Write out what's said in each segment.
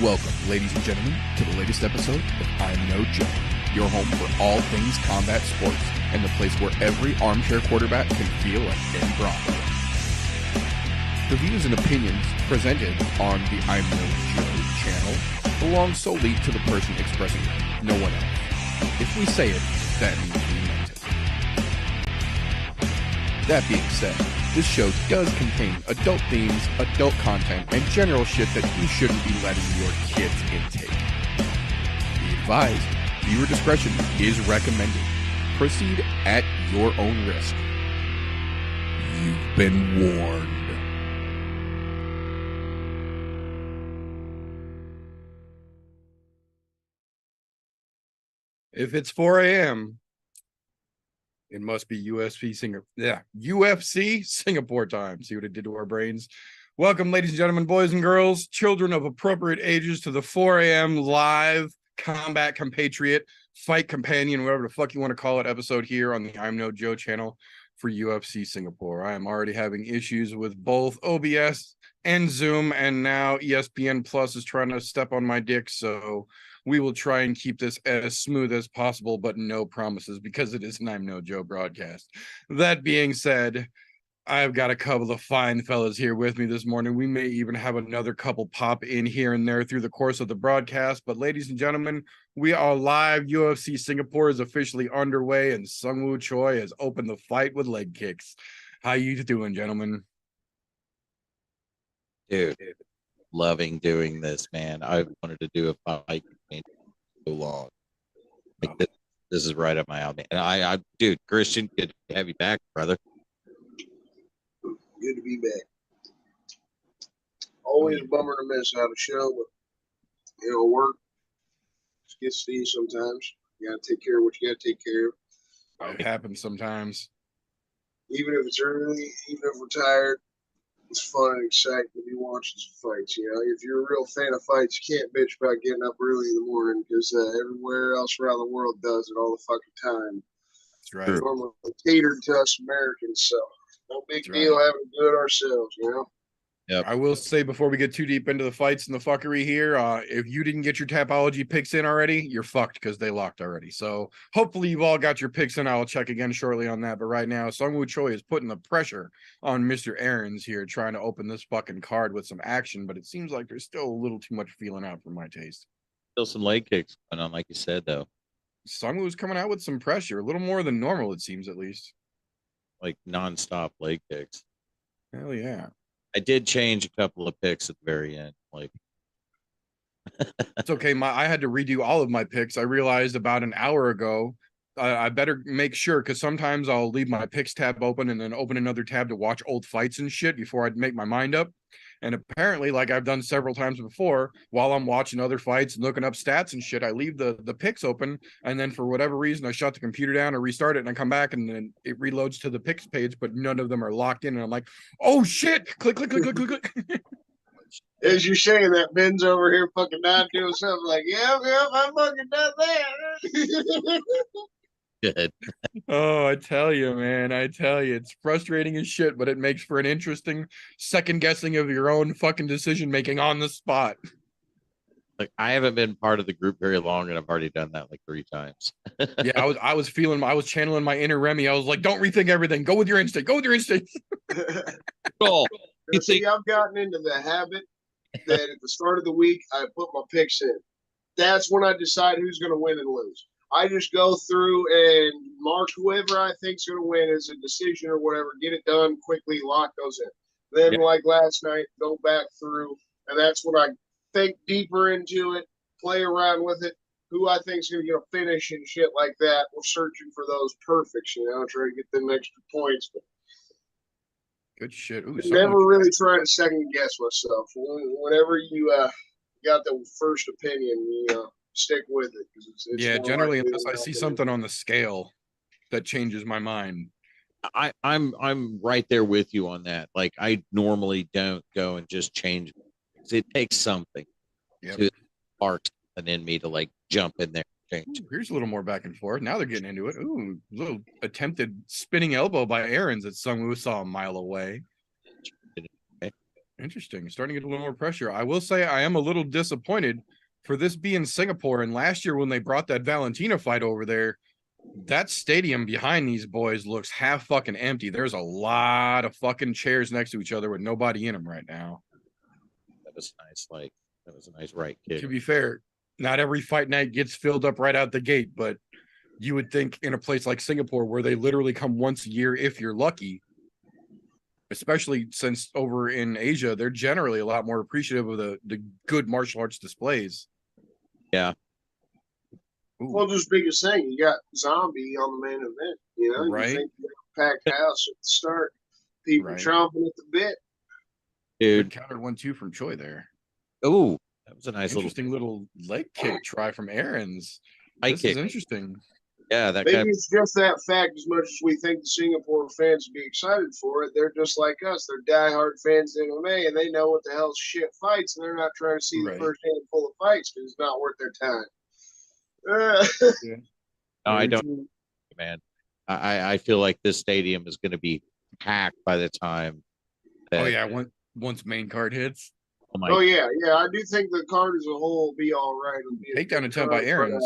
Welcome, ladies and gentlemen, to the latest episode of ImNoJoe, your home for all things combat sports and the place where every armchair quarterback can feel like Ben Bronco. The views and opinions presented on the ImNoJoe channel belong solely to the person expressing them, no one else. If we say it, that means we meant it. That being said, this show does contain adult themes, adult content, and general shit that you shouldn't be letting your kids intake. Be advised, viewer discretion is recommended. Proceed at your own risk. You've been warned. If it's 4 a.m., it must be UFC Singapore time. See what it did to our brains. Welcome, ladies and gentlemen, boys and girls, children of appropriate ages, to the 4 a.m. live combat compatriot, fight companion, whatever the fuck you want to call it, episode here on the ImNoJoe channel for UFC Singapore. I am already having issues with both OBS and Zoom, and now ESPN Plus is trying to step on my dick, so we will try and keep this as smooth as possible, but no promises because it is an ImNoJoe broadcast. That being said, I've got a couple of fine fellas here with me this morning. We may even have another couple pop in here and there through the course of the broadcast. But ladies and gentlemen, we are live. UFC Singapore is officially underway, and Sungwoo Choi has opened the fight with leg kicks. How you doing, gentlemen? Dude, loving doing this, man. I wanted to do a fight so long. Like this is right up my alley. And I dude, Christian, good to have you back, brother. Good to be back. Always a bummer to miss out a show, but work just gets to you sometimes. You gotta take care of what you gotta take care of. It happens sometimes. Even if it's early, even if we're tired, it's fun and exciting to be watching some fights. If you're a real fan of fights, you can't bitch about getting up early in the morning because everywhere else around the world does it all the fucking time. That's right. Normally catered to us Americans, so no big deal having to do it ourselves, Yep. I will say before we get too deep into the fights and the fuckery here, if you didn't get your Tapology picks in already, you're fucked because they locked already. So hopefully you've all got your picks in. I'll check again shortly on that. But right now, Sungwoo Choi is putting the pressure on Mr. Aarons here, trying to open this fucking card with some action. But it seems like there's still a little too much feeling out for my taste. Still some leg kicks going on, like you said, though. Sungwoo's coming out with some pressure, a little more than normal, it seems, at least. Like nonstop leg kicks. Hell yeah. I did change a couple of picks at the very end. Like, it's okay. I had to redo all of my picks. I realized about an hour ago, I better make sure, because sometimes I'll leave my picks tab open and then open another tab to watch old fights and shit before I make my mind up. And apparently, like I've done several times before, while I'm watching other fights and looking up stats and shit, I leave the picks open, and then for whatever reason, I shut the computer down or restart it, and I come back, and then it reloads to the picks page, but none of them are locked in, and I'm like, oh shit! Click, click, click, click, click, click. As you're saying that, Ben's over here fucking not doing something like, yep, I fucking done that. Good. Oh, I tell you, man, it's frustrating as shit, but it makes for an interesting second guessing of your own fucking decision making on the spot. Like, I haven't been part of the group very long, and I've already done that like 3 times. Yeah, I was channeling my inner Remy. I was like, don't rethink everything. Go with your instinct. Go with your instinct. Cool. See, I've gotten into the habit that at the start of the week, I put my picks in. That's when I decide who's going to win and lose. I just go through and mark whoever I think is going to win as a decision or whatever, get it done quickly, lock those in. Then, like last night, go back through, and that's when I think deeper into it, play around with it, who I think is going to get a finish and shit like that. We're searching for those perfects, try to get them extra points. But good shit. Ooh, never really try to second guess myself. Whenever you got the first opinion, stick with it. It's generally, unless I see something on the scale that changes my mind. I'm right there with you on that. Like, I normally don't go and just change. It takes something to spark something in me to like jump in there and change. Ooh, here's a little more back and forth. Now they're getting into it. Ooh, little attempted spinning elbow by Aarons that Sungwoo saw a mile away. Interesting. Starting to get a little more pressure. I will say I am a little disappointed for this being Singapore. And last year when they brought that Valentina fight over there, that stadium behind these boys looks half fucking empty. There's a lot of fucking chairs next to each other with nobody in them right now. That was nice. That was a nice right kick. To be fair, not every fight night gets filled up right out the gate, but you would think in a place like Singapore where they literally come once a year if you're lucky, especially since over in Asia, they're generally a lot more appreciative of the good martial arts displays. Yeah. Ooh. Well, just biggest thing, you got Zombie on the main event, right? You think you got a packed house at the start, people chomping at the bit. Dude, good counter 1-2 from Choi there. Oh, that was a nice interesting little leg kick try from Aaron's. This is interesting. Yeah, maybe it's just that fact. As much as we think the Singapore fans would be excited for it, they're just like us. They're diehard fans of MMA, and they know what the hell shit fights, and they're not trying to see the first handful of fights because it's not worth their time. No, I don't, man. I feel like this stadium is going to be packed by the time. Once main card hits. Yeah. I do think the card as a whole will be all right. Takedown attempt by Aaron's.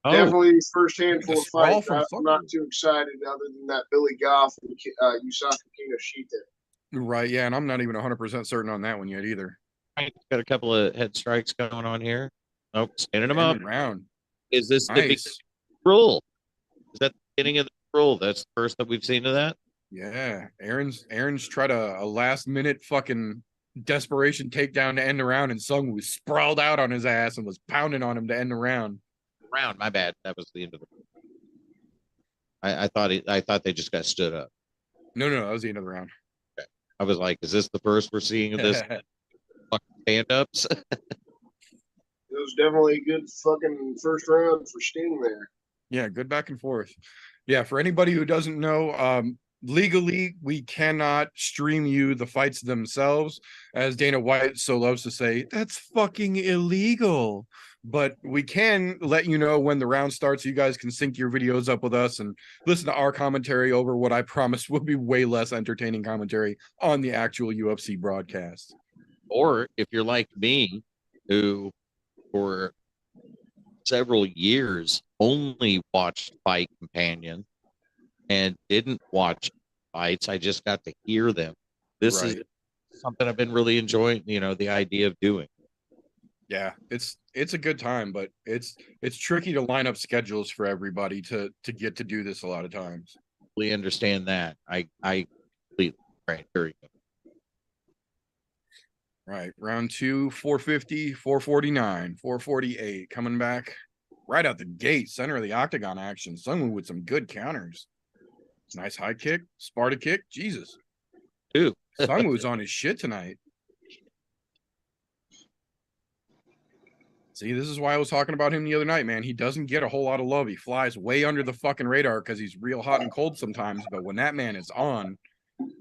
Definitely first handful of fights. I'm not too excited other than that Billy Goff and Yusaka Kinoshita. Right, yeah, and I'm not even 100% certain on that one yet either. Got a couple of head strikes going on here. Oh, standing them up. Round. Is this the big rule? Is that the beginning of the rule? That's the first that we've seen of that? Yeah, Aaron's tried a last minute fucking desperation takedown to end the round, and Sung was sprawled out on his ass and was pounding on him to end the round. My bad. That was the end of the. I thought they just got stood up. No, that was the end of the round. Okay. I was like, is this the first we're seeing of this fucking stand-ups? It was definitely a good fucking first round for Sting there. Yeah, good back and forth. Yeah, for anybody who doesn't know, legally we cannot stream you the fights themselves, as Dana White so loves to say. That's fucking illegal. But we can let you know when the round starts. So you guys can sync your videos up with us and listen to our commentary over what I promise will be way less entertaining commentary on the actual UFC broadcast. Or if you're like me, who for several years only watched Fight Companion and didn't watch fights, I just got to hear them. This is something I've been really enjoying, the idea of doing. Yeah, it's a good time, but it's tricky to line up schedules for everybody to get to do this a lot of times. We understand that. I completely right. Here you go. Right, round 2, 450, 449, 448, coming back right out the gate, center of the octagon action. Sungwoo with some good counters. Nice high kick, Sparta kick. Jesus, dude, Sungwoo's on his shit tonight. See, this is why I was talking about him the other night, man. He doesn't get a whole lot of love. He flies way under the fucking radar because he's real hot and cold sometimes. But when that man is on,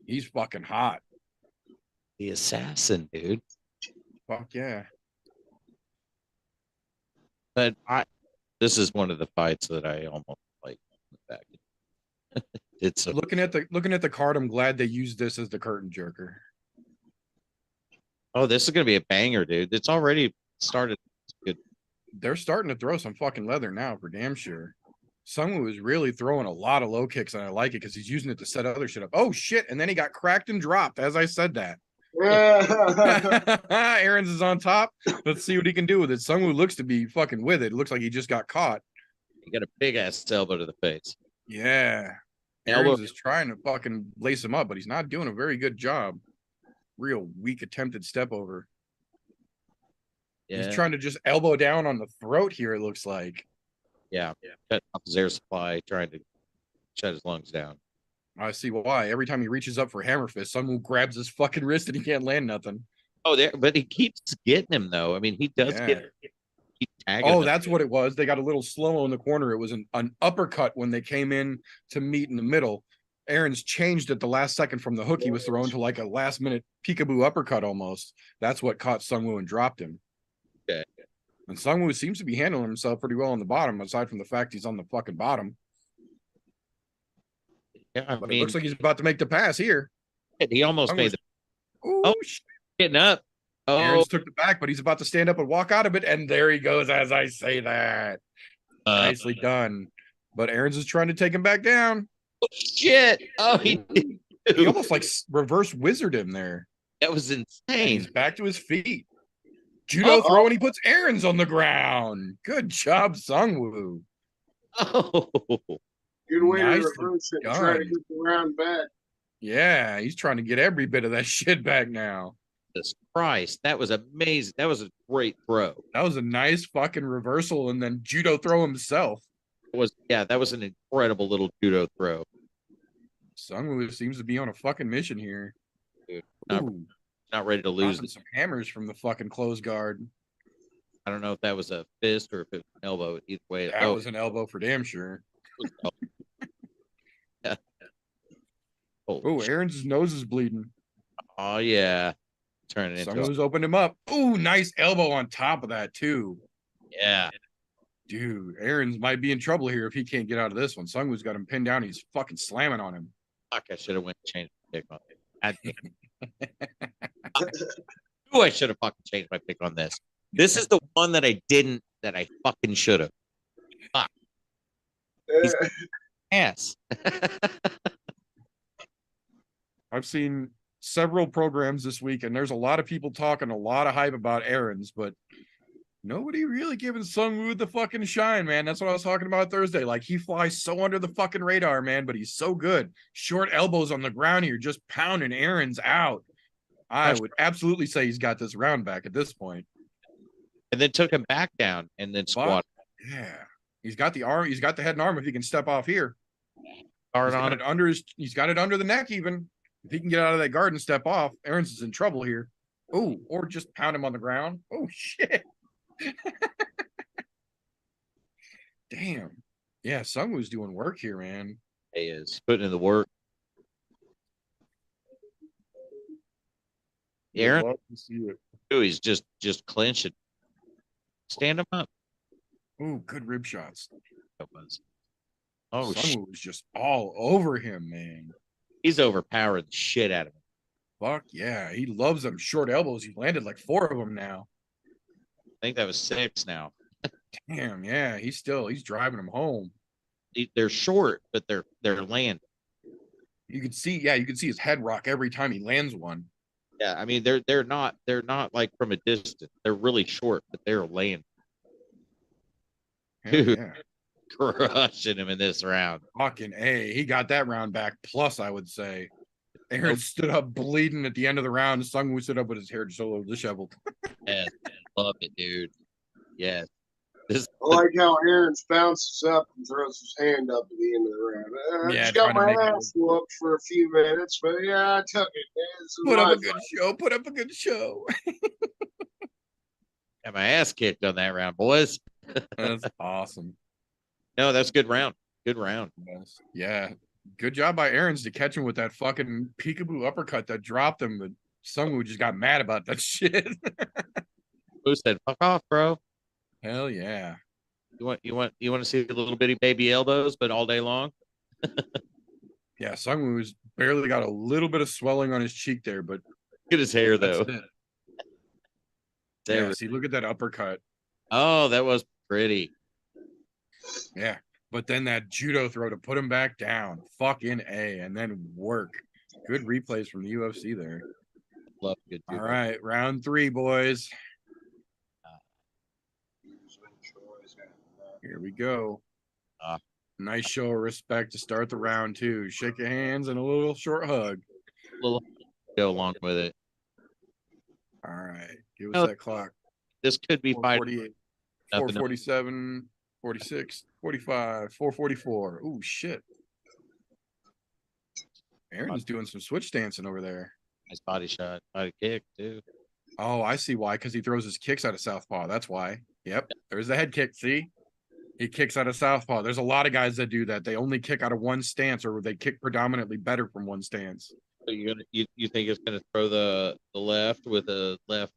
he's fucking hot. The assassin, dude. Fuck yeah. But this is one of the fights that I almost like back. It's looking at the card, I'm glad they used this as the curtain jerker. Oh, this is gonna be a banger, dude. It's already started. Good. They're starting to throw some fucking leather now for damn sure. Sungwoo is really throwing a lot of low kicks, and I like it because he's using it to set other shit up. Oh shit! And then he got cracked and dropped as I said that. Aaron's is on top. Let's see what he can do with it. Sungwoo looks to be fucking with it. It looks like he just got caught. He got a big ass elbow to the face. Yeah. Aaron's is trying to fucking lace him up, but he's not doing a very good job. Real weak attempted step over. Yeah. He's trying to just elbow down on the throat here, it looks like. Yeah. Cut off his air supply, trying to shut his lungs down. I see why. Every time he reaches up for hammer fist, someone grabs his fucking wrist and he can't land nothing. Oh, but he keeps getting him, though. I mean, he does get tagging him. That's what it was. They got a little slow-mo in the corner. It was an uppercut when they came in to meet in the middle. Aaron's changed at the last second from the hook he was thrown to like a last-minute peekaboo uppercut almost. That's what caught Sungwoo and dropped him. Okay. And Sungwoo seems to be handling himself pretty well on the bottom, aside from the fact he's on the fucking bottom. Yeah, but it looks like he's about to make the pass here. He almost made the. Oh, shit. Getting up. Oh, Aaron's took the back, but he's about to stand up and walk out of it. And there he goes as I say that. Nicely done. But Aaron's is trying to take him back down. shit. Oh, he did. He almost like reverse wizard him there. That was And insane. he's back to his feet. Judo throw, and he puts Aaron's on the ground. Good job, Sungwoo. Oh, Good way Nicely to reverse it and done. try to get the round back. Yeah, he's trying to get every bit of that shit back now. Jesus Christ. That was amazing. That was a great throw. That was a nice fucking reversal, and then judo throw himself. That was an incredible little judo throw. Sungwoo seems to be on a fucking mission here. Dude, Ooh, not ready to lose popping it. some hammers from the fucking close guard. I don't know if that was a fist or if it was an elbow. Either way, That was an elbow for damn sure. yeah. Oh, Aaron's nose is bleeding. Oh yeah. Turn it into Sungwoo's opened him up. Ooh, nice elbow on top of that too. yeah. Dude, Aaron's might be in trouble here if he can't get out of this one. Sungwoo's got him pinned down. He's fucking slamming on him. Fuck, I should have went and changed my pick on it. I should have fucking changed my pick on this. This is the one that I didn't, that I fucking should have. Fuck. He's ass. I've seen several programs this week, and there's a lot of people talking a lot of hype about Aaron's, but nobody really giving Sungwoo the fucking shine, man. That's what I was talking about Thursday. Like, he flies so under the fucking radar, man, but he's so good. Short elbows on the ground here, just pounding Aaron's out. I would absolutely say he's got this round back at this point. And then took him back down and then squat. Yeah. He's got the arm, he's got the head and arm if he can step off here. Hard on it. He's got it under the neck even. If he can get out of that guard and step off, Aaron's is in trouble here. Oh, or just pound him on the ground. Oh shit. Damn. Yeah, Sungwoo's doing work here, man. He is putting in the work. Aaron, Love to see it. he's just clinching. Stand him up. Ooh, good rib shots. That was. Oh, Sungwoo was just all over him, man. he's overpowered the shit out of him. Fuck yeah. He loves them short elbows. He landed like 4 of them now. I think that was 6 now. Damn, yeah. He's driving them home. They're short, but they're land. You can see his head rock every time he lands one. Yeah, I mean they're not like from a distance. They're really short, but they're land. Hell Dude. yeah. Crushing him in this round. Fucking A. He got that round back. Plus, I would say. Aaron stood up bleeding at the end of the round. Sungwoo stood up with his hair so disheveled. Yes, love it, dude. Yes. This I like how Aaron bounces up and throws his hand up at the end of the round. I Yeah, just got trying to my make it ass whooped for a few minutes, but yeah, I took it. Man. This is Put up my a good show. Put up a good show. got my ass kicked on that round, boys. That's awesome. No, that's a good round. Good round. Yes. Yeah. Good job by Aaron's to catch him with that fucking peekaboo uppercut that dropped him. But Sungwoo just got mad about that shit. Who said fuck off, bro? Hell yeah. You want to see the little bitty baby elbows, but all day long? Yeah, Sungwoo's barely got a little bit of swelling on his cheek there, but Look at his hair though. that's it. Yeah, see, look at that uppercut. Oh, that was pretty. Yeah. But then that judo throw to put him back down. Fucking A. And then work. Good replays from the UFC there. Love good. All right. Round 3, boys. Here we go. Nice show of respect to start the round 2. Shake your hands and a little short hug. Little go along with it. All right. Give us that clock. This could be 448, nothing. 447, 46, 45, 444. Ooh, shit. Aaron's doing some switch dancing over there. Nice body shot, body kick too. Oh, I see why. Because he throws his kicks out of southpaw. That's why. Yep. There's the head kick. See? He kicks out of southpaw. There's a lot of guys that do that. They only kick out of one stance, or they kick predominantly better from one stance. So you think it's gonna throw the left with a left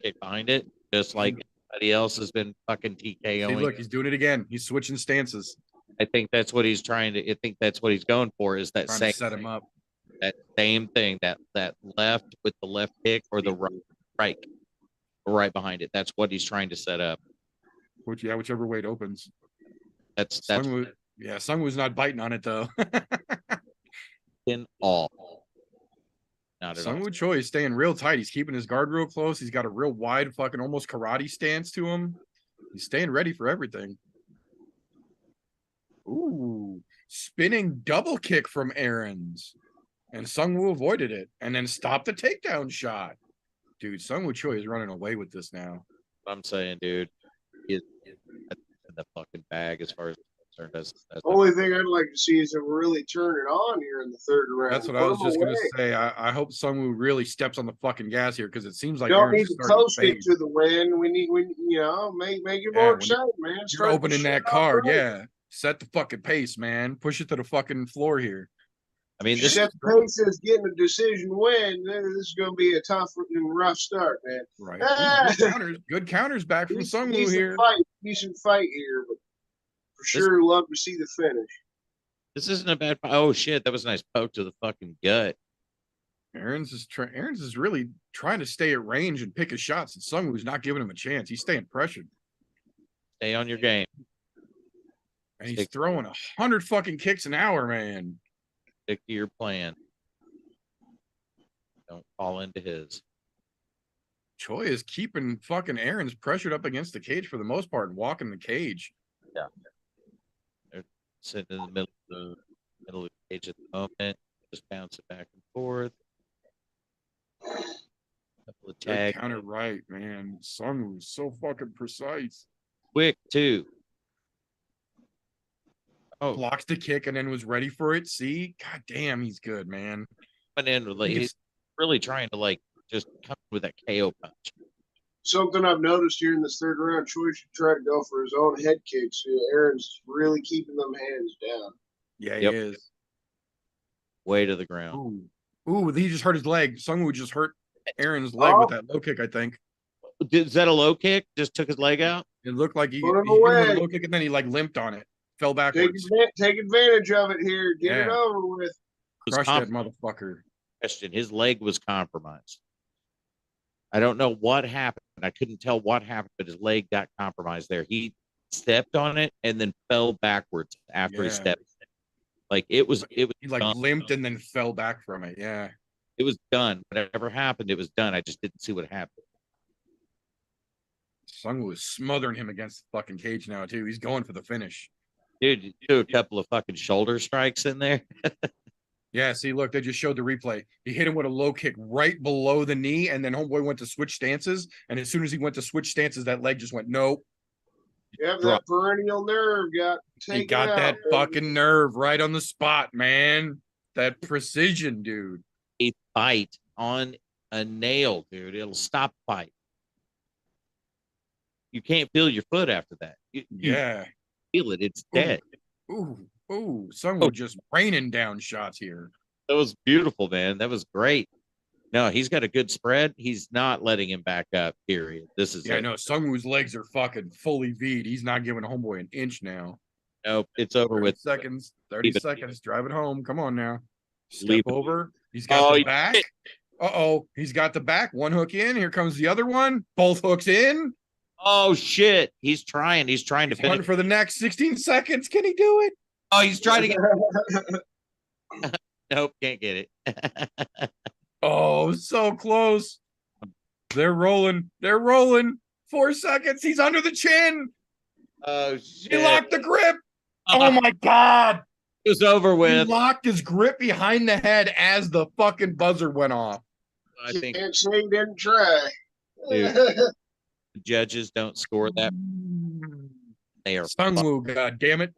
kick behind it, just like everybody else has been fucking TKOing. See, look, he's doing it again. He's switching stances. I think that's what he's trying to. I think that's what he's going for. Is that Trying same to set him up. That same thing, that left with the left kick or the right behind it. That's what he's trying to set up. Whichever way it opens. That's Sungwoo's not biting on it though. in all. Not at all. Sungwoo Choi is staying real tight. He's keeping his guard real close. He's got a real wide fucking almost karate stance to him. He's staying ready for everything. Ooh, spinning double kick from Aaron's. And Sungwoo avoided it and then stopped the takedown shot. Dude, Sungwoo Choi is running away with this now. I'm saying, dude, he's in the fucking bag as far as concerned. That's Only thing I'd like to see is him really turn it on here in the third round. That's what I was just going to say. I hope Sungwoo really steps on the fucking gas here because it seems like don't need Aaron's to coast it to the win. We need, make it more exciting, man. You're opening that card, yeah. Set the fucking pace, man. Push it to the fucking floor here. I mean, this pace is getting a decision win. This is going to be a tough and rough start, man. Right. Good counters back from Sungwoo here. Decent fight here, but for sure, love to see the finish. This isn't a bad fight. Oh shit, that was a nice poke to the fucking gut. Aaron's is really trying to stay at range and pick his shots, and Sungwoo's not giving him a chance. He's staying pressured. Stay on your game. And he's throwing 100 fucking kicks an hour, man. Stick to your plan. Don't fall into his. Choi is keeping fucking Aaron's pressured up against the cage for the most part and walking the cage. Yeah. They're sitting in the middle of the cage at the moment. Just bounce it back and forth. Couple of tags. Counter right, man. Sungwoo's so fucking precise. Quick, too. Oh, blocks the kick and then was ready for it. See? God damn, he's good, man. Went in, he's really trying to, just come with that KO punch. Something I've noticed here in this third round, Choi should try to go for his own head kicks. Aaron's really keeping them hands down. Yeah, he is. Way to the ground. Ooh, he just hurt his leg. Sungwoo just hurt Aaron's leg with that low kick, I think. Is that a low kick? Just took his leg out? It looked like he hit him with a low kick and then he limped on it. Fell backwards. Take advantage of it here. Get it over with. Crush that motherfucker. Question. His leg was compromised. I don't know what happened. I couldn't tell what happened, but his leg got compromised there. He stepped on it and then fell backwards after he stepped. It was he limped and then fell back from it. Yeah. It was done. Whatever happened, it was done. I just didn't see what happened. Sungwoo is smothering him against the fucking cage now, too. He's going for the finish. Dude, you do a couple of fucking shoulder strikes in there. Yeah, see, look, they just showed the replay. He hit him with a low kick right below the knee, and then homeboy went to switch stances. And as soon as he went to switch stances, that leg just went, nope. Yeah, that perennial nerve he got that fucking nerve right on the spot, man. That precision, dude. A bite on a nail, dude. It'll stop fight. You can't feel your foot after that. You feel it. It's dead. Ooh, Sungwoo just raining down shots here. That was beautiful, man. That was great. No, he's got a good spread. He's not letting him back up, period. This is no, Sungwoo's legs are fucking fully V'd. He's not giving homeboy an inch now. Nope, it's over with. 30 seconds. Drive it home. Come on now. Step over. He's got the back. He's got the back. One hook in. Here comes the other one. Both hooks in. Oh, shit. He's trying to finish. For the next 16 seconds. Can he do it? Oh, he's trying to get Nope, can't get it. Oh, so close. They're rolling. 4 seconds. He's under the chin. Oh, shit. He locked the grip. Oh, my God. It was over with. He locked his grip behind the head as the fucking buzzer went off. I think can't say he didn't try. Dude, the judges don't score that. They are Sungwoo, God damn it.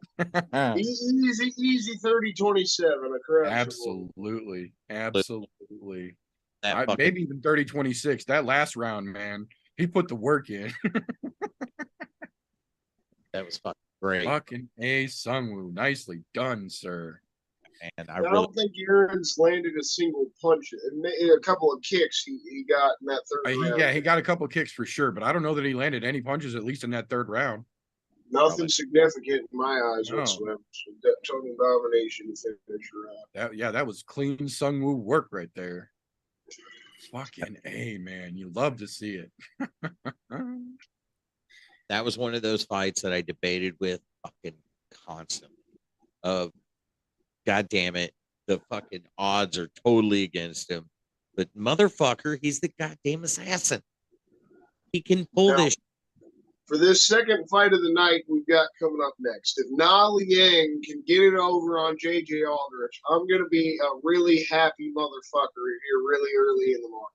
easy 30-27 across. Absolutely. That maybe even 30-26. That last round, man, he put the work in. That was fucking great. Fucking A, Sungwoo. Nicely done, sir. And I don't think Aaron's landed a single punch. A couple of kicks he got in that third round. Yeah, he got a couple of kicks for sure, but I don't know that he landed any punches, at least in that third round. Nothing significant in my eyes No. whatsoever. So total domination to finish her out. That was clean Sungwoo work right there. Fucking A, man. You love to see it. That was one of those fights that I debated with fucking constantly. Of God damn it, the fucking odds are totally against him. But motherfucker, he's the goddamn assassin. He can pull this. For this second fight of the night we've got coming up next, if Na Liang can get it over on JJ Aldrich, I'm going to be a really happy motherfucker here really early in the morning.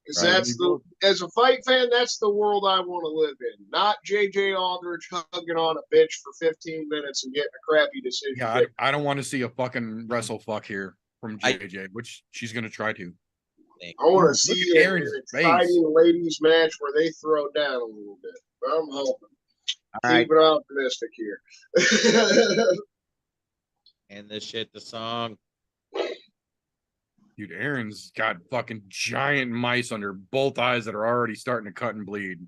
Because as a fight fan, that's the world I want to live in. Not JJ Aldrich hugging on a bitch for 15 minutes and getting a crappy decision. Yeah, I don't want to see a fucking wrestle fuck here from JJ, which she's going to try to. I want to see an exciting ladies match where they throw down a little bit. I'm hoping. Keep it optimistic here. And this shit, the song. Dude, Aaron's got fucking giant mice under both eyes that are already starting to cut and bleed.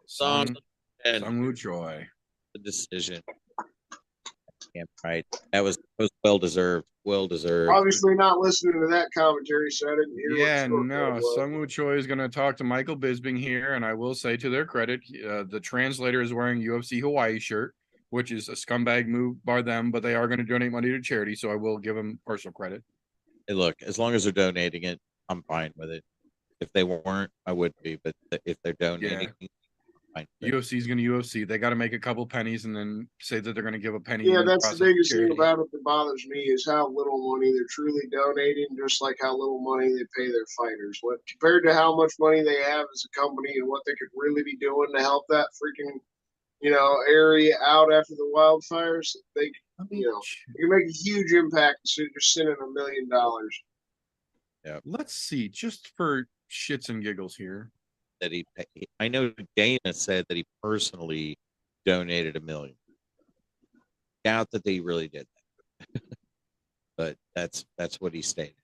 Sungwoo Choi. The decision. Damn right. That was well deserved. Well deserved. Obviously not listening to that commentary, so I didn't hear. Yeah, no. Sungwoo Choi is going to talk to Michael Bisping here, and I will say to their credit, the translator is wearing UFC Hawaii shirt, which is a scumbag move by them, but they are going to donate money to charity, so I will give them personal credit. Hey, look, as long as they're donating it, I'm fine with it. If they weren't, I wouldn't be. But if they're donating, fine. UFC is going to UFC. They got to make a couple pennies and then say that they're going to give a penny. Yeah, that's the biggest thing about it that bothers me is how little money they're truly donating, just like how little money they pay their fighters. What compared to how much money they have as a company and what they could really be doing to help that freaking area out after the wildfires, they you can make a huge impact instead of just sending $1 million. Yeah. Let's see, just for shits and giggles here. That I know Dana said that he personally donated $1 million. Doubt that they really did that. But that's what he stated.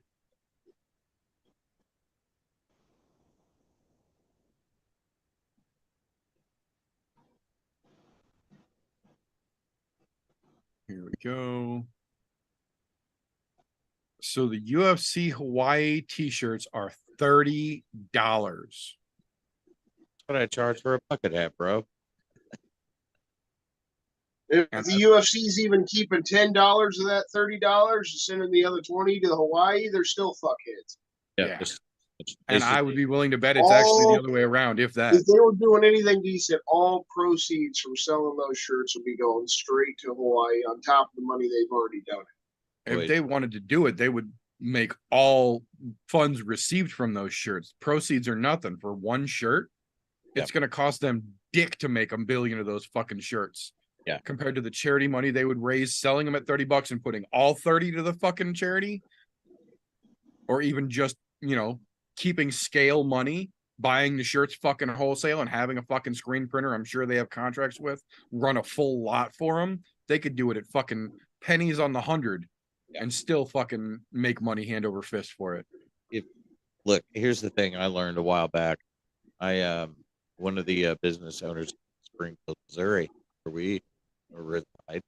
Here we go. So the UFC Hawaii t-shirts are $30. That's what I charge for a bucket hat, bro. If the UFC's even keeping $10 of that $30 and sending the other 20 to Hawaii, they're still fuckheads. Yeah. And I would be willing to bet it's actually the other way around, if that. If they were doing anything decent, all proceeds from selling those shirts would be going straight to Hawaii on top of the money they've already donated. If they wanted to do it, they would make all funds received from those shirts. Proceeds are nothing for one shirt. It's going to cost them dick to make $1 billion of those fucking shirts. Yeah. Compared to the charity money they would raise selling them at $30 and putting all 30 to the fucking charity. Or even just, keeping scale money, buying the shirts fucking wholesale and having a fucking screen printer I'm sure they have contracts with, run a full lot for them. They could do it at fucking pennies on the 100 and still fucking make money hand over fist for it. Look, here's the thing I learned a while back. One of the business owners in Springfield, Missouri, where we reside,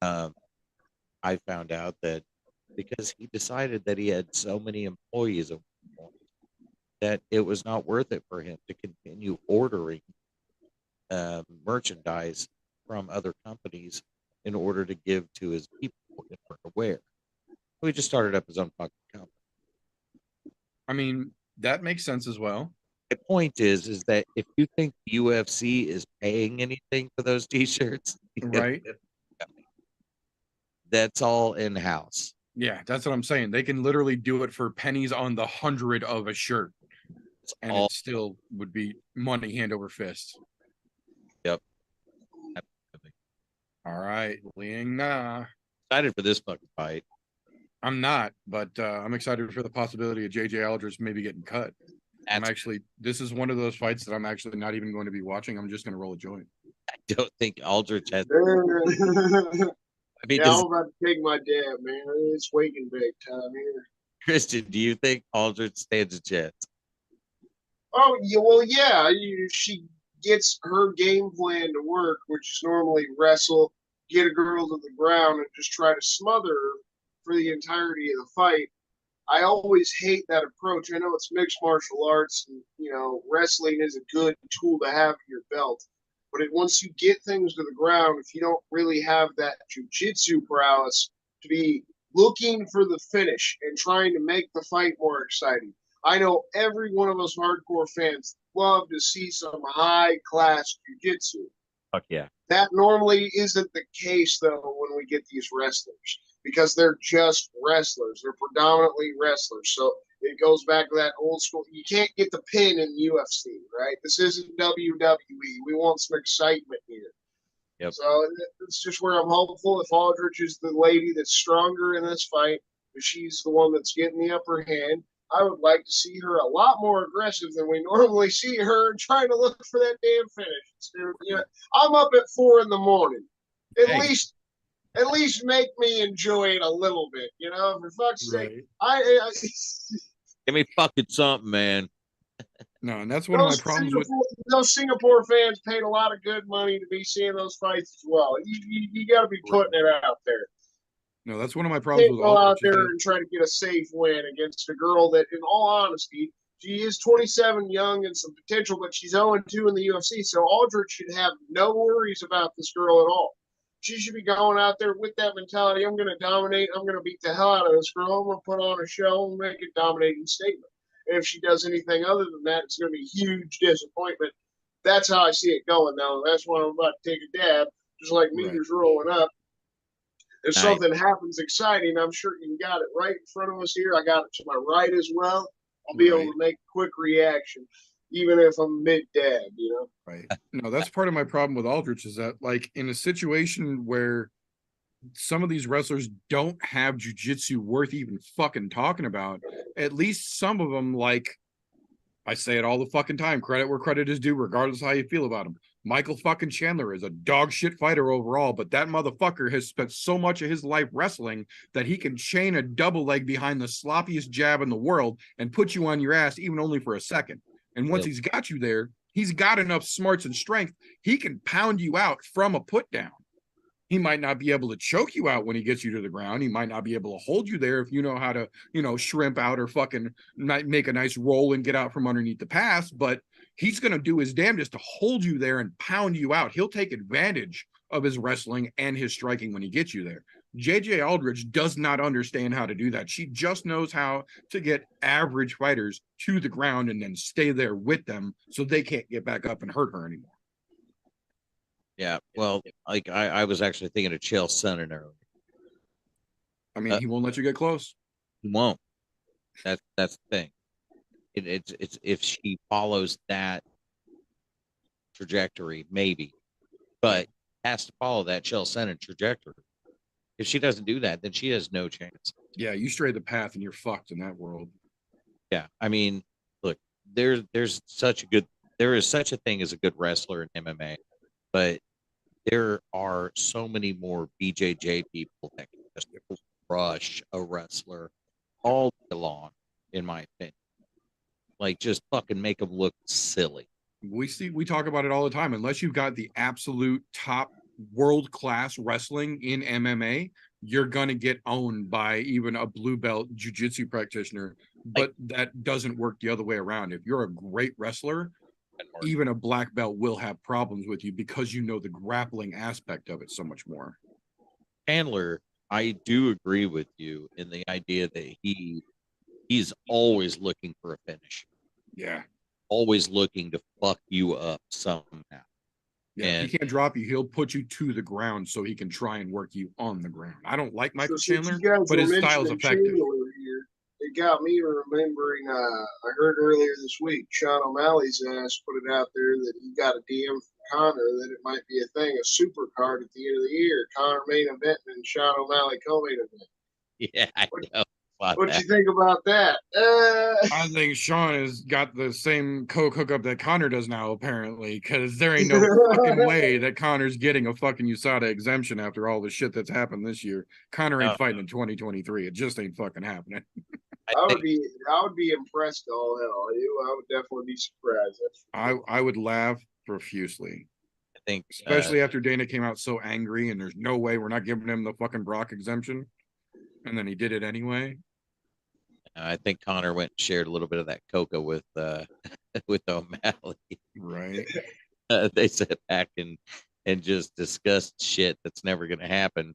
I found out that because he decided that he had so many employees at one point, that it was not worth it for him to continue ordering merchandise from other companies in order to give to his people in order to wear. So he just started up his own fucking company. I mean, that makes sense as well. My point is that if you think the UFC is paying anything for those t-shirts, right? That's all in-house. Yeah, that's what I'm saying. They can literally do it for pennies on the 100 of a shirt. And it still would be money hand over fist. Yep. All right, Liang Na. Excited for this fucking fight. I'm not, but I'm excited for the possibility of JJ Aldrich maybe getting cut. This is one of those fights that I'm actually not even going to be watching. I'm just going to roll a joint. I don't think Aldrich has. I mean, I'm about to take my dab, man. It's wake and bake time here. Christian, do you think Aldrich stands a chance? Oh, well, yeah. She gets her game plan to work, which is normally wrestle, get a girl to the ground, and just try to smother her for the entirety of the fight, I always hate that approach. I know it's mixed martial arts, and wrestling is a good tool to have in your belt. But once you get things to the ground, if you don't really have that jujitsu prowess to be looking for the finish and trying to make the fight more exciting, I know every one of us hardcore fans love to see some high class jujitsu. Fuck yeah. That normally isn't the case, though, when we get these wrestlers, because they're just wrestlers. They're predominantly wrestlers. So it goes back to that old school. You can't get the pin in UFC, right? This isn't WWE. We want some excitement here. Yep. So it's just where I'm hopeful. If Aldrich is the lady that's stronger in this fight, if she's the one that's getting the upper hand, I would like to see her a lot more aggressive than we normally see her and trying to look for that damn finish. I'm up at 4 a.m. At least make me enjoy it a little bit, for fuck's sake. I Give me fucking something, man. No, and that's one of my problems with those Singapore fans. Paid a lot of good money to be seeing those fights as well. You got to be putting it out there. No, that's one of my problems with go out there and try to get a safe win against a girl that, in all honesty, she is 27, young, and some potential, but she's 0-2 in the UFC. So Aldrich should have no worries about this girl at all. She should be going out there with that mentality. I'm going to dominate. I'm going to beat the hell out of this girl. I'm going to put on a show and make a dominating statement. And if she does anything other than that, it's going to be a huge disappointment. That's how I see it going now. That's why I'm about to take a dab, just like meters rolling up. If something happens exciting, I'm sure you got it right in front of us here. I got it to my right as well. I'll be able to make a quick reaction, even if I'm mid-dab, Right. No, that's part of my problem with Aldrich is that, like, in a situation where some of these wrestlers don't have jiu-jitsu worth even fucking talking about, at least some of them, like, I say it all the fucking time, credit where credit is due, regardless of how you feel about him. Michael fucking Chandler is a dog shit fighter overall, but that motherfucker has spent so much of his life wrestling that he can chain a double leg behind the sloppiest jab in the world and put you on your ass, even only for a second. And once he's got you there, he's got enough smarts and strength. He can pound you out from a put down. He might not be able to choke you out when he gets you to the ground. He might not be able to hold you there if you know how to, shrimp out or fucking make a nice roll and get out from underneath the pass. But he's going to do his damnedest to hold you there and pound you out. He'll take advantage of his wrestling and his striking when he gets you there. JJ Aldrich does not understand how to do that. She just knows how to get average fighters to the ground and then stay there with them so they can't get back up and hurt her anymore. Yeah, well, like I was actually thinking of Chael Sonnen earlier. I mean, he won't let you get close. He won't. That's the thing. It's if she follows that trajectory, maybe, but has to follow that Chael Sonnen trajectory. If she doesn't do that, then she has no chance. Yeah, you stray the path and you're fucked in that world. Yeah, I mean, look, there is such a thing as a good wrestler in MMA, but there are so many more BJJ people that can just crush a wrestler all day long, in my opinion. Like, just fucking make them look silly. We talk about it all the time. Unless you've got the absolute top world-class wrestling in MMA, you're gonna get owned by even a blue belt jiu-jitsu practitioner. But that doesn't work the other way around. If you're a great wrestler, even a black belt will have problems with you because you know the grappling aspect of it so much more. Chandler, I do agree with you in the idea that he's always looking for a finish. Yeah. Always looking to fuck you up somehow. Yeah, and if he can't drop you, he'll put you to the ground so he can try and work you on the ground. I don't like Michael Chandler, but his style is effective. It got me remembering, I heard earlier this week, Sean O'Malley's ass put it out there that he got a DM from Connor that it might be a thing, a super card at the end of the year. Connor main event and Sean O'Malley co-main event. Yeah, I know. What you think about that? I think Sean has got the same coke hookup that Connor does now, apparently, because there ain't no fucking way that Connor's getting a fucking USADA exemption after all the shit that's happened this year. Connor ain't fighting in 2023. It just ain't fucking happening. I would be impressed all hell. I would definitely be surprised. I would laugh profusely. I think, especially after Dana came out so angry, and there's no way we're not giving him the fucking Brock exemption, and then he did it anyway. I think Connor went and shared a little bit of that coca with with O'Malley. Right. They sat back and just discussed shit that's never going to happen.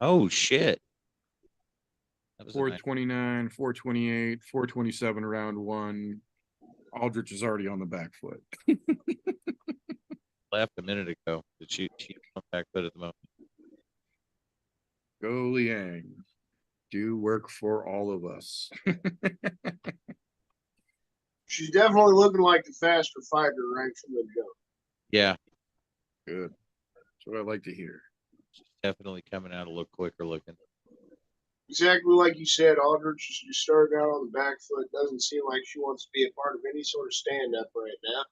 Oh shit! 429, 428, 427 round one. Aldrich is already on the back foot. Left a minute ago. She on back foot at the moment. Go Liang. Do work for all of us. She's definitely looking like the faster fighter right from the jump. Yeah. Good. That's what I like to hear. She's definitely coming out a little quicker looking. Exactly like you said, Aldrich just started out on the back foot. Doesn't seem like she wants to be a part of any sort of stand-up right now.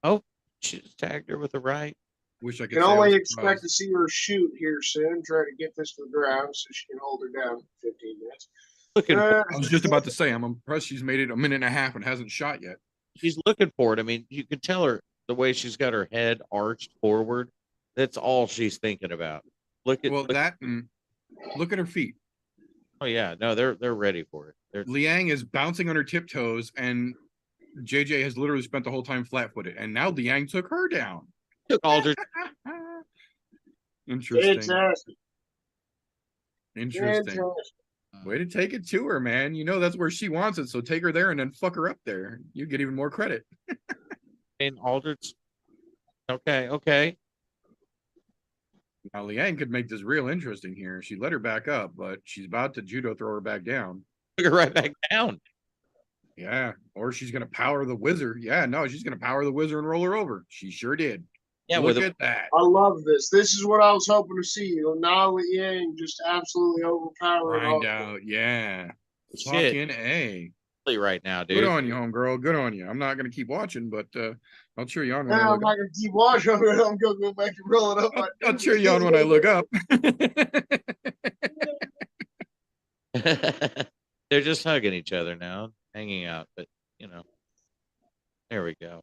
Oh, she just tagged her with a right. Wish I could. Can only expect to see her shoot here soon. Try to get this to the ground so she can hold her down for 15 minutes. I was just about to say, I'm impressed she's made it a minute and a half and hasn't shot yet. She's looking for it. I mean, you can tell her the way she's got her head arched forward. That's all she's thinking about. Look at her feet. Oh yeah, no, they're ready for it. Liang is bouncing on her tiptoes, and JJ has literally spent the whole time flat-footed, and now Liang took her down. Took Aldrich. Interesting. Way to take it to her, man. You know that's where she wants it, so take her there and then fuck her up there. You get even more credit. And Aldrich. Okay. Now Liang could make this real interesting here. She let her back up, but she's about to judo throw her back down. Took her right back down. Yeah, or she's gonna power the wizard. Yeah, no, she's gonna power the wizard and roll her over. She sure did. Yeah, look at that. I love this. This is what I was hoping to see. Now Liang just absolutely overpowering. Find out, yeah. Shit. Fucking A. Right now, dude. Good on you, homegirl. Good on you. I'm not gonna keep watching, but I'll cheer you on. I'm not gonna keep watching. I'm gonna go back and roll it up. I'll cheer you on when I look up. They're just hugging each other now, hanging out, but there we go.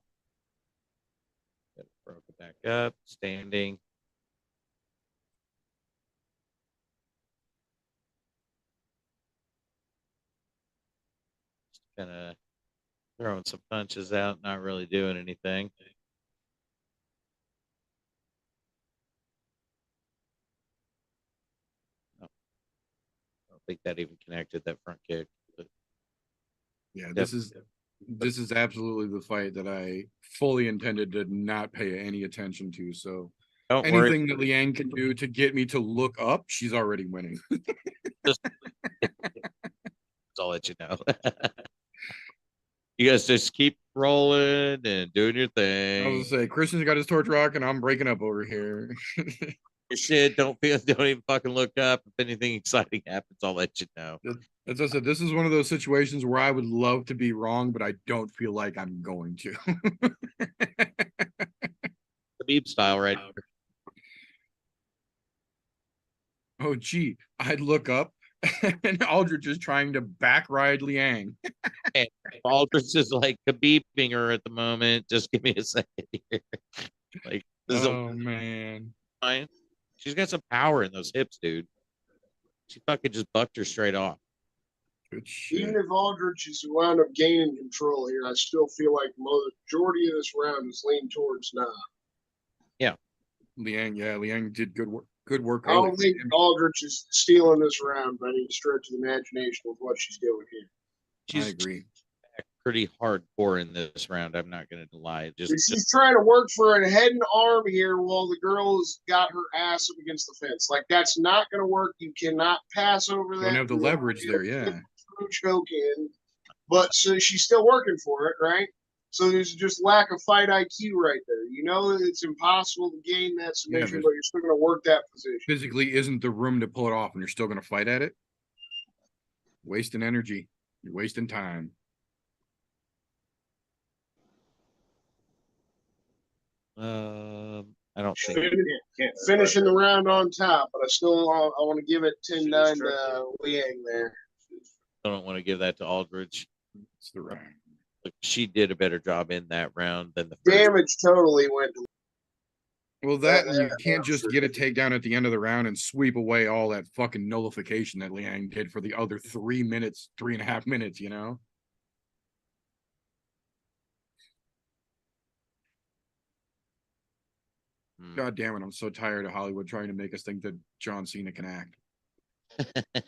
Broke it back up, standing. Just kind of throwing some punches out, not really doing anything. No. I don't think that even connected that front kick. But yeah, this is absolutely the fight that I fully intended to not pay any attention to. So anything that Liang can do to get me to look up, she's already winning. I'll let you know. You guys just keep rolling and doing your thing. I was gonna say, Christian's got his torch rock, and I'm breaking up over here. Your shit. Don't even fucking look up. If anything exciting happens, I'll let you know. As I said, this is one of those situations where I would love to be wrong, but I don't feel like I'm going to. The Beep style, right? Oh, gee, I'd look up, and Aldrich is trying to back ride Liang. And Aldrich is like Khabibing her at the moment. Just give me a second here. Like, man, fine. She's got some power in those hips, dude. She fucking just bucked her straight off. Good shit. Even if Aldrich is wound up gaining control here, I still feel like the majority of this round is leaned towards nah. Yeah. Liang did good work. Good work. I don't think Aldrich is stealing this round by any stretch of the imagination with what she's doing here. I agree. Pretty hardcore in this round. I'm not going to lie. She's trying to work for a head and arm here while the girl has got her ass up against the fence. Like, that's not going to work. You cannot pass over that. You don't have the leverage there, yeah. Choke in, but so she's still working for it, right? So there's just lack of fight IQ right there. You know it's impossible to gain that submission, but you're still going to work that position. Physically isn't the room to pull it off, and you're still going to fight at it. Wasting energy. You're wasting time. I don't think finishing the round on top, but I want to give it 10-9 to Liang there. I don't want to give that to Aldrich. It's the round. She did a better job in that round than the first. Damage totally went to Well, that and you that can't just sure. get a takedown at the end of the round and sweep away all that fucking nullification that Liang did for the other 3 minutes, 3.5 minutes, you know? God damn it, I'm so tired of Hollywood trying to make us think that John Cena can act. I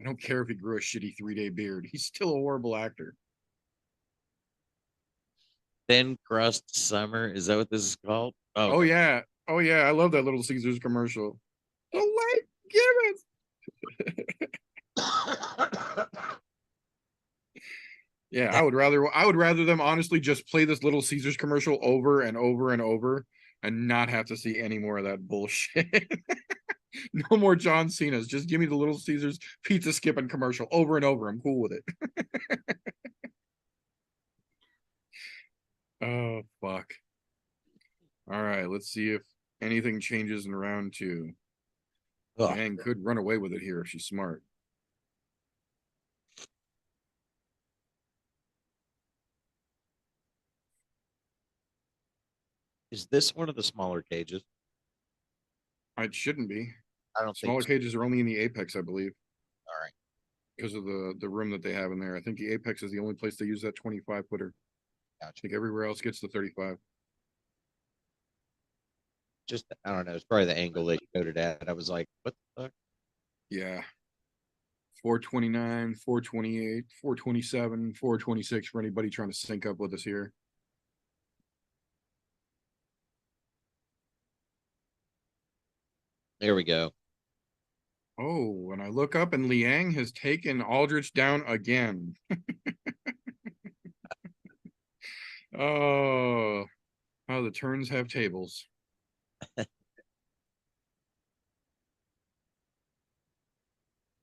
don't care if he grew a shitty 3-day beard. He's still a horrible actor. Thin Crust Summer. Is that what this is called? Oh yeah. Oh yeah. I love that Little Caesars commercial. The light, give it. Yeah, I would rather them honestly just play this Little Caesars commercial over and over and over and not have to see any more of that bullshit. No more John Cena's. Just give me the Little Caesars pizza skipping commercial over and over. I'm cool with it. Oh, fuck. All right, let's see if anything changes in round 2. Yang could run away with it here if she's smart. Is this one of the smaller cages? It shouldn't be. I don't Smaller think so. cages are only in the Apex, I believe. All right. Because of the room that they have in there. I think the Apex is the only place they use that 25 footer. Gotcha. I think everywhere else gets the 35. Just, I don't know. It's probably the angle that you coded at. I was like, what the fuck? Yeah. 429, 428, 427, 426 for anybody trying to sync up with us here. There we go. Oh, when I look up and Liang has taken Aldrich down again. Oh, how the turns have tables. And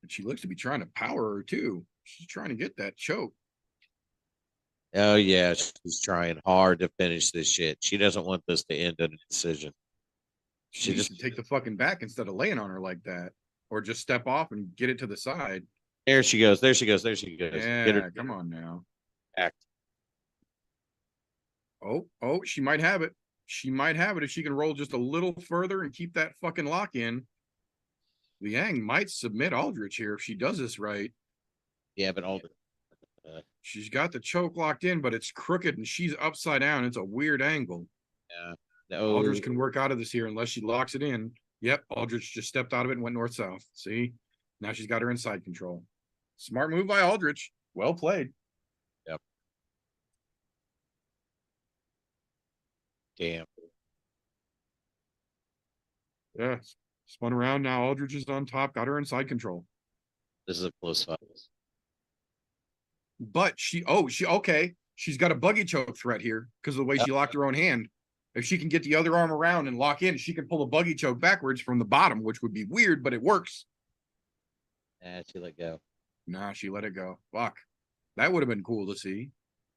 she looks to be trying to power her too. She's trying to get that choke. Oh, yeah. She's trying hard to finish this shit. She doesn't want this to end in a decision. She just should take the fucking back instead of laying on her like that. Or just step off and get it to the side. There she goes. There she goes. There she goes. Yeah, come on now. Act. Oh, she might have it. She might have it if she can roll just a little further and keep that fucking lock in. Liang might submit Aldrich here if she does this right. Yeah, but Aldrich. She's got the choke locked in, but it's crooked and she's upside down. It's a weird angle. Yeah. No. Aldrich can work out of this here unless she locks it in. Yep, Aldrich just stepped out of it and went north-south. See? Now she's got her inside control. Smart move by Aldrich. Well played. Yep. Damn. Yeah. Spun around. Now Aldrich is on top. Got her inside control. This is a close fight. But okay. She's got a buggy choke threat here because of the way she locked her own hand. If she can get the other arm around and lock in, she can pull a buggy choke backwards from the bottom, which would be weird, but it works. She let go. Nah, she let it go. Fuck. That would have been cool to see.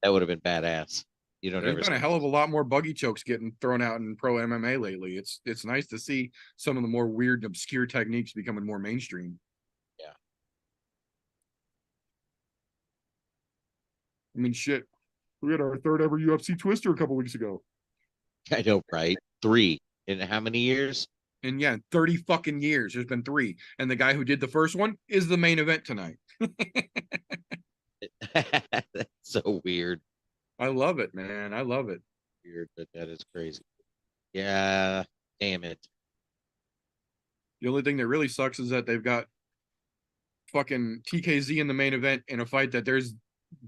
That would have been badass. You don't ever There's been a hell of a lot more buggy chokes getting thrown out in pro MMA lately. It's nice to see some of the more weird and obscure techniques becoming more mainstream. Yeah. I mean, shit. We had our third ever UFC Twister a couple weeks ago. I know, right? 3 in how many years? And yeah, 30 fucking years. There's been 3. And the guy who did the first one is the main event tonight. That's so weird. I love it, man. I love it. Weird, but that is crazy. Yeah, damn it. The only thing that really sucks is that they've got fucking TKZ in the main event in a fight that there's,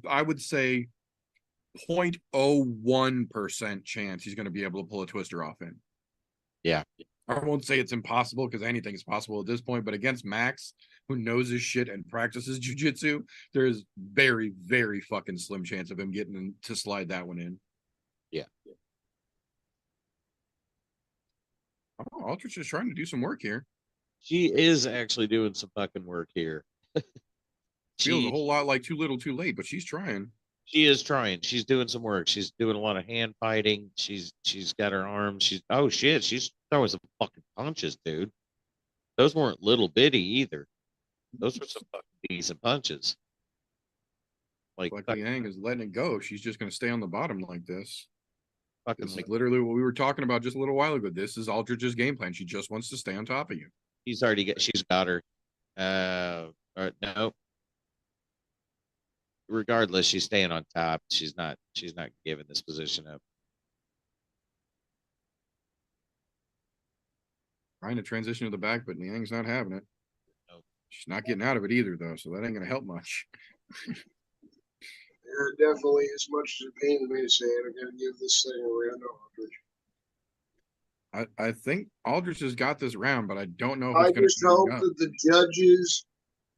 I would say, 0.01% chance he's going to be able to pull a twister off in. Yeah. I won't say it's impossible because anything is possible at this point, but against Max, who knows his shit and practices jiu-jitsu, there's very, very fucking slim chance of him getting to slide that one in. Yeah. Oh, Aldrich is trying to do some work here. She is actually doing some fucking work here. Feels a whole lot like too little, too late, but she's trying. She is trying. She's doing some work. She's doing a lot of hand fighting. She's got her arms. She's throwing some fucking punches, dude. Those weren't little bitty either. Those were some fucking decent punches. Like Liang is letting it go. She's just going to stay on the bottom like this. fucking This is like literally what we were talking about just a little while ago. This is Aldridge's game plan. She just wants to stay on top of you. she's got her. No. Regardless, she's staying on top. She's not giving this position up. Trying to transition to the back, but Liang's not having it. Nope. She's not getting out of it either, though, so that ain't going to help much. Yeah, definitely, as much as it pains me to say it, I gotta give this thing a round of Aldridge. I think Aldridge has got this round, but I don't know if I it's going to just hope that the judges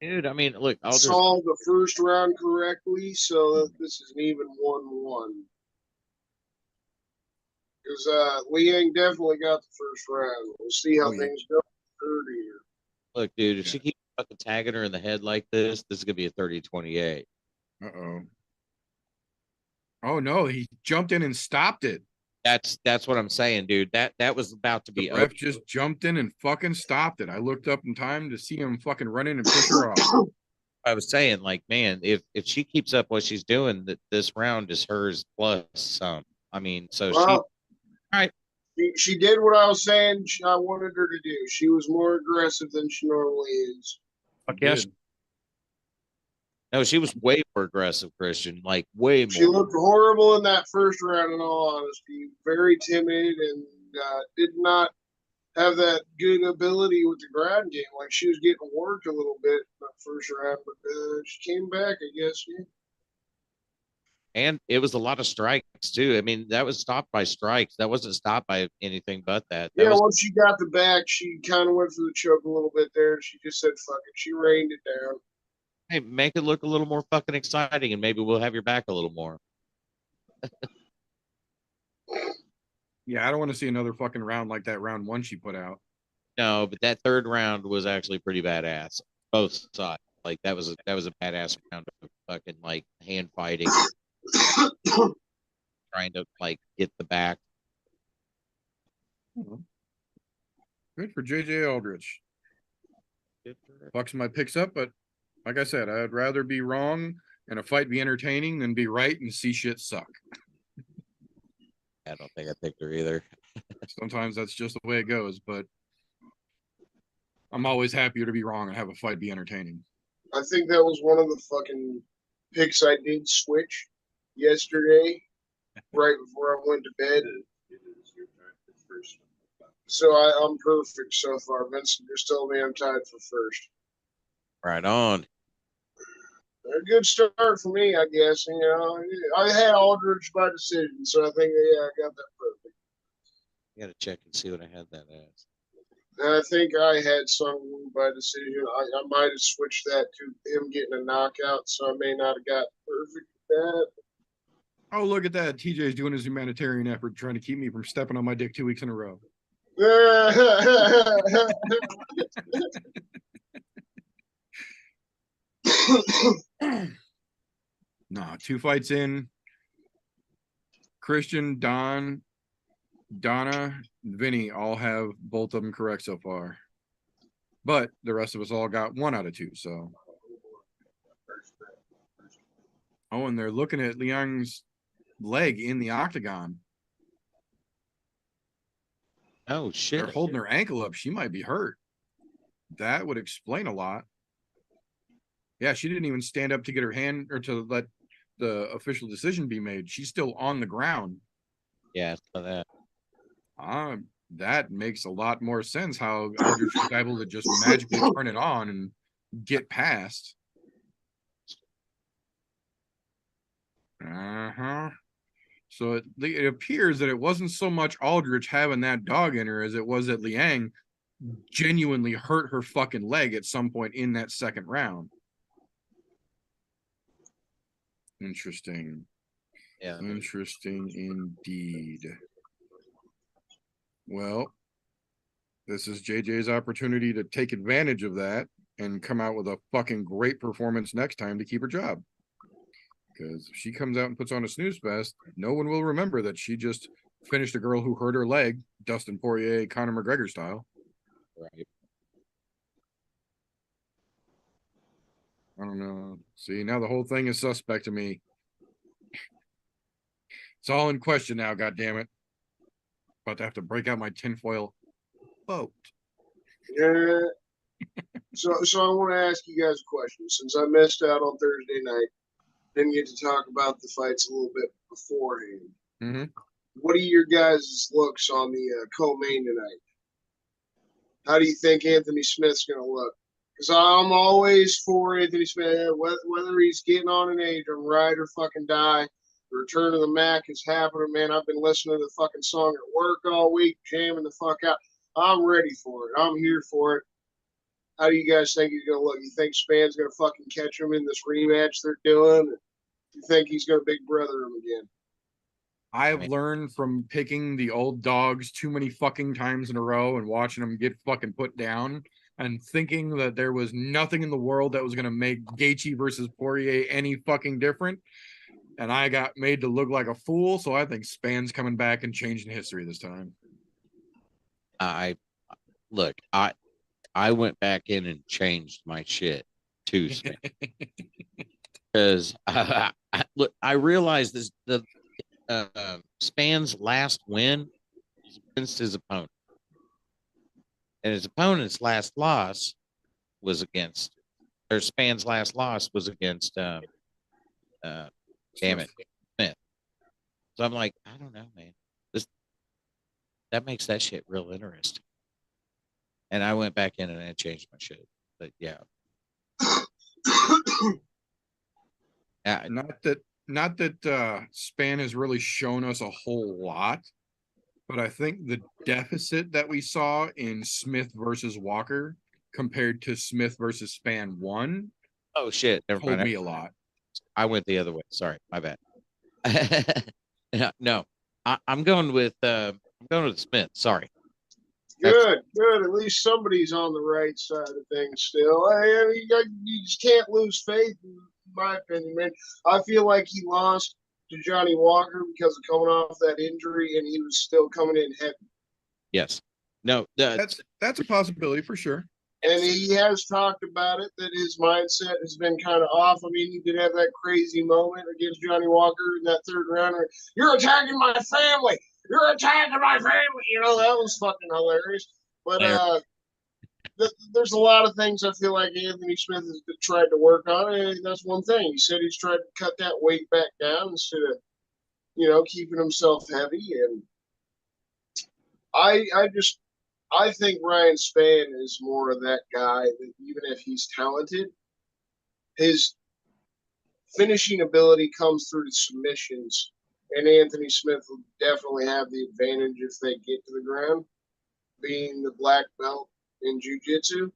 Dude, I mean, look, saw the first round correctly so that this is an even 1-1. Because Liang definitely got the first round. We'll see how things go third here. Look, dude, if she keeps fucking tagging her in the head like this is gonna be a 30-28. Uh-oh. Oh no, he jumped in and stopped it. That's what I'm saying, dude. That was about to be The ref just jumped in and fucking stopped it. I looked up in time to see him fucking run in and push her off. I was saying, like, man, if she keeps up what she's doing, that this round is hers plus some. I mean, so she did what I was saying I wanted her to do. She was more aggressive than she normally is. Fuck yes. No, she was way more aggressive, Christian. Like way more. She looked horrible in that first round, in all honesty. Very timid and did not have that good ability with the ground game. Like she was getting worked a little bit in that first round, but she came back, I guess. Yeah. And it was a lot of strikes too. I mean, that was stopped by strikes. That wasn't stopped by anything but that. Once she got the back, she kind of went for the choke a little bit there. She just said, fuck it. She rained it down. Hey, make it look a little more fucking exciting and maybe we'll have your back a little more. Yeah, I don't want to see another fucking round like that round one she put out. No, but that third round was actually pretty badass. Both sides. Like that was a badass round of fucking like hand fighting. Trying to like get the back. Good for JJ Aldridge. Fucks my picks up, but like I said, I'd rather be wrong and a fight be entertaining than be right and see shit suck. I don't think I picked her either. Sometimes that's just the way it goes, but I'm always happier to be wrong and have a fight be entertaining. I think that was one of the fucking picks I did switch yesterday, right before I went to bed. So I'm perfect so far. Vincent just told me I'm tied for first. Right on. A good start for me, I guess. You know, I had Aldridge by decision, so I think I got that perfect. I gotta check and see what I had that as. And I think I had Sung by decision. I might have switched that to him getting a knockout, so I may not have got perfect with that. Oh, look at that. TJ's doing his humanitarian effort, trying to keep me from stepping on my dick 2 weeks in a row. Nah, 2 fights in. Christian, Don, Donna, Vinny all have both of them correct so far. But the rest of us all got 1 out of 2, so. Oh, and they're looking at Liang's leg in the octagon. Oh, shit. They're holding her ankle up. She might be hurt. That would explain a lot. Yeah, she didn't even stand up to get her hand or to let the official decision be made. She's still on the ground. Yeah, so that. That makes a lot more sense how Aldridge was able to just magically turn it on and get past. So it appears that it wasn't so much Aldridge having that dog in her as it was that Liang genuinely hurt her fucking leg at some point in that second round. Interesting. Yeah. Interesting indeed. Well, this is JJ's opportunity to take advantage of that and come out with a fucking great performance next time to keep her job. Because if she comes out and puts on a snooze fest, no one will remember that she just finished a girl who hurt her leg, Dustin Poirier, Conor McGregor style. Right. I don't don't know. See, now the whole thing is suspect to me. It's all in question now, goddammit. About to have to break out my tinfoil boat. Yeah. So I want to ask you guys a question. Since I missed out on Thursday night, didn't get to talk about the fights a little bit beforehand. Mm-hmm. What are your guys' looks on the co-main tonight? How do you think Anthony Smith's going to look? Because I'm always for Anthony Smith, whether he's getting on in age or ride or fucking die. The return of the Mac is happening, man. I've been listening to the fucking song at work all week, jamming the fuck out. I'm ready for it. I'm here for it. How do you guys think he's going to look? You think Span's going to fucking catch him in this rematch they're doing? You think he's going to big brother him again? I've learned from picking the old dogs too many fucking times in a row and watching them get fucking put down and thinking that there was nothing in the world that was going to make Gaethje versus Poirier any fucking different. And I got made to look like a fool. So I think Span's coming back and changing history this time. I went back in and changed my shit to Span because I realized this Span's last win was against his opponent, and his opponent's last loss was against, or Span's last loss was against Smith. So I'm like, I don't know, man. That makes that shit real interesting. And I went back in and I changed my shit. But yeah. Not that Span has really shown us a whole lot, but I think the deficit that we saw in Smith versus Walker compared to Smith versus Span 1. Oh shit! Never told mind. Me a lot. I went the other way. Sorry, my bad. No, I'm going with Smith. Sorry. Good. At least somebody's on the right side of things still. You just can't lose faith, in my opinion, man. I feel like he lost to Johnny Walker because of coming off that injury, and he was still coming in heavy. Yes. No, that's a possibility for sure. And he has talked about it, that his mindset has been kind of off. I mean, he did have that crazy moment against Johnny Walker in that third round where, you're attacking my family. You're attacking my family. You know, that was fucking hilarious. But there's a lot of things I feel like Anthony Smith has tried to work on. And that's one thing. He said he's tried to cut that weight back down instead of, keeping himself heavy. And I think Ryan Spann is more of that guy that even if he's talented, his finishing ability comes through submissions. And Anthony Smith will definitely have the advantage if they get to the ground, being the black belt in jiu-jitsu.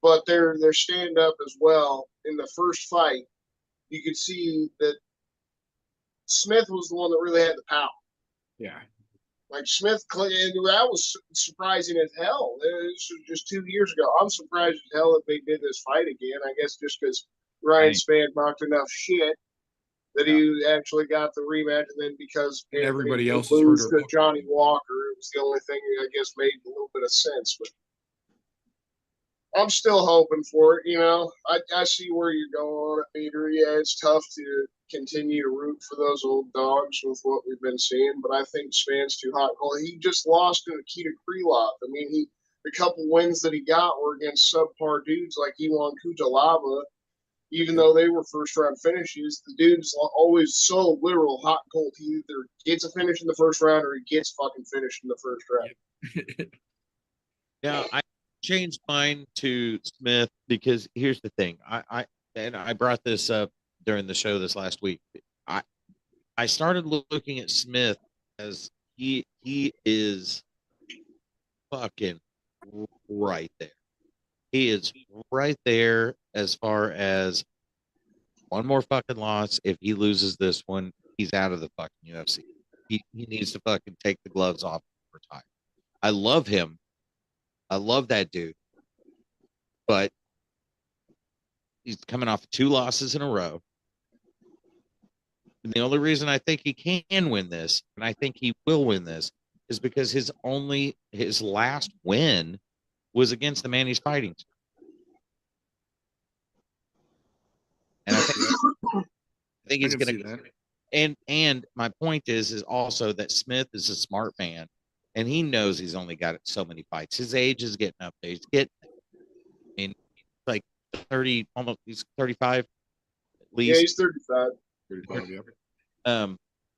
But their stand-up as well, in the first fight, you could see that Smith was the one that really had the power. Yeah. Like Smith, that was surprising as hell. This was just 2 years ago. I'm surprised as hell that they did this fight again. I guess just because Ryan Spann knocked enough shit that he actually got the rematch, and then because everybody else lose to Johnny Walker, it was the only thing that I guess made a little bit of sense. But I'm still hoping for it. I see where you're going, Peter. Yeah, it's tough to continue to root for those old dogs with what we've been seeing, but I think Span's too hot. Well, he just lost to Nikita Krylov. I mean, the couple wins that he got were against subpar dudes like Iwan Kutalaba. Even though they were first-round finishes, the dude's always so literal hot and cold. He either gets a finish in the first round or he gets fucking finished in the first round. Yeah, I changed mine to Smith because here's the thing. I brought this up during the show this last week. I started looking at Smith as he is fucking right there. He is right there as far as one more fucking loss. If he loses this one, he's out of the fucking UFC. He needs to fucking take the gloves off and retire. I love him. I love that dude. But he's coming off 2 losses in a row. And the only reason I think he can win this, and I think he will win this, is because his last win was against the man he's fighting. And I think he's I can going see to. that. And my point is also that Smith is a smart man, and he knows he's only got so many fights. His age is getting up there. He's getting, I mean, like 30, almost he's 35 at Yeah, least. he's 35. 35, yeah.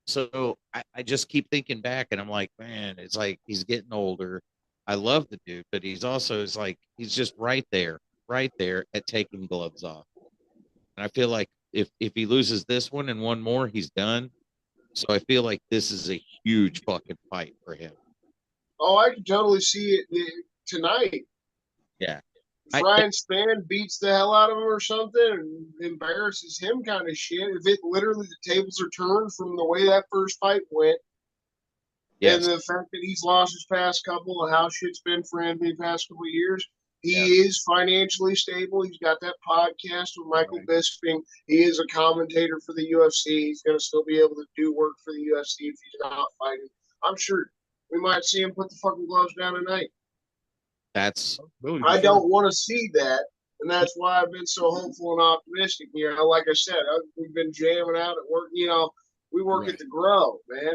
So I just keep thinking back, and I'm like, man, it's like he's getting older. I love the dude, but he's also is like he's just right there at taking gloves off. And I feel like if he loses this one and one more, he's done. So I feel like this is a huge fucking fight for him. Oh, I can totally see it tonight. Yeah. If Ryan Spann beats the hell out of him or something and embarrasses him kind of shit, if it literally the tables are turned from the way that first fight went, Yes. and the fact that he's lost his past couple and how shit's been for him the past couple of years, he is financially stable. He's got that podcast with Michael Bisping. He is a commentator for the UFC. He's going to still be able to do work for the UFC if he's not fighting. I'm sure we might see him put the fucking gloves down tonight. I don't want to see that, and that's why I've been so hopeful and optimistic. You know, like I said, we've been jamming out at work. You know, we work at the Grow, man.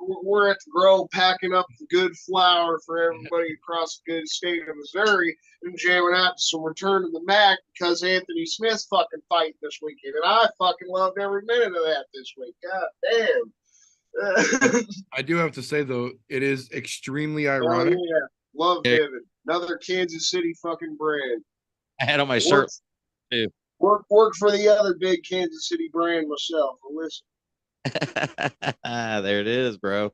We're at the Grow packing up the good flour for everybody across the good state of Missouri and jamming out to some Return to the Mac because Anthony Smith's fucking fighting this weekend, and I fucking loved every minute of that this week. God damn. I do have to say though, it is extremely ironic. Oh, yeah. Love Vivid. Another Kansas City fucking brand. I had on my shirt too. Work for the other big Kansas City brand myself. Well, listen. There it is, bro.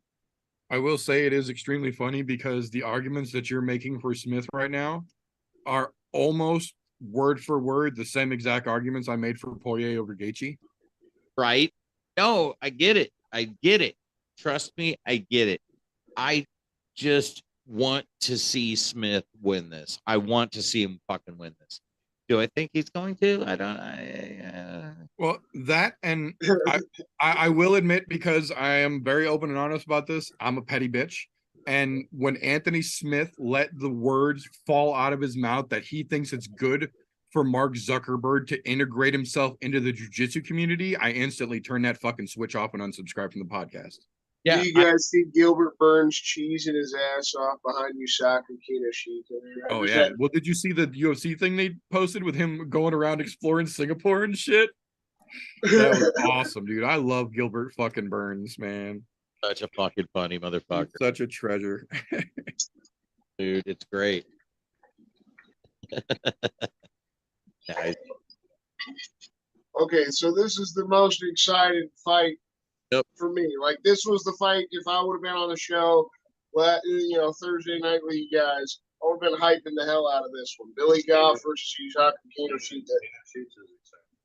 I will say it is extremely funny because the arguments that you're making for Smith right now are almost word for word the same exact arguments I made for Poirier over Gaethje. Right? No, I get it. Trust me, I get it. I just want to see Smith win this. I want to see him fucking win this. Do I think he's going to? I don't. Well, that and I will admit, because I am very open and honest about this, I'm a petty bitch. And when Anthony Smith let the words fall out of his mouth that he thinks it's good for Mark Zuckerberg to integrate himself into the jiu-jitsu community, I instantly turn that fucking switch off and unsubscribe from the podcast. Yeah, do you guys see Gilbert Burns cheesing his ass off behind Usaka Kinoshita? Oh, yeah. Well, did you see the UFC thing they posted with him going around exploring Singapore and shit? That was awesome, dude. I love Gilbert fucking Burns, man. Such a fucking funny motherfucker. He's such a treasure. Dude, it's great. Nice. Okay, so this is the most excited fight for me. Like, this was the fight, if I would have been on the show, Thursday night with you guys, I would have been hyping the hell out of this one. Billy Goff versus Yusaka Kinoshita.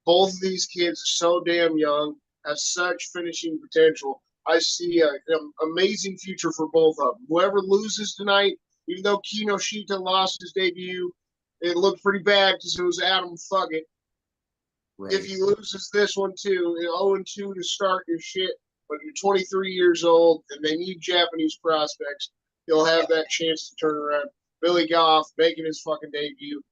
Both of these kids are so damn young, have such finishing potential. I see an amazing future for both of them. Whoever loses tonight, even though Kinoshita lost his debut, it looked pretty bad because it was Adam Fuggett. Right. If he loses this one too, 0-2 to start your shit, but you're 23 years old and they need Japanese prospects, he'll have that chance to turn around. Billy Goff making his fucking debut.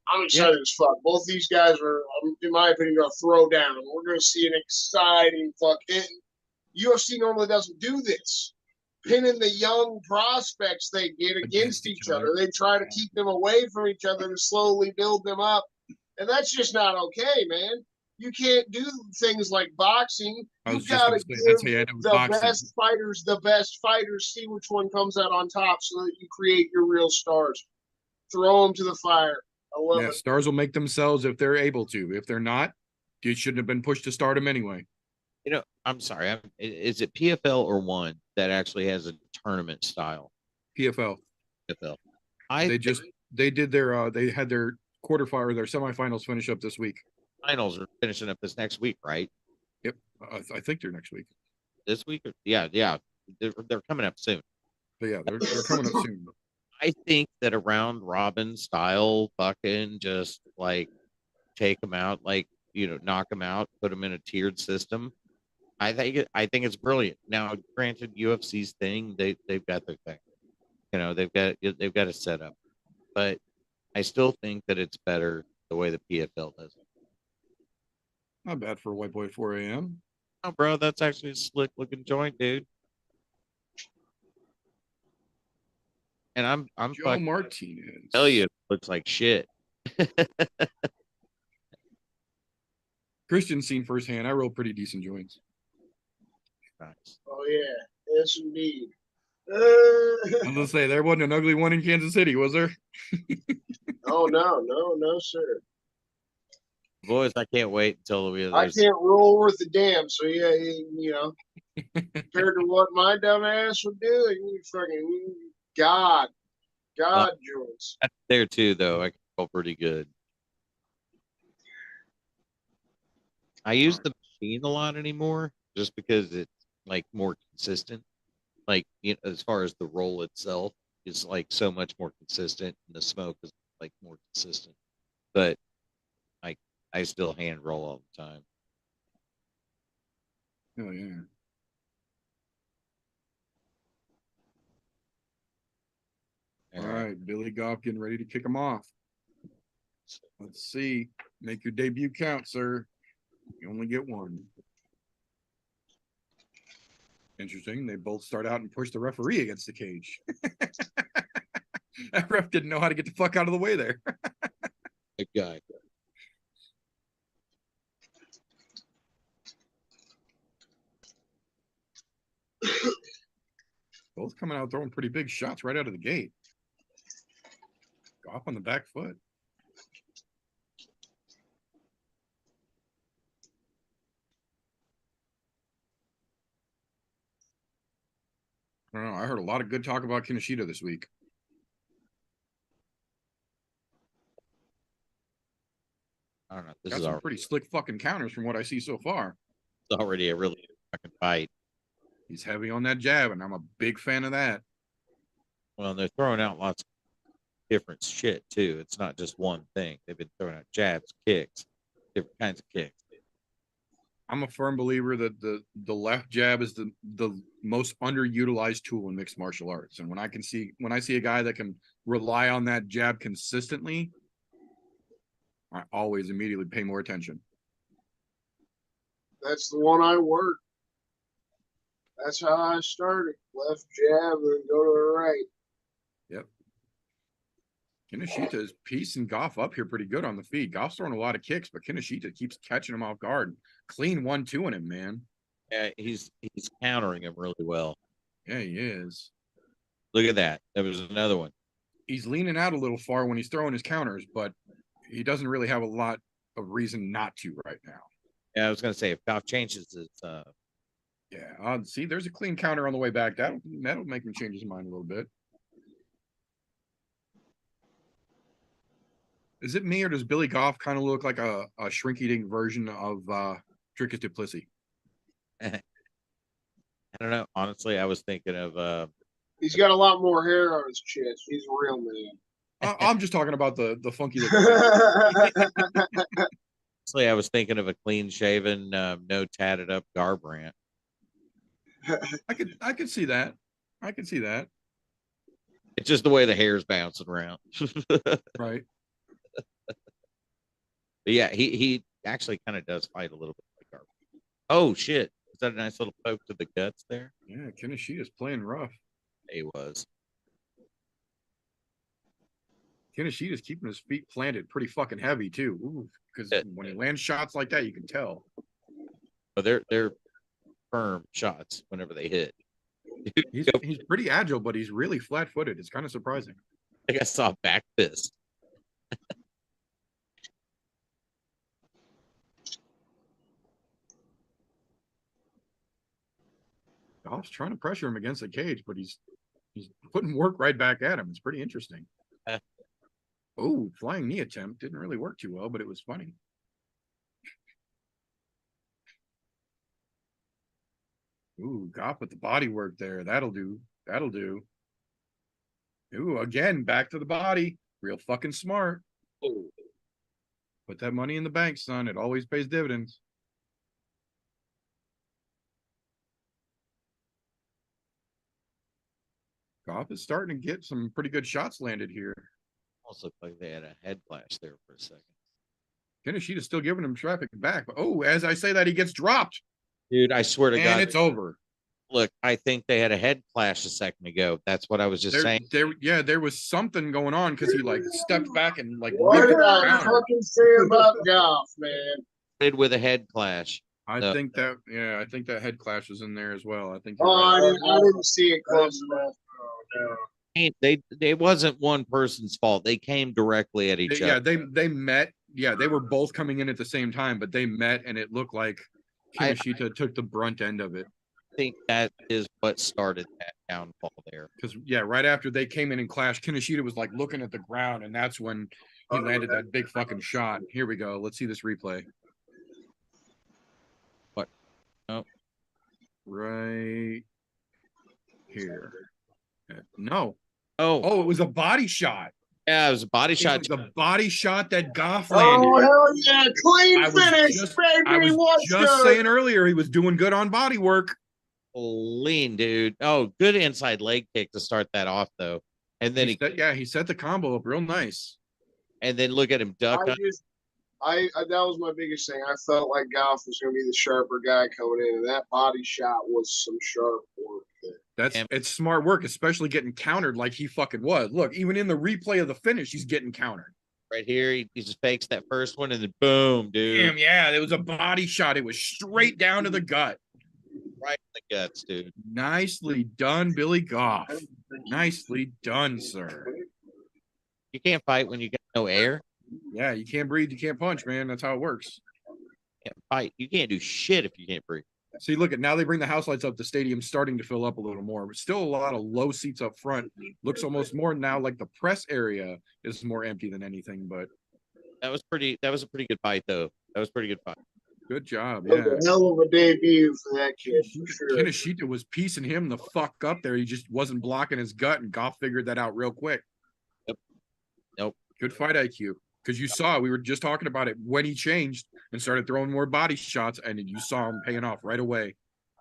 I'm excited as fuck. Both these guys are, in my opinion, going to throw down. We're going to see an exciting fucking. UFC normally doesn't do this. Pinning the young prospects they get against each other. They try to keep them away from each other to slowly build them up. And that's just not okay, man. You can't do things like boxing. You've got to give the best fighters, see which one comes out on top so that you create your real stars. Throw them to the fire. I love it. Stars will make themselves if they're able to. If they're not, you shouldn't have been pushed to stardom anyway. You know, I'm sorry. Is it PFL or One that actually has a tournament style? PFL. PFL. They did their they had their quarterfinal or their semifinals finish up this week. Finals are finishing up this next week, right? Yep, I think they're next week. This week? Yeah. They're coming up soon. But yeah, they're coming up soon. I think that a round robin style fucking just like take them out, like, knock them out, put them in a tiered system. I think it's brilliant. Now, granted, UFC's thing, they've got their thing. They've got a setup, but I still think that it's better the way the PFL does it. Not bad for a white boy 4 a.m. Oh, bro, that's actually a slick looking joint, dude. And I'm Joe fucking Martinez. tell you, it looks like shit. Christian's seen firsthand. I roll pretty decent joints. Nice. Oh yeah, yes indeed. I was gonna say there wasn't an ugly one in Kansas City, was there? Oh no, sir. Boys, I can't wait until I can't roll worth a damn. So yeah, you know, compared to what my dumb ass would do, you fucking God joints. there too, though. I can roll pretty good. I use the machine a lot anymore just because it's like more consistent. Like, you know, as far as the roll itself is like so much more consistent, and the smoke is like more consistent. But I still hand roll all the time. Oh yeah. All right, Billy Goff getting ready to kick him off. Let's see. Make your debut count, sir. You only get one. Interesting. They both start out and push the referee against the cage. That ref didn't know how to get the fuck out of the way there. Good guy. Both coming out throwing pretty big shots right out of the gate. Goff on the back foot. I don't know. I heard a lot of good talk about Kinoshita this week. I don't know. This Got is some pretty slick fucking counters from what I see so far. already a really fucking fight. He's heavy on that jab, and I'm a big fan of that. Well, they're throwing out lots of different shit too. It's not just one thing. They've been throwing out jabs, kicks, different kinds of kicks. I'm a firm believer that the left jab is the most underutilized tool in mixed martial arts. And when I see a guy that can rely on that jab consistently, I always immediately pay more attention. That's the one I work. That's how I started. Left jab and go to the right. Yep. Kinoshita is piecing Goff up here pretty good on the feet. Goff's throwing a lot of kicks, but Kinoshita keeps catching him off guard. Clean 1-2 on him, man. Yeah, he's countering him really well. Yeah, he is. Look at that. There was another one. He's leaning out a little far when he's throwing his counters, but he doesn't really have a lot of reason not to right now. Yeah, I was gonna say if Goff changes his yeah, see, there's a clean counter on the way back. That'll make him change his mind a little bit. Is it me or does Billy Goff kind of look like a shrinky-dink version of Dricus du Plessis? I don't know. Honestly, I was thinking of He's got a lot more hair on his chest. He's a real man. I'm just talking about the funky look. honestly, I was thinking of a clean shaven, no tatted up Garbrandt. I could see that. I could see that. It's just the way the hair's bouncing around. Right. But yeah, he actually kind of does fight a little bit like Garbrandt. Oh shit. Is that a nice little poke to the guts there? Yeah, Kinoshita's playing rough. He was. Kinoshita's keeping his feet planted pretty fucking heavy too. Because when he lands shots like that, you can tell. But they're firm shots whenever they hit. He's pretty agile, but he's really flat-footed. It's kind of surprising. I think I saw back fist. Goff's trying to pressure him against the cage, but he's putting work right back at him. It's pretty interesting. Oh, flying knee attempt didn't really work too well, but it was funny. Ooh, Goff with the body work there. That'll do. That'll do. Ooh, again, back to the body. Real fucking smart. Ooh. Put that money in the bank, son. It always pays dividends. Goff is starting to get some pretty good shots landed here. Almost looked like they had a head flash there for a second. Kinoshita's still giving him traffic back. But, oh, as I say that, he gets dropped. Dude, I swear to God. And it's over. Look, I think they had a head clash a second ago. That's what I was just saying. There was something going on because he like stepped back and like What did I fucking say about golf, man? With a head clash. I think that head clash was in there as well. I think. I didn't see it close enough. Oh, no. They wasn't one person's fault. They came directly at each other. Yeah, they met. Yeah, they were both coming in at the same time, but they met, and it looked like Kinoshita took the brunt end of it. I think that is what started that downfall there. Because right after they came in and clashed, Kinoshita was like looking at the ground, and that's when he landed that big fucking shot. Here we go. Let's see this replay. What? Oh, right here. No. Oh, it was a body shot. Yeah, it was a body shot. It was a body shot that Goff landed. Oh, hell yeah. Clean finish, baby. I was just saying earlier he was doing good on body work. Lean, dude. Oh, good inside leg kick to start that off, though. And then he set the combo up real nice. And then look at him duck. That was my biggest thing. I felt like Goff was going to be the sharper guy coming in, and that body shot was some sharp work there. It's smart work, especially getting countered like he fucking was. Look, even in the replay of the finish, he's getting countered. Right here, he just fakes that first one, and then boom, dude. Damn, yeah, it was a body shot. It was straight down to the gut. Right in the guts, dude. Nicely done, Billy Goff. Nicely done, sir. You can't fight when you got no air. Yeah, you can't breathe, you can't punch, man. That's how it works. You can't fight. You can't do shit if you can't breathe. See, look at now they bring the house lights up. The stadium's starting to fill up a little more, but still a lot of low seats up front. Looks almost more now like the press area is more empty than anything. But that was a pretty good fight, though. That was a pretty good fight. Good job. Yeah. A hell of a debut for that kid. For sure. Kinoshita was piecing him the fuck up there. He just wasn't blocking his gut, and Goff figured that out real quick. Nope. Good fight IQ. Because you saw, we were just talking about it when he changed and started throwing more body shots, and you saw him paying off right away.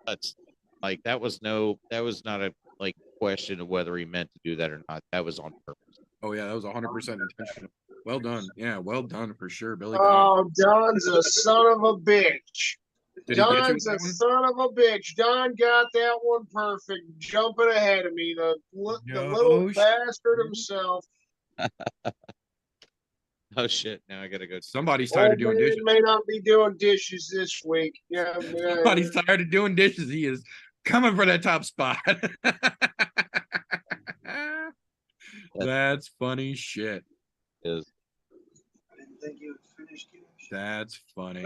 That's like that was not a like question of whether he meant to do that or not. That was on purpose. Oh yeah, that was 100% intentional. Well done. Yeah, well done for sure, Billy. Oh, Don's a son of a bitch. Don's a son of a bitch. Don got that one perfect, jumping ahead of me. The little bastard himself. Oh shit! Now I gotta go. Somebody's tired of doing dishes. May not be doing dishes this week. Yeah, man. Somebody's tired of doing dishes. He is coming for that top spot. That's funny shit. It is. I didn't think you would finish. That's funny.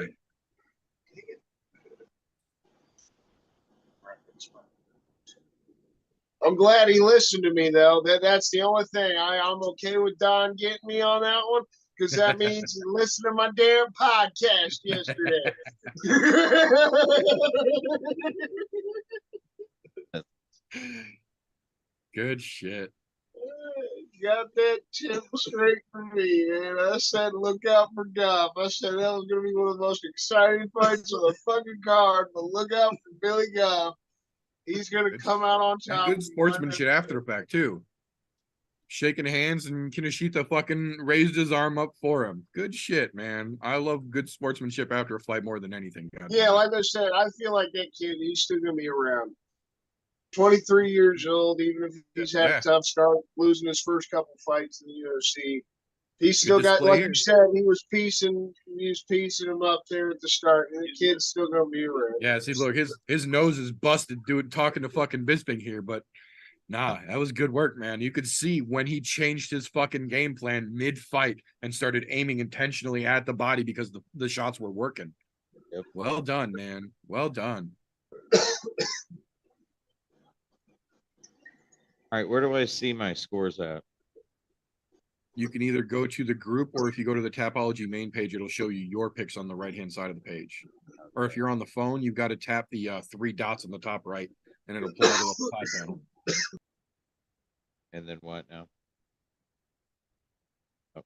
I'm glad he listened to me, though. That's the only thing. I'm okay with Don getting me on that one, because that means he listened to my damn podcast yesterday. Good shit. Got that tip straight for me, man. I said, look out for Goff. I said that was going to be one of the most exciting fights on the fucking card, but look out for Billy Goff. He's going to come out on top. Good sportsmanship after the fact, too. Shaking hands, and Kinoshita fucking raised his arm up for him. Good shit, man. I love good sportsmanship after a fight more than anything. Yeah, like I said, I feel like that kid, he's still going to be around. 23 years old, even if he's had a tough start, losing his first couple fights in the UFC. He's still got, like you said, he was piecing him up there at the start, and the kid's still gonna be around. Yeah, see, look, his nose is busted, dude, talking to fucking Bisping here, but nah, that was good work, man. You could see when he changed his fucking game plan mid-fight and started aiming intentionally at the body because the shots were working. Yep. Well done, man. Well done. All right, where do I see my scores at? You can either go to the group, or if you go to the Tapology main page, it'll show you your picks on the right-hand side of the page. Or if you're on the phone, you've got to tap the 3 dots on the top right, and it'll pull out the side panel. And then what now? Oh.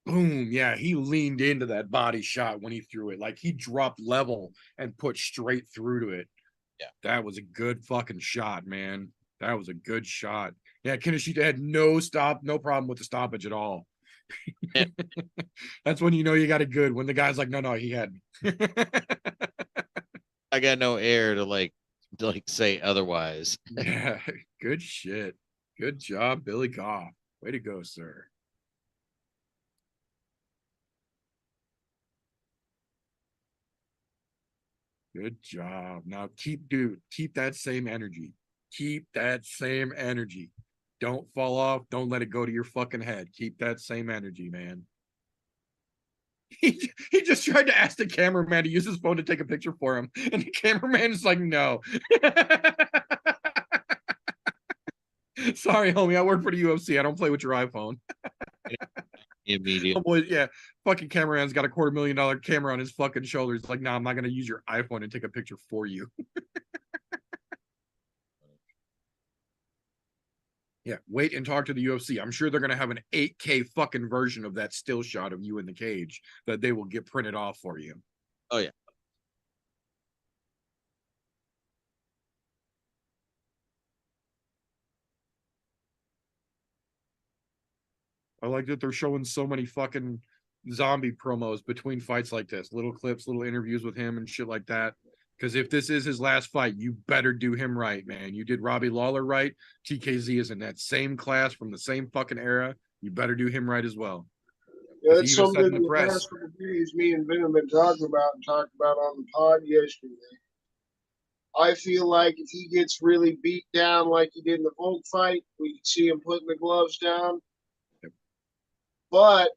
Boom. Yeah, he leaned into that body shot when he threw it. Like, he dropped level and put straight through to it. Yeah. That was a good fucking shot, man. That was a good shot. Yeah, Kinoshita had no problem with the stoppage at all. That's when you know you got it good. When the guy's like, no, he had me. I got no air to like say otherwise. Yeah, good shit. Good job, Billy Goff. Way to go, sir. Good job. Now keep that same energy. Keep that same energy. Don't fall off. Don't let it go to your fucking head. Keep that same energy, man. He just tried to ask the cameraman to use his phone to take a picture for him, and the cameraman is like, no. Sorry, homie. I work for the UFC. I don't play with your iPhone. Immediate. Oh boy, yeah. Fucking cameraman's got a $250,000 camera on his fucking shoulders. Like, nah, I'm not gonna use your iPhone and take a picture for you. Yeah, wait and talk to the UFC. I'm sure they're gonna have an 8K fucking version of that still shot of you in the cage that they will get printed off for you. Oh yeah. I like that they're showing so many fucking zombie promos between fights like this, little clips, little interviews with him and shit like that. Because if this is his last fight, you better do him right, man. You did Robbie Lawler right. TKZ is in that same class from the same fucking era. You better do him right as well. Yeah, that's something in the past couple of days me and Ben have been talking about on the pod yesterday. I feel like if he gets really beat down like he did in the Volk fight, we could see him putting the gloves down. Yep. But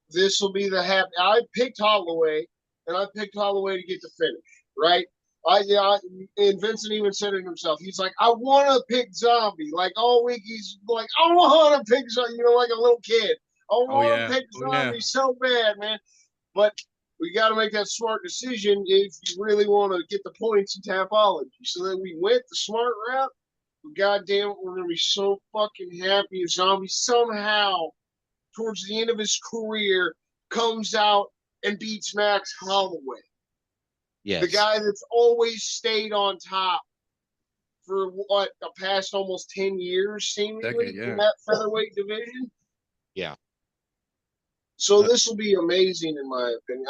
this will be the happy. I picked Holloway, and I picked Holloway to get the finish, right? And Vincent even said it himself. He's like, I want to pick Zombie. Like all week, he's like, I want to pick Zombie, like a little kid. I want to pick Zombie so bad, man. But we got to make that smart decision if you really want to get the points in Tapology. So then we went the smart route. God damn it, we're going to be so fucking happy if Zombie somehow, towards the end of his career, comes out and beats Max Holloway. Yes. The guy that's always stayed on top for what, the past almost 10 years, seemingly, in that featherweight division. Yeah. So this will be amazing, in my opinion.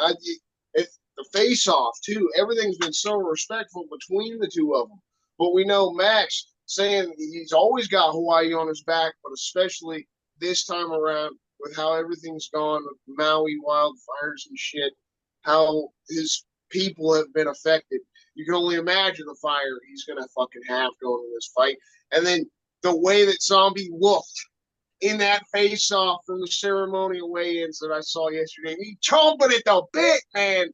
If the face-off, too, everything's been so respectful between the two of them. But we know Max saying he's always got Hawaii on his back, but especially this time around with how everything's gone with Maui wildfires and shit, how his people have been affected. You can only imagine the fire he's going to fucking have going in this fight. And then the way that Zombie looked in that face-off from the ceremonial weigh-ins that I saw yesterday. He chomping at the bit, man.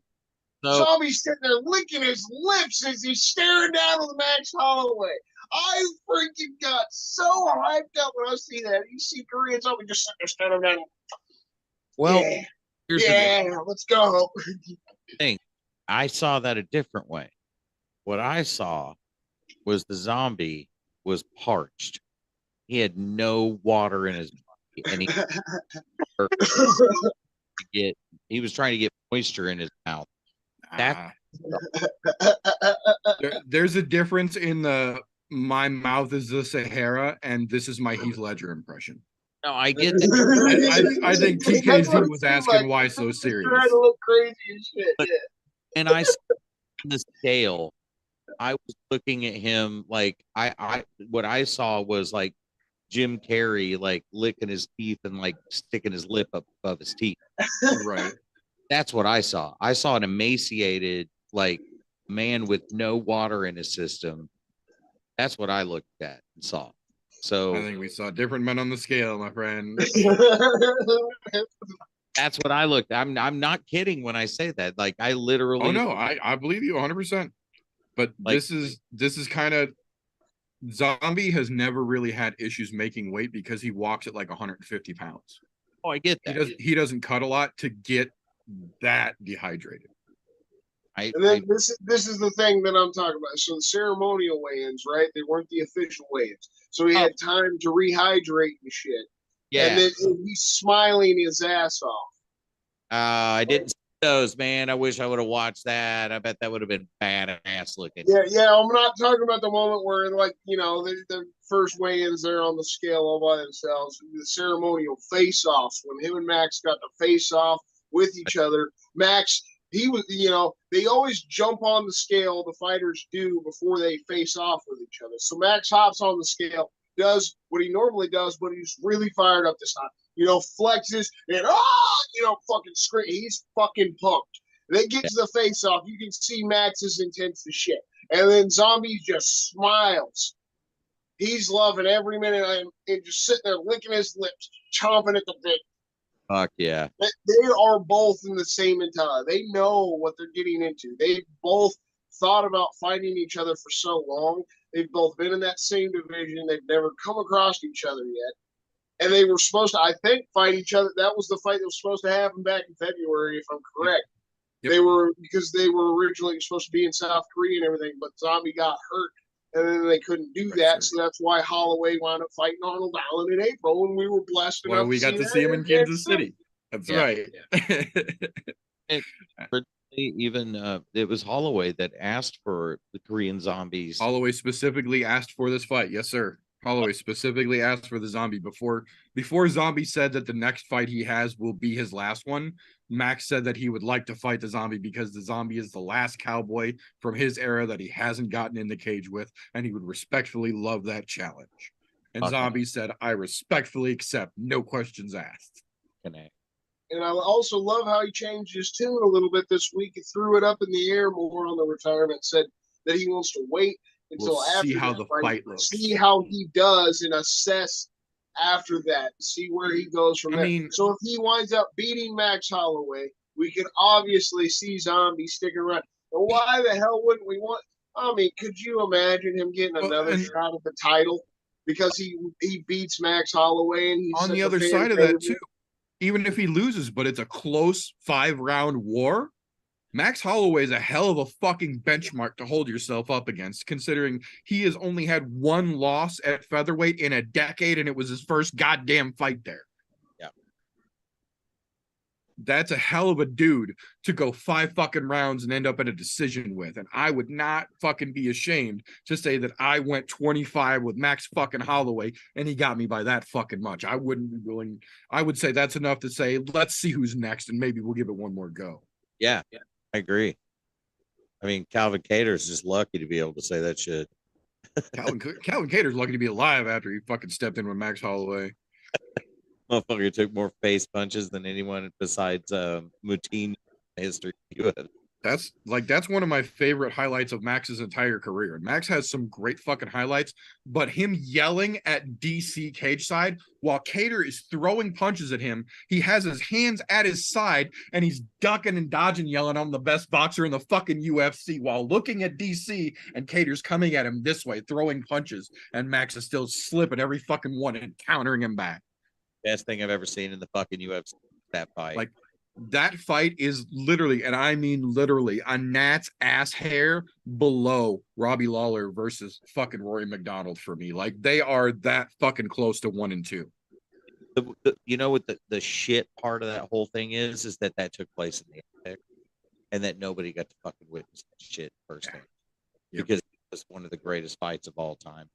Zombie's sitting there licking his lips as he's staring down with Max Holloway. I freaking got so hyped up when I see that. You see Korean Zombie just sitting there staring down. Well, let's go. I saw that a different way. What I saw was the Zombie was parched. He had no water in his body, and he was trying to get moisture in his mouth. There's a difference in the my mouth is the Sahara and this is my Heath Ledger impression. No, I get that. I think TKZ was asking why so serious. Trying to look crazy and shit. But, and I saw the scale. I was looking at him like what I saw was like Jim Carrey, like licking his teeth and like sticking his lip up above his teeth. Right. That's what I saw. I saw an emaciated, like, man with no water in his system. That's what I looked at and saw. So I think we saw different men on the scale, my friend. That's what I looked at. I'm not kidding when I say that. Like, I literally. Oh no, I believe you 100%. But like, this is kind of. Zombie has never really had issues making weight because he walks at like 150 pounds. Oh, I get that. He doesn't cut a lot to get that dehydrated. And then this is the thing that I'm talking about. So the ceremonial weigh-ins, right? They weren't the official weigh-ins. So he had time to rehydrate and shit. Yeah. And then he's smiling his ass off. I didn't see those, man. I wish I would have watched that. I bet that would have been badass looking. Yeah. I'm not talking about the moment where, like, the first weigh-ins there on the scale all by themselves. The ceremonial face-offs when him and Max got to face off with each other. Max, he was, they always jump on the scale. The fighters do before they face off with each other. So Max hops on the scale, does what he normally does, but he's really fired up this time. Flexes and fucking scream. He's fucking pumped. They get to the face off. You can see Max is intense as shit. And then Zombie just smiles. He's loving every minute and just sitting there licking his lips, chomping at the bit. Fuck yeah. They are both in the same mentality. They know what they're getting into. They've both thought about fighting each other for so long. They've both been in that same division. They've never come across each other yet. And they were supposed to, I think, fight each other. That was the fight that was supposed to happen back in February, if I'm correct. Yep. Because they were originally supposed to be in South Korea and everything, but Zombie got hurt, and then they couldn't do that. So that's why Holloway wound up fighting Arnold Allen in April, and we were blessed enough. Well, we got to see him in Kansas City. That's right. Yeah. Even it was Holloway that asked for the Korean Zombies. Holloway specifically asked for this fight. Yes, sir. Holloway specifically asked for the Zombie before Zombie said that the next fight he has will be his last one. Max said that he would like to fight the Zombie because the Zombie is the last cowboy from his era that he hasn't gotten in the cage with, and he would respectfully love that challenge. And Zombie said, I respectfully accept, no questions asked. And I also love how he changed his tune a little bit this week. He threw it up in the air more on the retirement, said that he wants to wait until after see how the fight looks. See how he does and assess after that. See where he goes from there. So if he winds up beating Max Holloway, we can obviously see Zombie sticking around. And why the hell wouldn't we want? Could you imagine him getting another shot at the title because he beats Max Holloway and he's on the other side of that too? Even if he loses, but it's a close 5-round war. Max Holloway is a hell of a fucking benchmark to hold yourself up against, considering he has only had one loss at featherweight in a decade, and it was his first goddamn fight there. Yeah. That's a hell of a dude to go 5 fucking rounds and end up in a decision with. And I would not fucking be ashamed to say that I went 25 with Max fucking Holloway, and he got me by that fucking much. I wouldn't be willing. I would say that's enough to say, let's see who's next, and maybe we'll give it one more go. Yeah. I agree. Calvin Cater's just lucky to be able to say that shit. Calvin Cater's lucky to be alive after he fucking stepped in with Max Holloway. Motherfucker took more face punches than anyone besides Moutinho in history. That's one of my favorite highlights of Max's entire career. And Max has some great fucking highlights, but him yelling at DC cage side while Cater is throwing punches at him, he has his hands at his side and he's ducking and dodging, yelling, I'm the best boxer in the fucking UFC, while looking at DC and Cater's coming at him this way, throwing punches, and Max is still slipping every fucking one and countering him back. Best thing I've ever seen in the fucking UFC, that fight. Like, that fight is literally, and I mean literally, a gnat's ass hair below Robbie Lawler versus fucking Rory McDonald for me. Like, they are that fucking close to 1 and 2. You know what the shit part of that whole thing is that took place in the Epic, and that nobody got to fucking witness that shit firsthand. Yep. Because it was one of the greatest fights of all time.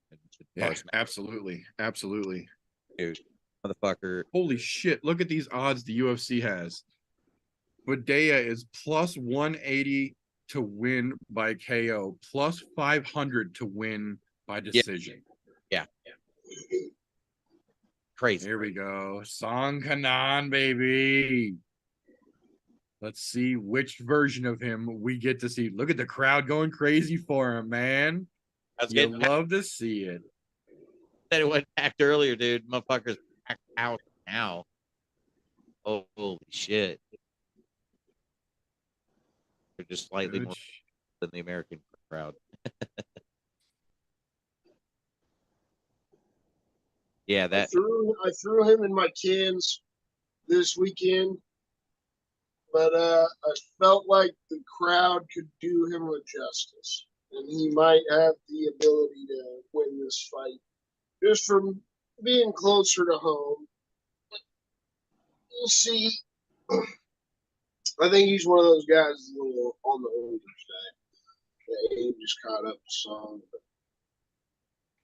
Yeah, absolutely. Dude, motherfucker. Holy shit, look at these odds the UFC has. Badea is plus 180 to win by KO, plus 500 to win by decision. Yeah. Crazy. Here we go. Song Kanan, baby. Let's see which version of him we get to see. Look at the crowd going crazy for him, man. You love to see it. Said it went packed earlier, dude. Motherfuckers packed out now. Oh, holy shit. They're just slightly more than the American crowd. Yeah, that I threw him in my cans this weekend, but I felt like the crowd could do him a justice, and he might have the ability to win this fight just from being closer to home. We'll see. I think he's one of those guys a little on the older side. The age just caught up to Song.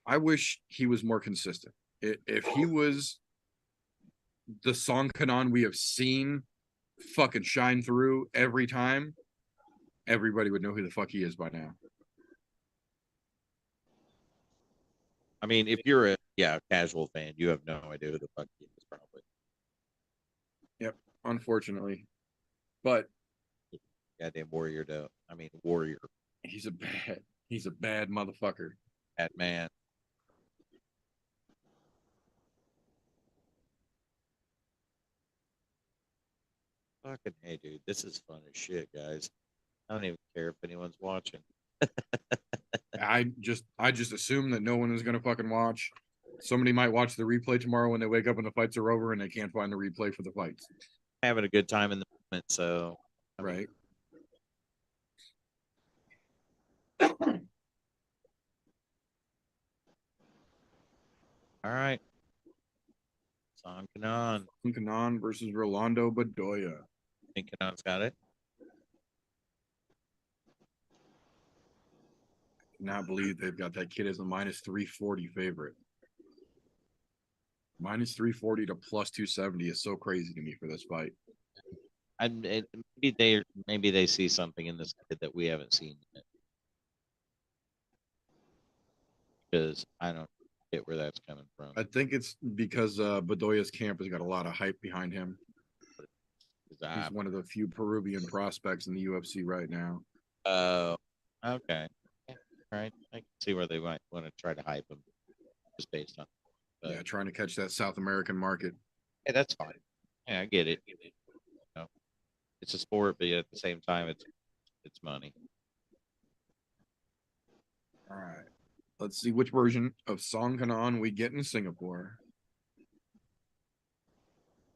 I wish he was more consistent. If he was the Song Kanon we have seen fucking shine through every time, everybody would know who the fuck he is by now. I mean, if you're a casual fan, you have no idea who the fuck he is, probably. Yep, unfortunately. But Goddamn warrior, warrior. He's a bad motherfucker. Bad man. Fucking hey, dude, this is fun as shit, guys. I don't even care if anyone's watching. I just assume that no one is gonna fucking watch. Somebody might watch the replay tomorrow when they wake up and the fights are over and they can't find the replay for the fights. Having a good time in the moment, so right. All right. Song Kanon. Kanon versus Rolando Bedoya. I think Kanon's got it. I cannot believe they've got that kid as a minus 340 favorite. Minus 340 to plus 270 is so crazy to me for this fight. Maybe they see something in this kid that we haven't seen yet. Because I don't get where that's coming from. I think it's because Bedoya's camp has got a lot of hype behind him. He's one of the few Peruvian prospects in the UFC right now. Oh, okay. Yeah, right. I can see where they might want to try to hype him just based on. Yeah, trying to catch that South American market. Hey, that's fine. Yeah, I get it. You know, it's a sport, but at the same time, it's money. All right. Let's see which version of Song Kanon we get in Singapore.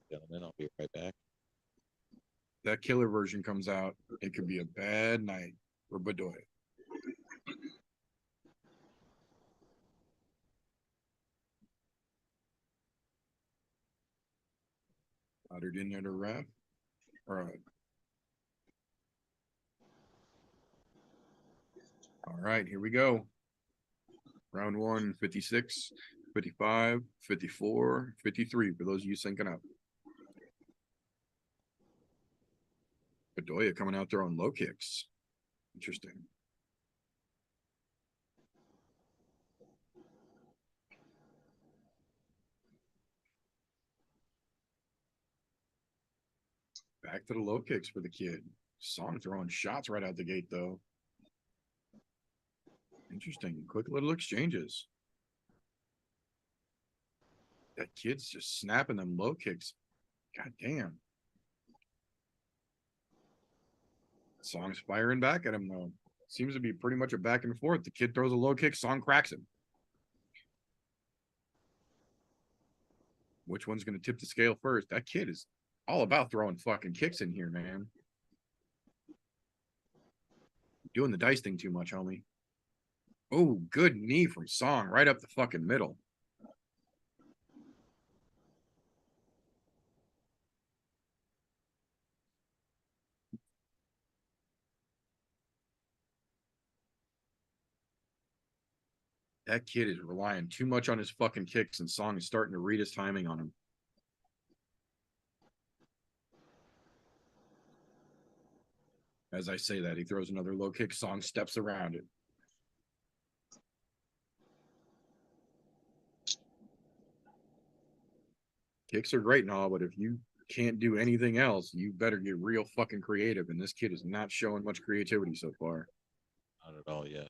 Gentlemen, I'll be right back. That killer version comes out, it could be a bad night for Bedoya. Uttered in under wrap. All right. All right, here we go. Round 1, 56, 55, 54, 53 for those of you syncing up. Bedoya coming out there on low kicks. Interesting. Back to the low kicks for the kid. Song throwing shots right out the gate, though. Interesting. Quick little exchanges. That kid's just snapping them low kicks. God damn. Song's firing back at him, though. Seems to be pretty much a back and forth. The kid throws a low kick, Song cracks him. Which one's going to tip the scale first? That kid is all about throwing fucking kicks in here, man. Doing the dice thing too much, homie. Oh, good knee from Song right up the fucking middle. That kid is relying too much on his fucking kicks, and Song is starting to read his timing on him. As I say that, he throws another low kick. Song steps around it. Kicks are great and all, but if you can't do anything else, you better get real fucking creative. And this kid is not showing much creativity so far. Not at all yet.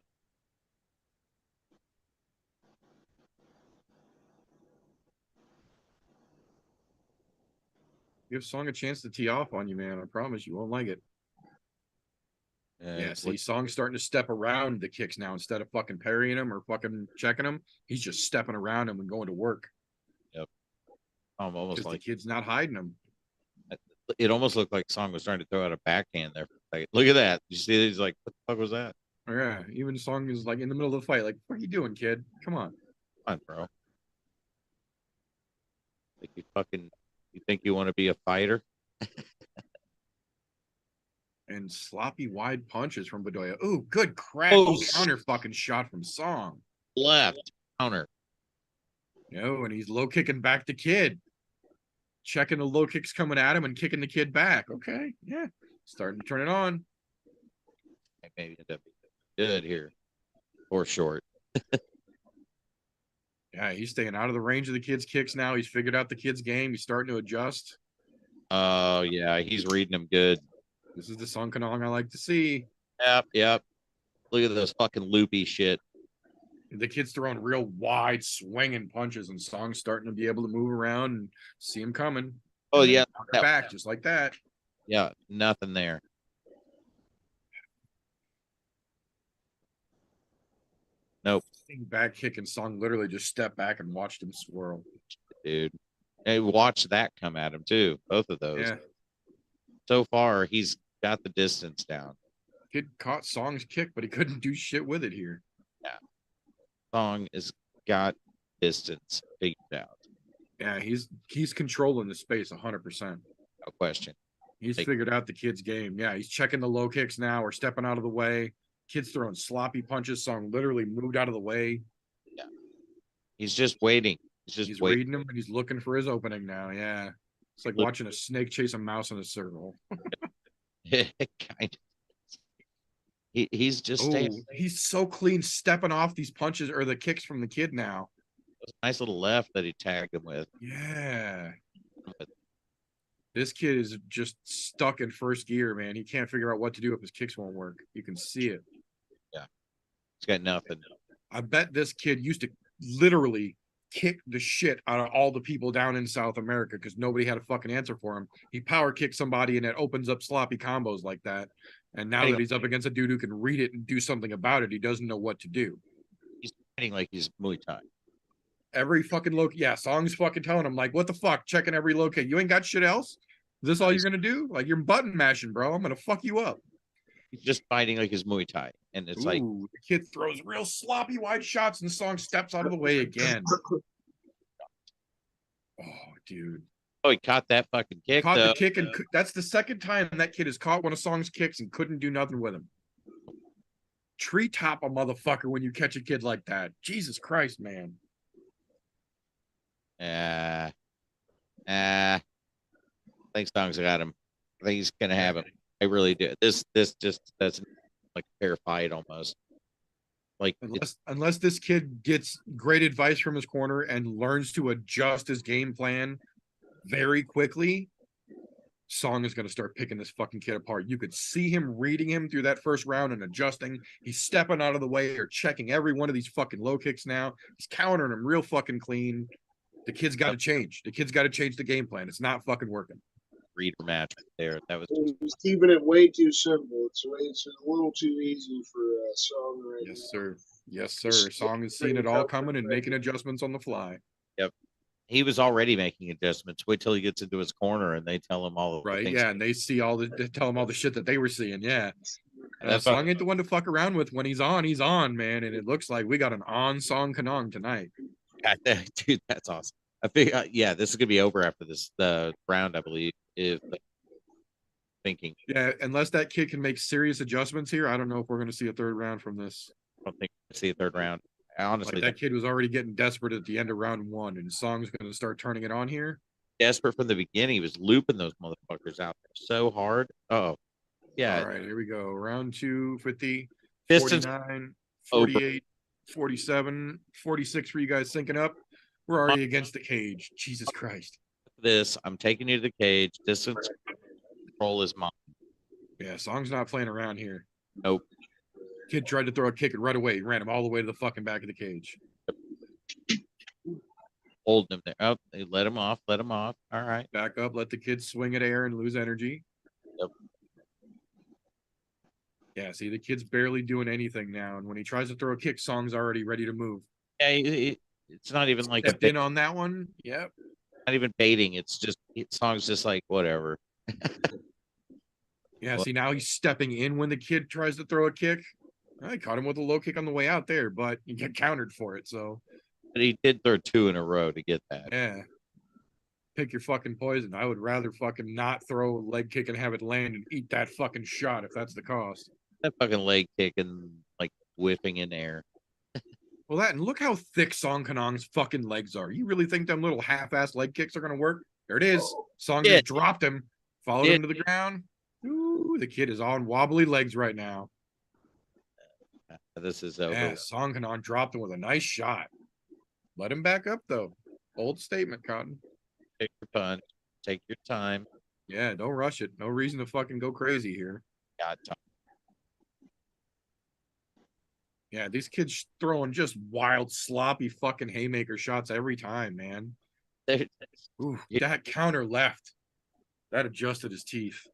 Give Song a chance to tee off on you, man. I promise you won't like it. Yeah, see, Song's starting to step around the kicks now instead of fucking parrying him or fucking checking him. He's just stepping around him and going to work. Yep. Almost like the kid's not hiding him. It almost looked like Song was trying to throw out a backhand there. Like, look at that. You see, he's like, what the fuck was that? Yeah, even Song is like in the middle of the fight. Like, what are you doing, kid? Come on. Come on, bro. Like you think you want to be a fighter? throwing sloppy wide punches from Bedoya. Ooh, good crap. Oh, Counter fucking shot from Song. left counter. And he's low kicking back the kid. Checking the low kicks coming at him and kicking the kid back. Okay, yeah. Starting to turn it on. Maybe end up good here or short. Yeah, he's staying out of the range of the kid's kicks now. He's figured out the kid's game. He's starting to adjust. Oh, yeah, he's reading them good. This is the Song Kanong I like to see. Yep. Look at this fucking loopy shit. The kid's throwing real wide swinging punches, and Song's starting to be able to move around and see him coming. Oh, yeah. Back just like that. Yeah, nothing there. Nope. Back kick, and Song literally just stepped back and watched him swirl. Dude. Hey, watch that come at him too. Both of those. Yeah. So far, he's got the distance down. Kid caught Song's kick, but he couldn't do shit with it here. Yeah. Song has got distance figured out. Yeah, he's controlling the space 100%. No question. He's figured out the kid's game. Yeah, he's checking the low kicks now or stepping out of the way. Kid's throwing sloppy punches. Song literally moved out of the way. Yeah. He's just waiting. He's reading him and he's looking for his opening now. Yeah. It's like watching a snake chase a mouse in a circle. Kind of. He's just staying. He's so clean stepping off these punches or the kicks from the kid now. Nice little left that he tagged him with. Yeah. This kid is just stuck in first gear, man. He can't figure out what to do if his kicks won't work. You can see it. Yeah. He's got nothing. I bet this kid used to literally kick the shit out of all the people down in South America because nobody had a fucking answer for him. He power kicks somebody and it opens up sloppy combos like that. And now that he's up against a dude who can read it and do something about it, he doesn't know what to do. He's fighting like he's Muay Thai. Every fucking low, Song's fucking telling him, like, what the fuck? Checking every low kick. You ain't got shit else? Is this all you're gonna do? Like, you're button mashing, bro. I'm gonna fuck you up. He's just fighting like his Muay Thai. And it's like the kid throws real sloppy wide shots and Song steps out of the way again. Oh, dude. Oh, he caught that fucking kick. Caught the kick, and that's the second time that kid has caught one of Song's kicks and couldn't do nothing with him. Treetop a motherfucker when you catch a kid like that. Jesus Christ, man. I think Song's got him. I think he's gonna have him. I really do. This just that's like a fair fight almost. Like unless this kid gets great advice from his corner and learns to adjust his game plan very quickly, Song is going to start picking this fucking kid apart. You could see him reading him through that first round and adjusting. He's stepping out of the way or checking every one of these fucking low kicks now. He's countering him real fucking clean. The kid's got to change. The kid's got to change the game plan. It's not fucking working. Reader match there. That was he's keeping it way too simple. It's a little too easy for Song right now. Yes, sir. Yes, sir. Song is seeing it all coming and making adjustments on the fly. Yep. He was already making adjustments. Wait till he gets into his corner and they tell him all right. Yeah, and they see they tell him all the shit that they were seeing. Yeah. Song ain't the one to fuck around with. When he's on, man. And it looks like we got an on Song Kanong tonight. Dude, that's awesome. I think this is gonna be over after the round, I believe. If thinking, unless that kid can make serious adjustments here, I don't know if we're gonna see a third round from this. I don't think we'll see a third round. Honestly, that kid was already getting desperate at the end of round one, and Song's gonna start turning it on here. Desperate from the beginning. He was looping those motherfuckers out there so hard. Oh, yeah. All right, here we go. Round 2, 50, distance 49, 48, 47, 46 for you guys syncing up. We're already against the cage. Jesus Christ. I'm taking you to the cage. Distance control is mine. Yeah, Song's not playing around here. Nope. Kid tried to throw a kick and right away. He ran him all the way to the fucking back of the cage. Holding him there. Oh, they let him off. All right. Back up. Let the kid swing at air and lose energy. Yep. Yeah, see, the kid's barely doing anything now. And when he tries to throw a kick, Song's already ready to move. Yeah, it's not even like stepped in on that one. Yep. Not even baiting. It's just Song's just like whatever. Yeah, see, now he's stepping in when the kid tries to throw a kick. I caught him with a low kick on the way out there, but he got countered for it. So, but he did throw 2 in a row to get that. Yeah. pick your fucking poison. I would rather fucking not throw a leg kick and have it land and eat that fucking shot if that's the cost. That fucking leg kick and like whipping in air. Well, that and look how thick Song Kanong's fucking legs are. You really think them little half-ass leg kicks are gonna work? There it is. Song Yeah. just dropped him, followed him to the ground. Ooh, the kid is on wobbly legs right now. This is over. Yeah, Song Kanong dropped him with a nice shot. Let him back up though. Bold statement, Cotton. Take your punch. Take your time. Yeah, don't rush it. No reason to fucking go crazy here. Got time. Yeah, these kids throwing just wild, sloppy fucking haymaker shots every time, man. Ooh, that counter left. That adjusted his teeth.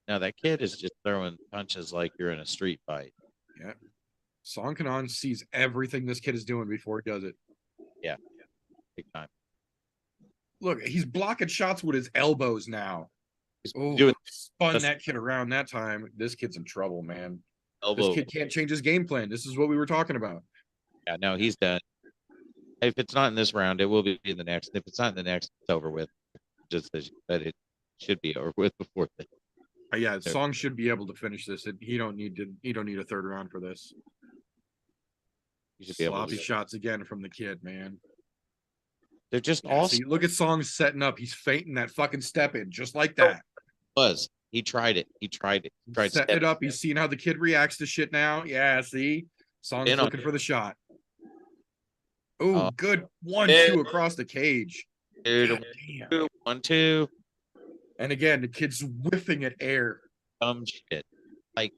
No, that kid is just throwing punches like you're in a street fight. Yeah. Song Kanong sees everything this kid is doing before he does it. Yeah. Big time. Look, he's blocking shots with his elbows now. Oh, spun that kid around that time. This kid's in trouble, man. This kid can't change his game plan. This is what we were talking about. Yeah, no, he's done. If it's not in this round, it will be in the next. If it's not in the next, it's over with. Just as you said, it should be over with before the. Yeah, Song should be able to finish this. He don't need a third round for this. You should be Sloppy shots again from the kid, man. They're just awesome. See, look at Song setting up. He's feinting that fucking step in just like that. He tried it. He tried setting it up. He's seeing how the kid reacts to shit now. Yeah, see, Song's looking for the shot. Oh, good 1-2 across the cage. Dude, 1-2. And again, the kid's whiffing at air. Dumb shit. Like,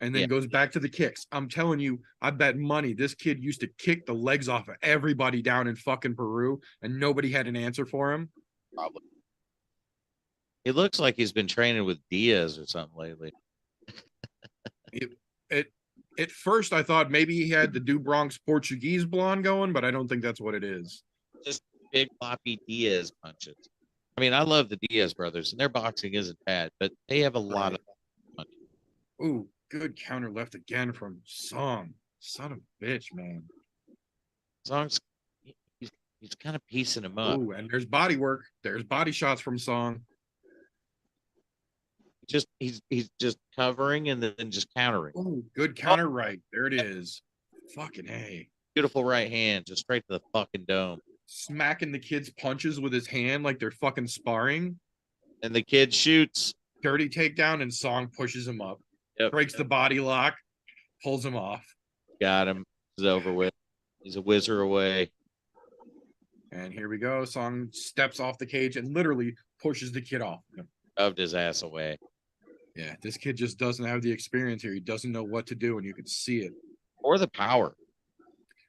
and then goes back to the kicks. I'm telling you, I bet money this kid used to kick the legs off of everybody down in fucking Peru, and nobody had an answer for him. Probably. He looks like he's been training with Diaz or something lately. At first, I thought maybe he had the Do Bronx Portuguese blonde going, but I don't think that's what it is. Just big floppy Diaz punches. I mean, I love the Diaz brothers, and their boxing isn't bad, but they have a lot of punches. Ooh, good counter left again from Song. Son of a bitch, man. Song's he's kind of piecing him up. Ooh, and there's body work. There's body shots from Song. He's just covering and then just countering. Ooh, good counter right. There it is. Fucking A. Beautiful right hand, just straight to the fucking dome. Smacking the kid's punches with his hand like they're fucking sparring. And the kid shoots. Dirty takedown, and Song pushes him up. Yep. Breaks the body lock, pulls him off. Got him. It's over with. He's a whizzer away. And here we go. Song steps off the cage and literally pushes the kid off. Shoved his ass away. Yeah, this kid just doesn't have the experience here. He doesn't know what to do, and you can see it. Or the power.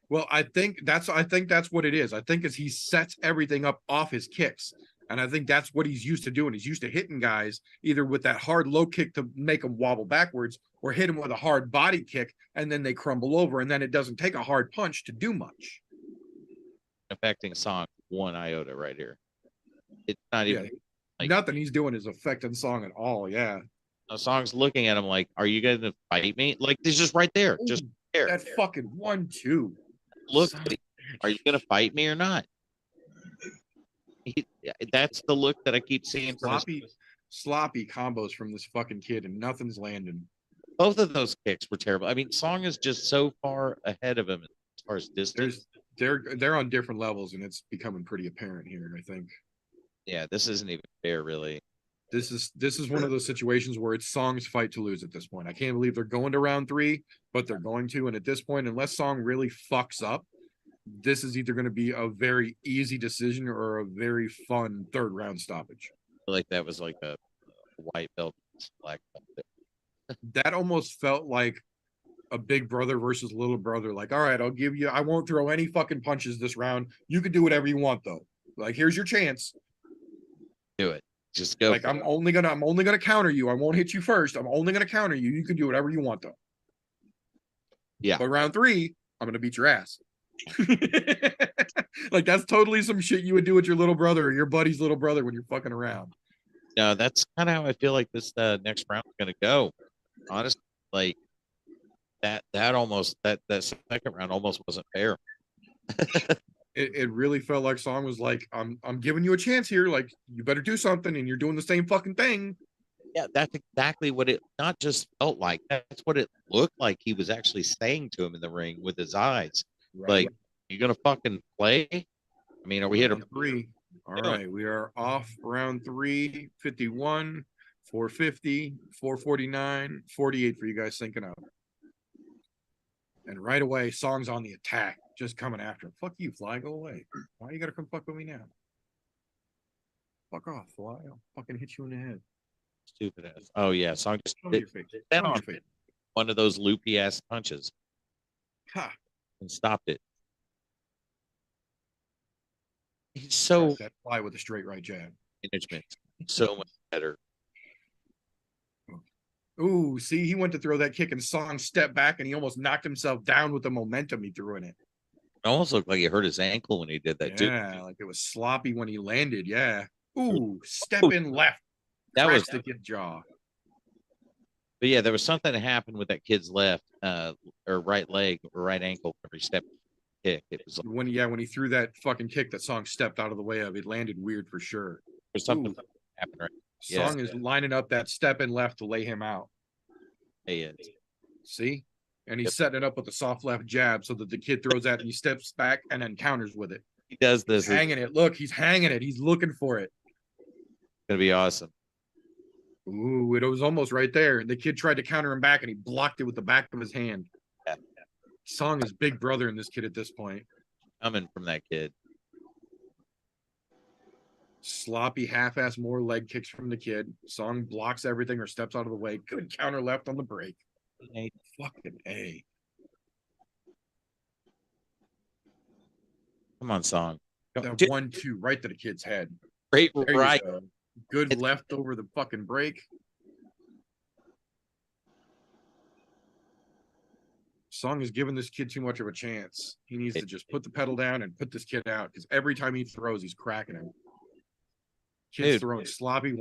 Well, I think that's what it is. I think is he sets everything up off his kicks. And I think that's what he's used to doing. He's used to hitting guys either with that hard low kick to make them wobble backwards, or hit them with a hard body kick, and then they crumble over. And then it doesn't take a hard punch to do much. Affecting Song one iota right here. It's not even like, nothing he's doing is affecting Song at all. Yeah. Song's looking at him like, "Are you going to fight me?" Like, he's just right there, just there. That fucking 1-2. Look, are you going to fight me or not? That's the look that I keep seeing. Sloppy combos from this fucking kid, and nothing's landing. Both of those kicks were terrible. I mean, Song is just so far ahead of him as far as distance. They're on different levels, and it's becoming pretty apparent here, I think. Yeah, this isn't even fair, really. This is one of those situations where it's Song's fight to lose at this point. I can't believe they're going to round 3, but they're going to. And at this point, unless Song really fucks up, this is either going to be a very easy decision or a very fun third round stoppage. I feel like that was like a white belt, black belt. That almost felt like a big brother versus little brother. Like, all right, I won't throw any fucking punches this round. You can do whatever you want though. Like, here's your chance. Do it. Just go. Like, I'm only gonna counter you. I won't hit you first. I'm only gonna counter you. You can do whatever you want though. Yeah. But round 3, I'm gonna beat your ass. Like, that's totally some shit you would do with your little brother or your buddy's little brother when you're fucking around. No, that's kind of how I feel like this next round is gonna go. Honestly, like that second round almost wasn't fair. It really felt like Song was like, I'm giving you a chance here. Like, you better do something, and you're doing the same fucking thing. Yeah, that's exactly what it not just felt like. That's what it looked like he was actually saying to him in the ring with his eyes. Right. Like, you gonna fucking play? I mean, are we here to Round 3? All right, we are off round 3, 51, 450, 449, 48 for you guys thinking of. And right away, Song's on the attack, just coming after him. Fuck you, Fly, go away. Why you gotta come fuck with me now? Fuck off, Fly. I'll fucking hit you in the head. stupid ass? Oh yeah, Song just Show me your face. that Show me on your face. one of those loopy ass punches Ha! and stopped it. He's so That Fly with a straight right jab. management, so much better. Ooh, see, he went to throw that kick and Song stepped back and he almost knocked himself down with the momentum he threw in it. It almost looked like he hurt his ankle when he did that too. Yeah, like it was sloppy when he landed. Yeah. Ooh, step in left. That was the kid's jaw. But yeah, there was something that happened with that kid's left or right leg or right ankle every step kick. It was like, When he threw that fucking kick that Song stepped out of the way of, it landed weird for sure. there's something Ooh. happened right. Song is lining up that step in left to lay him out. There. See? And he's setting it up with a soft left jab so that the kid throws that and he steps back and then counters with it. He does this. He's hanging it. Look, he's hanging it. He's looking for it. Gonna be awesome. Ooh, it was almost right there. The kid tried to counter him back and he blocked it with the back of his hand. Yeah. Song is big brother in this kid at this point. Coming from that kid. Sloppy half-ass more leg kicks from the kid. Song blocks everything or steps out of the way. Good counter left on the break. Fucking A. Come on, Song. That 1-2 right to the kid's head. Great There you right. go. Good left over the fucking break. Song is giving this kid too much of a chance. He needs to just put the pedal down and put this kid out because every time he throws, he's cracking him. Kid's throwing sloppy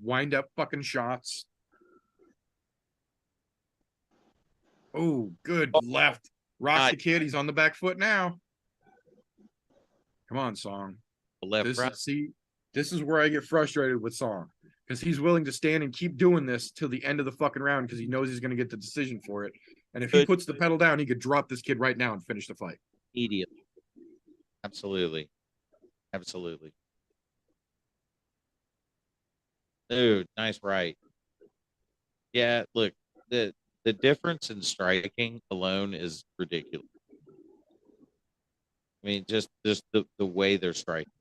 wind up fucking shots. Oh, good left. Rocks the kid. He's on the back foot now. Come on, Song. This is where I get frustrated with Song because he's willing to stand and keep doing this till the end of the fucking round because he knows he's going to get the decision for it. And if he puts the pedal down, he could drop this kid right now and finish the fight. Immediately. Absolutely. Absolutely. Dude, nice right. Yeah, look, the difference in striking alone is ridiculous. I mean, just the way they're striking.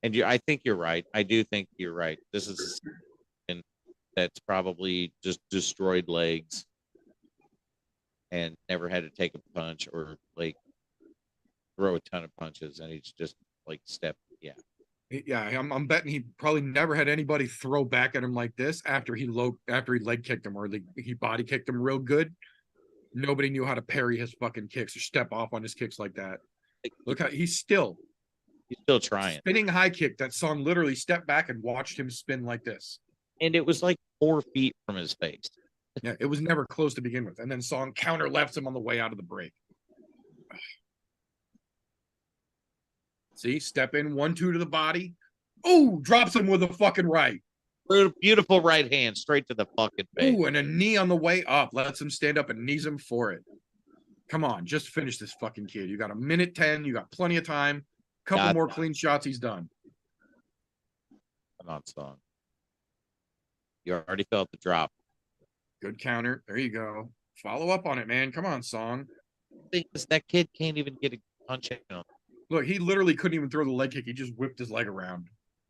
And I think you're right. I do think you're right. This is that's probably just destroyed legs and never had to take a punch or like throw a ton of punches, and he's just like stepped. Yeah, I'm betting he probably never had anybody throw back at him like this after he leg kicked him or he body kicked him real good. Nobody knew how to parry his fucking kicks or step off on his kicks like that. Look how he's still trying. Spinning high kick. That Song literally stepped back and watched him spin like this. And it was like 4 feet from his face. Yeah, it was never close to begin with. And then Song counter lefts him on the way out of the break. See, step in, 1-2 to the body. Oh, drops him with a fucking right. Beautiful right hand straight to the fucking face. Ooh, and a knee on the way up. Lets him stand up and knees him for it. Come on, just finish this fucking kid. You got 1:10. You got plenty of time. Couple more clean shots. He's done. Come on, Song. You already felt the drop. Good counter. There you go. Follow up on it, man. Come on, Song. Because that kid can't even get a punch in him. Look, he literally couldn't even throw the leg kick. He just whipped his leg around.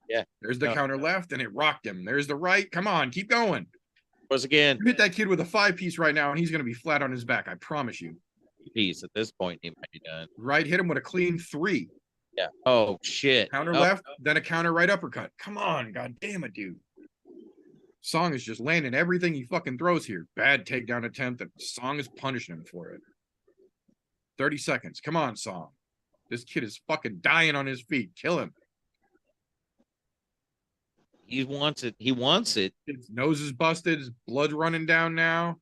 Yeah. There's the counter left, and it rocked him. There's the right. Come on, keep going. Was again. You hit that kid with a 5-piece right now, and he's going to be flat on his back. I promise you. Piece at this point, he might be done. Right, hit him with a clean 3. Yeah. Oh shit. Counter left, then a counter right uppercut. Come on, god damn it, dude. Song is just landing everything he fucking throws here. Bad takedown attempt. And Song is punishing him for it. 30 seconds. Come on, Song. This kid is fucking dying on his feet. Kill him. He wants it. He wants it. His nose is busted. His blood running down now.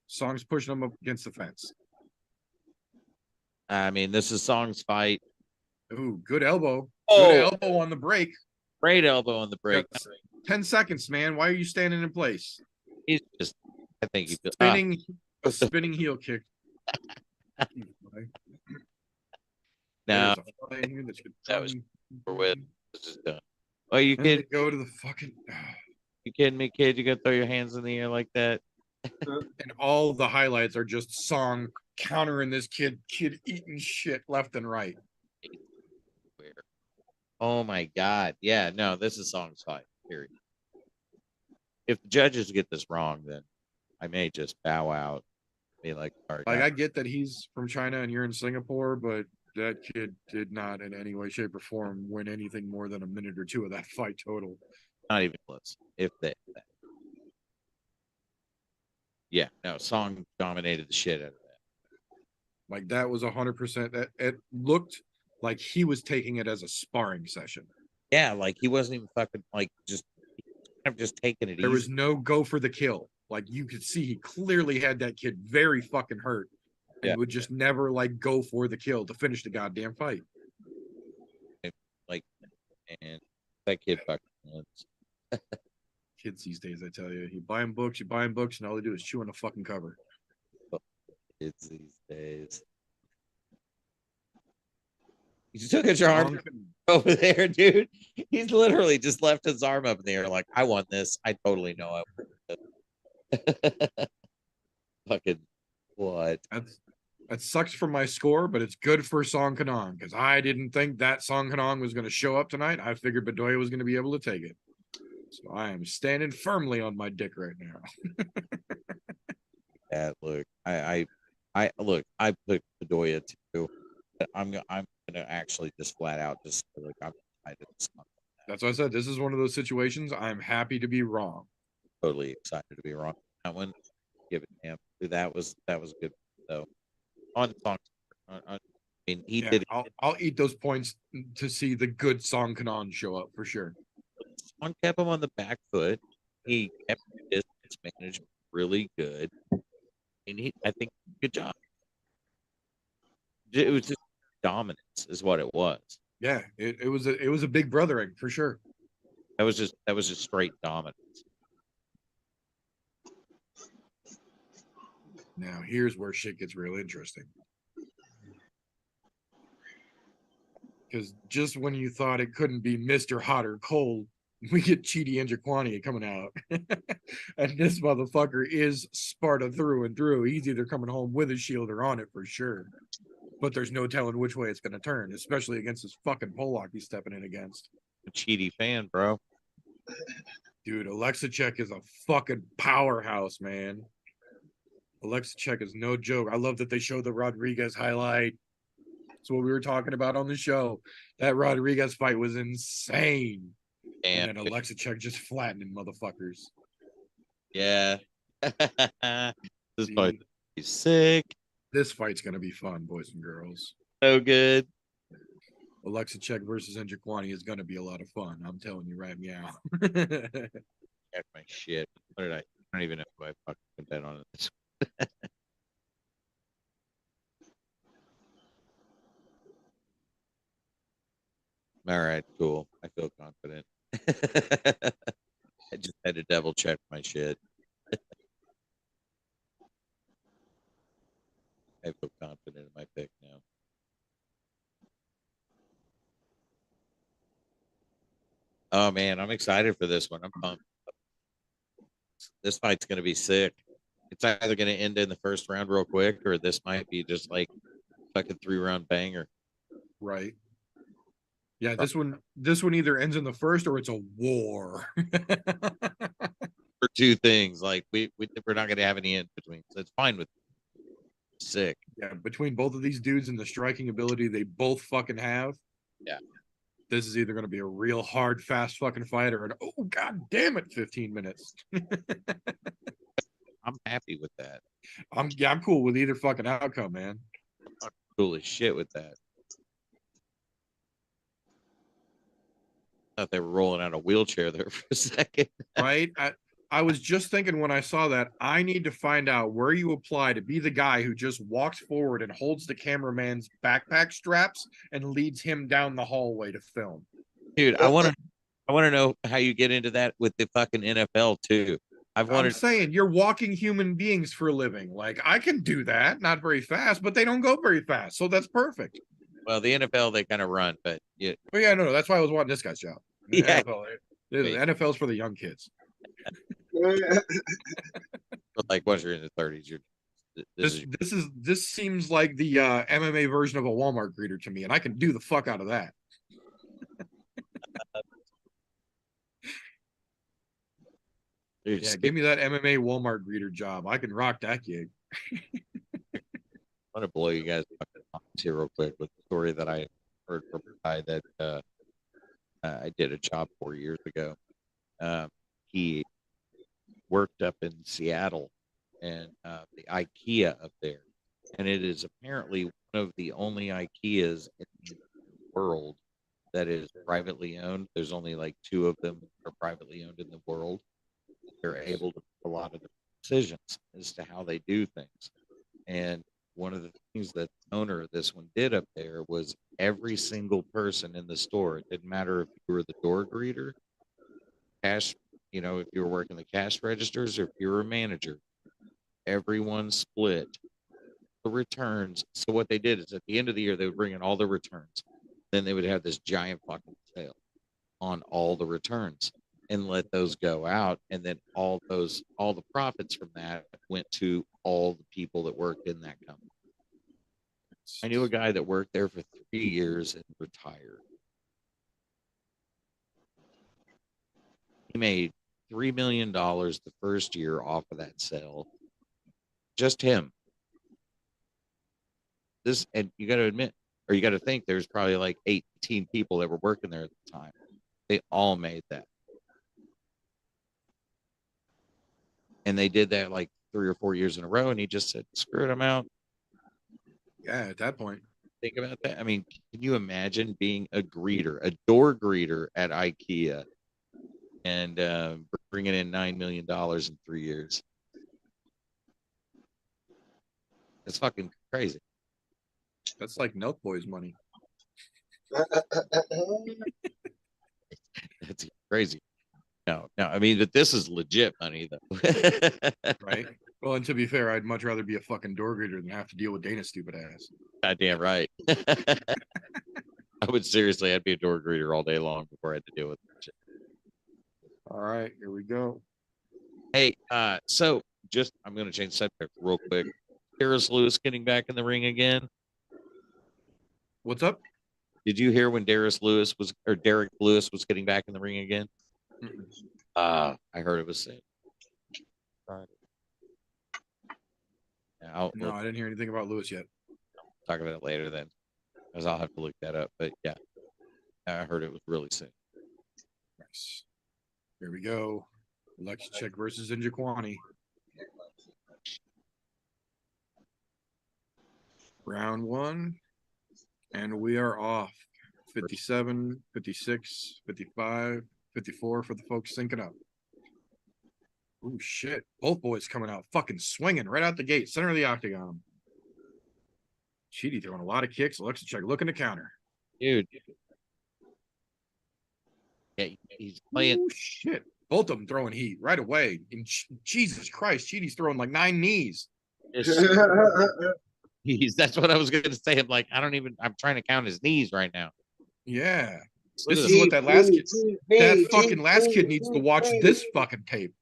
Song's pushing him up against the fence. I mean, this is Song's fight. Ooh, good elbow. Oh. Good elbow on the break. Great elbow on the break. 10 seconds, man. Why are you standing in place? He's just, I think he's a spinning heel kick. No, that was with. This is done. Oh, you kidding? Go to the fucking. You kidding me, kid? You gotta throw your hands in the air like that? And all the highlights are just Song countering this kid eating shit left and right. Oh my god. Yeah, no, this is Song's fight, period. If the judges get this wrong, then I may just bow out. Be like, all right, I get that he's from China and you're in Singapore, but that kid did not in any way, shape, or form win anything more than a minute or two of that fight total. Not even close. If that. Yeah, no, Song dominated the shit out of that. Like that was 100%. It looked like he was taking it as a sparring session. Yeah, like he wasn't even fucking like just kind of just taking it easy. There was no go for the kill. Like you could see he clearly had that kid very fucking hurt and would just never like go for the kill to finish the goddamn fight. Like, and that kid fucking wins. Kids these days, I tell you, you buy them books, and all they do is chew on the fucking cover. Kids these days. You still got your arm over there, dude. He's literally just left his arm up in the air, like, I want this. I totally know I want this. Fucking what? That sucks for my score, but it's good for Song Kanong because I didn't think that Song Kanong was going to show up tonight. I figured Bedoya was going to be able to take it. So I am standing firmly on my dick right now. Yeah, look, I look, I picked Bedoya too. But I'm gonna actually just flat out just like I'm excited. That's why I said this is one of those situations. I'm happy to be wrong. Totally excited to be wrong. That one, give it to him. That was good though. On Song, I mean, he did. I'll eat those points to see the good Song Kanong show up for sure. Song kept him on the back foot. He kept his management really good, and I think good job. It was just dominance, is what it was. Yeah, it was a big brothering for sure. That was just straight dominance. Now here's where shit gets real interesting. Because just when you thought it couldn't be Mr. Hot or Cold, we get Chidi Njokuani coming out. And this motherfucker is Sparta through and through. He's either coming home with a shield or on it for sure. But there's no telling which way it's going to turn, especially against this fucking Pollock he's stepping in against. A Chidi fan, bro. Dude, Alexachek is a fucking powerhouse, man. Alexachek is no joke. I love that they showed the Rodriguez highlight. That's what we were talking about on the show. That Rodriguez fight was insane. And then Alexachek just flattening motherfuckers. Yeah. This fight is sick. This fight's going to be fun, boys and girls. So good. Alexachek versus Njokuani is going to be a lot of fun. I'm telling you right now. Check my shit. What did I don't even know who I fucking bet on this. All right, cool. I feel confident. I just had to double check my shit. I feel confident in my pick now. Oh man, I'm excited for this one. I'm pumped. This fight's gonna be sick. It's either gonna end in the first round real quick, or this might be just like fucking 3-round banger. Right. Yeah, this one either ends in the first or it's a war. For two things, like we're not gonna have any in between, so it's fine with me. Sick. Yeah, between both of these dudes and the striking ability they both fucking have. Yeah. This is either going to be a real hard, fast fucking fight or an, oh, god damn it, 15 minutes. I'm happy with that. I'm cool with either fucking outcome, man. I'm cool as shit with that. I thought they were rolling out a wheelchair there for a second. Right? I was just thinking when I saw that, I need to find out where you apply to be the guy who just walks forward and holds the cameraman's backpack straps and leads him down the hallway to film. Dude, I want to know how you get into that with the fucking NFL too. I'm saying you're walking human beings for a living. Like, I can do that, not very fast, but they don't go very fast, so that's perfect. Well, the NFL they kind of run, but yeah. But yeah, no, that's why I was wanting this guy's job. The Yeah. the NFL's for the young kids. But like once you're in the 30s, This seems like the MMA version of a Walmart greeter to me, and I can do the fuck out of that. Yeah, give me that MMA Walmart greeter job. I can rock that gig. I want to blow you guys here real quick with the story that I heard from a guy that I did a job 4 years ago. He worked up in Seattle and the IKEA up there, and it is apparently one of the only IKEAs in the world that is privately owned. There's only like 2 of them are privately owned in the world. They're able to make a lot of decisions as to how they do things. And one of the things that the owner of this one did up there was every single person in the store, it didn't matter if you were the door greeter, cash, if you were working the cash registers or if you were a manager, everyone split the returns. So what they did is at the end of the year, they would bring in all the returns. Then they would have this giant fucking sale on all the returns and let those go out. And then all the profits from that went to all the people that worked in that company. I knew a guy that worked there for 3 years and retired. He made $3 million the first year off of that sale. Just him. And you got to admit, or you got to think there's probably like 18 people that were working there at the time. They all made that. And they did that like 3 or 4 years in a row. And he just said, screw it, I'm out. Yeah, at that point. Think about that. I mean, can you imagine being a door greeter at IKEA and bringing in $9 million in 3 years? That's fucking crazy. That's like Milk Boy's money. That's crazy. No, I mean, but this is legit money, though. Right? Well, and to be fair, I'd much rather be a fucking door greeter than have to deal with Dana's stupid ass. Goddamn right. I'd be a door greeter all day long before I had to deal with that shit. All right, here we go. Hey, so I'm going to change subject real quick. Darius Lewis getting back in the ring again. What's up? Did you hear when Derek Lewis was getting back in the ring again? I heard it was sick. No, I didn't hear anything about Lewis yet. Talk about it later then, because I'll have to look that up. But yeah, I heard it was really sick. Nice. Here we go. Alexicek versus Njokuani. Round 1. And we are off. 57, 56, 55, 54 for the folks syncing up. Oh, shit. Both boys coming out fucking swinging right out the gate. Center of the octagon. Cheaty throwing a lot of kicks. Alexicek looking to counter. Dude. Yeah, he's playing. Oh, shit. Both of them throwing heat right away. And Jesus Christ, Cheaty's throwing like 9 knees. That's what I was going to say. I'm like, I'm trying to count his knees right now. Yeah. This is what that fucking last kid needs to watch this fucking tape.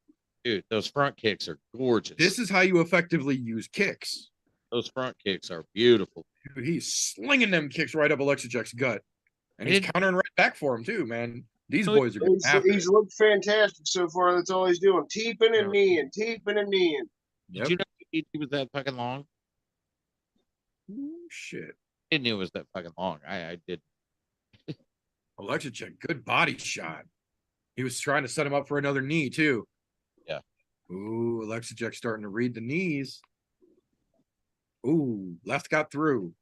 Dude, those front kicks are gorgeous. This is how you effectively use kicks. Those front kicks are beautiful. Dude, he's slinging them kicks right up Alexicek's gut. And he's countering right back for him, too, man. These boys are good. He's looked fantastic so far. That's all he's doing. Teeping and kneeing. Teeping and kneeing. Did you know he was that fucking long? Oh, shit. I didn't know it was that fucking long. I did. Alexicek, good body shot. He was trying to set him up for another knee, too. Yeah. Ooh, Alexicek starting to read the knees. Ooh, left got through.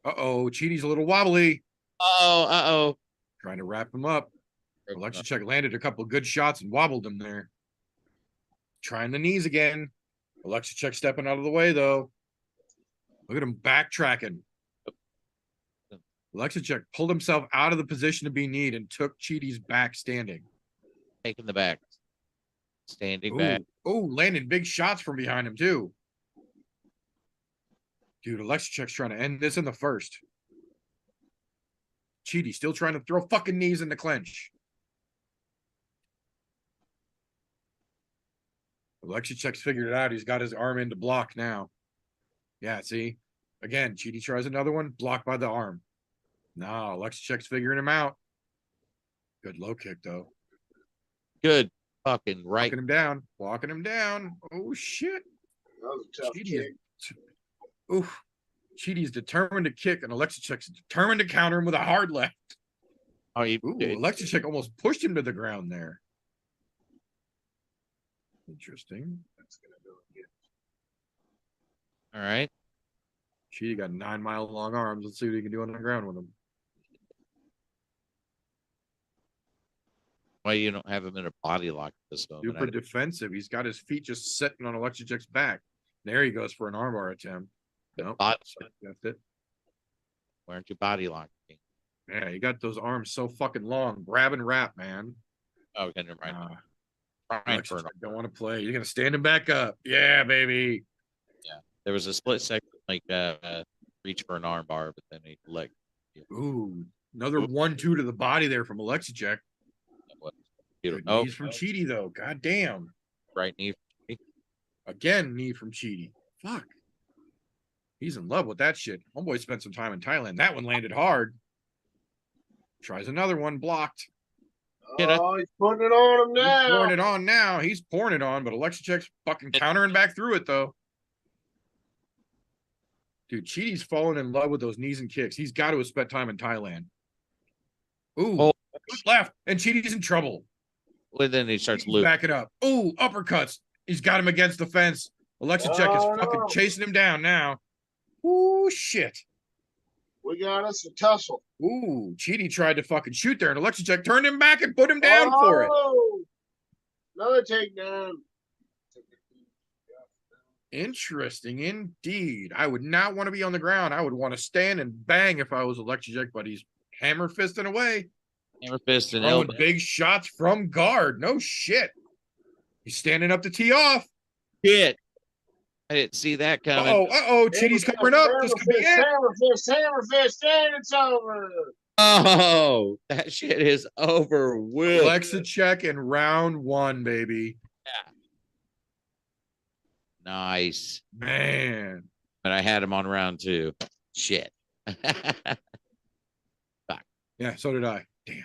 Uh-oh, Cheaty's a little wobbly. Uh-oh. Trying to wrap him up. Alexicek landed a couple of good shots and wobbled him there. Trying the knees again. Alexicek stepping out of the way, though. Look at him backtracking. Alexicek pulled himself out of the position to be kneed and took Chidi's back standing. Taking the back. Standing Ooh. back. Oh, landing big shots from behind him, too. Dude, Alexicek's trying to end this in the first. Chidi still trying to throw fucking knees in the clinch. Alexicek's figured it out. He's got his arm in to block now. Yeah, see? Again, Chidi tries another one, blocked by the arm. No, Alexicek's figuring him out. Good low kick, though. Good fucking right. Walking him down. Walking him down. Oh, shit. That was a tough Chidi kick. Oof. Chidi's determined to kick, and Alexicek's determined to counter him with a hard left. Oh, you Ooh, Alexicek almost pushed him to the ground there. Interesting. That's gonna do it. all right. Chidi got 9-mile-long arms. Let's see what he can do on the ground with them. Why you don't have him in a body lock at this moment? Super defensive. He's got his feet just sitting on Alexicek's back. There he goes for an armbar attempt. Nope. That's it. Why aren't you body locking? Yeah, you got those arms so fucking long. Grab and wrap, man. Oh, okay, never mind. Trying for don't want to play. You're gonna stand him back up. Yeah, baby. Yeah. There was a split second, like reach for an arm bar, but then he let. Ooh, another 1-2 to the body there from Alexicek. Good Oh, knees from Chidi though. God damn. right knee. Again, knee from Chidi. Fuck. He's in love with that shit. Homeboy spent some time in Thailand. That one landed hard. Tries another one, blocked. Oh, he's putting it on him now. He's pouring it on now. He's pouring it on, but Alexicek's fucking countering back through it, though. Dude, Chidi's fallen in love with those knees and kicks. He's got to have spent time in Thailand. Ooh, Oh. left, and Chidi's in trouble. Well, then he starts He's losing. backing up. Ooh, uppercuts. He's got him against the fence. Alexicek is fucking chasing him down now. Ooh, shit. We got us a tussle. Ooh, Chidi tried to fucking shoot there, and Alexicek turned him back and put him down for it. Another takedown. Interesting indeed. I would not want to be on the ground. I would want to stand and bang if I was Alexicek, but he's hammer fisting away. Hammer fist and Throwing elbow. big shots from guard. No shit. He's standing up to tee off. Shit. I didn't see that coming. Chidi's covering up. This could be it. Hammer fist, and it's over. Oh, that shit is over with. Alexicek in round 1, baby. Nice. Man. But I had him on round 2. Shit. Yeah, so did I. Damn.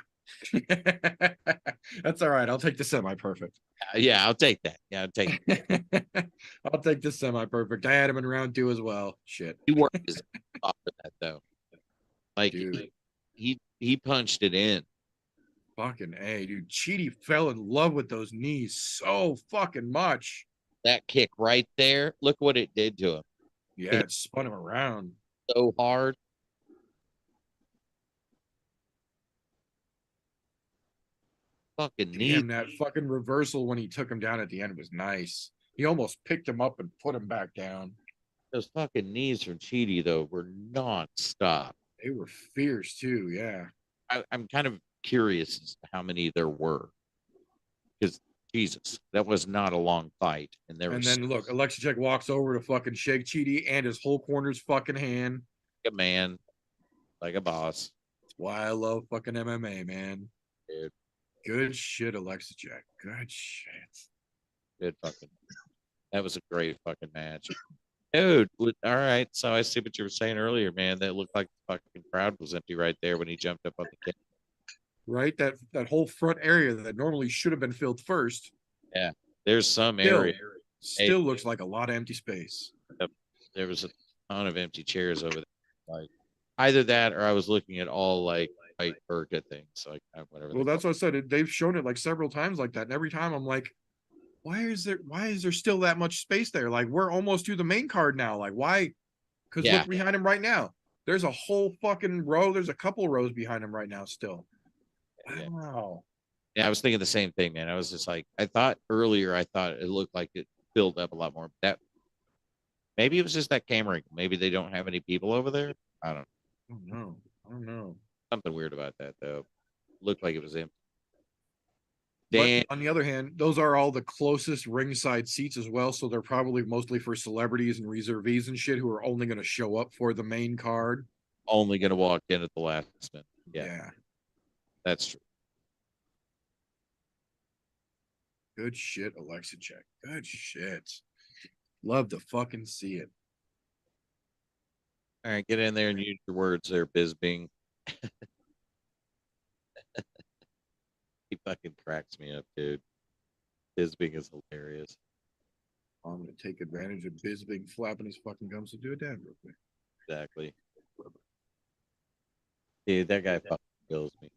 That's all right. I'll take the semi-perfect. Yeah, I'll take that. Yeah, I'll take it. I'll take the semi-perfect. I had him in round 2 as well. Shit. He worked his off of that though. Like Dude. he punched it in. Fucking A, dude. Chidi fell in love with those knees so fucking much. That kick right there. Look what it did to him. Yeah, it spun him around. So hard. Fucking knee. Damn, that fucking reversal when he took him down at the end was nice. He almost picked him up and put him back down. Those fucking knees from Chidi though were non-stop. They were fierce too, yeah. I'm kind of curious as to how many there were. Because Jesus, that was not a long fight. And there And was then look, Alexicek walks over to fucking shake Chidi and his whole corner's fucking hand. a man, like a boss. That's why I love fucking MMA, man. Dude. Good shit, Alexicek. Good shit. Good fucking. That was a great fucking match. Dude, all right. So I see what you were saying earlier, man. That looked like the fucking crowd was empty right there when he jumped up on the kick. Right? That whole front area that normally should have been filled first. Yeah. There's some Still, area. still looks like a lot of empty space. There was a ton of empty chairs over there. Like either that or I was looking at all like white burqa things. Like whatever. Well, that's what I said. They've shown it like several times like that. And every time I'm like, why is there still that much space there? Like we're almost to the main card now. Like why? Because Yeah. look behind him right now. There's a whole fucking row. There's a couple rows behind him right now still. Yeah. Wow. Yeah, I was thinking the same thing, man. I was just like, I thought it looked like it filled up a lot more. That maybe it was just that camera angle. Maybe they don't have any people over there. I don't know. I don't know. Something weird about that though. Looked like it was empty. But on the other hand, those are all the closest ringside seats as well. So they're probably mostly for celebrities and reservees and shit who are only going to show up for the main card. Only going to walk in at the last minute. Yeah. That's true. Good shit, Alexa check. Good shit. Love to fucking see it. All right, get in there and use your words there, Bisbing. He fucking cracks me up, dude. Bisbing is hilarious. I'm gonna take advantage of Bisbing flapping his fucking gums to do a dab real quick. Exactly. Dude, that guy fucking kills me.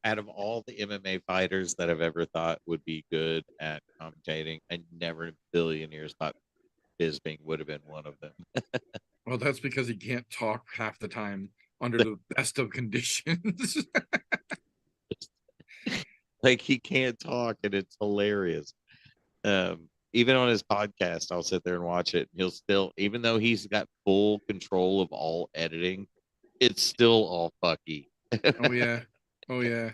Out of all the MMA fighters that I've ever thought would be good at commentating, I never in a billion years thought Bisbing would have been one of them. Well, that's because he can't talk half the time under the best of conditions. Like he can't talk, and it's hilarious. Even on his podcast, I'll sit there and watch it. He'll still, even though he's got full control of all editing, it's still all fucky. Oh yeah.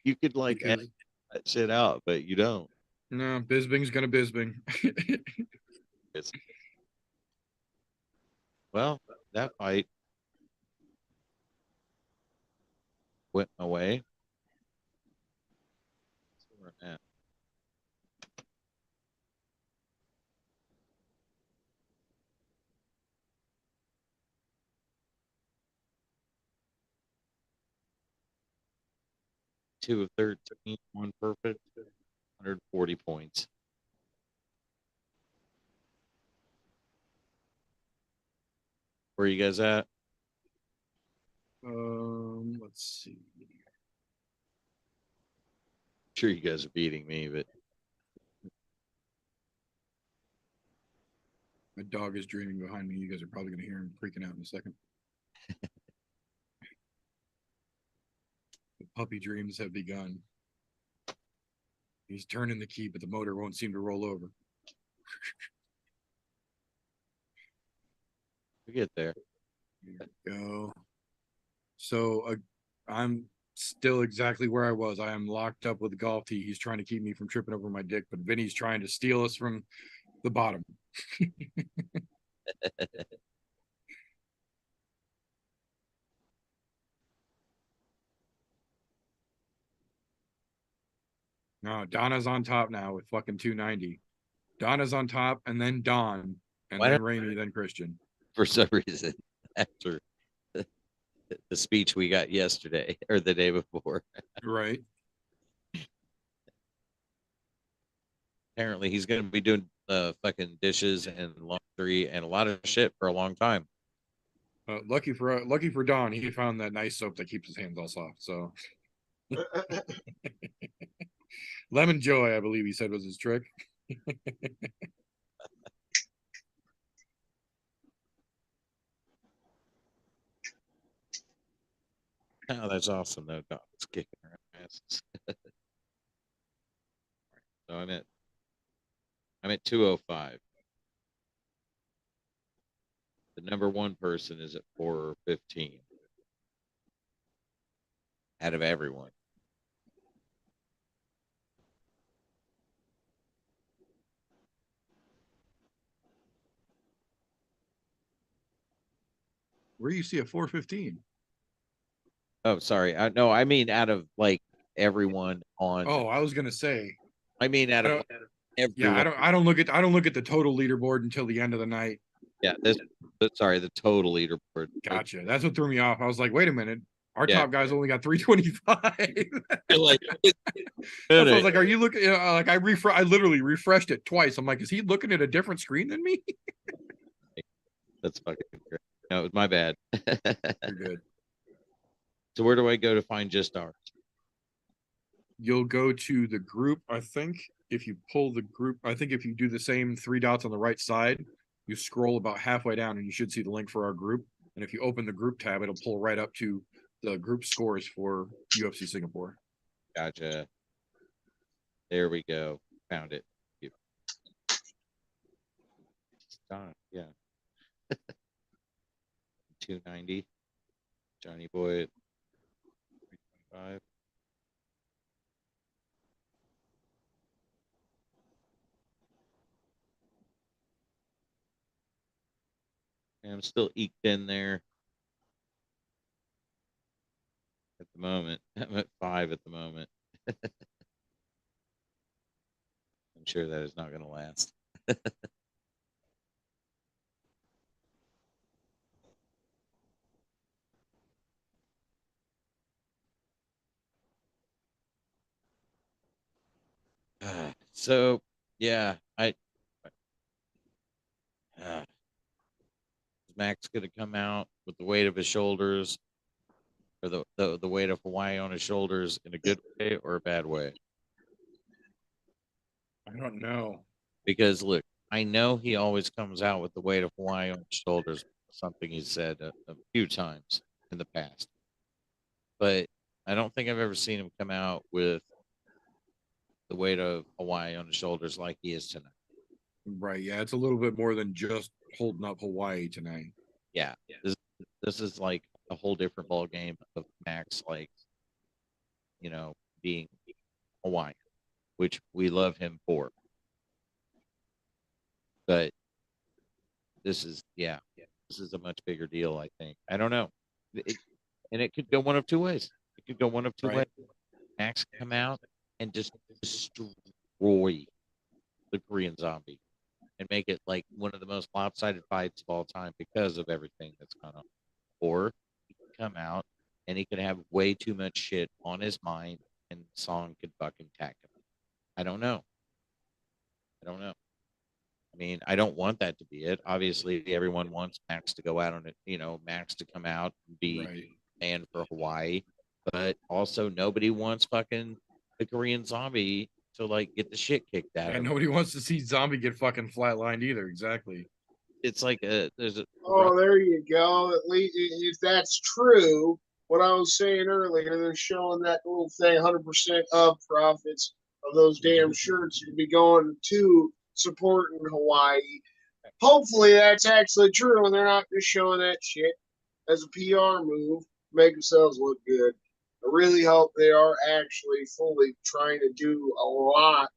You could like edit that shit out, but you don't. No, Bisbing's gonna Bisbing. Well, that fight went my way. Let's see where I'm at. Two of 13, one perfect, 140 points. Where are you guys at? Let's see. Sure, you guys are beating me, but My dog is dreaming behind me. You guys are probably gonna hear him freaking out in a second. The puppy dreams have begun. He's turning the key, but the motor won't seem to roll over. we get there. Here we go. So I'm still exactly where I was. I am locked up with the golf tee. He's trying to keep me from tripping over my dick, but Vinny's trying to steal us from the bottom. No, Donna's on top now with fucking 290. Donna's on top, and then Don, and then Raimi, then Christian. For some reason, after the speech we got yesterday or the day before. Right. Apparently, he's going to be doing fucking dishes and laundry and a lot of shit for a long time. Lucky for Don, he found that nice soap that keeps his hands all soft. So, Lemon Joy, I believe he said was his trick. Oh, that's awesome though. Dog's kicking her asses. So I'm at 205. The number one person is at 415 out of everyone. Where do you see a 415? Oh, sorry. No, I mean out of like everyone on. Oh, I was gonna say. I mean out of everyone. Yeah, I don't look at the total leaderboard until the end of the night. Yeah, sorry, the total leaderboard. Gotcha. That's what threw me off. I was like, wait a minute. Our top guy's only got 325. Like, I was like, are you looking? Like I literally refreshed it twice. I'm like, is he looking at a different screen than me? That's fucking great. No, it was my bad. You're good. So where do I go to find just ours? You'll go to the group. I think if you pull the group, I think if you do the same three dots on the right side, you scroll about halfway down and you should see the link for our group. And if you open the group tab, it'll pull right up to the group scores for UFC Singapore. Gotcha. There we go. Found it. Yeah. 290. Johnny Boy at 325. And I'm still eked in there at the moment. I'm at 5 at the moment. I'm sure that is not going to last. So, yeah, is Max going to come out with the weight of his shoulders, or the weight of Hawaii on his shoulders, in a good way or a bad way? I don't know. Because look, I know he always comes out with the weight of Hawaii on his shoulders, something he's said a few times in the past. But I don't think I've ever seen him come out with the weight of Hawaii on his shoulders like he is tonight. Right. Yeah, it's a little bit more than just holding up Hawaii tonight. Yeah. This is like a whole different ball game of Max, like, being Hawaiian, which we love him for. But this is a much bigger deal, I think. I don't know. And it could go one of two ways. It could go one of two ways. Max come out and just destroy the Korean Zombie and make it like one of the most lopsided fights of all time because of everything that's gone on. Or he could come out and he could have way too much shit on his mind and Song could fucking tack him. I don't know. I mean, I don't want that to be it. Obviously, everyone wants Max to go out on it, Max to come out and be man for Hawaii. But also, nobody wants fucking the Korean Zombie to like get the shit kicked out of him. Nobody wants to see Zombie get fucking flatlined either. Exactly. It's like there you go. At least if that's true, what I was saying earlier, they're showing that little thing, 100% of profits of those damn shirts should be going to supporting Hawaii. Hopefully that's actually true and they're not just showing that shit as a PR move, make themselves look good. I really hope they are actually fully trying to do a lot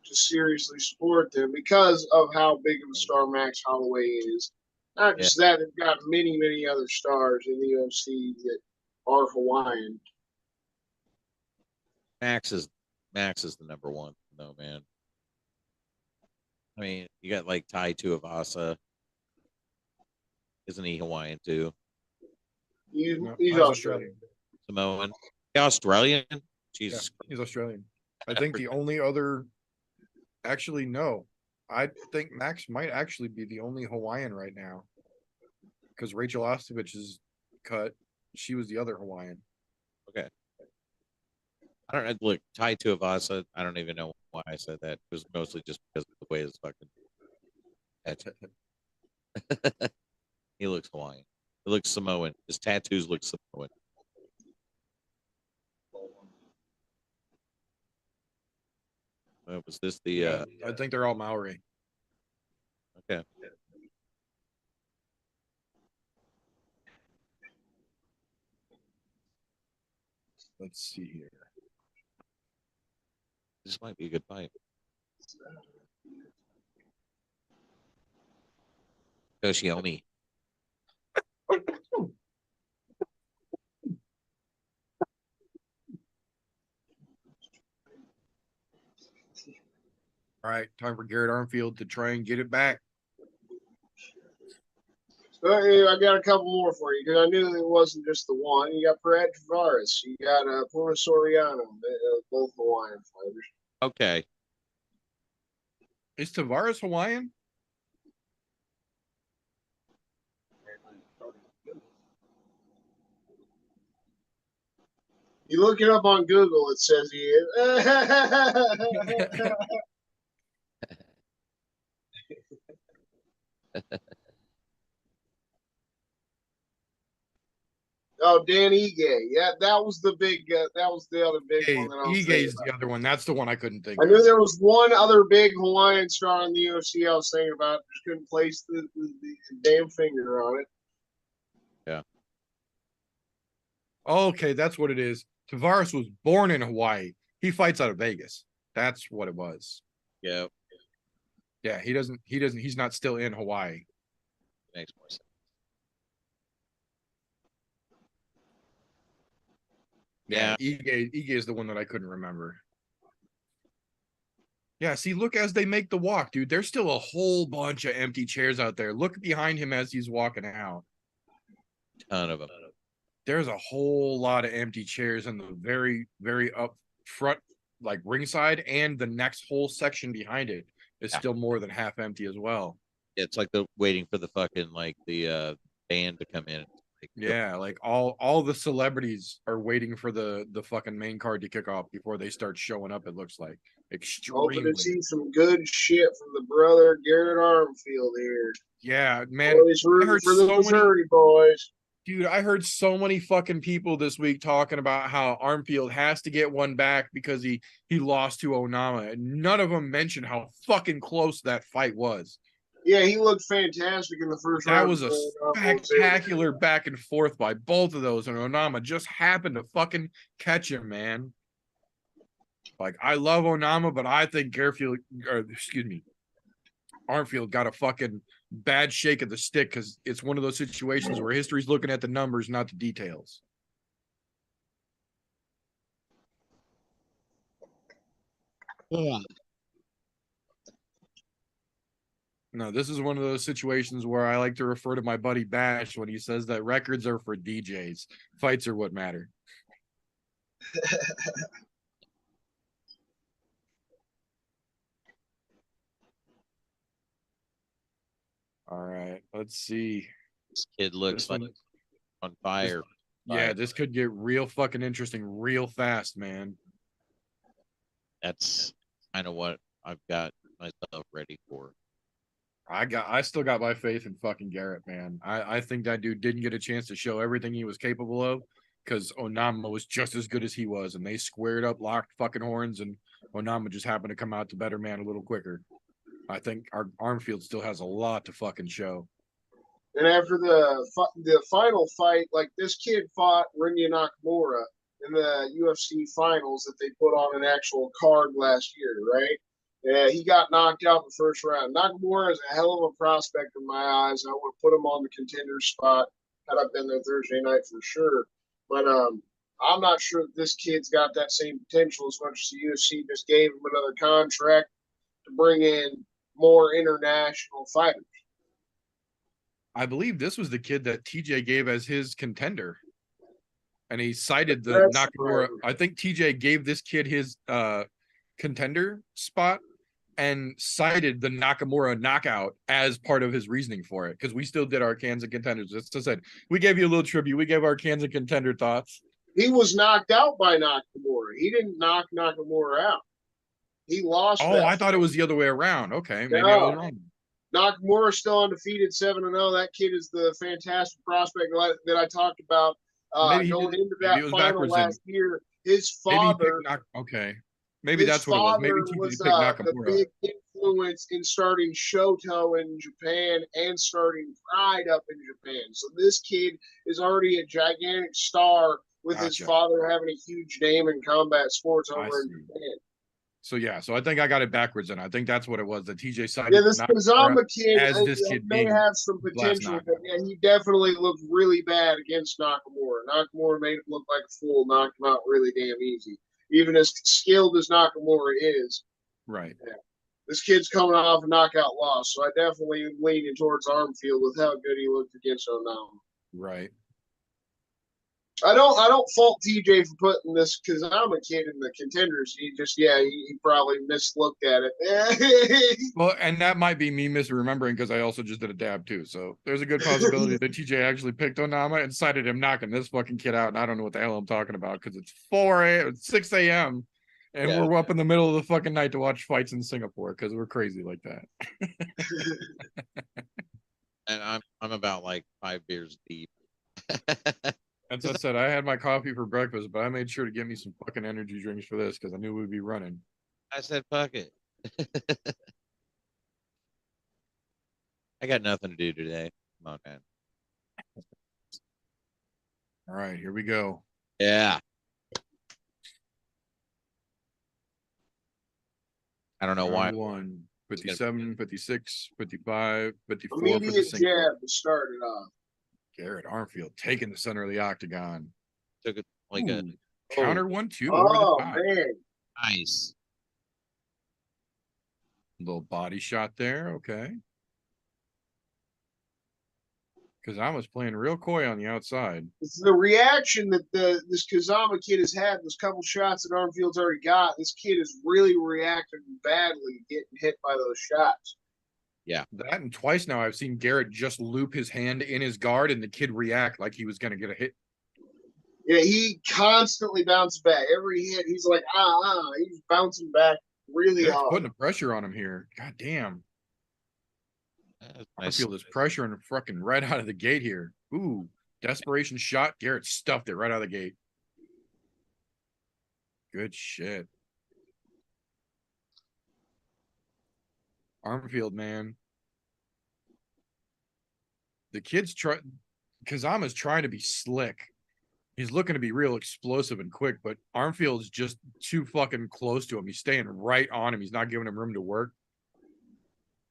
to seriously support them because of how big of a star Max Holloway is. Not just that, they've got many, many other stars in the UFC that are Hawaiian. Max is the number one, though, man. I mean, you got like Tai Tuivasa. Isn't he Hawaiian too? He's Australian. Samoan. Australian? Jesus. Yeah, he's Australian. I think the only other, actually, no. I think Max might actually be the only Hawaiian right now. Because Rachel Ostovich is cut. She was the other Hawaiian. Okay. I don't know. Look, Tai Tuivasa, I don't even know why I said that. It was mostly just because of the way his fucking he looks Hawaiian. He looks Samoan. His tattoos look Samoan. Was this the I think they're all Maori. Okay. Let's see here. This might be a good fight. Yoshiomi. All right, time for Garrett Armfield to try and get it back. I got a couple more for you because I knew it wasn't just the one. You got Brad Tavares. You got Puna Soriano, both Hawaiian fighters. Okay. Is Tavares Hawaiian? You look it up on Google, it says he is. Oh, Dan Ige. Yeah, that was the big. That was the other big one that I was thinking Ige's about. the other one. That's the one I couldn't think I knew of. there was one other big Hawaiian star in the UFC I was thinking about. Just couldn't place the damn finger on it. Yeah. Okay, that's what it is. Tavares was born in Hawaii. He fights out of Vegas. That's what it was. Yeah. Yeah, he's not still in Hawaii. Makes more sense. Yeah, Ige is the one that I couldn't remember. Yeah, see, look as they make the walk, dude. There's still a whole bunch of empty chairs out there. Look behind him as he's walking out. Ton of them. There's a whole lot of empty chairs in the very, very up front, like ringside, and the next whole section behind it is still more than half empty as well. It's like the waiting for the fucking the band to come in. Yeah, like all the celebrities are waiting for the fucking main card to kick off before they start showing up. It looks like extremely. Hoping to see some good shit from the brother Garrett Armfield here. Yeah, man. Always rooting for the Missouri boys. Dude, I heard so many fucking people this week talking about how Armfield has to get one back because he lost to Onama, and none of them mentioned how fucking close that fight was. Yeah, he looked fantastic in the first round. That was a spectacular back and forth by both of those, and Onama just happened to fucking catch him, man. Like, I love Onama, but I think Armfield got a fucking bad shake of the stick because it's one of those situations where history's looking at the numbers, not the details. Yeah. No, this is one of those situations where I like to refer to my buddy Bash when he says that records are for DJs. Fights are what matter. All right, let's see. This kid looks like on fire. Yeah, this could get real fucking interesting real fast, man. That's kind of what I've got myself ready for. I still got my faith in fucking Garrett, man. I think that dude didn't get a chance to show everything he was capable of because Onama was just as good as he was, and they squared up, locked fucking horns, and Onama just happened to come out the better man a little quicker. I think our Armfield still has a lot to fucking show. And after the final fight, like this kid fought Rinya Nakamura in the UFC finals that they put on an actual card last year, right? Yeah, he got knocked out in the first round. Nakamura is a hell of a prospect in my eyes. I would put him on the contender spot had I been there Thursday night for sure. But I'm not sure that this kid's got that same potential as much as the UFC just gave him another contract to bring in more international fighters. I believe this was the kid that TJ gave as his contender. And he cited the Nakamura. I think TJ gave this kid his contender spot and cited the Nakamura knockout as part of his reasoning for it, because we still did our cans and contenders. Just I said, we gave you a little tribute. We gave our cans and contender thoughts. He was knocked out by Nakamura. He didn't knock Nakamura out. He lost. Oh, I thought it was the other way around. Okay, maybe I was wrong. Nakamura still undefeated, 7-0. That kid is the fantastic prospect that I talked about going into that final last year. His father. Maybe that's what it was. Maybe was the big influence in starting Shoto in Japan and starting Pride up in Japan. So this kid is already a gigantic star with his father having a huge name in combat sports over in Japan. So I think I got it backwards, and I think that's what it was. The TJ side. Yeah, this Kazama kid may have some potential, but yeah, he definitely looked really bad against Nakamura. Nakamura made him look like a fool, knocked him out really damn easy. Even as skilled as Nakamura is. Right. Yeah. This kid's coming off a knockout loss, so I definitely am leaning towards Armfield with how good he looked against Onama. Right. I don't fault TJ for putting this because I'm a kid in the contenders. He just he probably mislooked at it. Well, and that might be me misremembering because I also just did a dab too. So there's a good possibility that TJ actually picked Onama and cited him knocking this fucking kid out. And I don't know what the hell I'm talking about because it's 6 a.m. and we're up in the middle of the fucking night to watch fights in Singapore because we're crazy like that. And I'm about like 5 beers deep. As I said, I had my coffee for breakfast, but I made sure to get me some fucking energy drinks for this because I knew we'd be running. I said, fuck it. I got nothing to do today. Come on, man. All right, here we go. Yeah. I don't know why. 1, 57, 56, 55, 54 for the Immediate single. jab to start it off. Garrett Armfield taking the center of the octagon. Took it like Ooh, a counter 1-2 over the Oh, top. man. nice. Little body shot there. Okay. Kazama's playing real coy on the outside. It's the reaction that this Kazama kid has had, those couple shots that Armfield's already got. This kid is really reacting badly, getting hit by those shots. Yeah. That and twice now I've seen Garrett just loop his hand in his guard and the kid react like he was going to get a hit. Yeah, he constantly bounces back. Every hit, he's like, he's bouncing back really Garrett's hard. putting the pressure on him here. God damn. I Nice. feel this pressure and fucking right out of the gate here. Ooh, desperation shot. Garrett stuffed it right out of the gate. Good shit. Armfield, man. The kid's Kazama's trying to be slick. He's looking to be real explosive and quick, but Armfield's just too fucking close to him. He's staying right on him. He's not giving him room to work.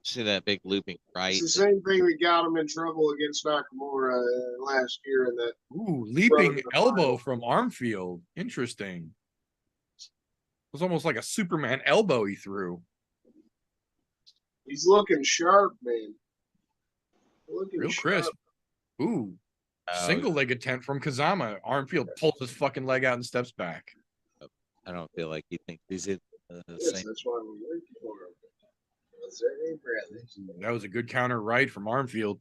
See that big looping right? It's the same thing that got him in trouble against Nakamura last year in that. Ooh, leaping elbow from Armfield. Interesting. It was almost like a Superman elbow he threw. He's looking sharp, man. Looking Real sharp. crisp. Ooh. Single leg attempt from Kazama. Armfield pulls his fucking leg out and steps back. I don't feel like he thinks he's it. Yes, that's why we're looking for him. What's their name, Bradley? That was a good counter right from Armfield.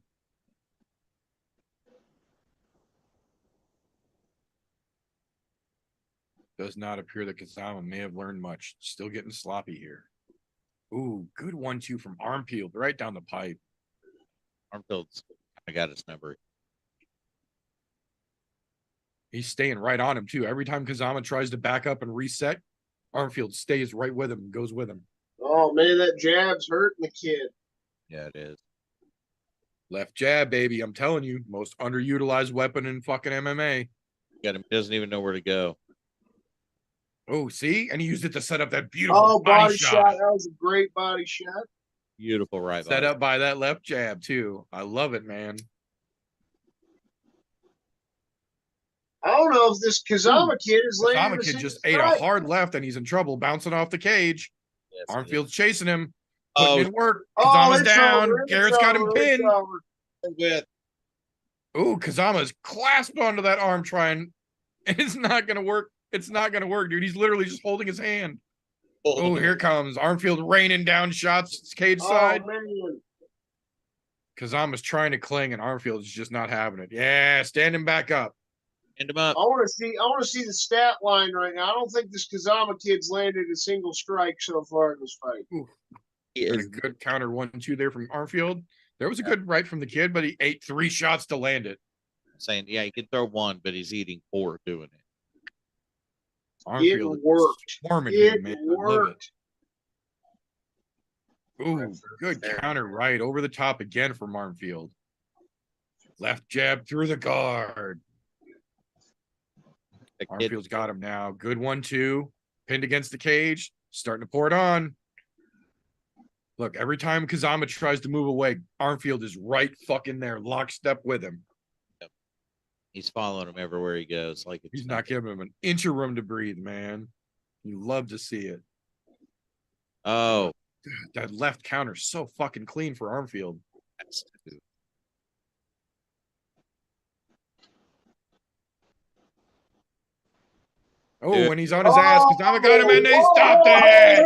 Does not appear that Kazama may have learned much. Still getting sloppy here. Ooh, good 1-2 from Armfield right down the pipe. Armfield's I got his number. He's staying right on him, too. Every time Kazama tries to back up and reset, Armfield stays right with him and goes with him. Oh, man, that jab's hurting the kid. Yeah, it is. Left jab, baby. I'm telling you, most underutilized weapon in fucking MMA. Got him. Doesn't even know where to go. Oh, see? And he used it to set up that beautiful body shot. That was a great body shot. Beautiful right. Set up by that left jab, too. I love it, man. I don't know if this Kazama kid is laying. Kazama kid just ate a hard left and he's in trouble, bouncing off the cage. Yes, Armfield's chasing him, putting in work. Oh, Kazama's it's down. over, Garrett's got him pinned. with. Ooh, Kazama's clasped onto that arm trying. It's not going to work. It's not going to work, dude. He's literally just holding his hand. Oh, here comes Armfield raining down shots cage side. Man. Kazama's trying to cling and Armfield is just not having it. Yeah, standing back up. End him up. I want to see the stat line right now. I don't think this Kazama kid's landed a single strike so far in this fight. He is A good counter 1-2 there from Armfield. There was a good right from the kid, but he ate 3 shots to land it. saying, yeah, he can throw one, but he's eating 4 doing it. Armfield worked. swarming It him, man. I love worked. it. Ooh, good counter right over the top again from Armfield. Left jab through the guard. Armfield's got him now. Good 1-2. Pinned against the cage. Starting to pour it on. Look, every time Kazama tries to move away, Armfield is right fucking there, lockstep with him. Yep. He's following him everywhere he goes. Like He's not giving him an inch of room to breathe, man. You love to see it. Oh, That left counter so fucking clean for Armfield. that's two. Oh, Dude. when he's on his ass, Kazama got him and they stopped it.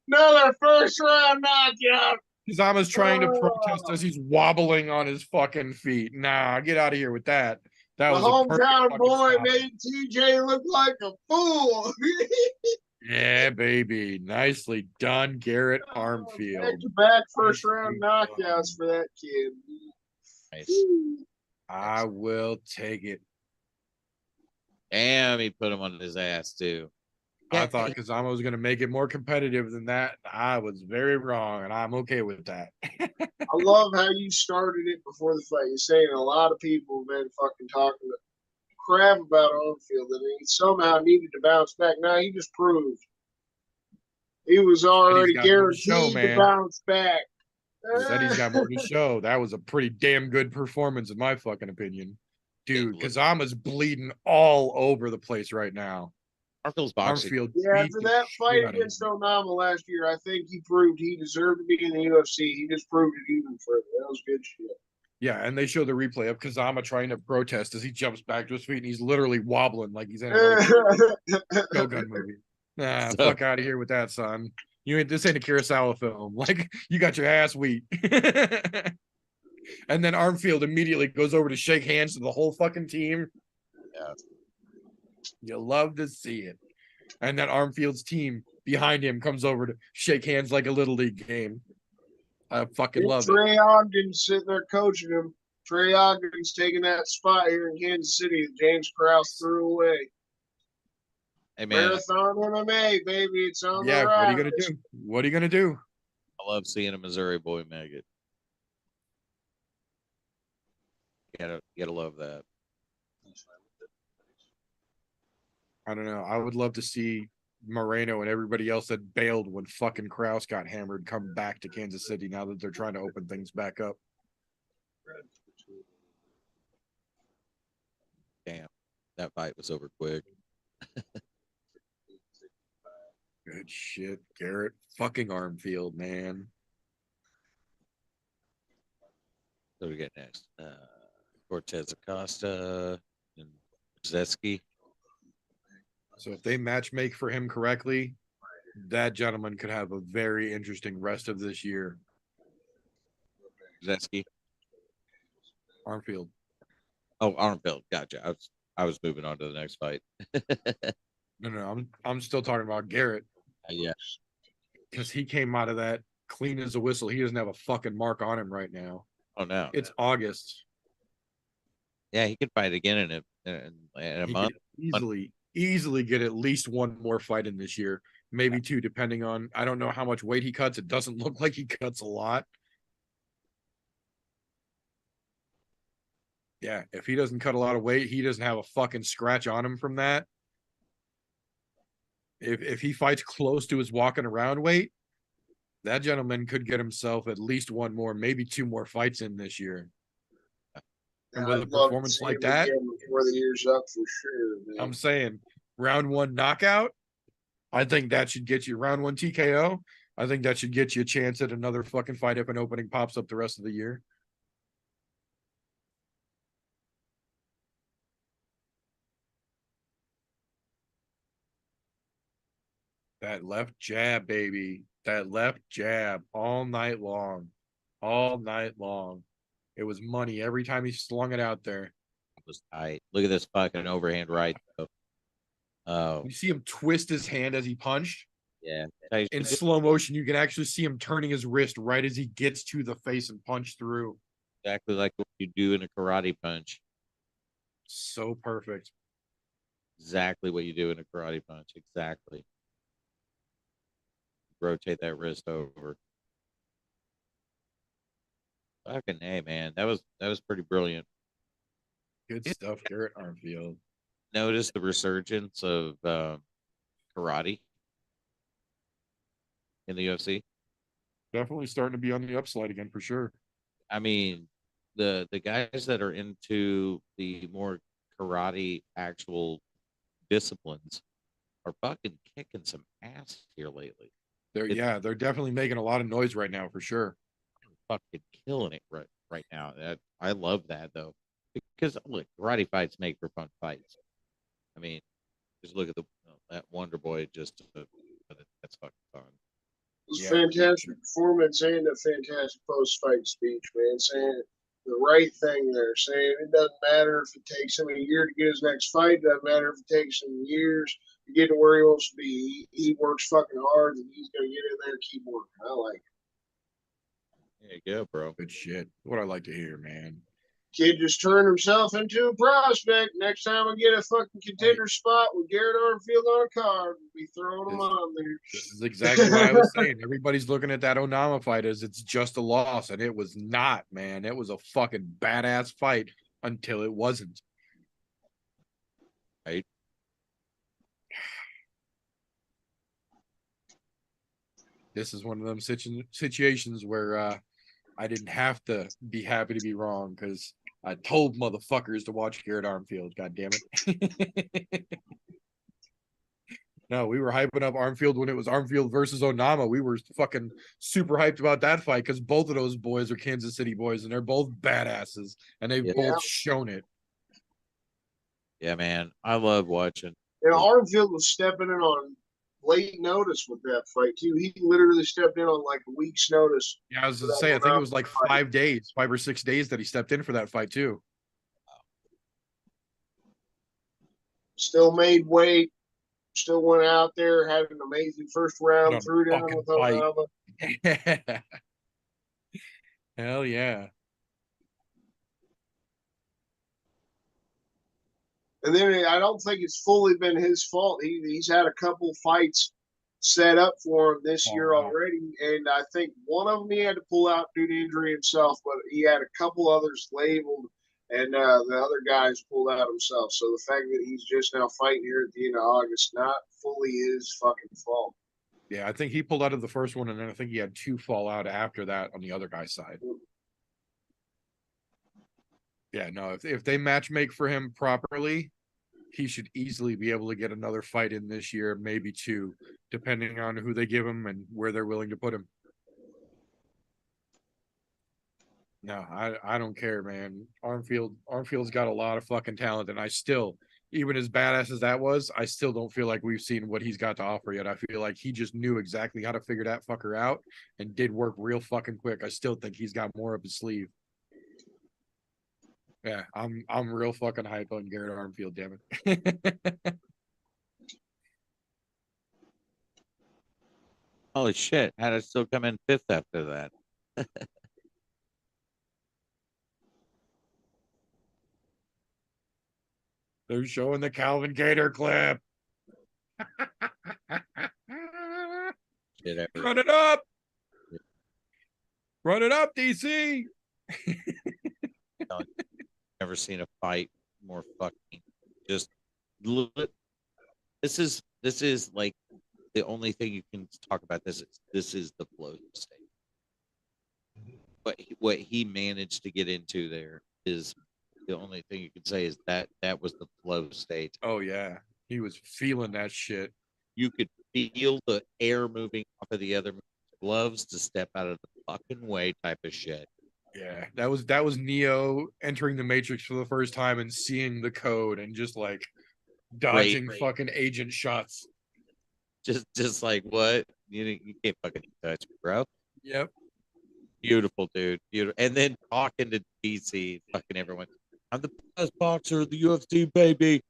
Another first round knockout. Kazama's trying to protest as he's wobbling on his fucking feet. Nah, get out of here with that. That The was a perfect hometown fucking boy stop. made TJ look like a fool. Yeah, baby. Nicely done, Garrett Armfield. Back-to-back first-round knockouts for that kid. Nice. I will take it. Damn, he put him on his ass too. I thought Kazama was going to make it more competitive than that. I was very wrong, and I'm okay with that. I love how you started it before the fight. You're saying a lot of people have been fucking talking crap about Armfield, and he somehow needed to bounce back. Now he just proved he was already guaranteed to bounce back. Said he's got more to show. That was a pretty damn good performance, in my fucking opinion. Dude, Kazama's bleeding all over the place right now. Armfield's boxing. Yeah, after that fight against Onama last year, I think he proved he deserved to be in the UFC. He just proved it even further. That was good shit. Yeah, and they show the replay of Kazama trying to protest as he jumps back to his feet, and he's literally wobbling like he's in a Shogun movie. Nah, fuck out of here with that, son. This ain't a Kurosawa film. Like, you got your ass beat. And then Armfield immediately goes over to shake hands to the whole fucking team. Yeah. You love to see it. And then Armfield's team behind him comes over to shake hands like a little league game. I fucking love Trey Ogden's sitting there coaching him. Trey Ogden's taking that spot here in Kansas City that James Krause threw away. Hey, man. Marathon MMA, baby. It's on the rise. What are you going to do? What are you going to do? I love seeing a Missouri boy make it. You gotta love that. I don't know. I would love to see Moreno and everybody else that bailed when fucking Krause got hammered come back to Kansas City now that they're trying to open things back up. Damn, that fight was over quick. Good shit, Garrett. Fucking Armfield, man. What do we get next? Cortez Acosta and Zetsky. So if they match make for him correctly, that gentleman could have a very interesting rest of this year. Zetsky. Armfield. Oh, Armfield. Gotcha. I was moving on to the next fight. No, I'm still talking about Garrett. Yeah. Because he came out of that clean as a whistle. He doesn't have a fucking mark on him right now. Oh no. It's August. Yeah, he could fight again in a month. Easily get at least one more fight in this year, maybe two, depending on. I don't know how much weight he cuts. It doesn't look like he cuts a lot. Yeah, if he doesn't cut a lot of weight, he doesn't have a fucking scratch on him from that. If he fights close to his walking around weight, that gentleman could get himself at least one more, maybe two more fights in this year. And with a performance like that, before the year's up for sure, man. I'm saying round one knockout, I think that should get you round one TKO. I think that should get you a chance at another fucking fight if an opening pops up the rest of the year. That left jab, baby. That left jab all night long. All night long. It was money every time he slung it out there. It was tight. Look at this fucking overhand right, though. Oh. You see him twist his hand as he punched? Yeah. In slow motion, you can actually see him turning his wrist right as he gets to the face and punch through. Exactly like what you do in a karate punch. So perfect. Exactly what you do in a karate punch. Exactly. Rotate that wrist over. Fucking hey, man. That was pretty brilliant. Good stuff, Garrett Armfield. Notice the resurgence of karate in the UFC. Definitely starting to be on the upslide again for sure. I mean, the guys that are into the more karate actual disciplines are fucking kicking some ass here lately. They're definitely making a lot of noise right now for sure. Fucking killing it right now. I love that though, because look, karate fights make for fun fights. I mean, just look at that Wonder Boy. That's fucking fun. It was a fantastic performance and a fantastic post-fight speech, man. Saying the right thing there. Saying it doesn't matter if it takes him a year to get his next fight. It doesn't matter if it takes him years. to get to where he wants to be. He works fucking hard, and he's gonna get in there and keep working. I like it. There you go, bro. Good shit. What I like to hear, man. Kid just turned himself into a prospect. Next time I get a fucking contender spot with Garrett Armfield on a card, we'll be throwing him on there. This is exactly what I was saying. Everybody's looking at that Onama fight as it's just a loss, and it was not, man. It was a fucking badass fight until it wasn't. Right. This is one of them situations where I didn't have to be happy to be wrong because I told motherfuckers to watch Garrett Armfield. God damn it. No, we were hyping up Armfield when it was Armfield versus Onama. We were fucking super hyped about that fight because both of those boys are Kansas City boys and they're both badasses and they've both shown it. Yeah, man. I love watching. And Armfield was stepping in on late notice with that fight too. He literally stepped in on like a week's notice. Yeah, I was gonna say, I think it was like 5 days, 5 or 6 days that he stepped in for that fight too. Still made weight. Still went out there, had an amazing first round, threw down with Onama. Hell yeah. And then I don't think it's fully been his fault. He's had a couple fights set up for him this year already, and I think one of them he had to pull out due to injury himself, but he had a couple others labeled, and the other guys pulled out himself. So the fact that he's just now fighting here at the end of August, not fully his fucking fault. Yeah, I think he pulled out of the first one, and then I think he had 2 fall out after that on the other guy's side. Yeah, no, if they match make for him properly, he should easily be able to get another fight in this year, maybe 2, depending on who they give him and where they're willing to put him. No, I don't care, man. Armfield's got a lot of fucking talent, and I still, even as badass as that was, I still don't feel like we've seen what he's got to offer yet. I feel like he just knew exactly how to figure that fucker out and did work real fucking quick. I still think he's got more up his sleeve. Yeah, I'm real fucking hype on Garrett Armfield, damn it. Holy shit. How did it still come in 5th after that? They're showing the Calvin Gator clip. Run it up. Run it up, DC. Never seen a fight more fucking just this is like the only thing you can talk about. This is the flow state. But what he managed to get into there is the only thing you can say is that was the flow state. Oh yeah, he was feeling that shit. You could feel the air moving off of the other gloves to step out of the fucking way type of shit. Yeah, that was Neo entering the Matrix for the first time and seeing the code and just like dodging fucking agent shots. Just like what? You can't fucking touch me, bro. Yep. Beautiful, dude. Beautiful. And then talking to DC, fucking everyone. I'm the best boxer of the UFC, baby.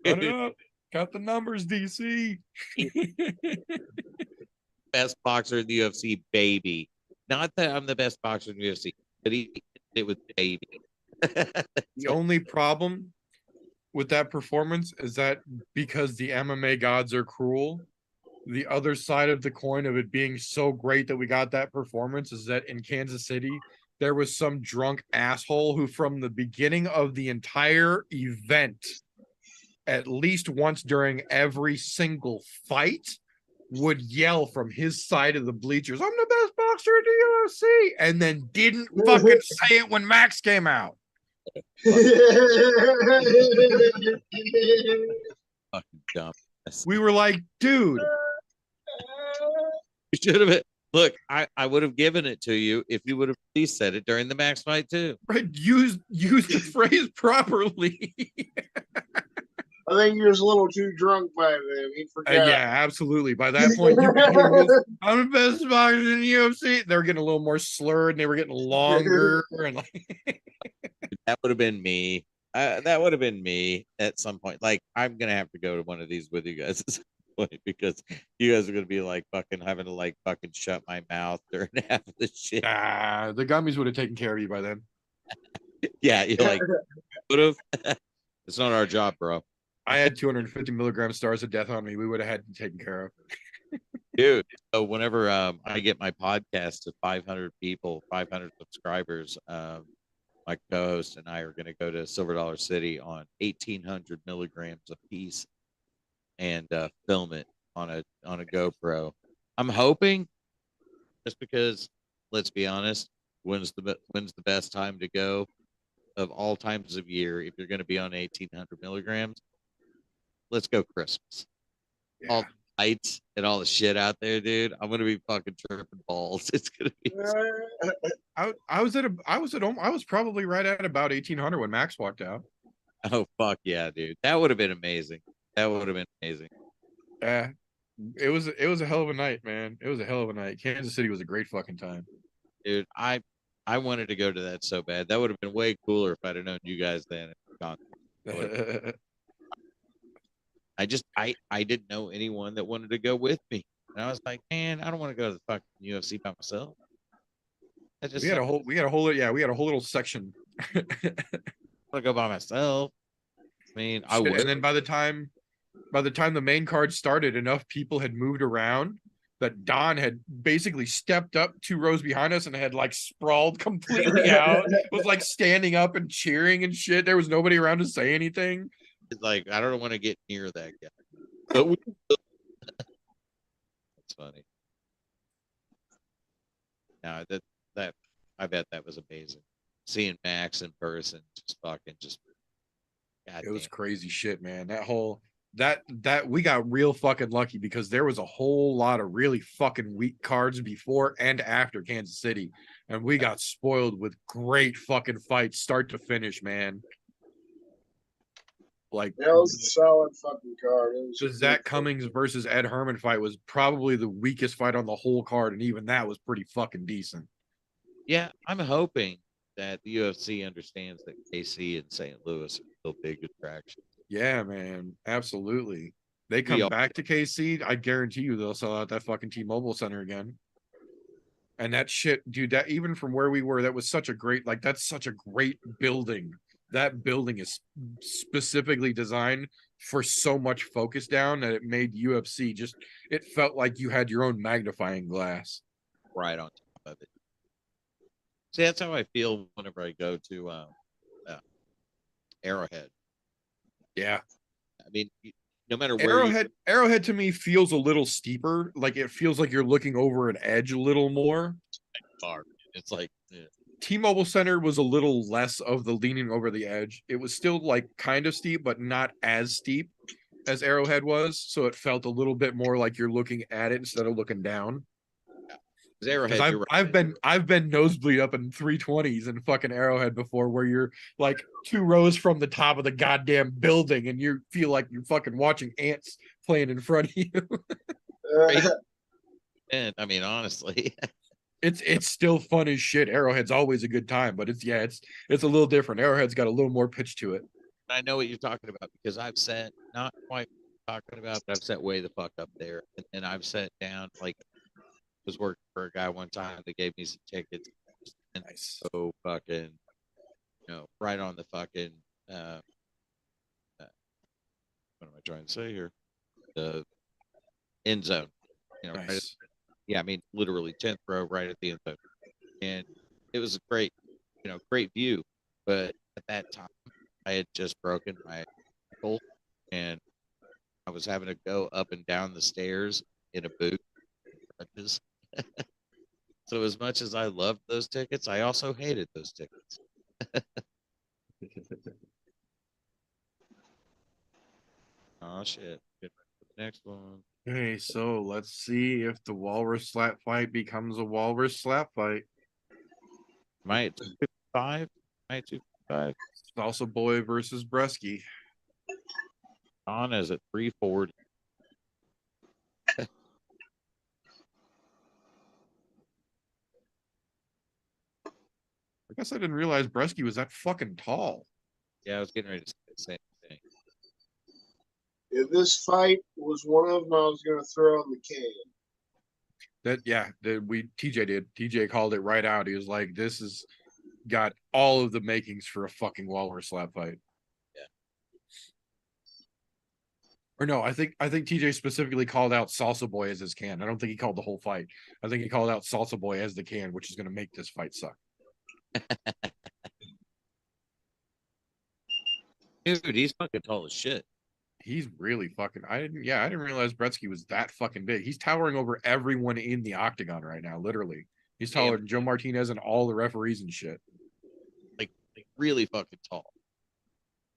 Run it up. Got the numbers, DC. Best boxer in the UFC, baby. Not that I'm the best boxer in the UFC, but it was baby. The only problem with that performance is that because the MMA gods are cruel, the other side of the coin of it being so great that we got that performance is that in Kansas City, there was some drunk asshole who from the beginning of the entire event, at least once during every single fight, would yell from his side of the bleachers, "I'm the best boxer in the UFC," and then didn't fucking say it when Max came out. Fucking dumb. We were like, dude. You should have been. Look, I would have given it to you if you would have please said it during the Max fight too. Right, use the phrase properly. I think he was a little too drunk by then. He forgot. Yeah, absolutely. By that point, you could hear his, "I'm the best boxer in the UFC." They were getting a little more slurred and they were getting longer. And like that would have been me. That would have been me at some point. Like, I'm gonna have to go to one of these with you guys at some point because you guys are gonna be like fucking having to like fucking shut my mouth during half of the shit. The gummies would have taken care of you by then. Yeah, you're like, would have. It's not our job, bro. I had 250 milligram stars of death on me. We would have had you taken care of. Dude, so whenever I get my podcast to 500 people, 500 subscribers, my co-host and I are going to go to Silver Dollar City on 1,800 milligrams a piece and film it on a GoPro. I'm hoping, just because, let's be honest, when's the best time to go of all times of year if you're going to be on 1,800 milligrams? Let's go Christmas. Yeah. All the lights and all the shit out there, dude. I'm gonna be fucking tripping balls. It's gonna be. I was probably right at about 1,800 when Max walked out. Oh fuck yeah, dude. That would have been amazing. That would have been amazing. Yeah, it was a hell of a night, man. It was a hell of a night. Kansas City was a great fucking time. Dude, I wanted to go to that so bad. That would have been way cooler if I'd have known you guys then. I didn't know anyone that wanted to go with me. And I was like, man, I don't want to go to the fucking UFC by myself. We had a whole little section. I want to go by myself. I mean, I would. And then by the time the main card started, enough people had moved around that Don had basically stepped up 2 rows behind us and had like sprawled completely out. Was like standing up and cheering and shit. There was nobody around to say anything. Like, I don't want to get near that guy. But that's funny. No, that I bet that was amazing. Seeing Max in person, it was crazy shit, man. That we got real fucking lucky because there was a whole lot of really fucking weak cards before and after Kansas City, and we got spoiled with great fucking fights start to finish, man. Like, that was a solid fucking card. The Zach Cummings versus Ed Herman fight was probably the weakest fight on the whole card, and even that was pretty fucking decent. Yeah, I'm hoping that the UFC understands that KC and St. Louis are still big attractions. Yeah, man, absolutely. They come back to KC, I guarantee you they'll sell out that fucking T-Mobile Center again. And that shit, dude, that even from where we were, that was such a great, like, that's such a great building. That building is specifically designed for so much focus down that it made UFC just, it felt like you had your own magnifying glass. Right on top of it. See, that's how I feel whenever I go to Arrowhead. Yeah. I mean, no matter where Arrowhead to me feels a little steeper. Like, it feels like you're looking over an edge a little more. It's like, yeah. T-Mobile Center was a little less of the leaning over the edge. It was still like kind of steep, but not as steep as Arrowhead was. So it felt a little bit more like you're looking at it instead of looking down. Arrowhead, I've been nosebleed up in 320s in fucking Arrowhead before, where you're like 2 rows from the top of the goddamn building and you feel like you're fucking watching ants playing in front of you. And I mean, honestly, it's still fun as shit. Arrowhead's always a good time, but it's a little different. Arrowhead's got a little more pitch to it. I know what you're talking about because I've sat not quite talking about, but I've sat way the fuck up there, and I've sat down like. Was working for a guy one time that gave me some tickets, and nice. So fucking, right on the fucking what am I trying to say here? The end zone, nice. Right yeah, I mean literally 10th row, right at the end zone, and it was a great view. But at that time, I had just broken my ankle, and I was having to go up and down the stairs in a boot. So as much as I loved those tickets, I also hated those tickets. Oh shit. Get ready for the next one. Okay, so let's see if the walrus slap fight becomes a walrus slap fight. Might 255. Might 255. Salsa Boy versus Bresky. On is at 340. I guess I didn't realize Bresky was that fucking tall. Yeah, I was getting ready to say the same thing. If this fight was one of them, I was going to throw in the can. TJ called it right out. He was like, this has got all of the makings for a fucking walrus slap fight. Yeah. Or no, I think TJ specifically called out Salsa Boy as his can. I don't think he called the whole fight. I think he called out Salsa Boy as the can, which is going to make this fight suck. Dude, he's fucking tall as shit. He's really fucking. I didn't realize Bretsky was that fucking big. He's towering over everyone in the octagon right now. Literally, he's taller than Joe Martinez and all the referees and shit. Like really fucking tall.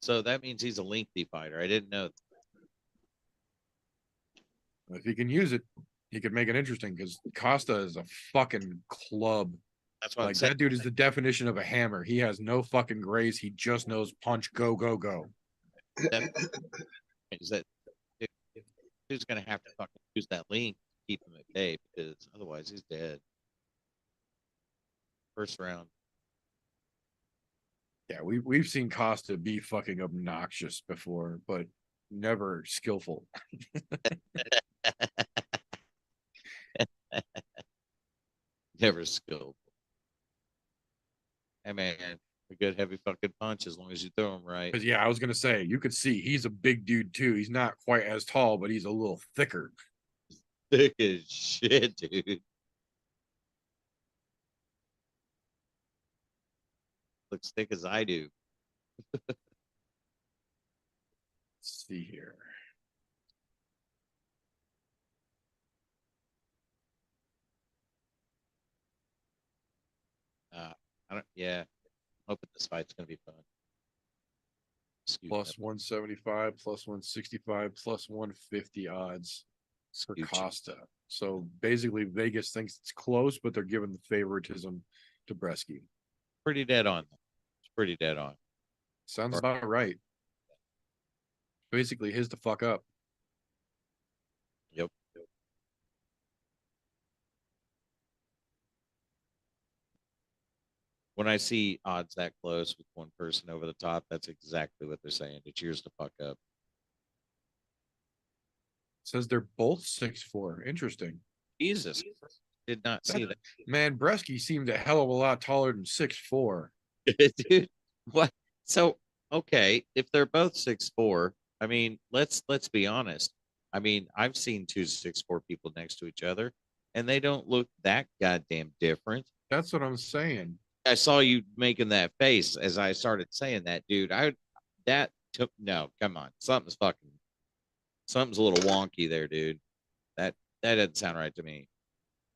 So that means he's a lengthy fighter. I didn't know. If he can use it, he could make it interesting because Costa is a fucking club. That's what like that dude is the definition of a hammer. He has no fucking grace. He just knows punch, go, go, go. Is that who's gonna have to fucking use that link to keep him at bay because otherwise he's dead. First round. Yeah, we've seen Costa be fucking obnoxious before, but never skillful. Never skillful. Hey man, a good heavy fucking punch as long as you throw him right. Because I was gonna say you could see he's a big dude too. He's not quite as tall, but he's a little thicker. Thick as shit, dude. Looks thick as I do. Let's see here. I don't. Yeah, I'm hoping this fight's gonna be fun. Plus 175, plus 165, plus 150 odds for Costa. So basically, Vegas thinks it's close, but they're giving the favoritism to Bretsky. Pretty dead on. It's pretty dead on. Sounds about right. Basically, his to fuck up. Yep. When I see odds that close with one person over the top, that's exactly what they're saying. To cheers to fuck up. It says they're both 6'4". Interesting. Jesus. Did not see that. Man, Bretsky seemed a hell of a lot taller than 6'4". Dude, what? So, okay, if they're both 6'4", I mean, let's be honest. I mean, I've seen 2 6'4" people next to each other, and they don't look that goddamn different. That's what I'm saying. I saw you making that face as I started saying that, dude. No, come on. Something's a little wonky there, dude. That doesn't sound right to me.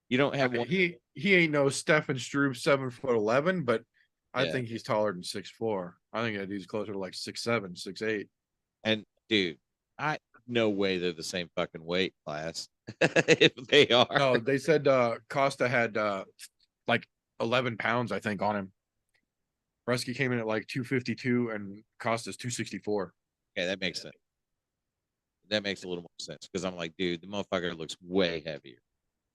You don't have one. He ain't no Stefan Struve 7'11", but I think he's taller than 6'4". I think that dude's closer to like 6'7", 6'8". And dude, no way they're the same fucking weight class. If they are. No, they said Costa had like 11 pounds, I think, on him. Bretsky came in at like 252 and Costa's 264. Okay, that makes sense. That makes a little more sense because I'm like, dude, the motherfucker looks way heavier.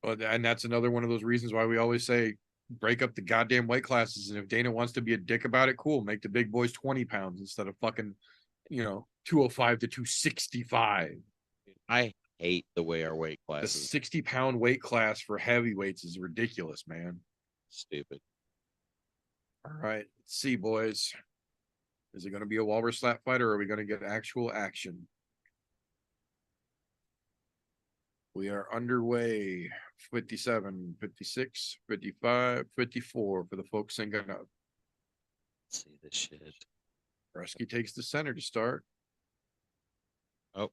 Well, and that's another one of those reasons why we always say break up the goddamn weight classes. And if Dana wants to be a dick about it, cool. Make the big boys 20 pounds instead of fucking, 205 to 265. I hate the way our weight classes. The 60-pound weight class for heavyweights is ridiculous, man. Stupid. All right. Let's see, boys. Is it going to be a walrus slap fight or are we going to get actual action? We are underway. 57, 56, 55, 54 for the folks singing up. Let's see this shit. Bretsky takes the center to start. Oh.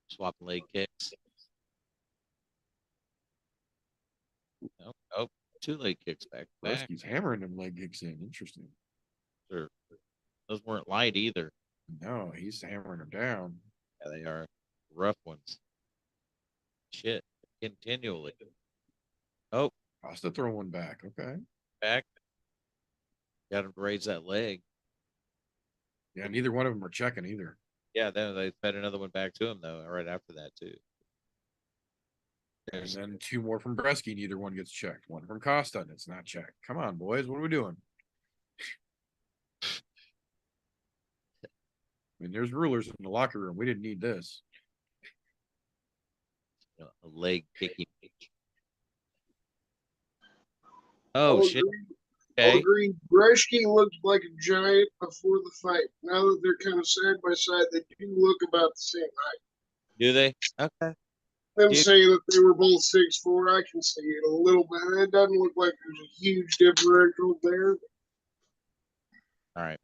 Swapping leg kicks. Oh, 2 leg kicks back. Bretsky's hammering them leg kicks in. Interesting. Sure. Those weren't light either. No, he's hammering them down. Yeah, they are rough ones. Shit. Continually. Oh. Costa throw one back. Okay. Back. Got him to raise that leg. Yeah, neither one of them are checking either. Yeah, then they fed another one back to him, though, right after that, too. And then 2 more from Bretsky. Neither one gets checked. One from Costa, and it's not checked. Come on, boys. What are we doing? I mean, there's rulers in the locker room. We didn't need this. A leg kicking. Oh, shit. I'll Okay. agree. Breshke looked like a giant before the fight. Now that they're kind of side by side, they do look about the same height. Do they? Okay. Them saying that they were both 6'4", I can see it a little bit. It doesn't look like there's a huge differential there. All right.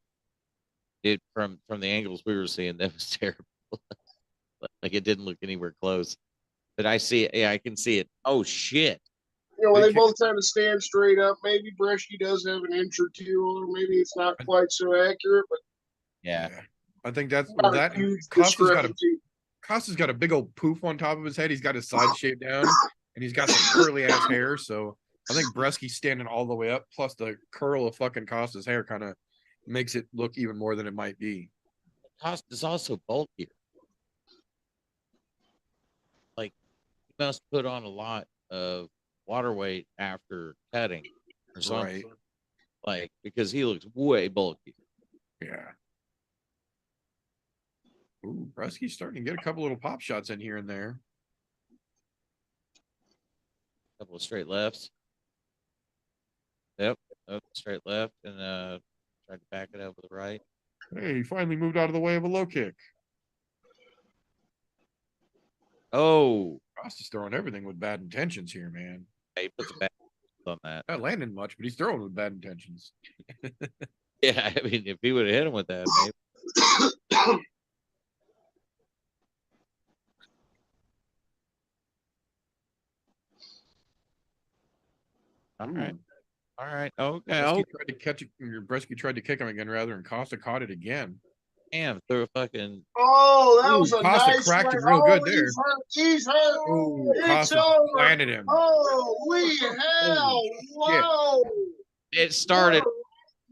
It from the angles we were seeing, that was terrible. Like it didn't look anywhere close. But I see it. Yeah, I can see it. Oh shit. You know, when they both kind of stand straight up, maybe Breshke does have an inch or two, or maybe it's not quite so accurate, but yeah. I think that's not that. a huge Costa's got a big old poof on top of his head. He's got his side shaved down, and he's got some curly ass hair. So I think Bresky's standing all the way up. Plus the curl of fucking Costa's hair kind of makes it look even more than it might be. Costa's also bulkier. Like he must put on a lot of water weight after cutting or something. Right. Like because he looks way bulky. Yeah. Ooh, Bresky's starting to get a couple little pop shots in here and there. A couple of straight lefts. Yep. Straight left and tried to back it up with the right. Hey, he finally moved out of the way of a low kick. Oh. Costa's throwing everything with bad intentions here, man. Yeah, he puts a bad on that. Not landing much, but he's throwing with bad intentions. Yeah, I mean, if he would have hit him with that, maybe. All right. All right. Okay. Bresky tried to kick him again, rather, and Costa caught it again. Damn, threw a fucking. Oh, that was a Costa nice cracked him real good there. He's hurt. Ooh, It's Costa over. planted him. Holy hell! Whoa! It started.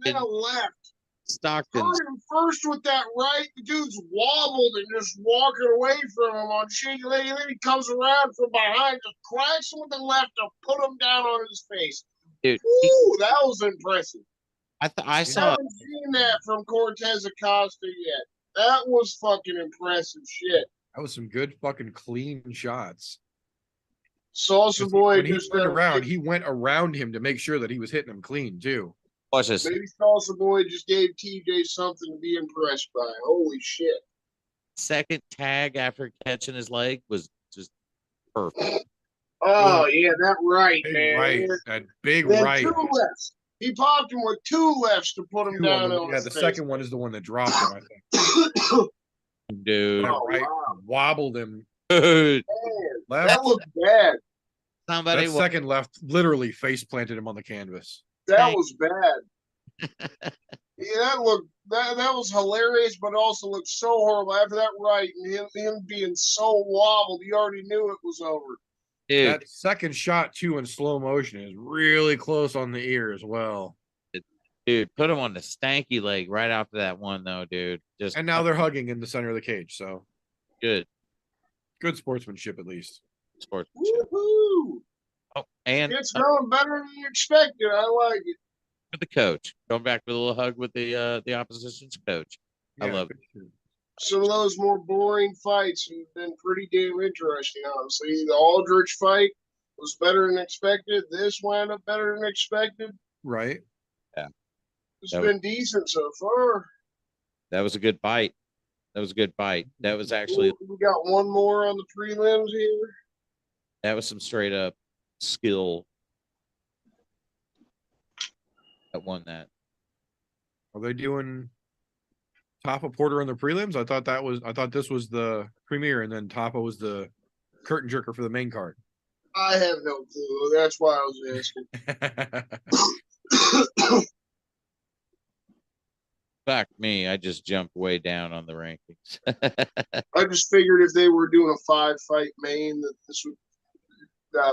Now left. Stockton. Caught him first with that right. The dude's wobbled and just walking away from him on shaky leg. And then he comes around from behind, just cracks him with the left to put him down on his face. Dude, Ooh, that was impressive. I saw. I haven't seen that from Cortez Acosta yet. That was fucking impressive shit. That was some good fucking clean shots. Salsa Boy when he turned around, he went around him to make sure that he was hitting him clean too. Watch this. Maybe Salsa Boy just gave TJ something to be impressed by. Holy shit. Second tag after catching his leg was just perfect. Oh, yeah, that right, big man. Right. That big right. 2 lefts. He popped him with 2 lefts to put him down on his the face. second one is the one that dropped him, I think. Dude. Wobbled him. Dude. Man, that looked bad. Somebody that second left literally face planted him on the canvas. That was bad. Yeah, that was hilarious, but also looked so horrible after that right and him being so wobbled. You already knew it was over. Dude. That second shot too in slow motion is really close on the ear as well. Dude, put him on the stanky leg right after that one though, dude. And now they're hugging in the center of the cage, so good sportsmanship at least. Sportsmanship. Woo-hoo. Oh, and it's going better than you expected. I like it. With the coach, going back with a little hug with the opposition's coach. Yeah, I love it. Some of those more boring fights have been pretty damn interesting, honestly. The Aldrich fight was better than expected. This wound up better than expected. Right. Yeah. It's been decent so far. That was a good fight. That was actually. We got one more on the prelims here. That was some straight up skill that won that. Are they doing Tapa Porter on the prelims? I thought this was the premiere, and then Tapa was the curtain jerker for the main card. I have no clue. That's why I was asking. Fuck me, I just jumped way down on the rankings. I just figured if they were doing a 5-fight main, that this would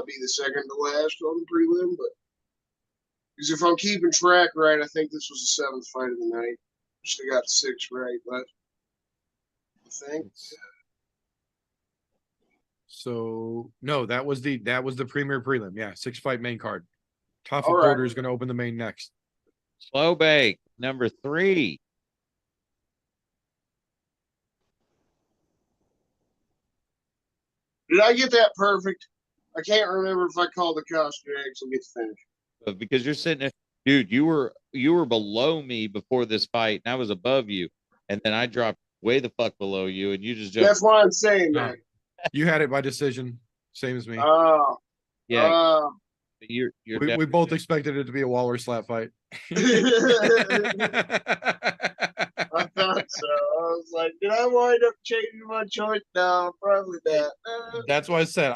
be the second to last on the prelim. But because if I'm keeping track right, I think this was the 7th fight of the night. Still got 6 right, but I think. So no, that was the premier prelim. Yeah, 6-fight main card. Tapa Porter is going to open the main next. Slow bake number 3. Did I get that perfect? I can't remember if I called the cost or actually get the finish. Because you're sitting there, dude. You were below me before this fight, and I was above you, and then I dropped way the fuck below you, and you just jumped. That's why I'm saying that. You had it by decision, same as me. Oh, Yeah, you're we both expected it to be a Waller slap fight. I thought so. I was like, did I wind up changing my choice? No, probably not. That's why I said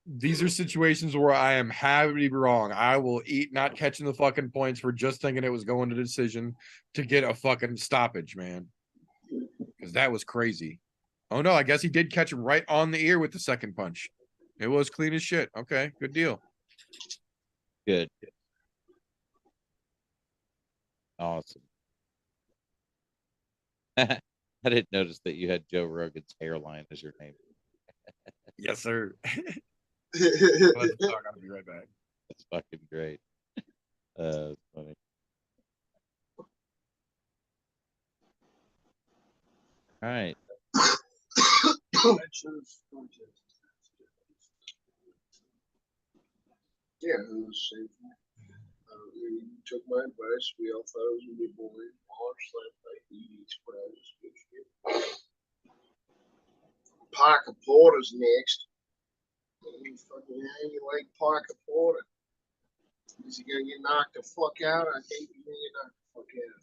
these are situations where I am happy to be wrong. I will eat not catching the fucking points for just thinking it was going to decision to get a fucking stoppage, man. Because that was crazy. Oh no, I guess he did catch him right on the ear with the second punch. It was clean as shit. Okay, good deal. good. Awesome. I didn't notice that you had Joe Rogan's hairline as your name. Yes, sir. Let's talk. I'll be right back. That's fucking great. Funny. All right. Yeah, it was safe. You took my advice. We all thought it was gonna be boring. Waller slap fight. Eat surprises. Good shit. Parker Porter's next. You fucking hang you like Parker Porter. Is he gonna get knocked the fuck out? I think he's gonna get knocked the fuck out.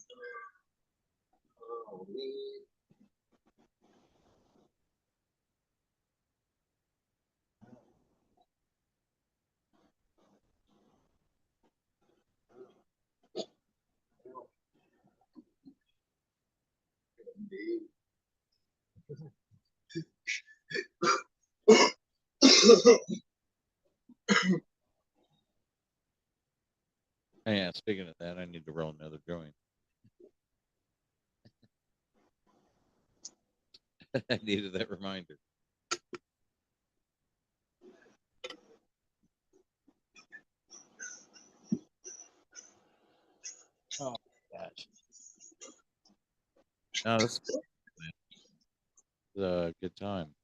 Oh man. Yeah, speaking of that, I need to roll another joint. I needed that reminder. Oh gosh. No, that's a good time.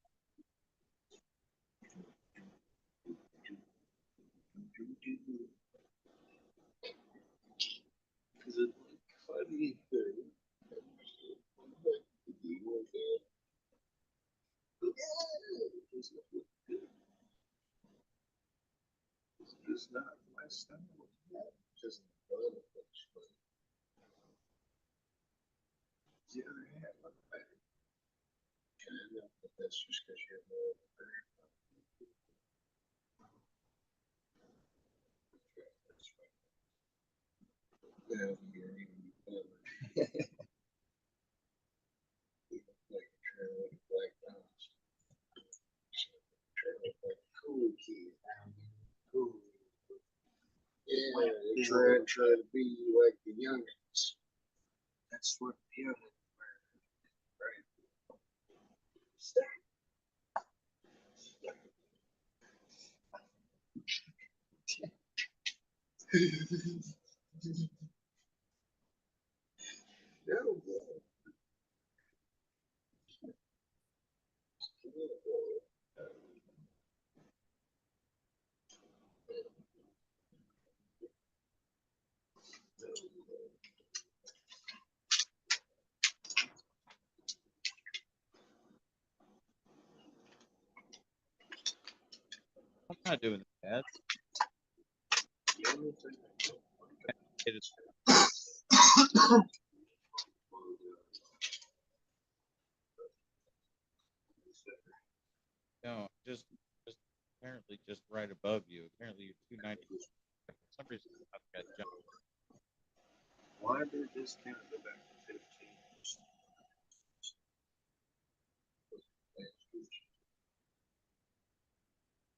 It's not my style. Just the other folks. The other hand, look back. Kind of, but that's just because you're more prepared. Yeah, you're even better. Like trying to black dots. Trying to like cool kid. Cool. Yeah, they're trying to be like the youngins. That's what the youngins were, right? No, I'm not doing that. It is, no, just apparently just right above you. Apparently you're 290. For some reason, I've got jump. why did this count go back to 15?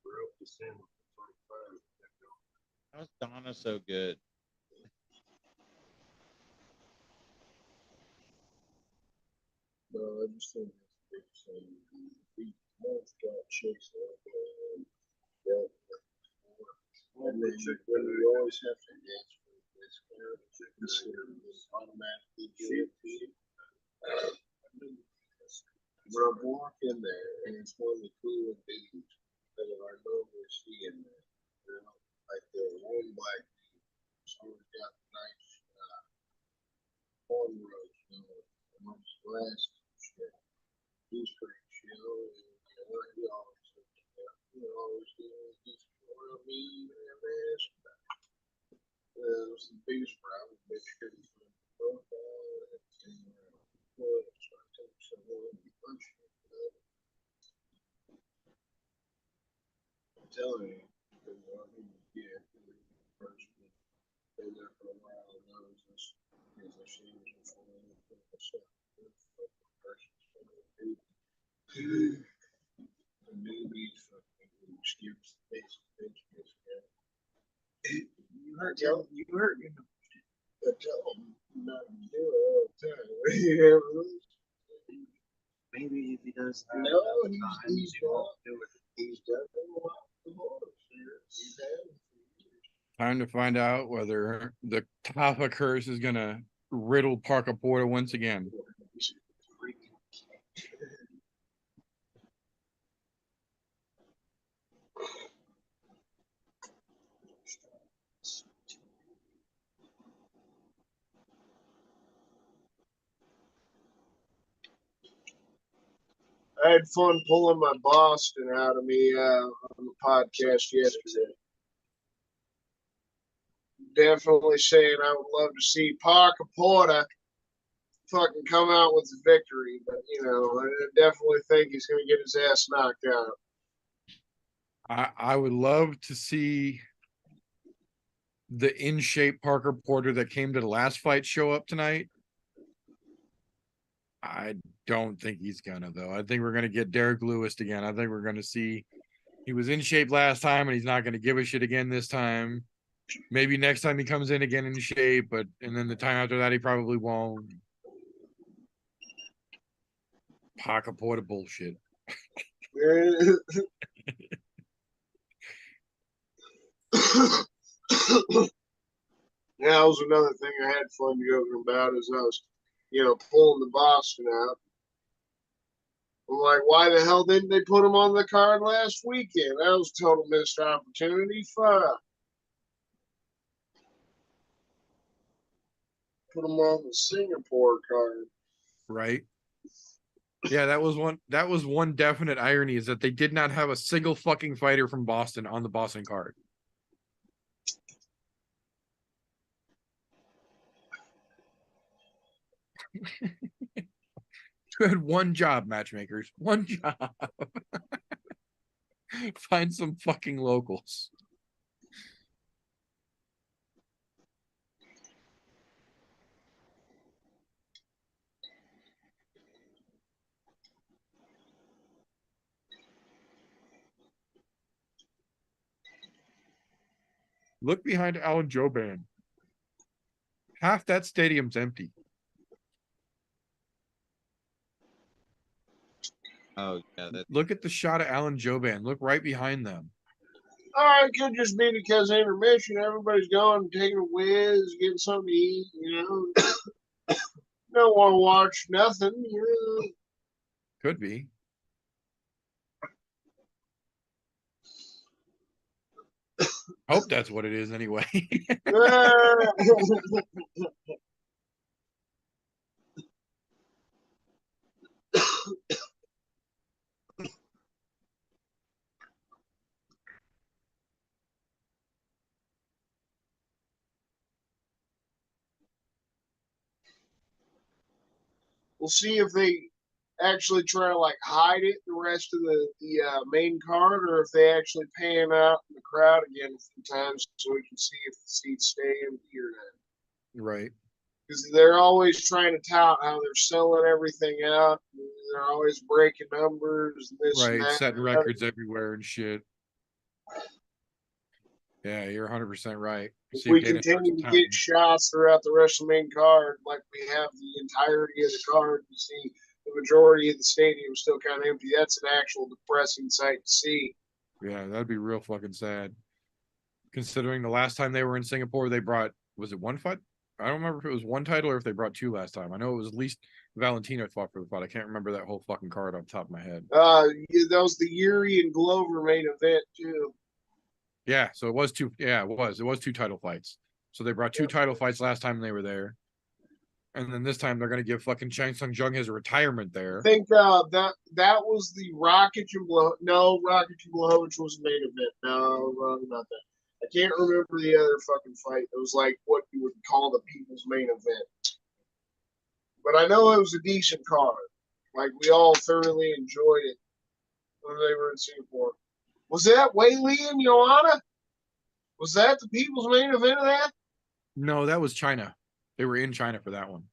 We're up to 7 25. How's Donna so good? No, I just think it's the most got chicks and when you always have to dance for this automatically get when I walk in there and it's one of the coolest things got nice cornrows going on his glasses and shit. He's pretty chill. And he always looks down. He always gets around me and this. It was the biggest problem. Make sure he's on the profile and so I tell him someone to punch you. I'm telling you, because yeah, first been there for a while and knows this is a shame for the newbies fucking skips the basic bench. You hurt me. I tell them not to do it all the time. Maybe if he does that, No, he's not. do it. He's done a lot of horse. He's had Time to find out whether the Tapa curse is gonna riddle Parker Porter once again. I had fun pulling my Boston out of me on the podcast yesterday. Definitely saying I would love to see Parker Porter fucking come out with a victory, but I definitely think he's going to get his ass knocked out. I would love to see the in shape Parker Porter that came to the last fight show up tonight. I don't think he's gonna though. I think we're gonna get Derek Lewis again. I think we're gonna see he was in shape last time and he's not gonna give a shit again this time. Maybe next time he comes in again in shape, and then the time after that he probably won't. Parker Porter bullshit. Yeah, that was another thing I had fun joking about as I was, pulling the Boston out. I'm like, why the hell didn't they put him on the card last weekend? That was a total missed opportunity. Fuck. Put him on the Singapore card. Right. Yeah, that was one definite irony is that they did not have a single fucking fighter from Boston on the Boston card. You had one job, matchmakers. One job. Find some fucking locals. Look behind Alan Joban. Half that stadium's empty. Oh yeah, Look at the shot of Alan Joban. Look right behind them. All right, it could just be because of intermission. Everybody's going, taking a whiz, getting something to eat, Don't want to watch nothing, Could be. Hope that's what it is anyway. We'll see if they actually try to hide it the rest of the main card, or if they actually pan out in the crowd again a few times so we can see if the seats stay empty or not. Right. Because they're always trying to tout how they're selling everything out. They're always breaking numbers. This Right. and that, Setting records everywhere and shit. Yeah, you're 100% right. If we continue to get shots throughout the rest of the main card, like we have the entirety of the card, you see the majority of the stadium still kind of empty. That's an actual depressing sight to see. Yeah, that'd be real fucking sad. Considering the last time they were in Singapore, they brought, was it one fight? I don't remember if it was one title or if they brought two last time. I know it was at least Valentino fought for the fight. I can't remember that whole fucking card off the top of my head. That was the Yuri and Glover main event too. Yeah, so it was two. Yeah, it was. It was two title fights. So they brought 2 title fights last time they were there. And then this time they're going to give fucking Chang Sung Jung his retirement there. I think that was the Rocket and Rocket and Blachowicz was the main event. No, wrong about that. I can't remember the other fucking fight. It was like what you would call the people's main event. But I know it was a decent card. Like, we all thoroughly enjoyed it when they were in Singapore. Was that Weili and Joanna? Was that the people's main event of that? No, that was China. They were in China for that one.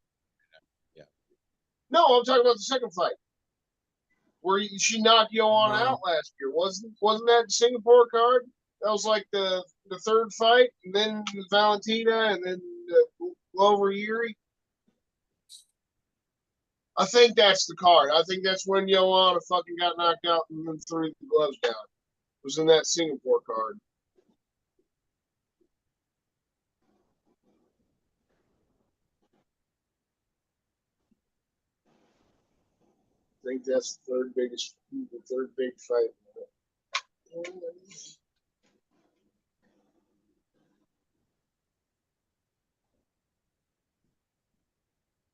No, I'm talking about the second fight. Where she knocked Joanna out last year. Wasn't that the Singapore card? That was like the third fight, and then Valentina, and then Glover Yuri. I think that's the card. I think that's when Joanna fucking got knocked out and then threw the gloves down. It was in that Singapore card. I think that's the third big fight.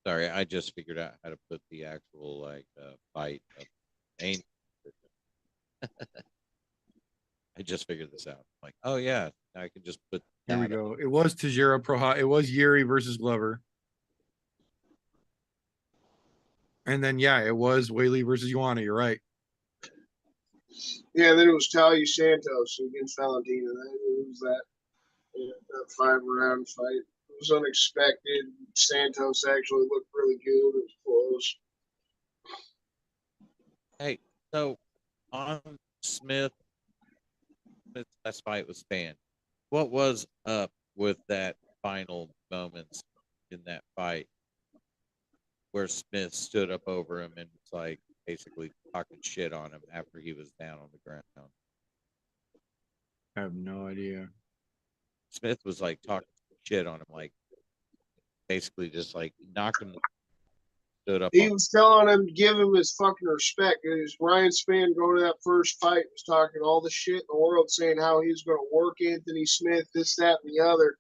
Sorry, I just figured out how to put the actual fight of main. I just figured this out. Like, oh yeah, I can just put. Here we go. It was Tajira Proha. It was Yuri versus Glover. And then it was Weili versus Joanna. You're right. Yeah, then it was Talia Santos against Valentina. It was that 5-round fight. It was unexpected. Santos actually looked really good. It was close. Hey, so on Smith's last fight was Span. What was up with that final moments in that fight where Smith stood up over him and was like basically talking shit on him after he was down on the ground? I have no idea. Smith was like talking shit on him, like basically just like knocking. Stood up. He was telling him to give him his fucking respect. It was Ryan Spann going to that first fight, was talking all the shit in the world, saying how he was going to work Anthony Smith, this, that, and the other.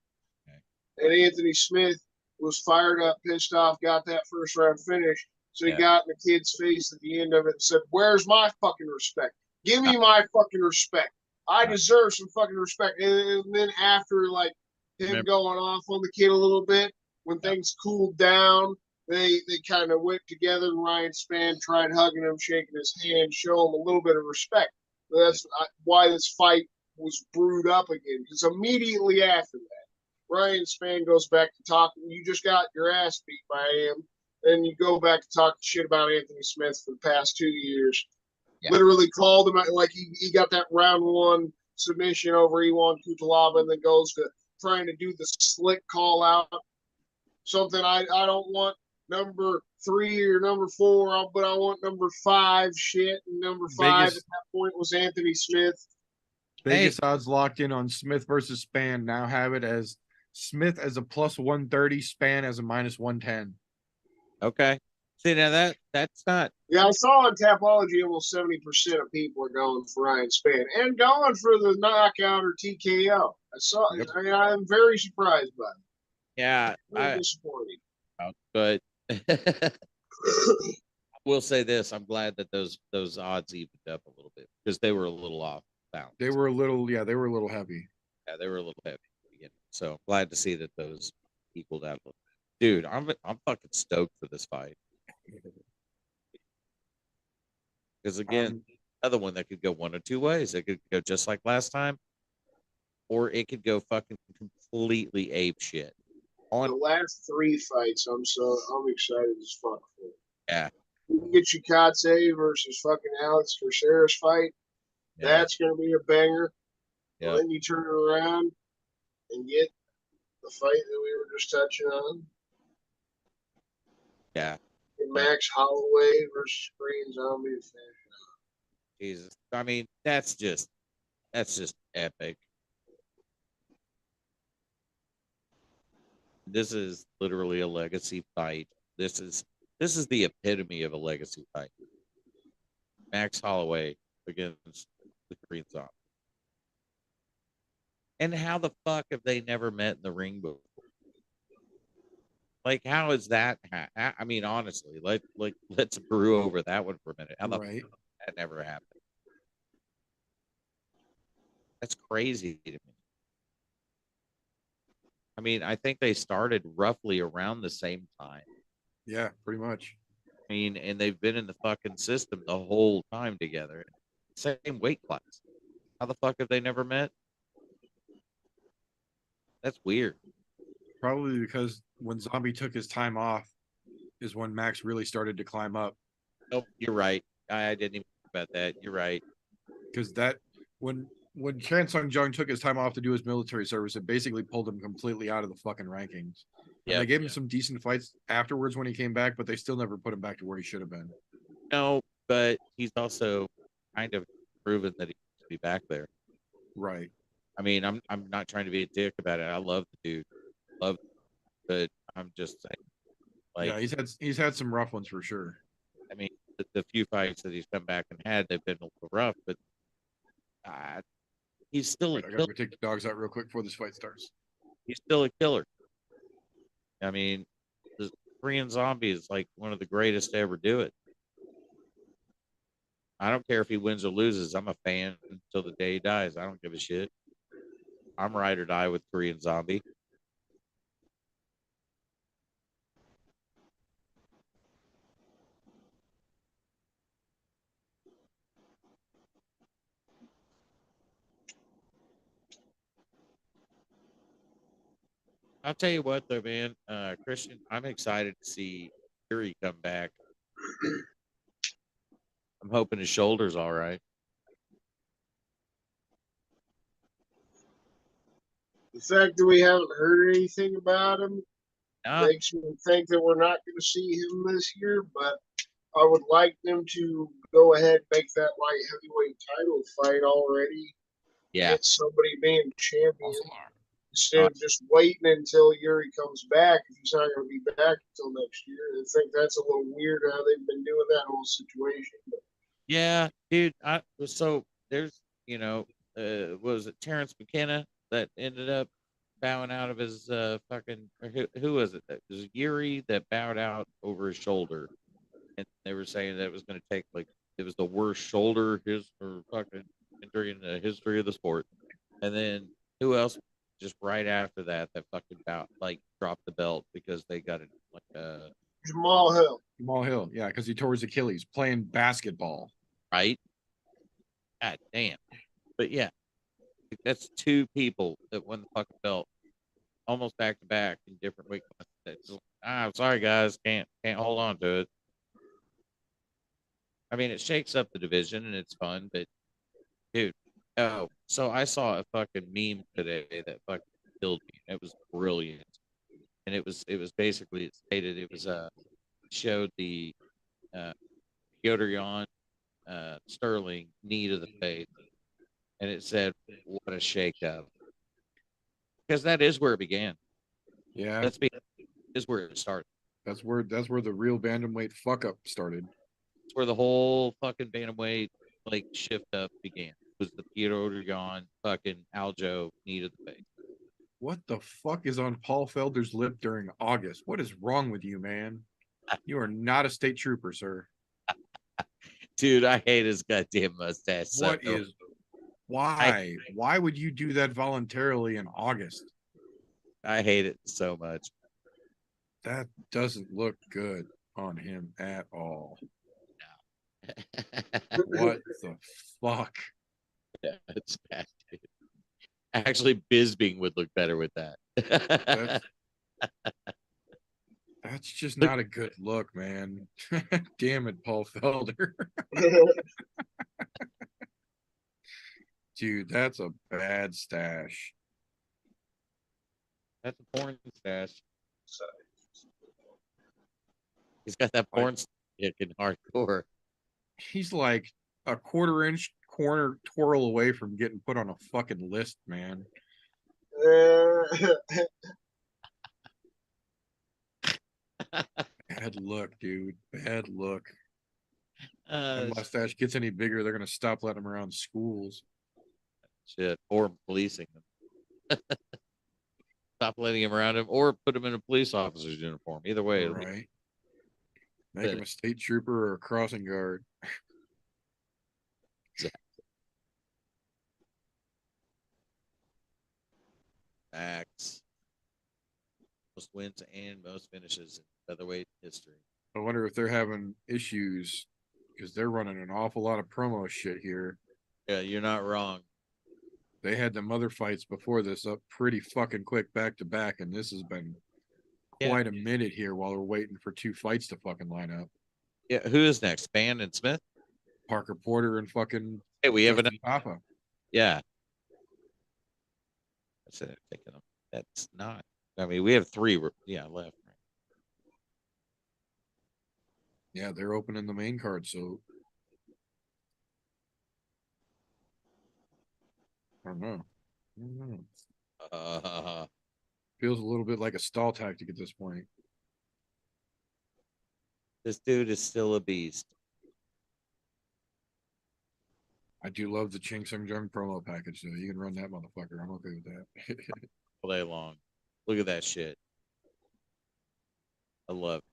Okay. And Anthony Smith was fired up, pissed off, got that first round finish. So he got in the kid's face at the end of it and said, "Where's my fucking respect? Give me my fucking respect. I deserve some fucking respect." And then after, like, him going off on the kid a little bit, when things cooled down, they kind of went together, and Ryan Spann tried hugging him, shaking his hand, show him a little bit of respect. That's why this fight was brewed up again, because immediately after that, Ryan Spann goes back to talking. You just got your ass beat by him, and you go back to talking shit about Anthony Smith for the past 2 years. Yeah. Literally called him like he got that round 1 submission over Iwan Kutalaba, and then goes to trying to do the slick call out. Something I don't want number 3 or number 4, but I want number 5 shit. And number 5 at that point was Anthony Smith. Vegas odds locked in on Smith versus Spann. Now have it as Smith as a plus 130, Spann as a minus 110. Okay. See, now that's not. Yeah, I saw on Tapology almost 70% of people are going for Ryan Spann and going for the knockout or TKO. I saw. Yep. I mean, I'm very surprised by it. Yeah, very disappointing. But I will say this: I'm glad that those odds evened up a little bit because they were a little off balance. They were a little heavy. Yeah, they were a little heavy. So glad to see that those equaled out a little bit. Dude, I'm fucking stoked for this fight. Because again, another one that could go one of 2 ways. It could go just like last time, or it could go fucking completely ape shit. On the last 3 fights, I'm excited as fuck for. Yeah. You can get Chikadze versus fucking Alex Caceres fight. Yeah. That's gonna be a banger. Yeah. Then you turn it around and get the fight that we were just touching on. Yeah. Max Holloway versus Green Zombie. Jesus, I mean that's just epic. This is literally a legacy fight. This is the epitome of a legacy fight. Max Holloway against the Green Zombie. And how the fuck have they never met in the ring before? Like, how is that? I mean, honestly, let's brew over that one for a minute. How the Right. fuck that never happened? That's crazy to me. I mean, I think they started roughly around the same time. Yeah, pretty much. I mean, and they've been in the fucking system the whole time together. Same weight class. How the fuck have they never met? That's weird. Probably because when Zombie took his time off is when Max really started to climb up. Oh, you're right. I didn't even think about that. You're right. Because that when Chan Sung Jung took his time off to do his military service, it basically pulled him completely out of the fucking rankings. And they gave him some decent fights afterwards when he came back, but they still never put him back to where he should have been. No, but he's also kind of proven that he needs to be back there. Right. I mean, I'm not trying to be a dick about it. I love the dude, but I'm just saying, like, yeah, he's had some rough ones for sure. I mean, the few fights that he's come back and had, they've been a little rough, but he's still I gotta go take the dogs out real quick before this fight starts. He's still a killer. I mean, the Korean Zombie is like one of the greatest to ever do it. I don't care if he wins or loses. I'm a fan until the day he dies. I don't give a shit. I'm ride or die with Korean Zombie. I'll tell you what, though, man, Christian, I'm excited to see Fury come back. I'm hoping his shoulder's all right. The fact that we haven't heard anything about him makes me think that we're not going to see him this year, but I would like them to go ahead and make that light heavyweight title fight already. Yeah. Get somebody being champion instead of just waiting until Yuri comes back if he's not going to be back until next year. I think that's a little weird how they've been doing that whole situation. But yeah, dude. So there's, was it Terrence McKenna that ended up bowing out of his fucking, who was it? It was Yuri that bowed out over his shoulder, and they were saying that it was going to take, like, it was the worst shoulder fucking injury in the history of the sport. And then who else? Just right after that fucking bout, like, dropped the belt because they got it, like, Jamal Hill. Jamal Hill, yeah, because he tore his Achilles playing basketball. Right? God damn. But yeah, that's two people that won the fucking belt almost back to back in different weight classes. I'm sorry, guys, can't hold on to it. I mean, it shakes up the division and it's fun, but dude, so I saw a fucking meme today that fucking killed me. It was brilliant, and it was basically, it stated, it was showed the Piotr Jan Sterling knee to the face, and it said, "What a shakeup," because that is where it began. Yeah, Is where it started. That's where the real bantamweight fuck up started. It's where the whole fucking bantamweight, like, shift up began. It was the Piotr Jan fucking Aljo knee to the face. What the fuck is on Paul Felder's lip during August? What is wrong with you, man? You are not a state trooper, sir. Dude, I hate his goddamn mustache. Why? Why would you do that voluntarily in August? I hate it so much. That doesn't look good on him at all. No. What the fuck? Yeah, it's bad, dude. Actually, Bisbing would look better with that. That's just not a good look, man. Damn it, Paul Felder. Dude, that's a bad stash. That's a porn stash. He's got that porn stick in hardcore. He's like a quarter-inch corner twirl away from getting put on a fucking list, man. Bad look, dude. Bad look. If mustache gets any bigger, they're gonna stop letting him around schools. Shit, or policing them. Stop letting him around him, or put him in a police officer's uniform. Either way, Right. Make him a state trooper or a crossing guard. Max. Most wins and most finishes in featherweight history. I wonder if they're having issues because they're running an awful lot of promo shit here. Yeah, you're not wrong. They had the mother fights before this up pretty fucking quick back to back, and this has been quite a minute here while we're waiting for 2 fights to fucking line up. Yeah, who is next? Spann and Smith? Parker Porter and fucking Hey, we have Justin Papa. Yeah. That's it. Thinking of that's not. I mean, we have 3. Left. Yeah, they're opening the main card, so I don't know. Feels a little bit like a stall tactic at this point. This dude is still a beast. I do love the Ching Sung Jung promo package, though. You can run that motherfucker. I'm okay with that. All day long. Look at that shit. I love it.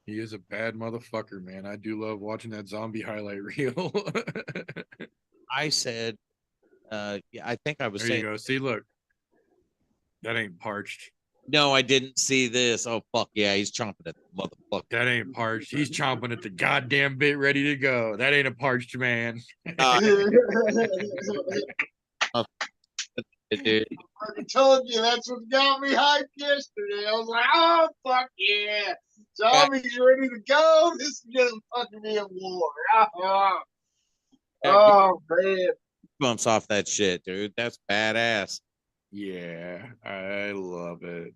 He is a bad motherfucker, man. I do love watching that zombie highlight reel. I said, I think I was there saying. You go. See, look. That ain't parched. No, I didn't see this. Oh, fuck yeah. He's chomping at the motherfucker. That ain't parched. He's chomping at the goddamn bit ready to go. That ain't a parched man. Dude. I told you that's what got me hyped yesterday. I was like, oh, fuck yeah. Zombies ready to go. This is going to fucking be a war. Oh, man. Bumps off that shit, dude. That's badass. Yeah, I love it.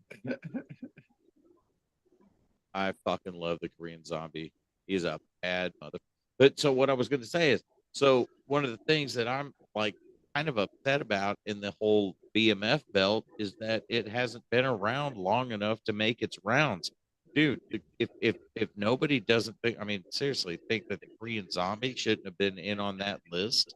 I fucking love the Korean Zombie. He's a bad mother. But so what I was going to say is, so one of the things that I'm like kind of upset about in the whole BMF belt is that it hasn't been around long enough to make its rounds. Dude, if nobody doesn't think, I mean, seriously, think that the Korean Zombie shouldn't have been in on that list.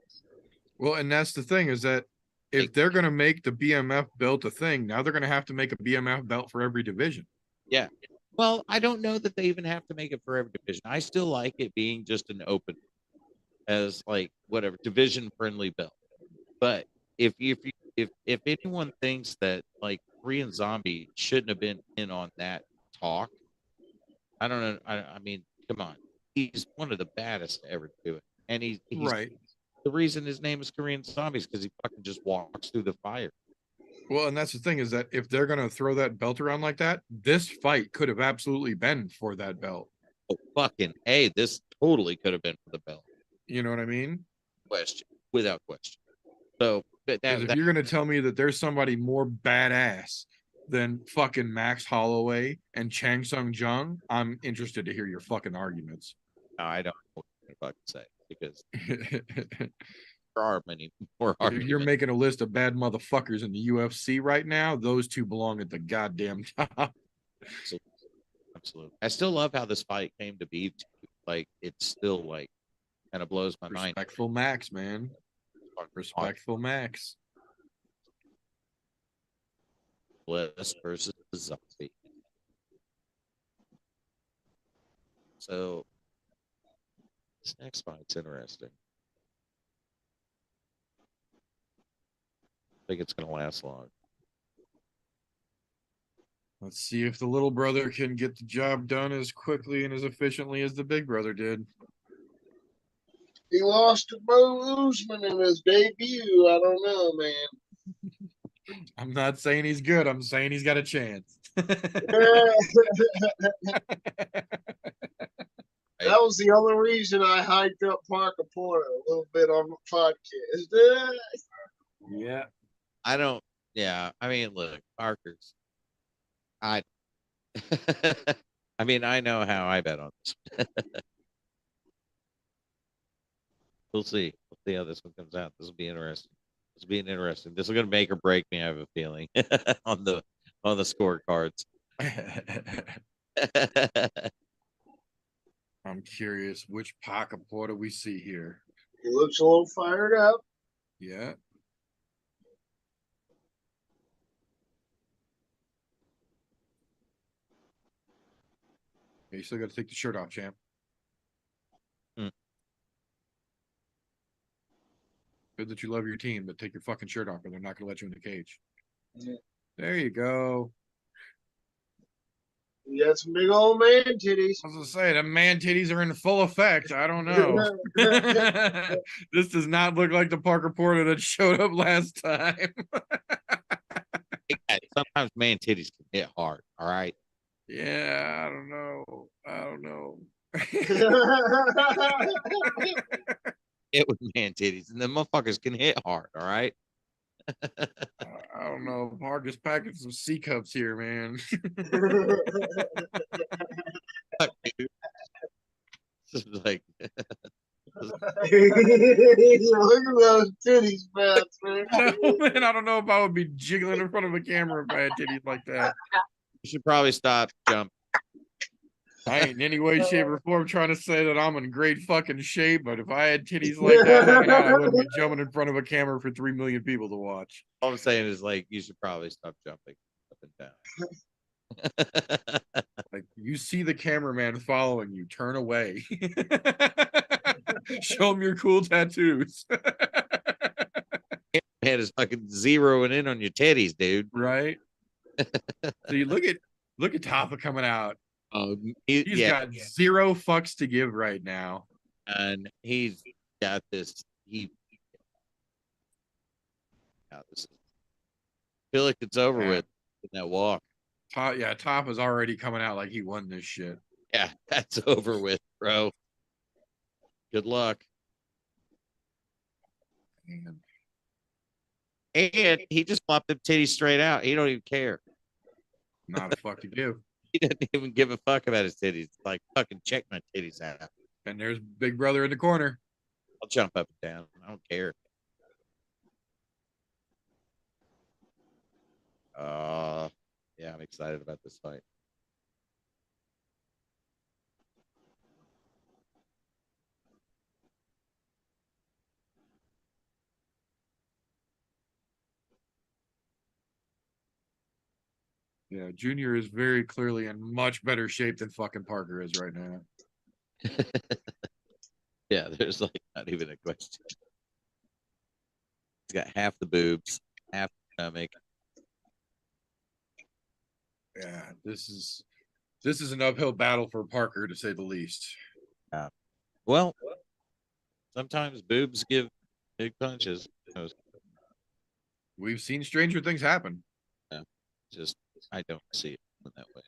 Well, and that's the thing is that if they're going to make the BMF belt a thing, now they're going to have to make a BMF belt for every division. Yeah. Well, I don't know that they even have to make it for every division. I still like it being just an open as like whatever division friendly belt. But if anyone thinks that like Korean Zombie shouldn't have been in on that talk, I don't know. I mean, come on. He's one of the baddest to ever do it. And he's right. The reason his name is Korean Zombies because he fucking just walks through the fire. Well, and that's the thing is that if they're going to throw that belt around like that, this fight could have absolutely been for that belt. Oh, fucking hey, this totally could have been for the belt. You know what I mean? Without question. So if you're going to tell me that there's somebody more badass than fucking Max Holloway and Chang Sung Jung, I'm interested to hear your fucking arguments. No, I don't know what to fucking say because there are many more arguments. If you're making a list of bad motherfuckers in the UFC right now, those 2 belong at the goddamn top. Absolutely. I still love how this fight came to be. Like, it's still like kind of blows my mind. Respectful Max, man. Respectful Max. Bliss versus Zombie. So this next fight's interesting. I think it's going to last long. Let's see if the little brother can get the job done as quickly and as efficiently as the big brother did. He lost to Bo Usman in his debut. I don't know, man. I'm not saying he's good. I'm saying he's got a chance. That was the only reason I hyped up Parker Porter a little bit on the podcast. Yeah. I mean, look, Parker's. I mean, I know how I bet on this. We'll see. We'll see how this one comes out. This will be interesting. This will going to make or break me, I have a feeling, on the scorecards. I'm curious which Parker Porter we see here. He looks a little fired up. Yeah. You still got to take the shirt off, champ. Good that you love your team, but take your fucking shirt off, or they're not going to let you in the cage. Yeah. There you go. You got some big old man titties. I was going to say, the man titties are in full effect. I don't know. This does not look like the Parker Porter that showed up last time. Hey, guys, sometimes man titties can hit hard. All right. Yeah, I don't know. I don't know. It with man titties, and the motherfuckers can hit hard. All right. I don't know. Parker's packing some C cups here, man. Fuck, dude. This is like Look at those titties, man. No, man, I don't know if I would be jiggling in front of a camera if I had titties like that. you should probably stop jumping. I ain't in any way, shape, or form trying to say that I'm in great fucking shape, but if I had titties like that hanging out, I wouldn't be jumping in front of a camera for 3 million people to watch. All I'm saying is like you should probably stop jumping up and down. Like, you see the cameraman following you, turn away. Show him your cool tattoos. Man is fucking zeroing in on your titties, dude. Right? So you look at Tapa coming out. He's got zero fucks to give right now. And he's got this. I feel like it's over with in that walk. Tapa's already coming out like he won this shit. Yeah, that's over with, bro. Good luck. Man. And he just flopped them titties straight out. He don't even care. Not a fuck to give. He doesn't even give a fuck about his titties. Like, fucking check my titties out. And there's Big Brother in the corner. I'll jump up and down. I don't care. Yeah, I'm excited about this fight. Yeah, Junior is very clearly in much better shape than fucking Parker is right now. Yeah, there's like not even a question. He's got half the boobs, half the stomach. Yeah, this is an uphill battle for Parker, to say the least. Well, sometimes boobs give big punches. We've seen stranger things happen. Yeah, just I don't see it in that way.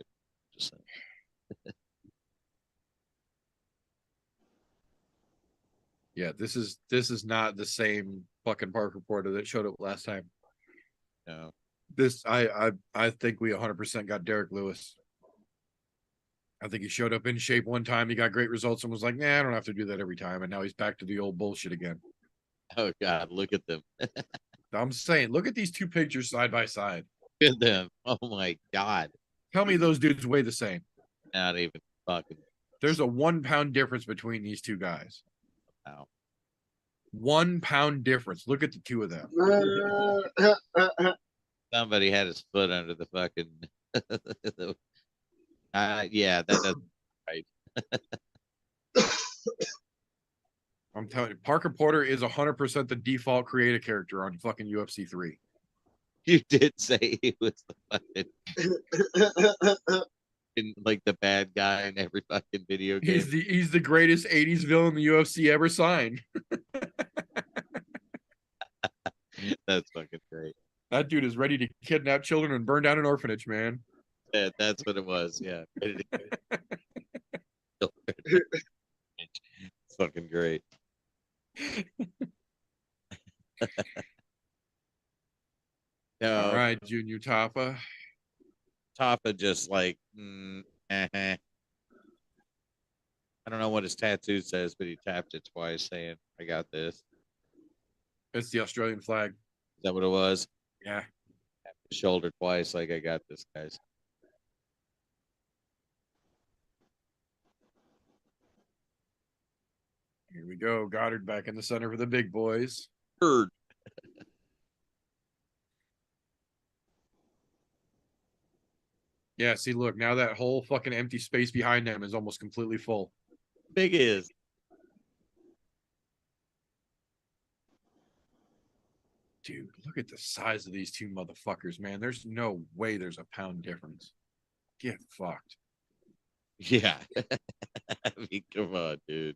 Just saying. Yeah, this is not the same fucking Parker Porter that showed up last time. No. This I think we 100% got Derek Lewis. I think he showed up in shape one time, he got great results and was like, nah, I don't have to do that every time. And now he's back to the old bullshit again. Oh God, look at them. I'm saying, look at these two pictures side by side. Look at them. Oh my God. Tell me those dudes weigh the same. Not even fucking. There's a 1 pound difference between these two guys. Wow. 1 pound difference. Look at the two of them. Somebody had his foot under the fucking. Yeah, that doesn't right. I'm telling you, Parker Porter is 100% the default create a character on fucking UFC 3. You did say he was the fucking like the bad guy in every fucking video game. He's the greatest 80s villain the UFC ever signed. That's fucking great. That dude is ready to kidnap children and burn down an orphanage, man. Yeah, that's what it was. Yeah. It's fucking great. No, all right, Junior Tapa. Tapa just like, I don't know what his tattoo says, but he tapped it twice saying, I got this. It's the Australian flag. Is that what it was? Yeah. Tapped his shoulder twice, like, I got this, guys. Here we go. Goddard back in the center for the big boys. Third. Yeah, see, look, now that whole fucking empty space behind them is almost completely full. Big is. Dude, look at the size of these two motherfuckers, man. There's no way there's a pound difference. Get fucked. Yeah. I mean, come on, dude.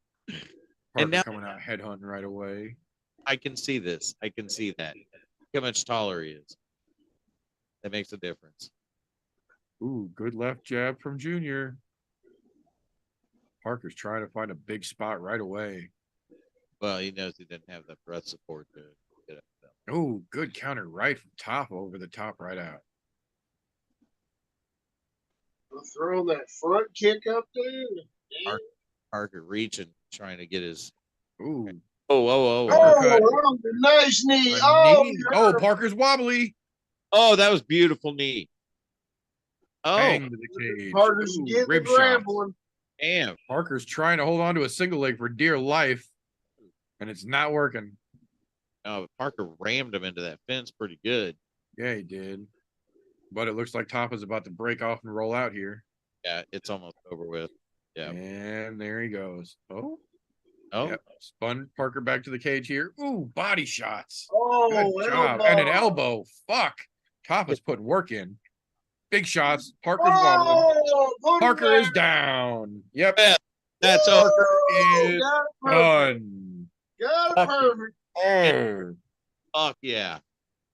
Parker now- coming out headhunting right away. I can see this. I can see that. Look how much taller he is. That makes a difference. Ooh, good left jab from Junior. Parker's trying to find a big spot right away. Well, he knows he didn't have the breath support to get up. Oh, good counter right from top over the top right out. Throwing that front kick up there. Parker reaching, trying to get his. Ooh. Oh. Uppercut. Oh, nice knee. A Oh, knee. Oh, Parker's wobbly. Oh, that was beautiful knee. Oh, Bang to the cage. Parker's Ooh, getting rib the shots. grappling. damn. Parker's trying to hold on to a single leg for dear life, and it's not working. Oh, but Parker rammed him into that fence pretty good. Yeah, he did. But it looks like Top is about to break off and roll out here. Yeah, it's almost over with. Yeah. And there he goes. Oh, Oh, yep. Spun Parker back to the cage here. Ooh, body shots. Oh, Good job. elbow. And an elbow. Fuck. Top is putting work in. Big shots. Parker's wobbling. Oh, put him Parker is down. down. Yep. that's over. Parker is Got it perfect. done. Got it Fuck. perfect. Oh. Fuck yeah.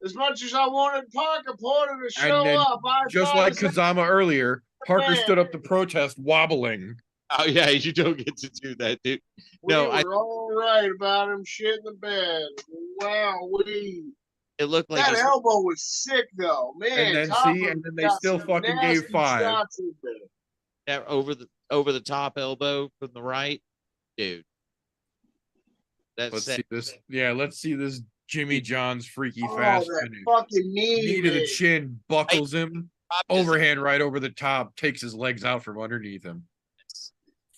As much as I wanted Parker Porter to show then up, I Just thought like it was- Kazama earlier, Parker stood up to protest wobbling. Oh yeah, you don't get to do that, dude. we No, were all right about him shit in the bed. Wow, It looked like that his- elbow was sick though, man. And then Topper see, and then they got still some fucking gave nasty 5. shots in there. that over the top elbow from the right, dude. That's Let's set. see this. Yeah, let's see this Jimmy John's freaky Oh, fast that finish. fucking knee, Knee to the man. chin, buckles him. Dropped his- Overhand right over the top, takes his legs out from underneath him.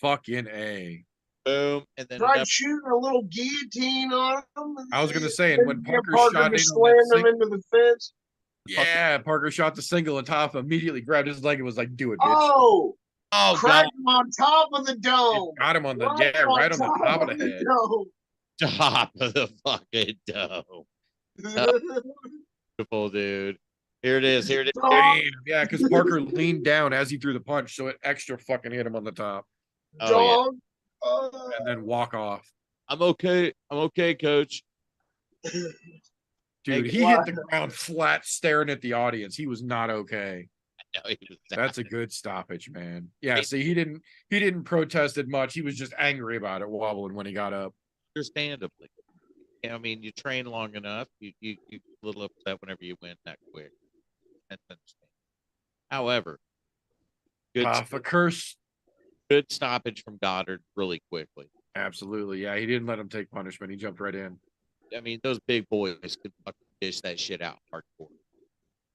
Fucking A. Boom, and then Tried another- shooting a little guillotine on him. I was gonna say, and when Didn't get Parker shot to in slam on that him into the fence. yeah, Parker shot the single and Top immediately grabbed his leg and was like, do it, bitch. Oh, oh god, cracked him on top of the dome. Got him on the, right on the top of the head. dome. top of the fucking dome. Beautiful, dude. Here it is. Here it is. Damn, yeah, because Parker leaned down as he threw the punch, so it extra fucking hit him on the top. Oh, yeah. Dog. And then walk off. I'm okay. I'm okay, coach. Dude, he hit the ground flat staring at the audience. He was not okay. No, he was That's a good stoppage, man. Yeah, see, he didn't protest it much. He was just angry about it, wobbling when he got up. understandably. I mean, you train long enough, you a little upset whenever you win that quick. That's understandable. However, A curse. good stoppage from Goddard really quickly. Absolutely. Yeah, he didn't let him take punishment. He jumped right in. I mean, those big boys could fucking dish that shit out hardcore.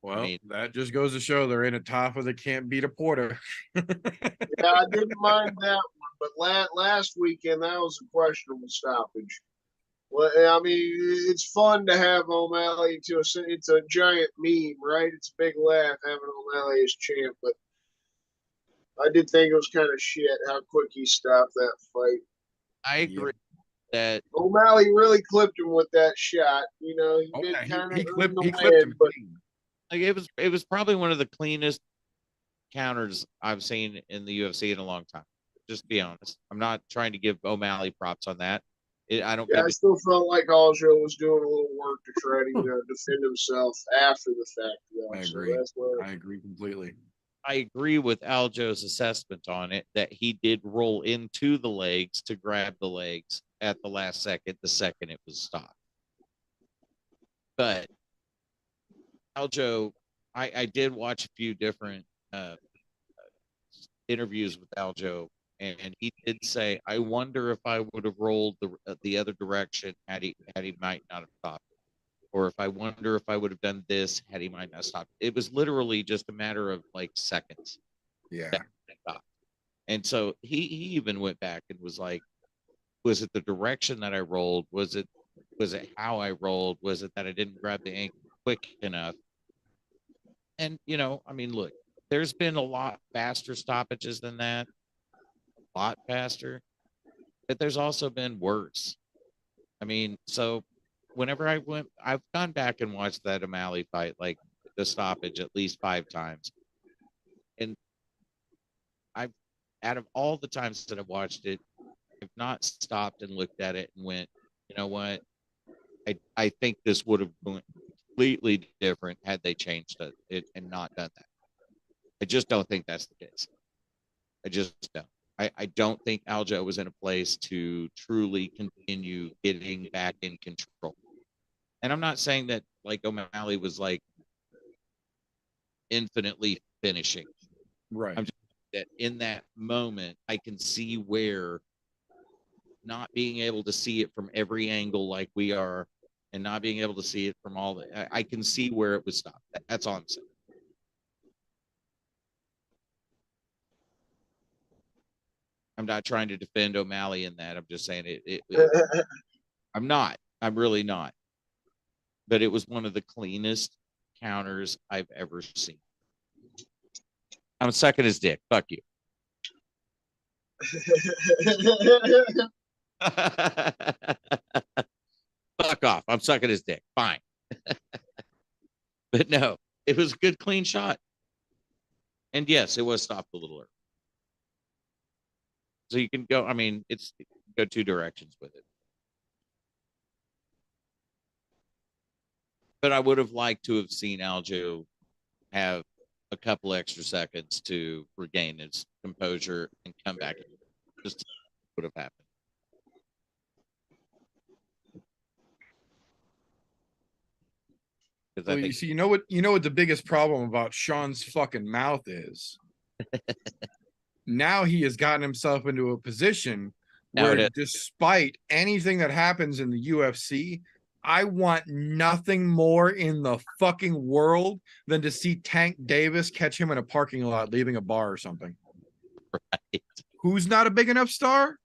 Well, mean- that just goes to show they're in a Tafa that can't beat a Porter. Yeah, I didn't mind that one, but last weekend that was a questionable stoppage. Well, I mean, it's fun to have O'Malley it's a giant meme, right? It's a big laugh having O'Malley as champ, but I did think it was kind of shit how quick he stopped that fight. I agree that O'Malley really clipped him with that shot. You know, he Oh, did yeah, kind of he clipped him but clean. like it was probably one of the cleanest counters I've seen in the UFC in a long time. Just to be honest, I'm not trying to give O'Malley props on that. I don't. yeah, I give still felt like Aljo was doing a little work to try to defend himself after the fact. Though. I So agree. that's where I agree completely. I agree with Aljo's assessment on it that he did roll into the legs to grab the legs at the last second, the second it was stopped. But Aljo, I did watch a few different interviews with Aljo, and he did say, "I wonder if I would have rolled the other direction had he might not have stopped, or if I wonder if I would have done this had he might not stop." It was literally just a matter of like seconds. Yeah. And so he even went back and was like, Was it the direction that I rolled? Was it how I rolled? Was it that I didn't grab the ankle quick enough? And I mean, look, there's been a lot faster stoppages than that, a lot faster, but there's also been worse. I mean, so whenever I've gone back and watched that O'Malley fight, like the stoppage, at least 5 times, and I've out of all the times that I've watched it, I've not stopped and looked at it and went, you know what? I think this would have been completely different had they changed it and not done that. I just don't think that's the case. I just don't. I don't think Aljo was in a place to truly continue getting back in control. And I'm not saying that like O'Malley was like infinitely finishing. Right. I'm just that in that moment, I can see where not being able to see it from every angle like we are and not being able to see it from all the, I can see where it was stopped. That's all I'm saying. I'm not trying to defend O'Malley in that. I'm just saying I'm not. I'm really not. But it was one of the cleanest counters I've ever seen. I'm sucking his dick. Fuck you. Fuck off. I'm sucking his dick. Fine. But no, it was a good, clean shot. And yes, it was stopped a little early. So you can go, I mean, it's go 2 directions with it. But I would have liked to have seen Aljo have a couple extra seconds to regain his composure and come back. Just would have happened. Well, you see, you know what the biggest problem about Sean's fucking mouth is? Now he has gotten himself into a position where despite anything that happens in the UFC, I want nothing more in the fucking world than to see Tank Davis catch him in a parking lot leaving a bar or something. Right. Who's not a big enough star?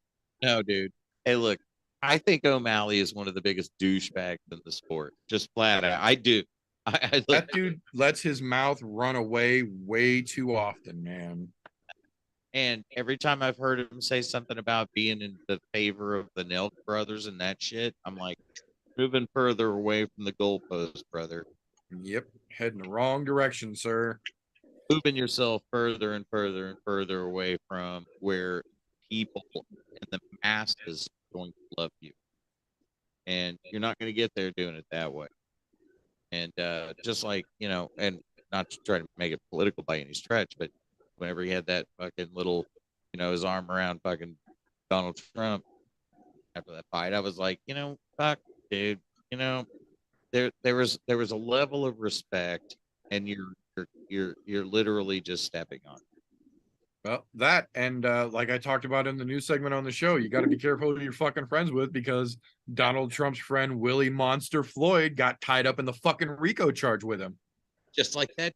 No, dude. Hey, look, I think O'Malley is one of the biggest douchebags in the sport. Just flat out. I do. That dude lets his mouth run away way too often, man. And every time I've heard him say something about being in the favor of the Nelk brothers and that shit, I'm like, moving further away from the goalpost, brother. Yep. Heading the wrong direction, sir. Moving yourself further and further and further away from where people and the masses are going to love you. And you're not going to get there doing it that way. And just like, and not to try to make it political by any stretch, but whenever he had that fucking little, his arm around fucking Donald Trump after that fight, I was like, fuck, dude, there was a level of respect, and you're literally just stepping on it. Well, that and like I talked about in the news segment on the show, you got to be careful who you're fucking friends with, because Donald Trump's friend Willie Monster Floyd got tied up in the fucking RICO charge with him. Just like that.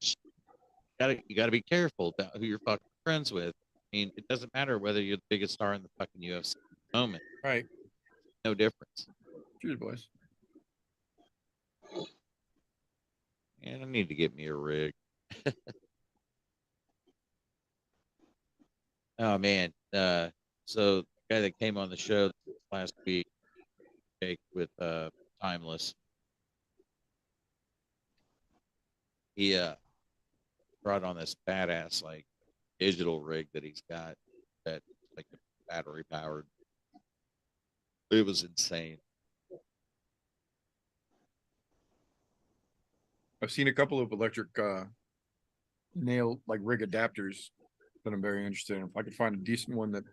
You gotta be careful about who you're fucking friends with. I mean, it doesn't matter whether you're the biggest star in the fucking UFC at the moment. Right. No difference. Cheers, boys. And I need to get me a rig. Oh man. So the guy that came on the show last week, Jake, with Timeless, he brought on this badass like digital rig that he's got that like battery powered. It was insane. I've seen a couple of electric nail like rig adapters that I'm very interested in. If I could find a decent one that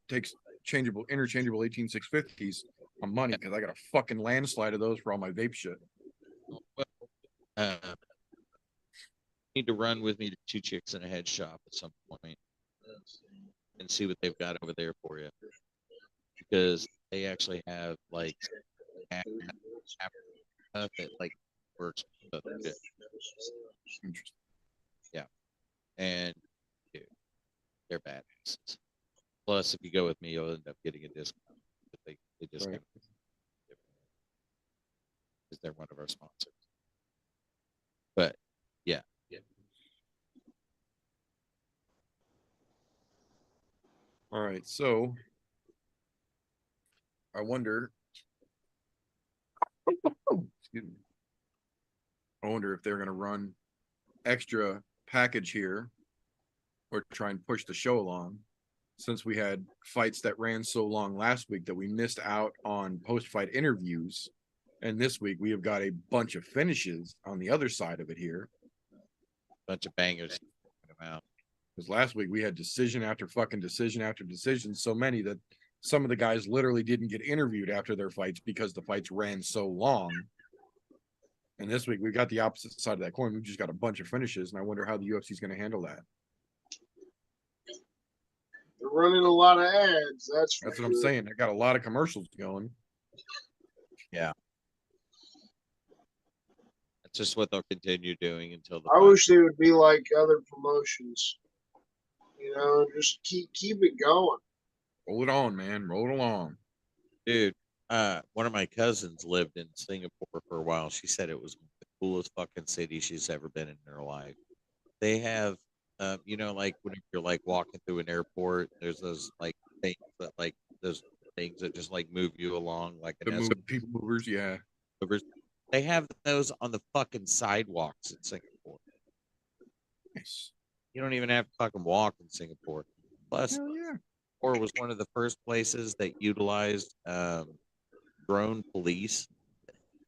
takes interchangeable 18650s, I'm money, because I got a fucking landslide of those for all my vape shit. Well, need to run with me to Two Chicks in a Head shop at some point and see what they've got over there for you, because they actually have like stuff that like works. Interesting. Yeah, and dude, they're badasses. Plus, if you go with me, you'll end up getting a discount. discount Right. because they're one of our sponsors. But yeah. All right, so I wonder. Excuse me. I wonder if they're going to run extra package here or try and push the show along, since we had fights that ran so long last week that we missed out on post-fight interviews. And this week we have got a bunch of finishes on the other side of it here. Bunch of bangers. Because last week we had decision after fucking decision after decision, so many that some of the guys literally didn't get interviewed after their fights because the fights ran so long. And this week we got the opposite side of that coin. We've just got a bunch of finishes, and I wonder how the UFC is going to handle that. They're running a lot of ads. That's what I'm saying. I got a lot of commercials going. Yeah. That's just what they'll continue doing until the I fight. wish they would be like other promotions. You know, just keep it going. Roll it on, man. Roll it along. Dude, one of my cousins lived in Singapore for a while. She said it was the coolest fucking city she's ever been in her life. They have, you know, like when you're like walking through an airport, there's those like things that like those things that just like move you along like an people movers, yeah. They have those on the fucking sidewalks in Singapore. Nice. You don't even have to fucking walk in Singapore. Plus, Singapore was one of the first places that utilized drone police.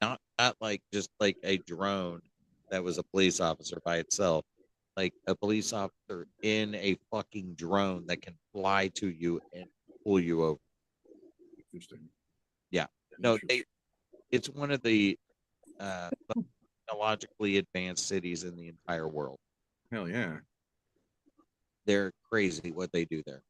Not like just like a drone that was a police officer by itself. Like a police officer in a fucking drone that can fly to you and pull you over. Interesting. Yeah. No, it's one of the technologically advanced cities in the entire world. Hell yeah. They're crazy what they do there.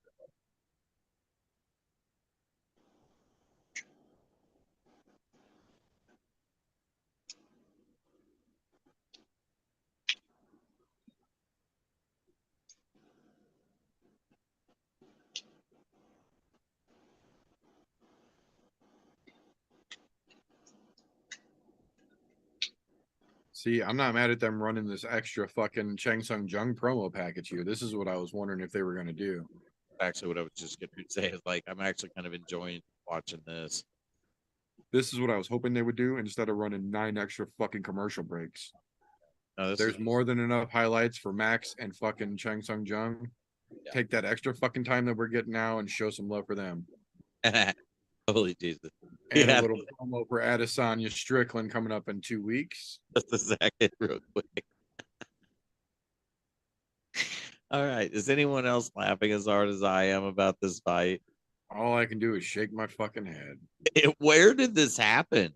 See, I'm not mad at them running this extra fucking Chang Sung Jung promo package here. This is what I was wondering if they were going to do. Actually, what I was just going to say is like, I'm actually kind of enjoying watching this. This is what I was hoping they would do instead of running 9 extra fucking commercial breaks. No, there's more than enough highlights for Max and fucking Chang Sung Jung. Yeah. Take that extra fucking time that we're getting now and show some love for them. Holy Jesus. And a little promo for Adesanya Strickland coming up in 2 weeks. Just a second, real quick. All right. Is anyone else laughing as hard as I am about this fight? All I can do is shake my fucking head. Where did this happen?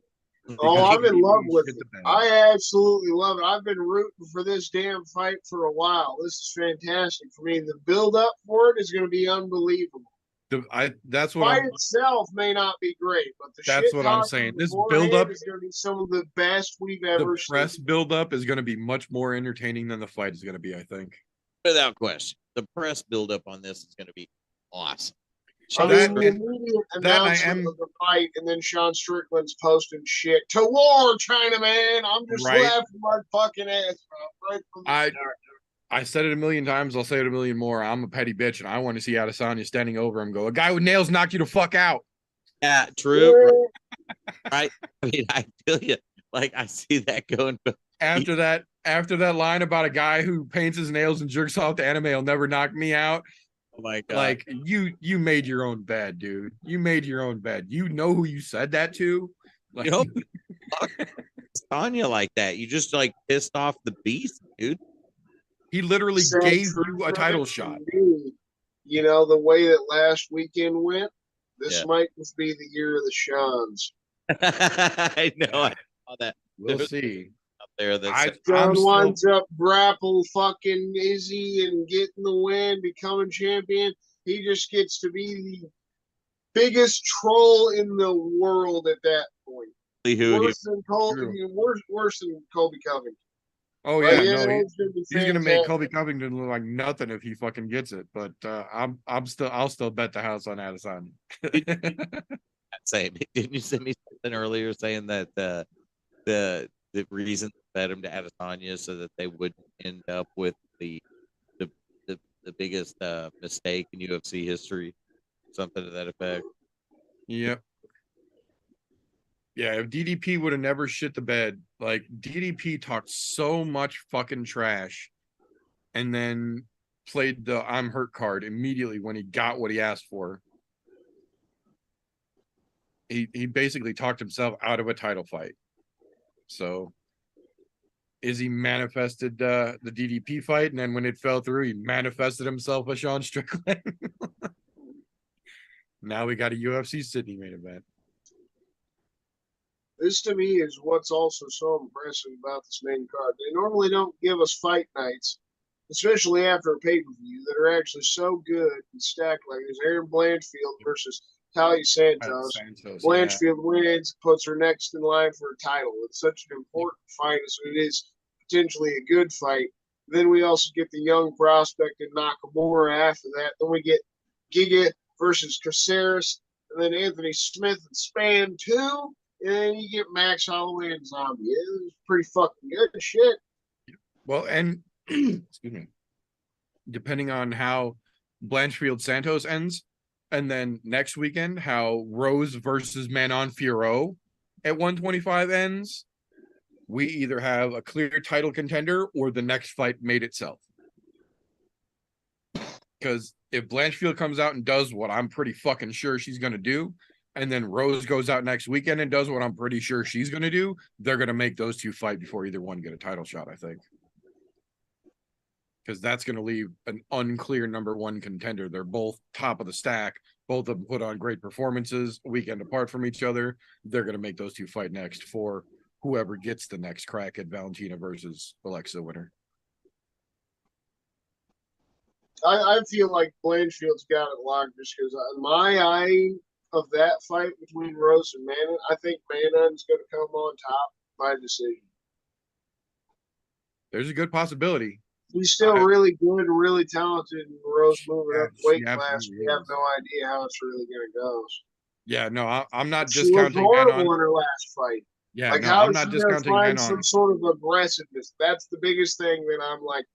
Oh, I'm in love with it. I absolutely love it. I've been rooting for this damn fight for a while. This is fantastic for me. The build up for it is going to be unbelievable. That's what fight itself may not be great, but that's what I'm saying. This build up is going to be some of the best we've ever seen. The press build up is going to be much more entertaining than the fight is going to be, I think. Without question, the press build up on this is going to be awesome. I mean, the immediate announcement of the fight, and then Sean Strickland's posting shit to war, Chinaman. I'm just laughing my fucking ass off right from the start. I said it a million times. I'll say it a million more. I'm a petty bitch, and I want to see Adesanya standing over him go, a guy with nails knocked you the fuck out. Yeah, true. Right. I mean, I feel you. Like, I see that going. After that line about a guy who paints his nails and jerks off the anime will never knock me out. Oh my God. Like, you made your own bed, dude. You made your own bed. You know who you said that to? Like, you know, Adesanya like that. You just like pissed off the beast, dude. He literally gave you a title shot. You know, the way that last weekend went, this might just be the year of the Seans. I know. I saw that. We'll see. Up there, Sean winds up grapple fucking Izzy and getting the win, becoming champion. He just gets to be the biggest troll in the world at that point. Worse than Colby Covington. Oh yeah, no, he's gonna make Colby Covington look like nothing if he fucking gets it. But I'll still bet the house on Adesanya. Same. Didn't you send me something earlier saying that the reason they fed him to Adesanya so that they wouldn't end up with the the biggest mistake in UFC history, something to that effect. Yep. Yeah, if DDP would have never shit the bed, like DDP talked so much fucking trash and then played the I'm hurt card immediately when he got what he asked for. He basically talked himself out of a title fight. So is he manifested the DDP fight, and then when it fell through, he manifested himself as Sean Strickland. Now we got a UFC Sydney main event. This to me is what's also so impressive about this main card. They normally don't give us fight nights, especially after a pay-per-view, that are actually so good and stacked like this. Aaron Blanchfield versus Talia Santos. Blanchfield wins, puts her next in line for a title. It's such an important fight as it is potentially a good fight. Then we also get the young prospect in Nakamura after that. Then we get Giga versus Caceres, and then Anthony Smith and Span 2. And then you get Max Holloway and Zombie. It was pretty fucking good shit. Well, and excuse me, depending on how Blanchfield Santos ends, and then next weekend how Rose versus Manon Fiorot at 125 ends, we either have a clear title contender or the next fight made itself. Because if Blanchfield comes out and does what I'm pretty fucking sure she's going to do, and then Rose goes out next weekend and does what I'm pretty sure she's going to do, they're going to make those two fight before either one get a title shot, I think. Because that's going to leave an unclear number one contender. They're both top of the stack. Both of them put on great performances a weekend apart from each other. They're going to make those two fight next for whoever gets the next crack at Valentina versus Alexa winner. I feel like Blanchfield's got it locked just because my eye of that fight between Rose and Manon, I think Manon's going to come on top by decision. There's a good possibility. He's still really good and really talented, and Rose moving up weight class. We have no idea how it's really going to go. Yeah, no, I'm not she discounting was horrible in her last fight. Yeah, like, no, how I'm not discounting find some sort of aggressiveness. That's the biggest thing that I'm like,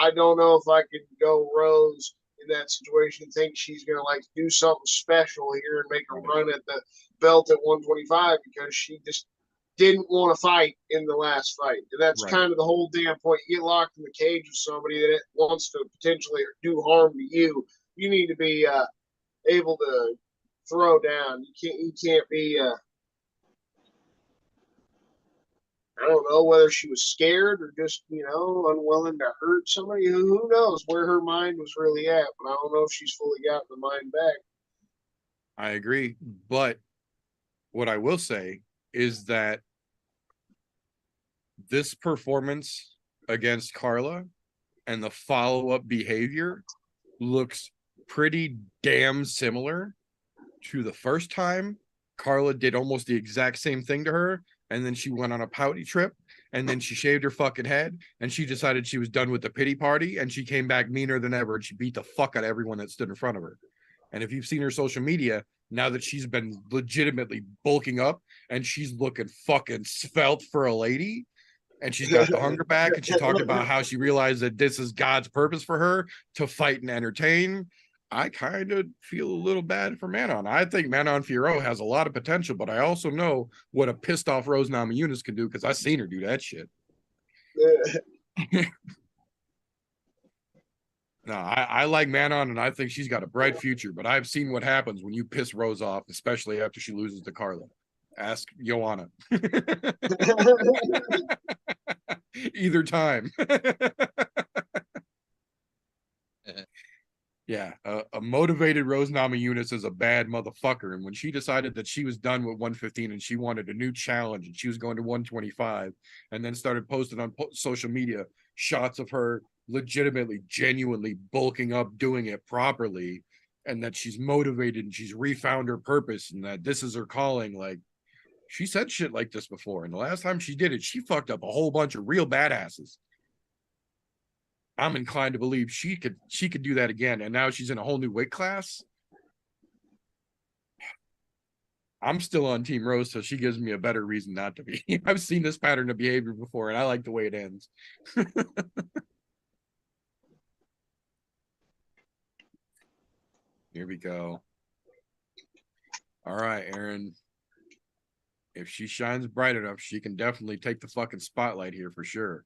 I don't know if I can go Rose in that situation, think she's going to like do something special here and make a run at the belt at 125 because she just didn't want to fight in the last fight. And that's kind of the whole damn point. You get locked in the cage with somebody that wants to potentially do harm to you. You need to be able to throw down. You can't be I don't know whether she was scared or just, unwilling to hurt somebody. Who knows where her mind was really at, but I don't know if she's fully gotten the mind back. I agree. But what I will say is that this performance against Carla and the follow-up behavior looks pretty damn similar to the first time Carla did almost the exact same thing to her. And then she went on a pouty trip, and then she shaved her fucking head, and she decided she was done with the pity party, and she came back meaner than ever, and she beat the fuck out of everyone that stood in front of her. And if you've seen her social media, now that she's been legitimately bulking up, and she's looking fucking svelte for a lady, and she's got the hunger back, and she talked about how she realized that this is God's purpose for her, to fight and entertain. I kind of feel a little bad for Manon. I think Manon Fiorot has a lot of potential, but I also know what a pissed off Rose Namajunas can do because I've seen her do that shit. No, I like Manon, and I think she's got a bright future, but I've seen what happens when you piss Rose off, especially after she loses to Carla. Ask Joanna. Either time. Yeah, a motivated Rose Namajunas is a bad motherfucker. And when she decided that she was done with 115 and she wanted a new challenge and she was going to 125 and then started posting on social media shots of her legitimately, genuinely bulking up, doing it properly, and that she's motivated and she's refound her purpose and that this is her calling, like, she said shit like this before. And the last time she did it, she fucked up a whole bunch of real badasses. I'm inclined to believe she could do that again. And now she's in a whole new weight class. I'm still on Team Rose, so she gives me a better reason not to be. I've seen this pattern of behavior before, and I like the way it ends. Here we go. All right, Aaron. If she shines bright enough, she can definitely take the fucking spotlight here for sure.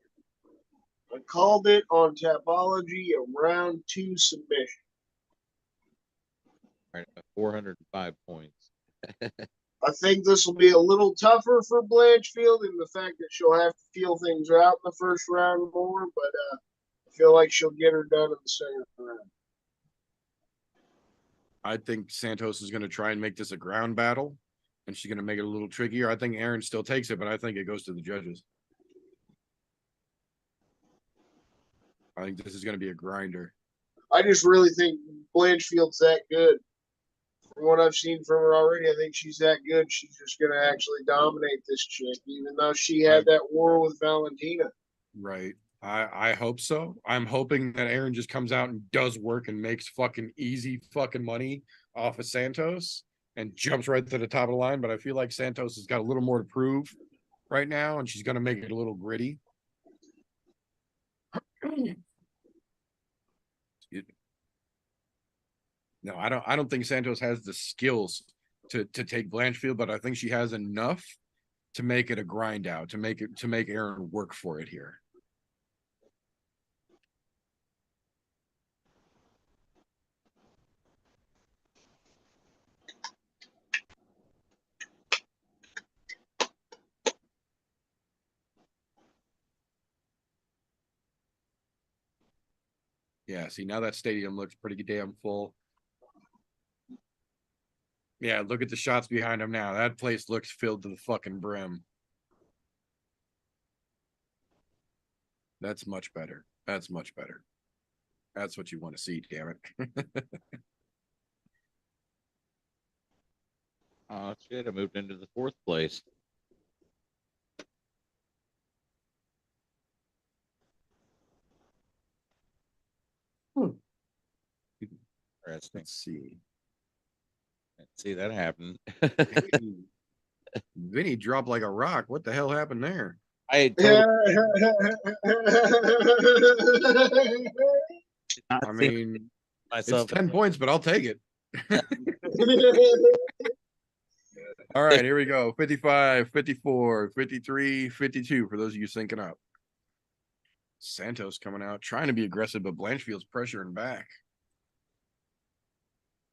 I called it on Tapology a round 2 submission. Right, 405 points. I think this will be a little tougher for Blanchfield in the fact that she'll have to feel things out in the first round more, but I feel like she'll get her done in the second round. I think Santos is going to try and make this a ground battle, and she's going to make it a little trickier. I think Aaron still takes it, but I think it goes to the judges. I think this is going to be a grinder. I just really think Blanchfield's that good. From what I've seen from her already, I think she's that good. She's just going to actually dominate this chick, even though she had that war with Valentina. Right. I hope so. I'm hoping that Aaron just comes out and does work and makes fucking easy fucking money off of Santos and jumps right to the top of the line. But I feel like Santos has got a little more to prove right now, and she's going to make it a little gritty. No, I don't think Santos has the skills to take Blanchfield, but I think she has enough to make it a grind out, to make Aaron work for it here. Yeah, see, now that stadium looks pretty damn full. Yeah, look at the shots behind him now. That place looks filled to the fucking brim. That's much better. That's much better. That's what you want to see, damn it. Oh, shit. I moved into the 4th place. Interesting. Let's see. Let's see that happen. Vinny dropped like a rock. What the hell happened there? I mean, myself. It's 10 points, but I'll take it. All right, here we go. 55, 54, 53, 52 for those of you syncing up. Santos coming out, trying to be aggressive, but Blanchfield's pressuring back.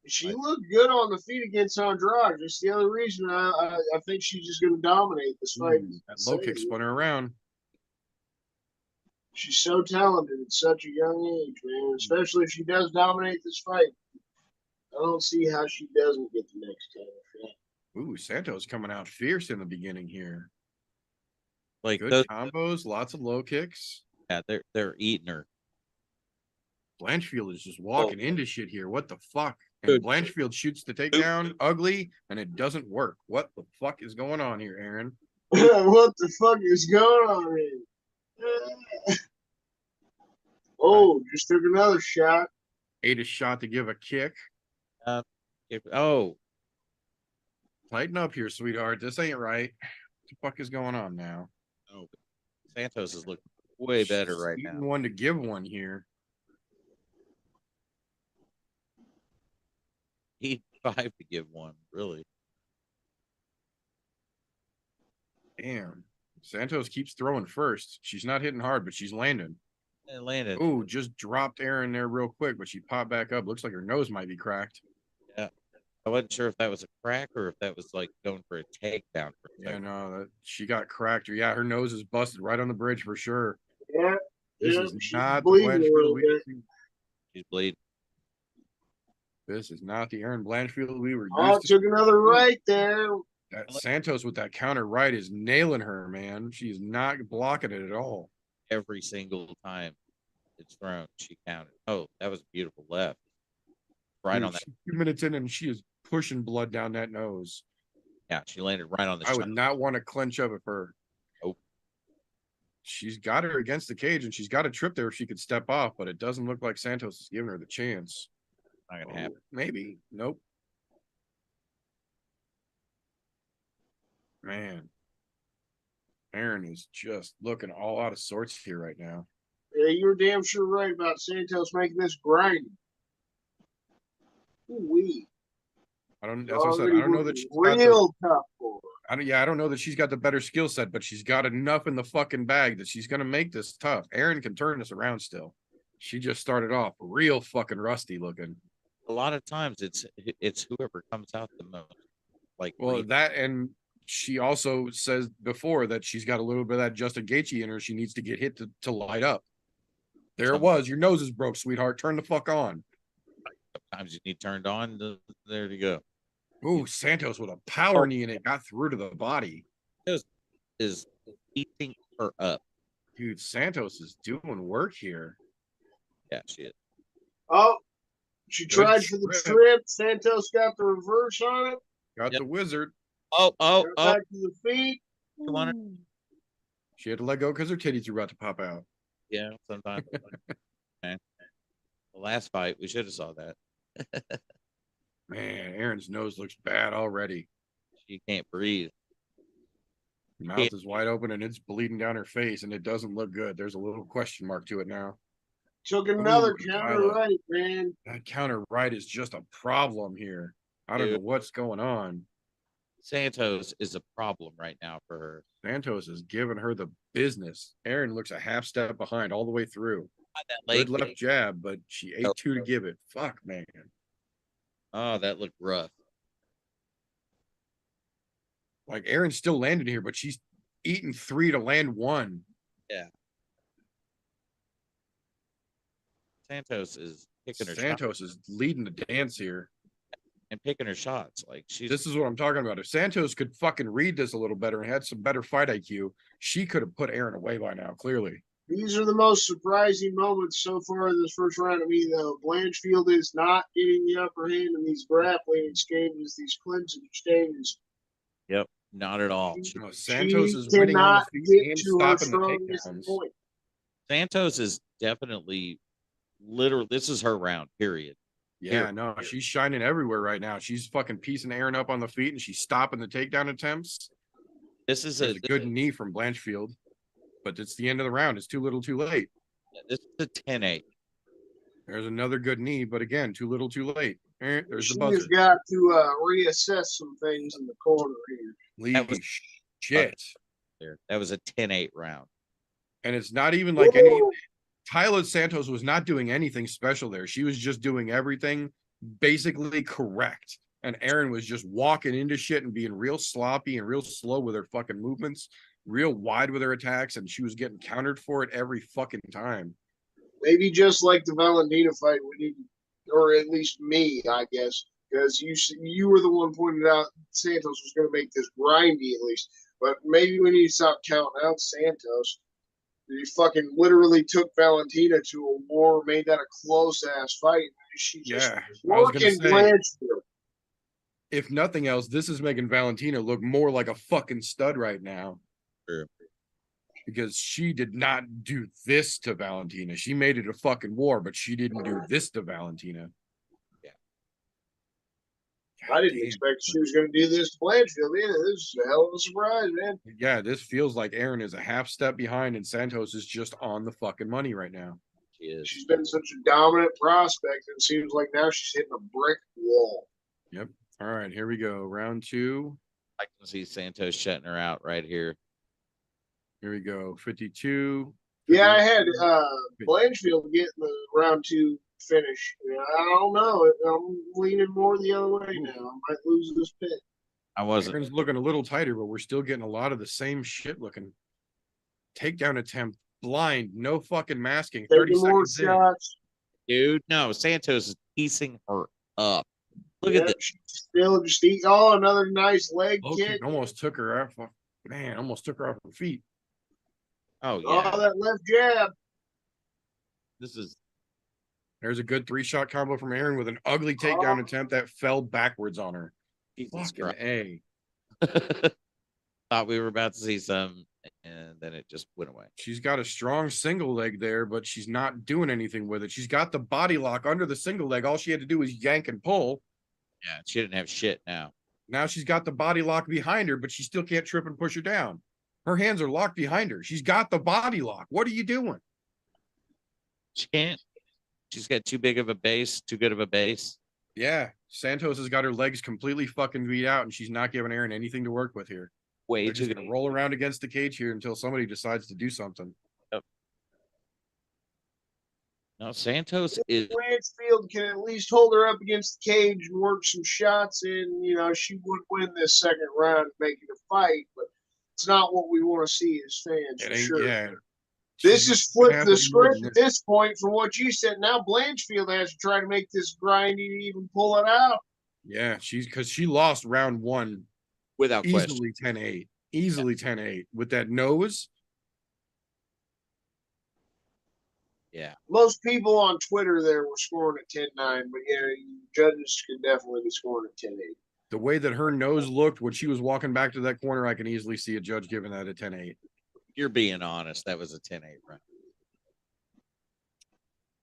She looked good on the feet against Andrade. Just the other reason I think she's just going to dominate this fight. That low kick spun her around. She's so talented at such a young age, man. Especially if she does dominate this fight. I don't see how she doesn't get the next title shot. Ooh, Santos coming out fierce in the beginning here. Like good combos, lots of low kicks. Yeah, they're eating her. Blanchfield is just walking into shit here. What the fuck? And Blanchfield shoots the takedown ugly, and it doesn't work. What the fuck is going on here, Aaron? What the fuck is going on here? Oh, just took another shot. Ate a shot to give a kick. Tighten up here, sweetheart. This ain't right. What the fuck is going on now? Oh, Santos is looking way better right now. One to give one here. He 5 to give one, really. Damn. Santos keeps throwing first. She's not hitting hard, but she's landing. It landed. Ooh, just dropped Aaron there real quick, but she popped back up. Looks like her nose might be cracked. Yeah. I wasn't sure if that was a crack or if that was like going for a takedown. Yeah, no, she got cracked. Yeah, her nose is busted right on the bridge for sure. Yeah. This is not the Blanchfield we see. She's bleeding. This is not the Aaron Blanchfield we were used to. Took another right there. That Santos with that counter right is nailing her, man. She's not blocking it at all. Every single time it's thrown, she counted. Oh, that was a beautiful left. Right on that. 2 minutes in, and she is pushing blood down that nose. Yeah, she landed right on the I shot. would not want to clench up at her. Nope. She's got her against the cage, and she's got a trip there if she could step off, but it doesn't look like Santos is giving her the chance. Not gonna happen. Maybe. Nope. Man, Aaron is just looking all out of sorts here right now. Yeah, you're damn sure right about Santos making this grind. Ooh-wee. As I said, I don't know that she's got real tough for her. I don't know that she's got the better skill set, but she's got enough in the fucking bag that she's gonna make this tough. Aaron can turn this around still. She just started off real fucking rusty looking. A lot of times it's whoever comes out the most. Like, well, that, and she also says before that she's got a little bit of that Justin Gaethje in her. She needs to get hit to light up. There it was. Your nose is broke, sweetheart. Turn the fuck on. Sometimes you need turned on. There you go. Ooh, Santos with a power knee and it got through to the body. Is eating her up. Dude, Santos is doing work here. Yeah, she is. Oh, she tried for the trip. Santos got the reverse on it. Got the wizard. Back to the feet. Come on. She had to let go because her titties were about to pop out. Yeah, sometimes. Man. The last fight, we should have saw that. Man, Aaron's nose looks bad already. She can't breathe. Mouth is wide open and it's bleeding down her face, and it doesn't look good. There's a little question mark to it now. Took another counter right, man. That counter right is just a problem here. I don't know what's going on. Santos is a problem right now for her. Santos is giving her the business. Aaron looks a half step behind all the way through. Good left jab, but she ate two to give it. Fuck, man. Oh, that looked rough. Like, Aaron's still landing here, but she's eating three to land one. Yeah. Santos is picking her Santos is leading the dance here. And picking her shots. Like, this is what I'm talking about. If Santos could fucking read this a little better and had some better fight IQ, she could have put Aaron away by now, clearly. These are the most surprising moments so far in this first round to me, though. Blanchfield is not getting the upper hand in these grappling exchanges, these clinching exchanges. Yep, not at all. Santos is winning on the feet and stopping the takedowns. Santos is definitely, literally, this is her round, period. Yeah, no, she's shining everywhere right now. She's fucking piecing Aaron up on the feet, and she's stopping the takedown attempts. This is a good knee from Blanchfield, but it's the end of the round. It's too little, too late. This is a 10-8. There's another good knee, but again, too little, too late. There's the buzzer. She's got to reassess some things in the corner here. Holy shit. That was a 10-8 round. And it's not even like any... Tyler Santos was not doing anything special there. She was just doing everything basically correct. And Aaron was just walking into shit and being real sloppy and real slow with her fucking movements, real wide with her attacks, and she was getting countered for it every fucking time. Maybe just like the Valentina fight, we need, or at least me, I guess, because you were the one pointed out Santos was going to make this grindy at least. But maybe we need to stop counting out Santos. He fucking literally took Valentina to a war, made that a close-ass fight. She just working Blanchfield. If nothing else, this is making Valentina look more like a fucking stud right now. Sure. Because she did not do this to Valentina. She made it a fucking war, but she didn't do this to Valentina. I didn't expect she was going to do this to Blanchfield either. This is a hell of a surprise, man. Yeah, this feels like Aaron is a half step behind and Santos is just on the fucking money right now. She is. She's been such a dominant prospect. It seems like now she's hitting a brick wall. Yep. All right, here we go. Round two. I can see Santos shutting her out right here. Here we go. 52. Yeah, I had Blanchfield getting the round two finish. I don't know. I'm leaning more the other way now. I might lose this pick. I wasn't. Aaron's looking a little tighter, but we're still getting a lot of the same shit looking. Takedown attempt, blind, no fucking masking. 30 seconds shots. Dude, no. Santos is piecing her up. Look at this. Still just eat. Oh, another nice leg kick. Almost took her off. Man, almost took her off her feet. Oh, yeah. Oh, that left jab. There's a good 3-shot combo from Aaron with an ugly takedown attempt that fell backwards on her. Fucking A. Thought we were about to see some, and then it just went away. She's got a strong single leg there, but she's not doing anything with it. She's got the body lock under the single leg. All she had to do was yank and pull. Yeah, she didn't have shit now. Now she's got the body lock behind her, but she still can't trip and push her down. Her hands are locked behind her. She's got the body lock. What are you doing? She can't. She's got too big of a base, too good of a base. Yeah, Santos has got her legs completely fucking beat out, and she's not giving Aaron anything to work with here. Way They're too just gonna roll around against the cage here until somebody decides to do something. No, Santos is. Blanchfield can at least hold her up against the cage and work some shots in. You know, she would win this second round, making a fight, but it's not what we want to see as fans, for sure. Yeah. This is flipped the script at this. this point from what you said. Now Blanchfield has to try to make this grindy to even pull it out. Yeah, because she lost round one Without question. easily 10-8. Easily 10-8 with that nose. Yeah. Most people on Twitter there were scoring at 10-9, but yeah, judges could definitely be scoring at 10-8. The way that her nose looked when she was walking back to that corner, I can easily see a judge giving that a 10-8. You're being honest. That was a 10-8 run.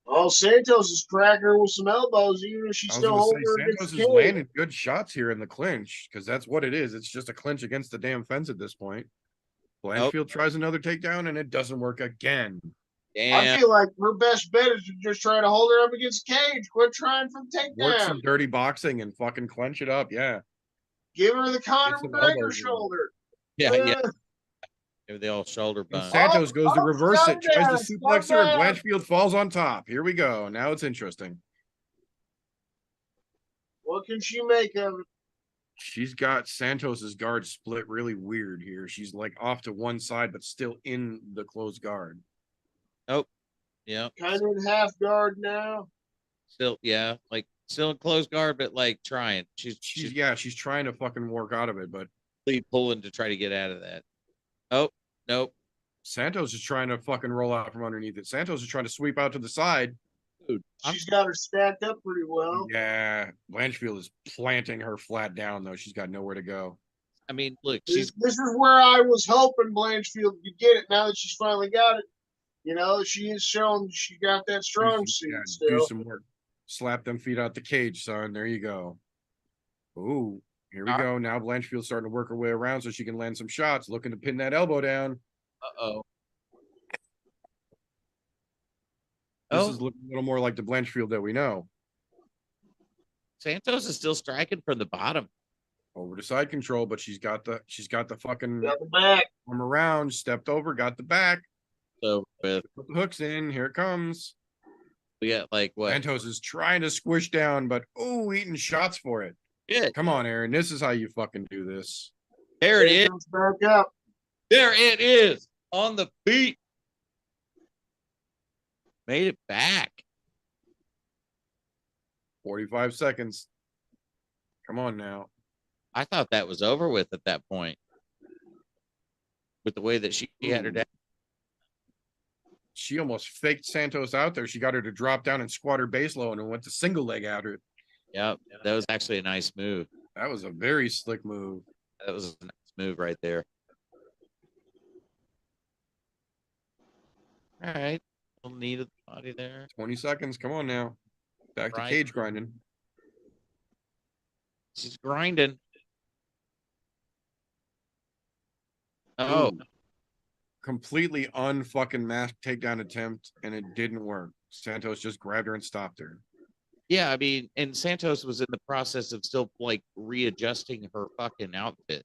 Oh, Santos is cracking her with some elbows, even if she's still holding her against Santos the is cage. landing good shots here in the clinch because that's what it is. It's just a clinch against the damn fence at this point. Blanchfield tries another takedown and it doesn't work again. Damn. I feel like her best bet is to just try to hold her up against the cage. Quit trying for the takedown. Work some dirty boxing and fucking clench it up. Yeah. Give her the Conor some McGregor elbows in. shoulder. Yeah. Give the old shoulder bump. Santos goes to reverse it, tries to suplex her, and down. Blanchfield falls on top. Here we go. Now it's interesting. What can she make of it? She's got Santos's guard split really weird here. She's like off to one side, but still in the closed guard. Oh, yeah. Kind of in half guard now. Still, yeah, like still in closed guard, but like trying. She's trying to fucking work out of it, but pulling to try to get out of that. Oh, nope. Santos is trying to fucking roll out from underneath it. Santos is trying to sweep out to the side. Dude, she's got her stacked up pretty well. Yeah, Blanchfield is planting her flat down though. She's got nowhere to go. I mean, look, this is where I was hoping Blanchfield could get it. Now that she's finally got it, you know, she is showing she got that strong suit still. Do some work. Slap them feet out the cage, son. There you go. Ooh, here we go. Now Blanchfield's starting to work her way around so she can land some shots, looking to pin that elbow down. This is looking a little more like the Blanchfield that we know. Santos is still striking from the bottom. Over to side control, but she's got the fucking got the back. Arm around, stepped over, got the back. So put the hooks in. Here it comes. We got like what? Santos is trying to squish down, but eating shots for it. Yeah. Come on, Aaron. This is how you fucking do this. There it is. Back up. There it is. On the feet. Made it back. 45 seconds. Come on now. I thought that was over with at that point. With the way that she had her down. She almost faked Santos out there. She got her to drop down and squat her base low and then went to single leg at her. Yep. That was actually a nice move. That was a very slick move. That was a nice move right there. All right. Little knee to the body there. 20 seconds. Come on now. Back to cage grinding. She's grinding. Oh. Completely unfucking masked takedown attempt, and it didn't work. Santos just grabbed her and stopped her. Yeah, I mean, and Santos was in the process of still like readjusting her fucking outfit.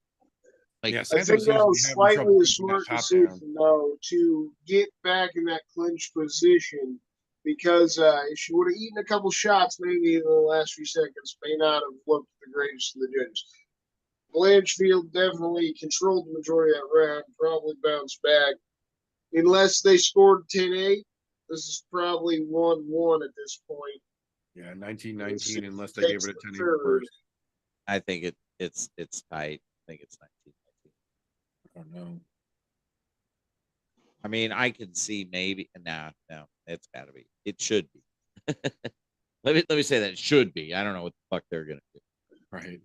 Like, yeah, I think that was slightly a smart decision, though, to get back in that clinch position, because if she would have eaten a couple shots, maybe in the last few seconds, may not have looked the greatest to the judges. Blanchfield definitely controlled the majority of that round, probably bounced back. Unless they scored 10-8, this is probably 1-1 at this point. Yeah, 19-19, unless they gave it a 10-8 first. I think it's tight. I think it's 19-19. I don't know. I mean, I can see maybe. No, it's got to be. It should be. let me say that it should be. I don't know what the fuck they're gonna do. Right.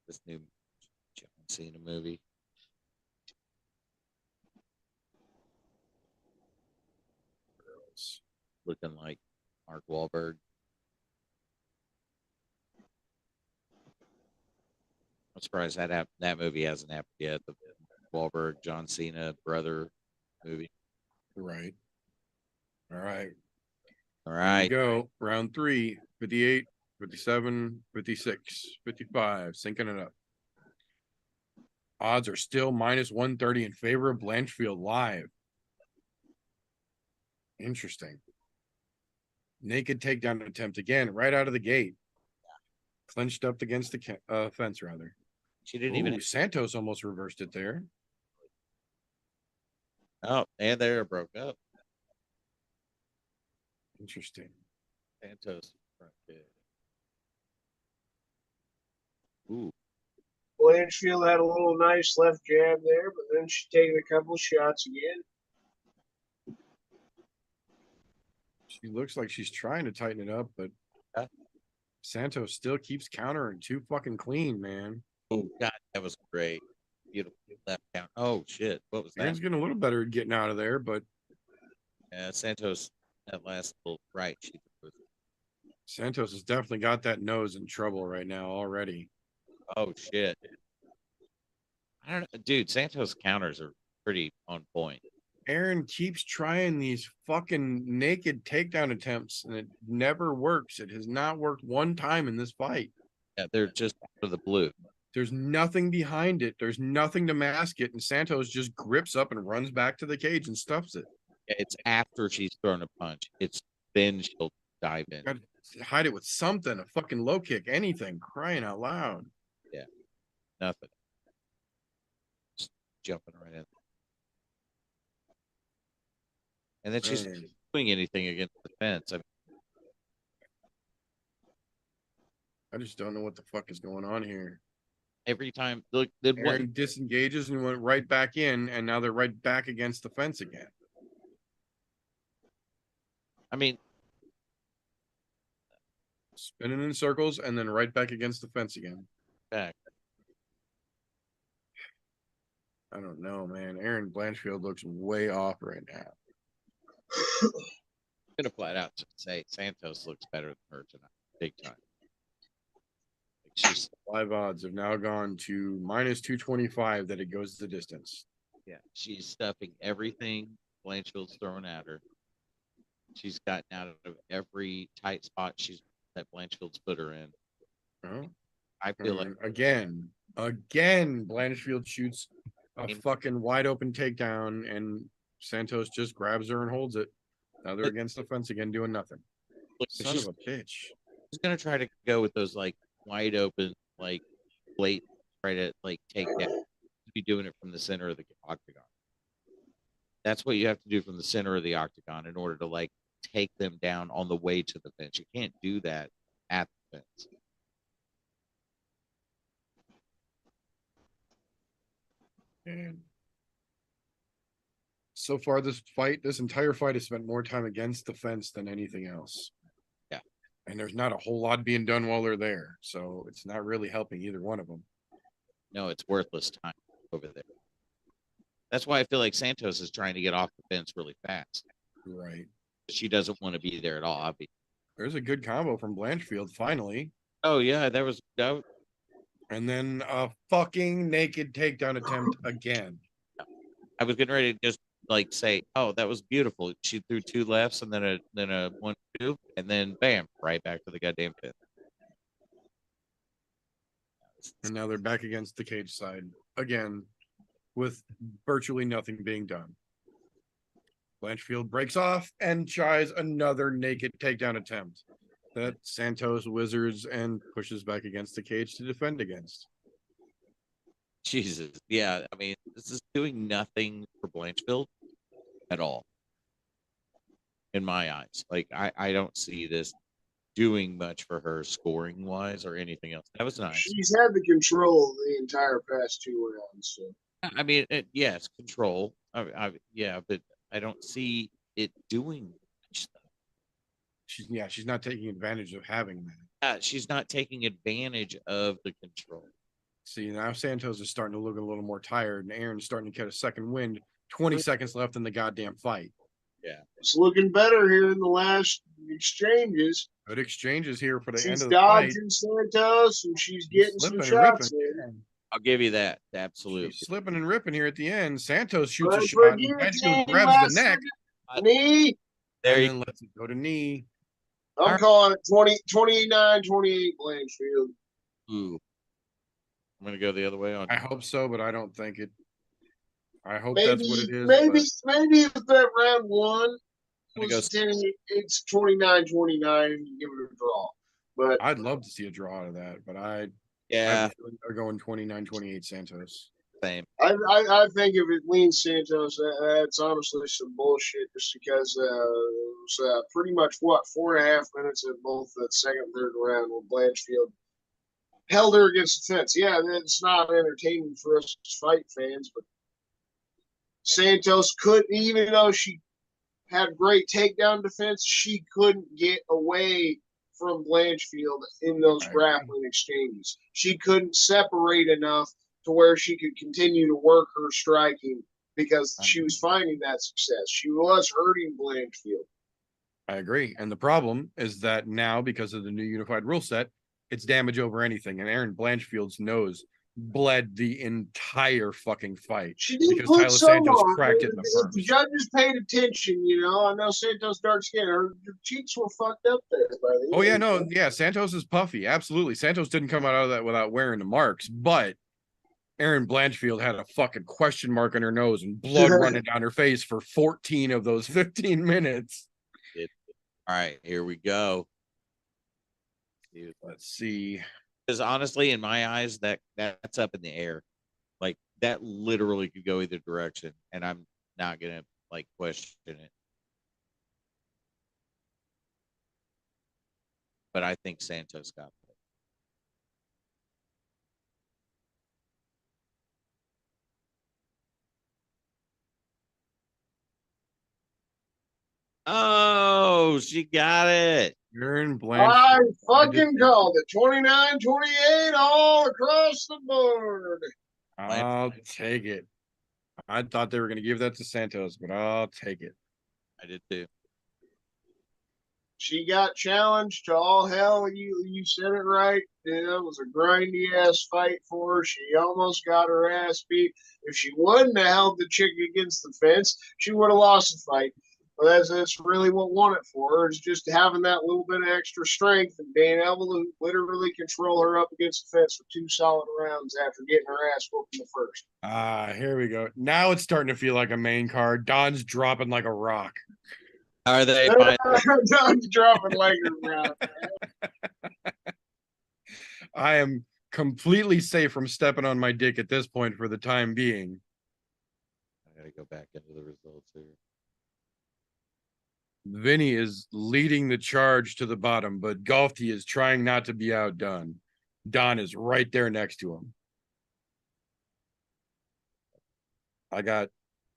This new John Cena movie. Looking like Mark Wahlberg. I'm surprised that movie hasn't happened yet. The Wahlberg, John Cena brother movie. Right. All right. All Here we right. go. Round 3, 58, 57, 56, 55. Syncing it up. Odds are still minus 130 in favor of Blanchfield live. Interesting. Naked takedown attempt again, right out of the gate. Clenched up against the fence, rather. She didn't Ooh, even. Santos almost reversed it there. Oh, and there broke up. Interesting. Santos front kick. Ooh, Blanchfield had a little nice left jab there, but then she's taking a couple shots again. She looks like she's trying to tighten it up, but Yeah. Santos still keeps countering too fucking clean, man. oh, God, that was great. Beautiful left count. Oh shit, what was that? Aaron's getting a little better at getting out of there, but Santos, that last little right, she was. Santos has definitely got that nose in trouble right now already. Oh shit. I don't know, dude. Santos counters are pretty on point. Aaron keeps trying these fucking naked takedown attempts, and it never works. It has not worked one time in this fight. Yeah, they're just for the blue. There's nothing behind it. There's nothing to mask it, and Santos just grips up and runs back to the cage and stuffs it. It's after she's thrown a punch. It's then she'll dive in. Got to hide it with something, a fucking low kick, anything. Crying out loud. Nothing. Just jumping right in. And then she's Man. not doing anything against the fence. I mean, I just don't know what the fuck is going on here. every time, look, the Aaron one, disengages and went right back in, and now they're right back against the fence again. I mean, Spinning in circles and then right back against the fence again. back. I don't know, man. Aaron Blanchfield looks way off right now. I'm gonna flat out say Santos looks better than her tonight, big time. Like she's Live odds have now gone to minus 225 that it goes the distance. she's stuffing everything Blanchfield's throwing at her. She's gotten out of every tight spot that Blanchfield's put her in. Oh, I feel like again, Blanchfield shoots a fucking wide open takedown, and Santos just grabs her and holds it. Now they're against the fence again, doing nothing. look, Son she's of a bitch. gonna try to go with those like wide open, like blatant, try to like take down. Be doing it from the center of the octagon. That's what you have to do from the center of the octagon in order to like take them down on the way to the fence. You can't do that at the fence. And so far, this entire fight has spent more time against the fence than anything else. Yeah. And there's not a whole lot being done while they're there. So it's not really helping either one of them. No, it's worthless time over there. That's why I feel like Santos is trying to get off the fence really fast. Right. She doesn't want to be there at all, obviously. There's a good combo from Blanchfield, finally. Oh yeah, that was And then a fucking naked takedown attempt again. I was getting ready to just like say, "Oh, that was beautiful." She threw two lefts and then a 1-2, and then bam, right back to the goddamn fence. And now they're back against the cage side again with virtually nothing being done. Blanchfield breaks off and tries another naked takedown attempt that Santos wizards and pushes back against the cage to defend against. Jesus, yeah. I mean, this is doing nothing for Blanchfield at all, in my eyes. Like, I don't see this doing much for her scoring wise or anything else. That was nice. She's had the control the entire past 2 rounds. So. I mean, yes, control. Yeah, but I don't see it doing much. She's not taking advantage of having that. She's not taking advantage of the control. See, now Santos is starting to look a little more tired, and Aaron's starting to get a second wind. 20 seconds left in the goddamn fight. Yeah. It's looking better here in the last exchanges. Good exchanges here for the end She's of the fight. dodging Santos, and she's getting some Slipping and ripping. shots in. I'll give you that. Absolutely. She's slipping and ripping here at the end. Santos shoots Going a for a shot, and Blanchfield guillotine grabs the last neck, second. Knee. There and you then lets it go to knee. I'm calling it 29-28 Blanchfield. Ooh. I'm gonna go the other way on. I hope so, but I don't think it. I hope Maybe, that's what it is. maybe if that round one I'm was gonna 10, it's 29-29 and you give it a draw. But I'd love to see a draw out of that, but I Yeah, have a feeling they're going 29-28 Santos. same. I think if it leans Santos, that's honestly some bullshit. Just because it was pretty much 4.5 minutes in both the second and third round when Blanchfield held her against the fence. Yeah, it's not entertaining for us fight fans, but Santos couldn't, even though she had great takedown defense, she couldn't get away from Blanchfield in those grappling exchanges. She couldn't separate enough to where she could continue to work her striking because she was finding that success. She was hurting Blanchfield. I agree. And the problem is that now, because of the new unified rule set, it's damage over anything. And Aaron Blanchfield's nose bled the entire fucking fight. She did because put Tyler some Santos on. cracked it in the If the first. judges paid attention, I know Santos dark skin. Her cheeks were fucked up there. Oh, yeah, no, yeah, Santos is puffy. Absolutely. Santos didn't come out of that without wearing the marks, but Aaron Blanchfield had a fucking question mark on her nose and blood running down her face for 14 of those 15 minutes. All right, here we go. Let's see. Because honestly, in my eyes, that's up in the air. Like that literally could go either direction, and I'm not gonna like question it. But I think Santos got it. Oh, she got it. Aaron I Blanchfield. fucking called it. 29-28 all across the board. I'll take it. I thought they were going to give that to Santos, but I'll take it. I did too. She got challenged to all hell. You said it right. It was a grindy ass fight for her. She almost got her ass beat. If she wouldn't have held the chick against the fence, she would have lost the fight. But that's really what won it for her, is just having that little bit of extra strength and being able to literally control her up against the fence for 2 solid rounds after getting her ass whooped in the first. Here we go. Now it's starting to feel like a main card. Don's dropping like a rock. Are they? Don's dropping like a rock. I am completely safe from stepping on my dick at this point for the time being. I gotta go back into the results here. Vinny is leading the charge to the bottom, but Golfty is trying not to be outdone. Don is right there next to him. I got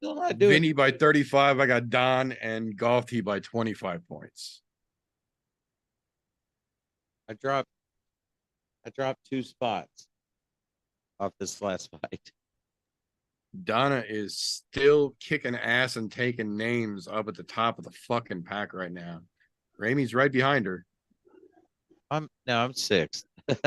Vinny by 35. I got Don and Golfty by 25 points. I dropped 2 spots off this last fight. Donna is still kicking ass and taking names up at the top of the fucking pack right now. Ramey's right behind her. I'm 6th. I'm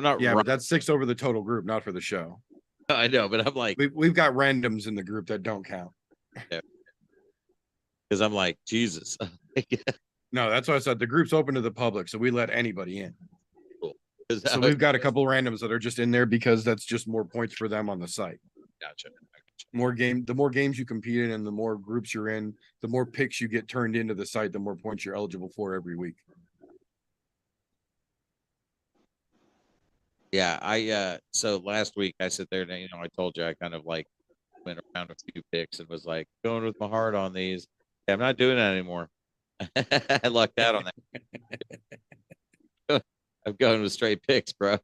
not. Yeah, but that's 6 over the total group, not for the show. I know, but I'm like, we've got randoms in the group that don't count. Because I'm like, Jesus. No, that's why I said the group's open to the public, so we let anybody in. Cool. So we've got a couple randoms that are just in there because that's just more points for them on the site. Gotcha. The more games you compete in and the more groups you're in, the more picks you get turned into the site, the more points you're eligible for every week. Yeah, so last week I sit there and I told you I kind of like went around a few picks and was like going with my heart on these. Yeah, I'm not doing that anymore. I lucked out on that. I'm going with straight picks, bro.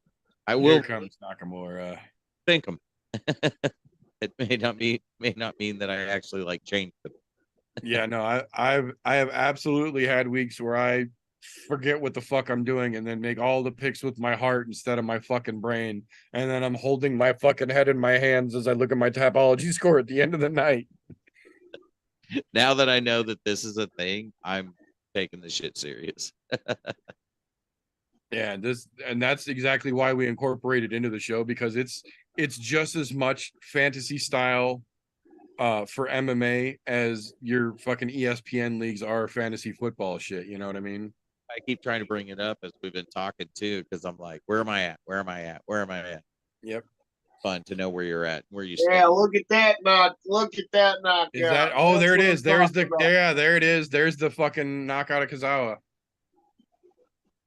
I will. Here comes Nakamura. Think them. It may not mean that I actually like changed them. Yeah, no, I have absolutely had weeks where I forget what the fuck I'm doing and then make all the picks with my heart instead of my fucking brain, and then I'm holding my fucking head in my hands as I look at my Tapology score at the end of the night. Now that I know that this is a thing, I'm taking the shit serious. Yeah, that's exactly why we incorporated into the show, because it's just as much fantasy style for MMA as your fucking ESPN leagues are fantasy football shit. You know what I mean? I keep trying to bring it up as we've been talking too, because I'm like, where am I at? Where am I at? Where am I at? Yep. Fun to know where you're at, where you Yeah, stand. look at that knockout. Is that? Oh, That's there it what is. I'm There's the talking about. yeah. There it is. There's the fucking knockout of Kazawa.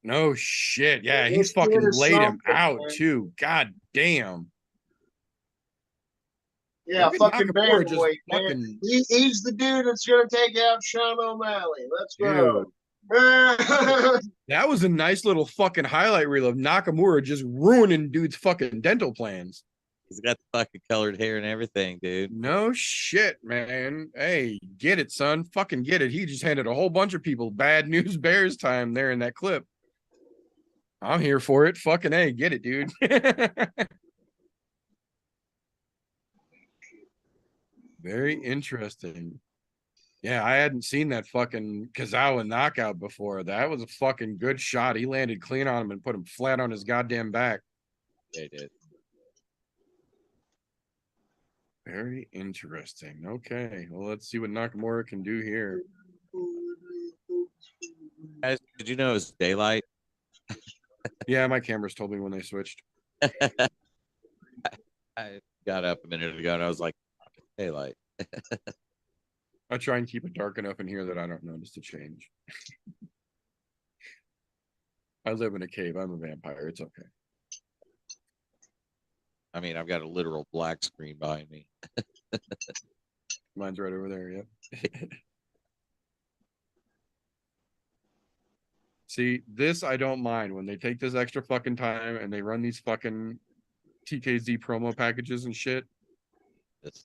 No shit. Yeah, he This fucking kid is laid him something, out man. too. God damn. Yeah, Look at fucking Nakamura just bantamweight, man. fucking He's the dude that's gonna take out Sean O'Malley. Let's dude. go. That was a nice little fucking highlight reel of Nakamura just ruining dude's fucking dental plans. He's got the fucking colored hair and everything, dude. No shit, man. Hey, get it, son. Fucking get it. He just handed a whole bunch of people bad news bears time there in that clip. I'm here for it. Fucking hey, get it, dude. Very interesting. Yeah, I hadn't seen that fucking Kazawa knockout before. That was a fucking good shot. He landed clean on him and put him flat on his goddamn back. They did. Very interesting. Okay, well, let's see what Nakamura can do here. Guys, did you know it's daylight? Yeah, my cameras told me when they switched. I got up a minute ago and I was like, daylight. I try and keep it dark enough in here that I don't notice the change. I live in a cave. I'm a vampire. It's okay. I mean, I've got a literal black screen behind me. Mine's right over there. Yep. See, this I don't mind when they take this extra fucking time and they run these fucking TKZ promo packages and shit. It's,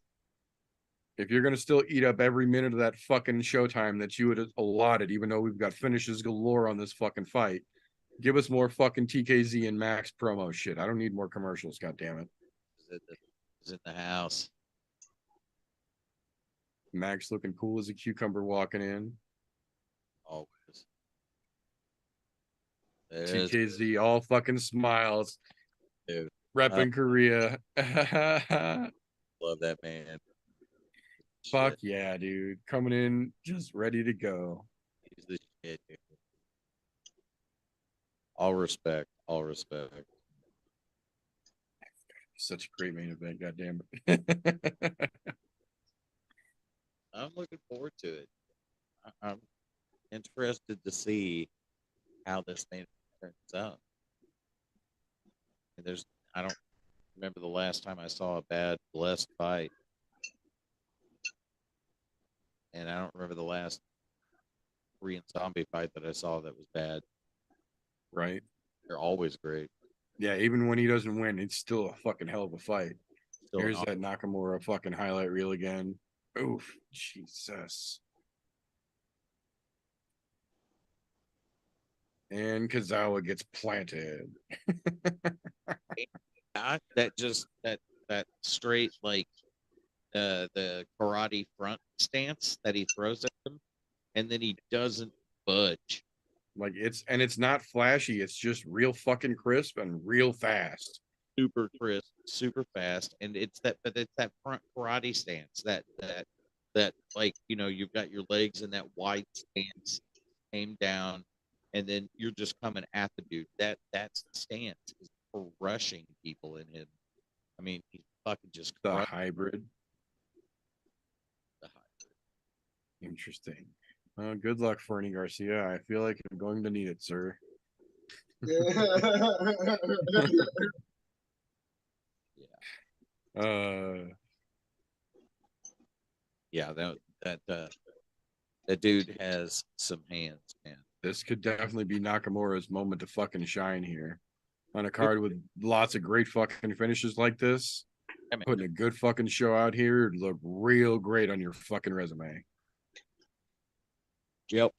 If you're gonna still eat up every minute of that fucking showtime that you would have allotted, even though we've got finishes galore on this fucking fight, give us more fucking TKZ and Max promo shit. I don't need more commercials. God damn it. it's in the house. Max looking cool as a cucumber walking in. Always. There's TKZ all fucking smiles. Dude. Repping Korea. Love that man. Fuck Shit. yeah, dude. Coming in just ready to go. He's the shit, dude. All respect. All respect. Such a great main event, goddamn it. I'm looking forward to it. I'm interested to see how this main event turns out. And I don't remember the last time I saw a bad blessed fight. And I don't remember the last Korean zombie fight that I saw that was bad. Right. They're always great. Yeah, even when he doesn't win, it's still a fucking hell of a fight. Still Here's that Nakamura fucking highlight reel again. Oof, Jesus. And Kazawa gets planted. that straight like the karate front stance that he throws at him, and then he doesn't budge. Like it's not flashy, it's just real fucking crisp and real fast. Super crisp, super fast, and it's that front karate stance that like, you know, you've got your legs in that wide stance, aimed down, and then you're just coming at the dude. That stance is crushing people in him. I mean, he's fucking just The hybrid. Interesting. Good luck, Fernie Garcia. I feel like I'm going to need it, sir. Yeah, that dude has some hands, man. This could definitely be Nakamura's moment to fucking shine here. On a card with lots of great fucking finishes like this, putting a good fucking show out here would look real great on your fucking resume. Yep.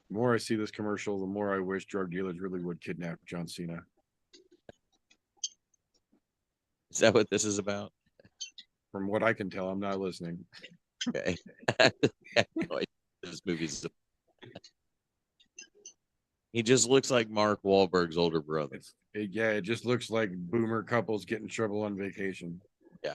The more I see this commercial, the more I wish drug dealers really would kidnap John Cena. Is that what this is about? From what I can tell, I'm not listening. Okay. No, this movie's. He just looks like Mark Wahlberg's older brother. It just looks like boomer couples get in trouble on vacation. Yeah.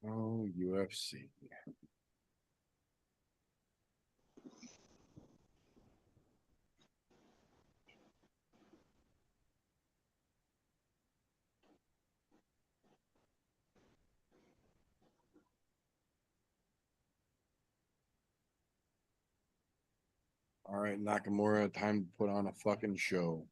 Oh, UFC. All right, Nakamura, time to put on a fucking show.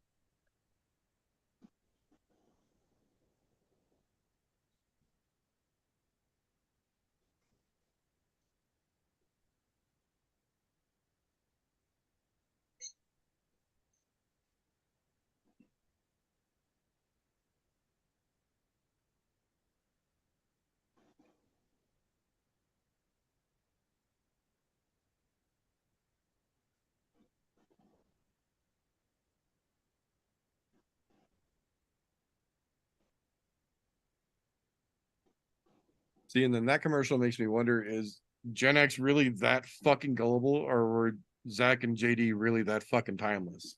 See, and then that commercial makes me wonder, is Gen X really that fucking gullible, or were Zach and JD really that fucking timeless?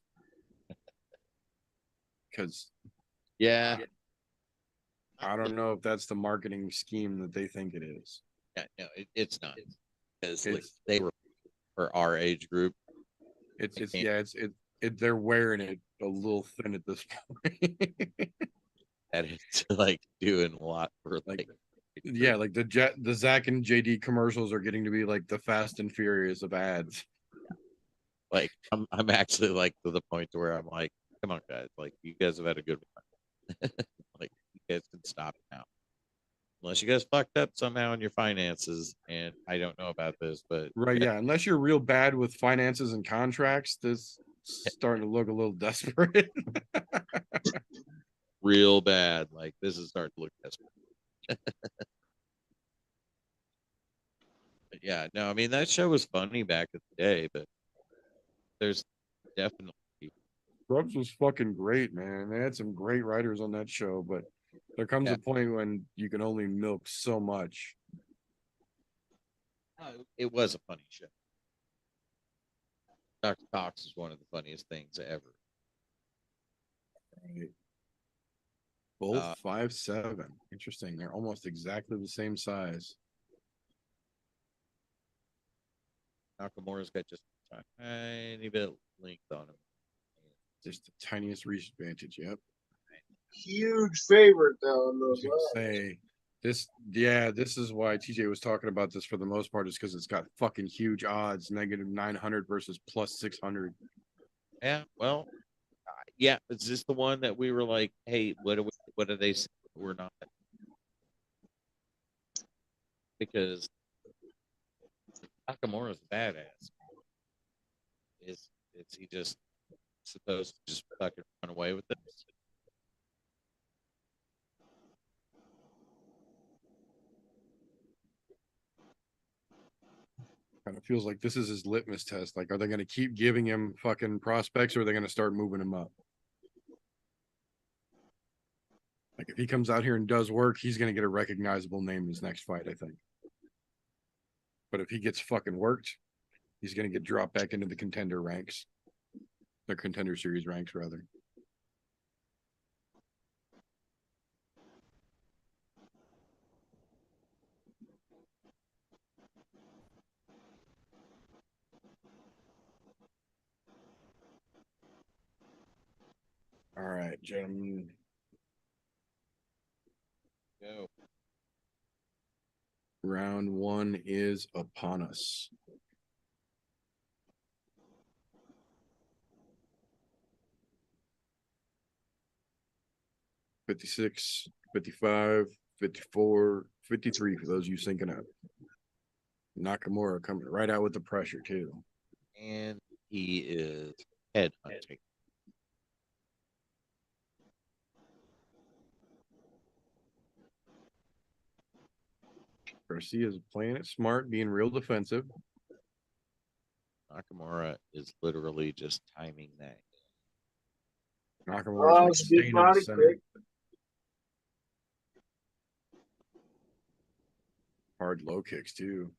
Because Yeah. I don't know if that's the marketing scheme that they think it is. Yeah, no, it's not. Because like, It's they were for our age group. they're wearing it a little thin at this point. That it's like doing a lot for like Yeah, like the Zach and JD commercials are getting to be like the Fast and Furious of ads. like I'm actually like to the point to where I'm like, come on guys, like you guys have had a good one. Like you guys can stop now. Unless you guys fucked up somehow in your finances, and I don't know about this, but Right, yeah. Unless you're real bad with finances and contracts, this starting to look a little desperate. real bad. Like this is starting to look desperate. But yeah, no, I mean that show was funny back in the day, but there's definitely Scrubs was fucking great, man. They had some great writers on that show, but there comes Yeah. a point when you can only milk so much. it was a funny show. Dr. Cox is one of the funniest things ever. Right. Both Uh, 5'7". Interesting. They're almost exactly the same size. Nakamura's got just a tiny bit of length on him. Just the tiniest reach advantage. Yep. Huge favorite though in I was those gonna odds. say this is why TJ was talking about this for the most part, is because it's got fucking huge odds, -900 versus +600. Yeah, well, yeah, is this the one that we were like, hey, what do they say we're not? Because Nakamura's a badass. Is he just supposed to just fucking run away with this? Kind of feels like this is his litmus test. Like, are they going to keep giving him fucking prospects, or are they going to start moving him up? Like, if he comes out here and does work, he's going to get a recognizable name in his next fight, I think. But if he gets fucking worked, he's going to get dropped back into the contender ranks. The contender series ranks, rather. All right, gentlemen. Go. Round one is upon us. $56, $55, $54, $53 for those of you syncing up. Nakamura coming right out with the pressure, too. And he is headhunting. Garcia's playing it smart, being real defensive. Nakamura is literally just timing that. Nakamura's like it's a good staying in the body center. pick. Hard low kicks too.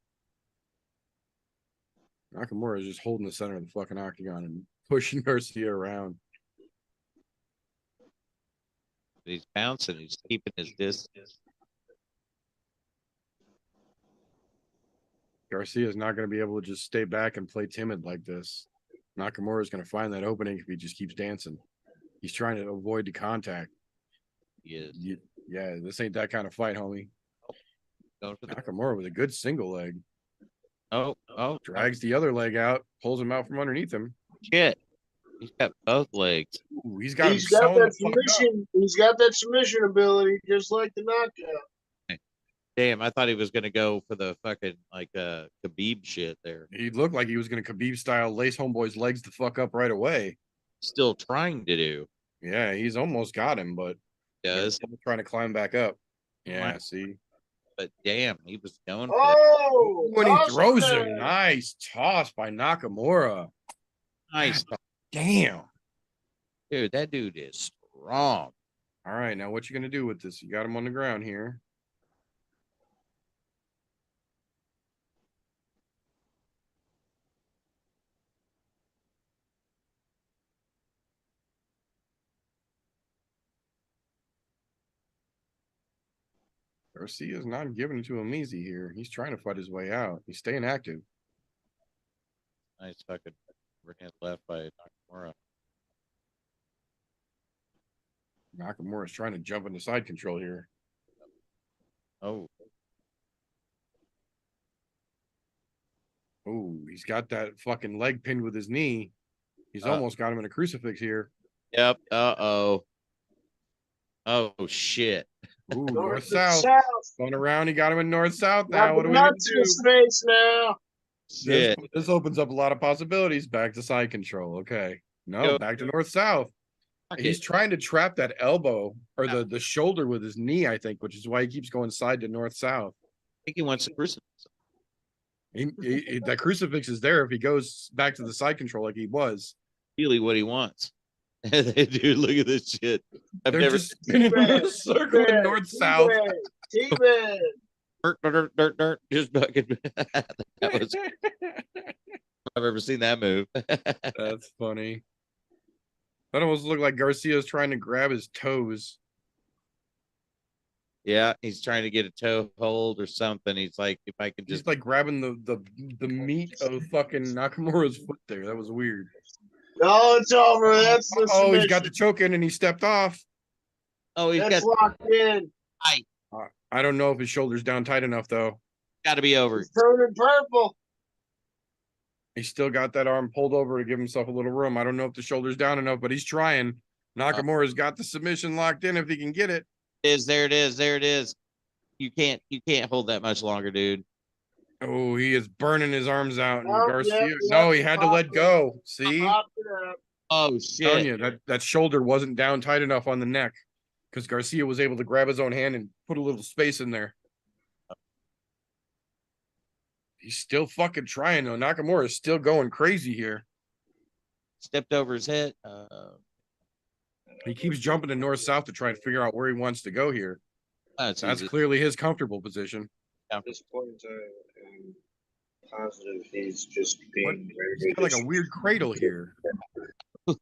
Nakamura is just holding the center of the fucking octagon and pushing Garcia around. He's bouncing. He's keeping his distance. Garcia is not going to be able to just stay back and play timid like this. Nakamura is going to find that opening if he just keeps dancing. He's trying to avoid the contact. He is. Yeah, this ain't that kind of fight, homie. Going for the, Nakamura with a good single leg. drags Drags the other leg out, pulls him out from underneath him. shit. He's got both legs. Ooh, he's got He's him got sewn that the fuck up. submission. He's got that submission ability, just like the knockout. Damn, I thought he was gonna go for the fucking like Khabib shit there. He looked like he was going to Khabib style lace homeboy's legs the fuck up right away. Still trying to do. Yeah, he's almost got him, but Does trying to climb back up. Yeah, Might- see. but damn, he was going for that. Oh, When he awesome. throws him, nice toss by Nakamura. Nice, Damn. dude. That dude is strong. All right, now what you gonna do with this? You got him on the ground here. Garcia's not giving it to him easy here. He's trying to fight his way out. He's staying active. Nice fucking overhand left by Nakamura. Nakamura's trying to jump into side control here. Oh, Oh, he's got that fucking leg pinned with his knee. He's almost got him in a crucifix here. yep. Oh shit. Ooh, North north to south. south. Going around, he got him in north south now. Got What the are we gonna nuts in do? his face now. This, Shit. this opens up a lot of possibilities. Back to side control. Okay. No, Go. back to north south. Fuck He's it. trying to trap that elbow or the shoulder with his knee, I think, which is why he keeps going side to north south. I think he wants to crucifix. That crucifix is there if he goes back to the side control like he was. Really, what he wants. Dude, look at this shit. I've They're never just spinning in a circle in north south. T-Bag. dirt, just fucking. That was. I've ever seen that move. That's funny. That almost looked like Garcia's trying to grab his toes. Yeah, he's trying to get a toe hold or something. He's like, if I can He's just like grabbing the meat of fucking Nakamura's foot there. That was weird. Oh, it's over. That's the Oh, he's got the submission. choke in and he stepped off. oh, he's That's got locked in. I don't know if his shoulder's down tight enough though. to be over. It's turning purple. He's still got that arm pulled over to give himself a little room. I don't know if the shoulder's down enough, but he's trying. Nakamura's got the submission locked in if he can get it. There it is. You can't hold that much longer, dude. Oh, he is burning his arms out. And Oh, Garcia, yeah, no, he had to let go. See, Popped it up. Oh telling shit. you that shoulder wasn't down tight enough on the neck because Garcia was able to grab his own hand and put a little space in there. He's still fucking trying though. Nakamura is still going crazy here. Stepped over his head. He keeps jumping to north south to try and figure out where he wants to go here. That's That's easy. clearly his comfortable position. At this point, I'm positive he's just being He's got like a weird cradle here. He's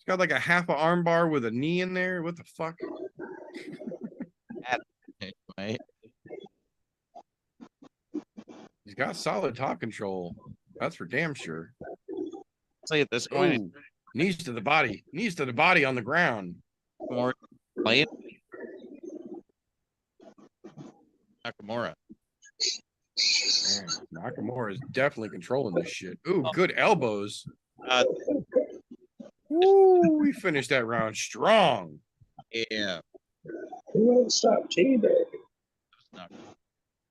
got like a half a arm bar with a knee in there. What the fuck? Right? He's got solid top control. That's for damn sure. Say at this point, Ooh, knees to the body. Knees to the body on the ground. more playing Nakamura. Man, Nakamura is definitely controlling this shit. Ooh, good elbows. Uh, Ooh, we finished that round strong. yeah. He won't stop teabagging.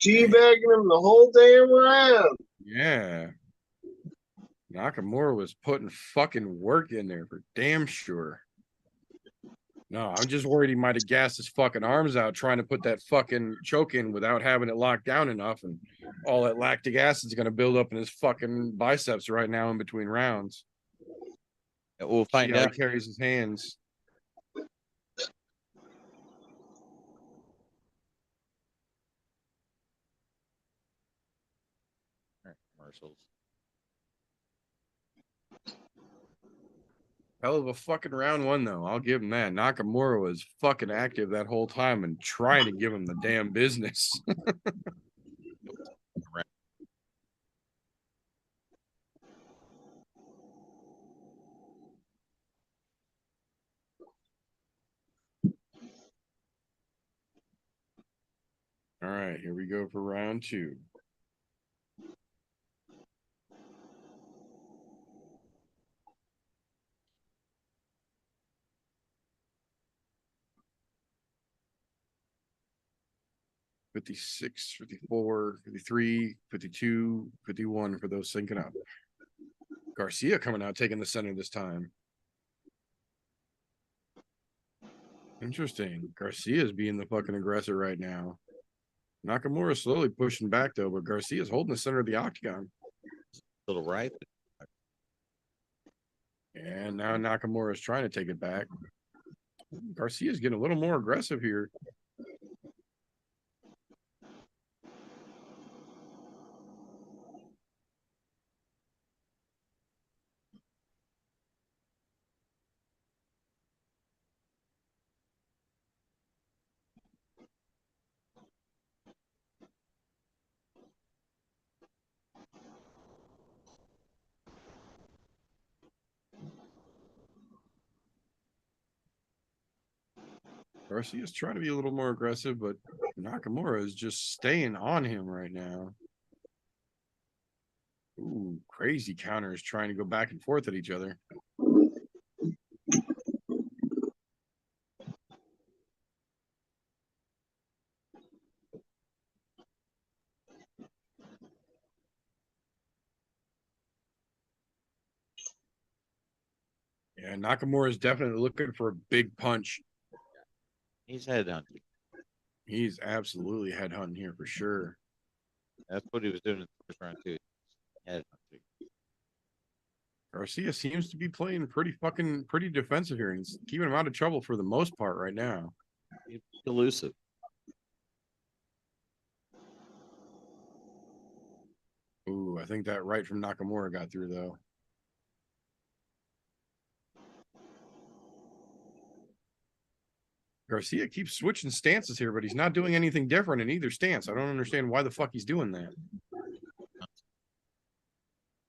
Teabagging him the whole damn round. Yeah. Nakamura was putting fucking work in there for damn sure. No, I'm just worried he might have gassed his fucking arms out trying to put that fucking choke in without having it locked down enough, and all that lactic acid is going to build up in his fucking biceps right now in between rounds. We'll find See how out. he carries his hands. Commercials. Hell of a fucking round one, though. I'll give him that. Nakamura was fucking active that whole time and trying to give him the damn business. All right, here we go for round two. $56, $54, $53, $52, $51 for those syncing up. Garcia coming out taking the center this time. Interesting. Garcia's being the fucking aggressor right now. Nakamura's slowly pushing back though, but Garcia's holding the center of the octagon. A little right. And now Nakamura's trying to take it back. Garcia's getting a little more aggressive here. Garcia's trying to be a little more aggressive, but Nakamura is just staying on him right now. Ooh, crazy counters trying to go back and forth at each other. Yeah, Nakamura is definitely looking for a big punch. He's headhunting. He's absolutely headhunting here for sure. That's what he was doing in the first round too. Headhunting. Garcia seems to be playing pretty defensive here, and he's keeping him out of trouble for the most part right now. He's elusive. Ooh, I think that right from Nakamura got through though. Garcia keeps switching stances here, but he's not doing anything different in either stance. I don't understand why the fuck he's doing that.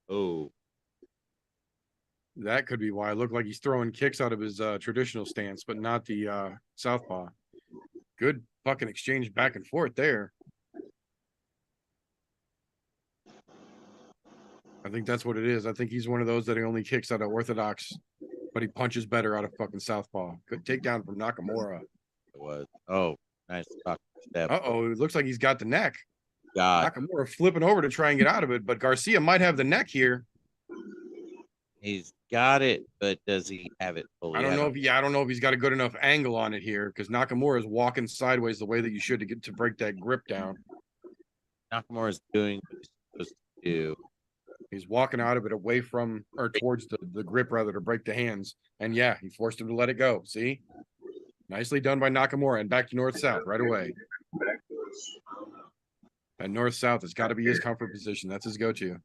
Oh, that could be why. It looked like he's throwing kicks out of his traditional stance, but not the southpaw. Good fucking exchange back and forth there. I think that's what it is. I think he's one of those that he only kicks out of orthodox, but he punches better out of fucking southpaw. Good takedown from Nakamura. it was. Oh, nice step. Uh-oh, it looks like he's got the neck. God, Nakamura flipping over to try and get out of it, but Garcia might have the neck here. he's got it, but does he have it fully? I don't know if he's got a good enough angle on it here because Nakamura is walking sideways the way that you should to get to break that grip down. Nakamura is doing what he's supposed to do. He's walking out of it away from or towards the grip rather to break the hands. And yeah, he forced him to let it go. See? Nicely done by Nakamura and back to north-south right away. And north-south has got to be his comfort position. That's his go-to.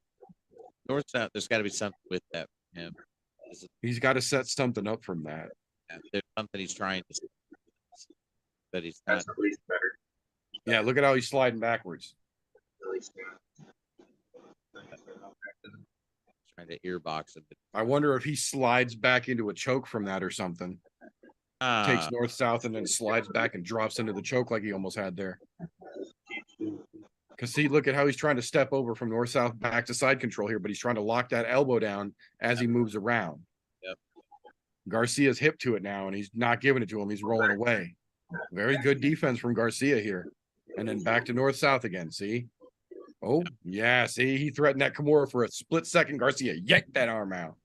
North-south, there's got to be something with that for him. He's got to set something up from that. There's something he's trying to, but he's not. Yeah, look at how he's sliding backwards. Trying to earbox him. I wonder if he slides back into a choke from that or something. Takes north-south and then slides back and drops into the choke like he almost had there. Because see, look at how he's trying to step over from north-south back to side control here, but he's trying to lock that elbow down as he moves around. Yep. Garcia's hip to it now, and he's not giving it to him. He's rolling away. Very good defense from Garcia here. And then back to north-south again, see? Oh, yeah, see? He threatened that Kimura for a split second. Garcia yanked that arm out.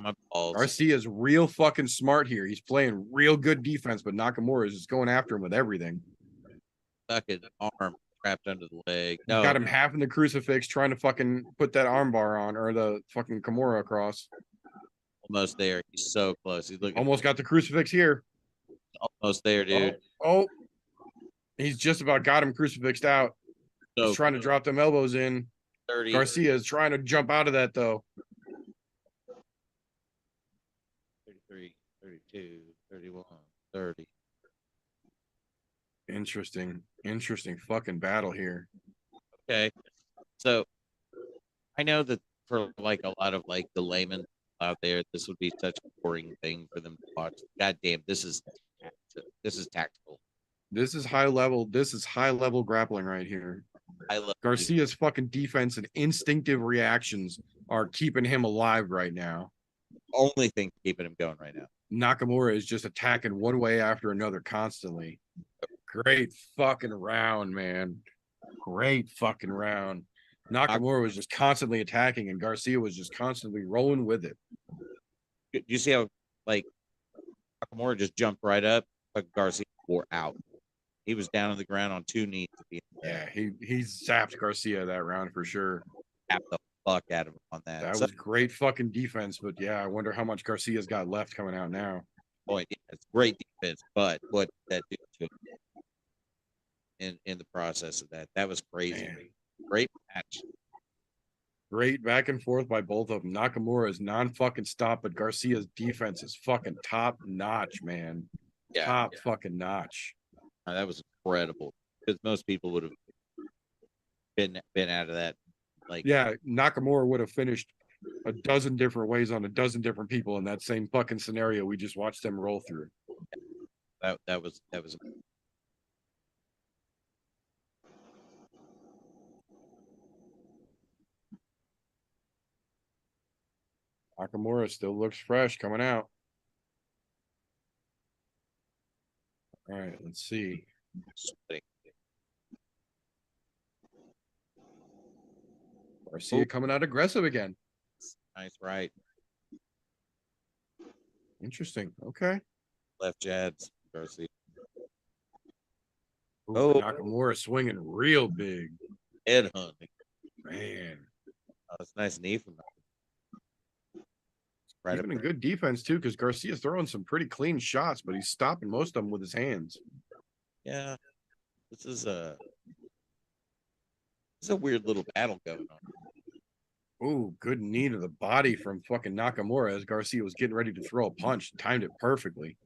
my balls. Garcia's real fucking smart here. He's playing real good defense, but Nakamura is just going after him with everything. Fucking arm trapped under the leg. He's got him half in the crucifix, trying to fucking put that arm bar on, or the fucking Kimura across. Almost there. He's so close. He's looking. Almost got the crucifix here. Almost there, dude. Oh. He's just about got him crucifixed out. So He's trying to drop them elbows in. 30. Garcia is trying to jump out of that, though. 33, 32, 31, 30. Interesting fucking battle here. Okay. So I know that for like a lot of like the laymen out there, this would be such a boring thing for them to watch. God damn, this is tactical. This is high level. This is high level grappling right here. I love Garcia's fucking defense and instinctive reactions are keeping him alive right now. only thing keeping him going right now. Nakamura is just attacking one way after another constantly. Great fucking round, man. Great fucking round. Nakamura was just constantly attacking, and Garcia was just constantly rolling with it. You see how like Nakamura just jumped right up, but Garcia wore out. He was down on the ground on 2 knees. Yeah, he zapped Garcia that round for sure. Tapped the fuck out of him on that. That was great fucking defense, but yeah, I wonder how much Garcia's got left coming out now. Boy, it's great defense, but what that did to him in the process of that was crazy. Man. Great match. Great back and forth by both of them. Nakamura is non-fucking stop, but Garcia's defense is fucking top notch, man. Yeah, Top fucking notch. That was incredible because most people would have been out of that. Like, Yeah, Nakamura would have finished a dozen different ways on a dozen different people in that same fucking scenario we just watched them roll through. that was Nakamura still looks fresh coming out. All right, let's see. Garcia coming out aggressive again. Nice right. Interesting. Okay. Left jads, Garcia. Ooh, Oh. Nakamura swinging real big. Head hunting. Man. Oh, that's a nice knee from him. Right Even up in good defense, too, because Garcia's throwing some pretty clean shots, but he's stopping most of them with his hands. Yeah. This is a weird little battle going on. Ooh, good knee to the body from fucking Nakamura as Garcia was getting ready to throw a punch. Timed it perfectly.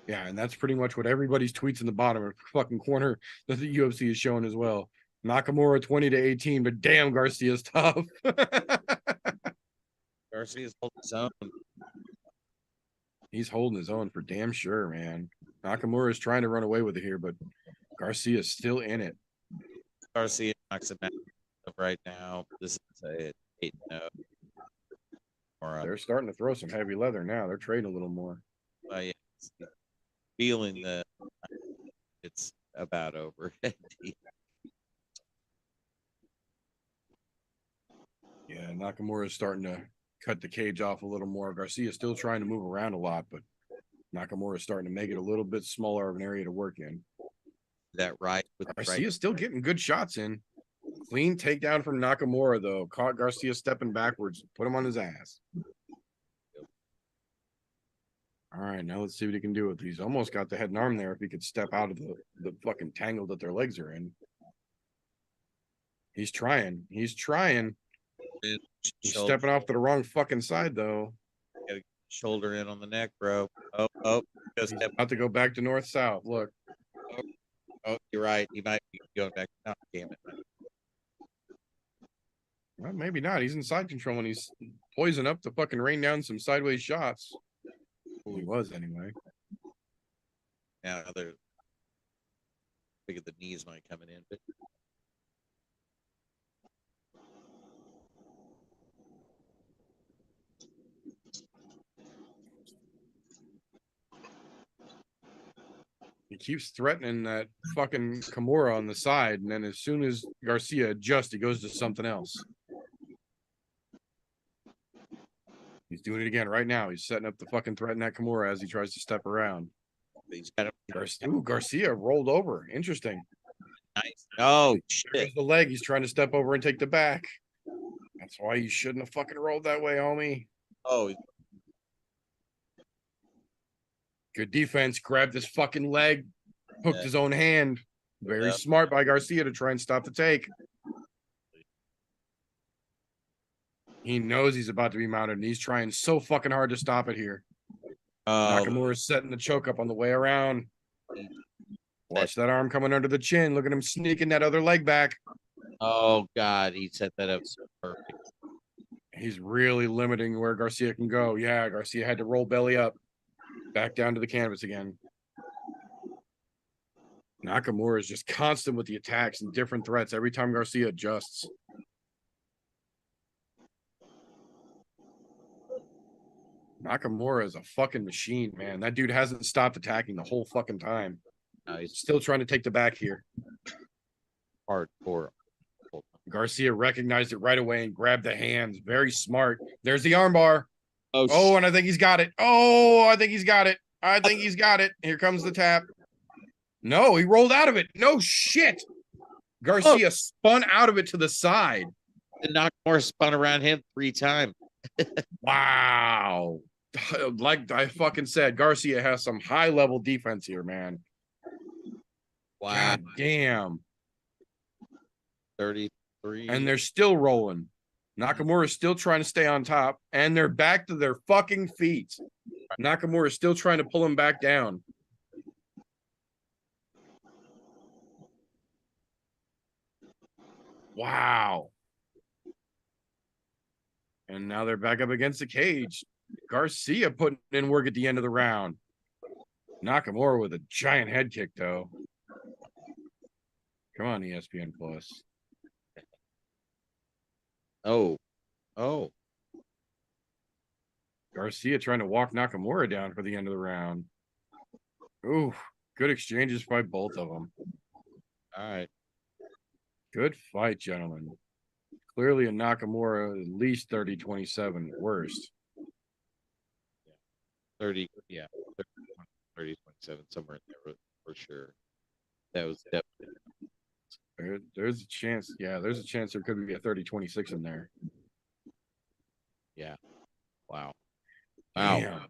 Yeah, and that's pretty much what everybody's tweets in the bottom of the fucking corner that the UFC is showing as well. Nakamura 20-18, but damn, Garcia's tough. Garcia's holding his own. He's holding his own for damn sure, man. Nakamura is trying to run away with it here, but Garcia's still in it. Garcia knocks him out right now. This is a 8-0. They're starting to throw some heavy leather now. They're trading a little more. Yeah, feeling that it's about over. Yeah, Nakamura is starting to cut the cage off a little more. Garcia's still trying to move around a lot, but Nakamura is starting to make it a little bit smaller of an area to work in. That right with Garcia's still getting good shots in. Clean takedown from Nakamura, though. Caught Garcia stepping backwards. Put him on his ass. All right, now let's see what he can do with these. Almost got the head and arm there if he could step out of the fucking tangle that their legs are in. He's trying. He's trying. He's stepping off to the wrong fucking side, though. Gotta shoulder in on the neck, bro. Oh. He's about to go back to north-south. Look. Oh, you're right. He might be going back. Oh, damn it. Well, maybe not. He's in side control and he's poised up to fucking rain down some sideways shots. Well, he was anyway. Now they're I figured the knees might coming in, but He keeps threatening that fucking Kimura on the side, and then as soon as Garcia adjusts, he goes to something else. He's doing it again right now. He's setting up the fucking threaten at Kimura as he tries to step around. He's got Garcia rolled over. Interesting. nice. Oh There's shit! the leg. He's trying to step over and take the back. That's why you shouldn't have fucking rolled that way, homie. Oh, Good defense. Grabbed his fucking leg. Hooked Yeah. his own hand. Very Yeah. smart by Garcia to try and stop the take. He knows he's about to be mounted, and he's trying so fucking hard to stop it here. Nakamura's setting the choke up on the way around. Watch that arm coming under the chin. Look at him sneaking that other leg back. oh God, he set that up so perfect. He's really limiting where Garcia can go. Yeah, Garcia had to roll belly up. Back down to the canvas again. Nakamura is just constant with the attacks and different threats every time Garcia adjusts. Nakamura is a fucking machine, man. That dude hasn't stopped attacking the whole fucking time. He's still trying to take the back here. Hardcore. Garcia recognized it right away and grabbed the hands. Very smart. There's the armbar. Oh, And I think he's got it. I think he's got it. I think he's got it. Here comes the tap. No, he rolled out of it. No shit. Garcia spun out of it to the side. and Nakamura spun around him 3 times. Wow. Like I fucking said, Garcia has some high level defense here, man. Wow. God damn. 33. And they're still rolling. Nakamura is still trying to stay on top, and they're back to their fucking feet. Nakamura is still trying to pull him back down. Wow. And now they're back up against the cage. Garcia putting in work at the end of the round. Nakamura with a giant head kick, though. Come on, ESPN Plus. Oh. Garcia trying to walk Nakamura down for the end of the round. Ooh, good exchanges by both of them. All right. Good fight, gentlemen. Clearly a Nakamura at least 30-27 at worst. 30, yeah. 30, 27, somewhere in there for sure. That was definitely. There's a chance. Yeah, there's a chance there could be a 30-26 in there. Yeah. Wow. Damn.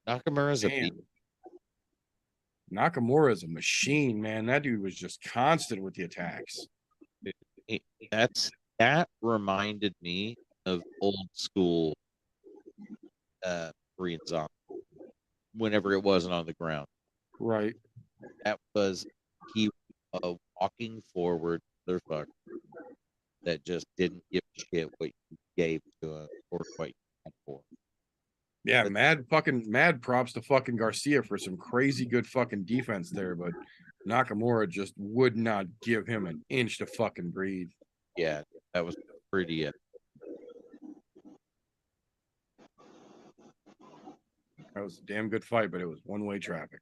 Nakamura's a Damn. beat. Nakamura is a machine, man. That dude was just constant with the attacks. That reminded me of old school Korean zombie whenever it wasn't on the ground. Right. That was he walking forward motherfucker that just didn't give a shit what you gave to him or what you had for him. Yeah, mad props to fucking Garcia for some crazy good fucking defense there, but Nakamura just would not give him an inch to fucking breathe. Yeah, that was pretty. That was a damn good fight, but it was one-way traffic.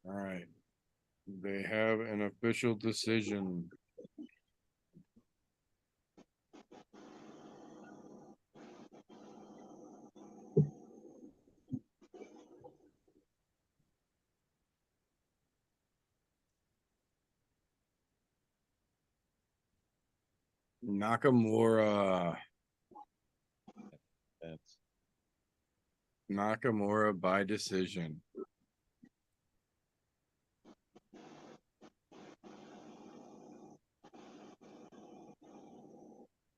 All right. They have an official decision. Nakamura. That's Nakamura by decision.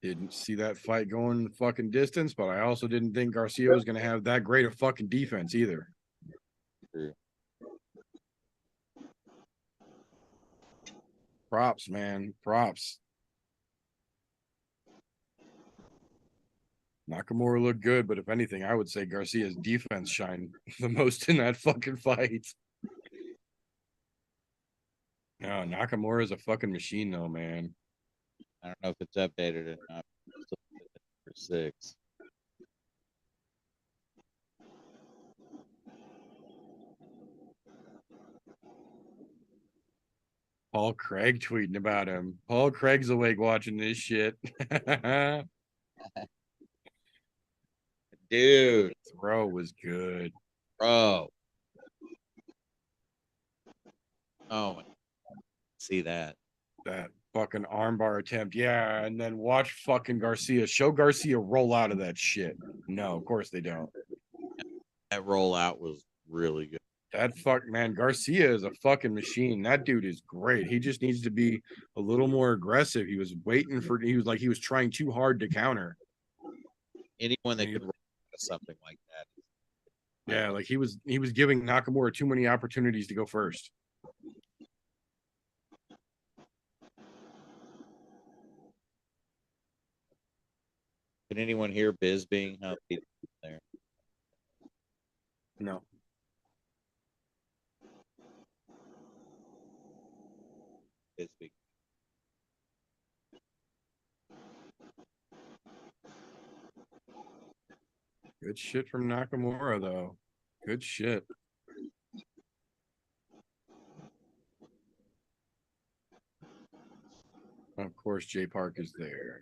Didn't see that fight going the fucking distance, but I also didn't think Garcia was going to have that great of fucking defense either. True. Props, man. Props. Nakamura looked good, but if anything, I would say Garcia's defense shined the most in that fucking fight. No, Nakamura is a fucking machine, though, man. I don't know if it's updated or not. For 6. Paul Craig tweeting about him. Paul Craig's awake watching this shit. Dude, Throw was good. bro. Oh, see that. That fucking armbar attempt. Yeah, and then watch fucking Garcia. Show Garcia roll out of that shit. No, of course they don't. That rollout was really good. That fuck man, Garcia is a fucking machine. That dude is great. He just needs to be a little more aggressive. He was waiting for he was trying too hard to counter. Anyone that could roll something like that. Yeah, like he was giving Nakamura too many opportunities to go first. Can anyone hear Biz being healthy there? No. Biz being. Good shit from Nakamura, though. Good shit. Of course, Jay Park is there.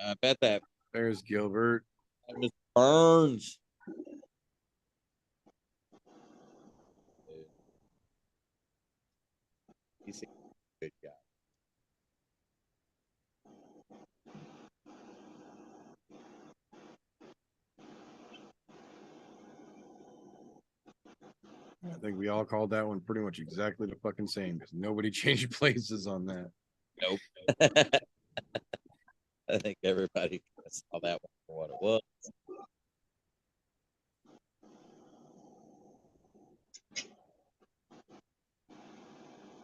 I bet that. There's Gilbert. Mr. Burns. He's a good guy. I think we all called that one pretty much exactly the fucking same because nobody changed places on that. Nope. I think everybody saw that one for what it was.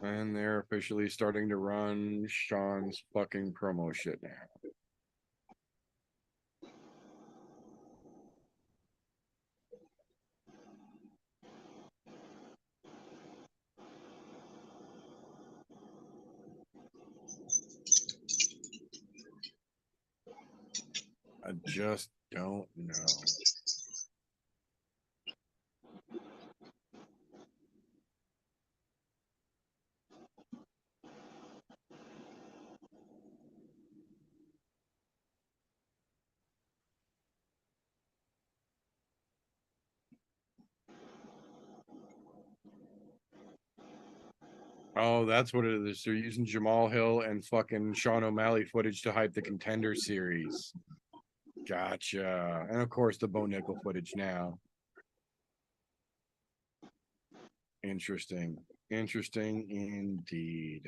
And they're officially starting to run Sean's fucking promo shit now. I just don't know. Oh, that's what it is. They're using Jamal Hill and fucking Sean O'Malley footage to hype the Contender Series. Gotcha. And of course, the Bo Nickel footage now. Interesting. Interesting indeed.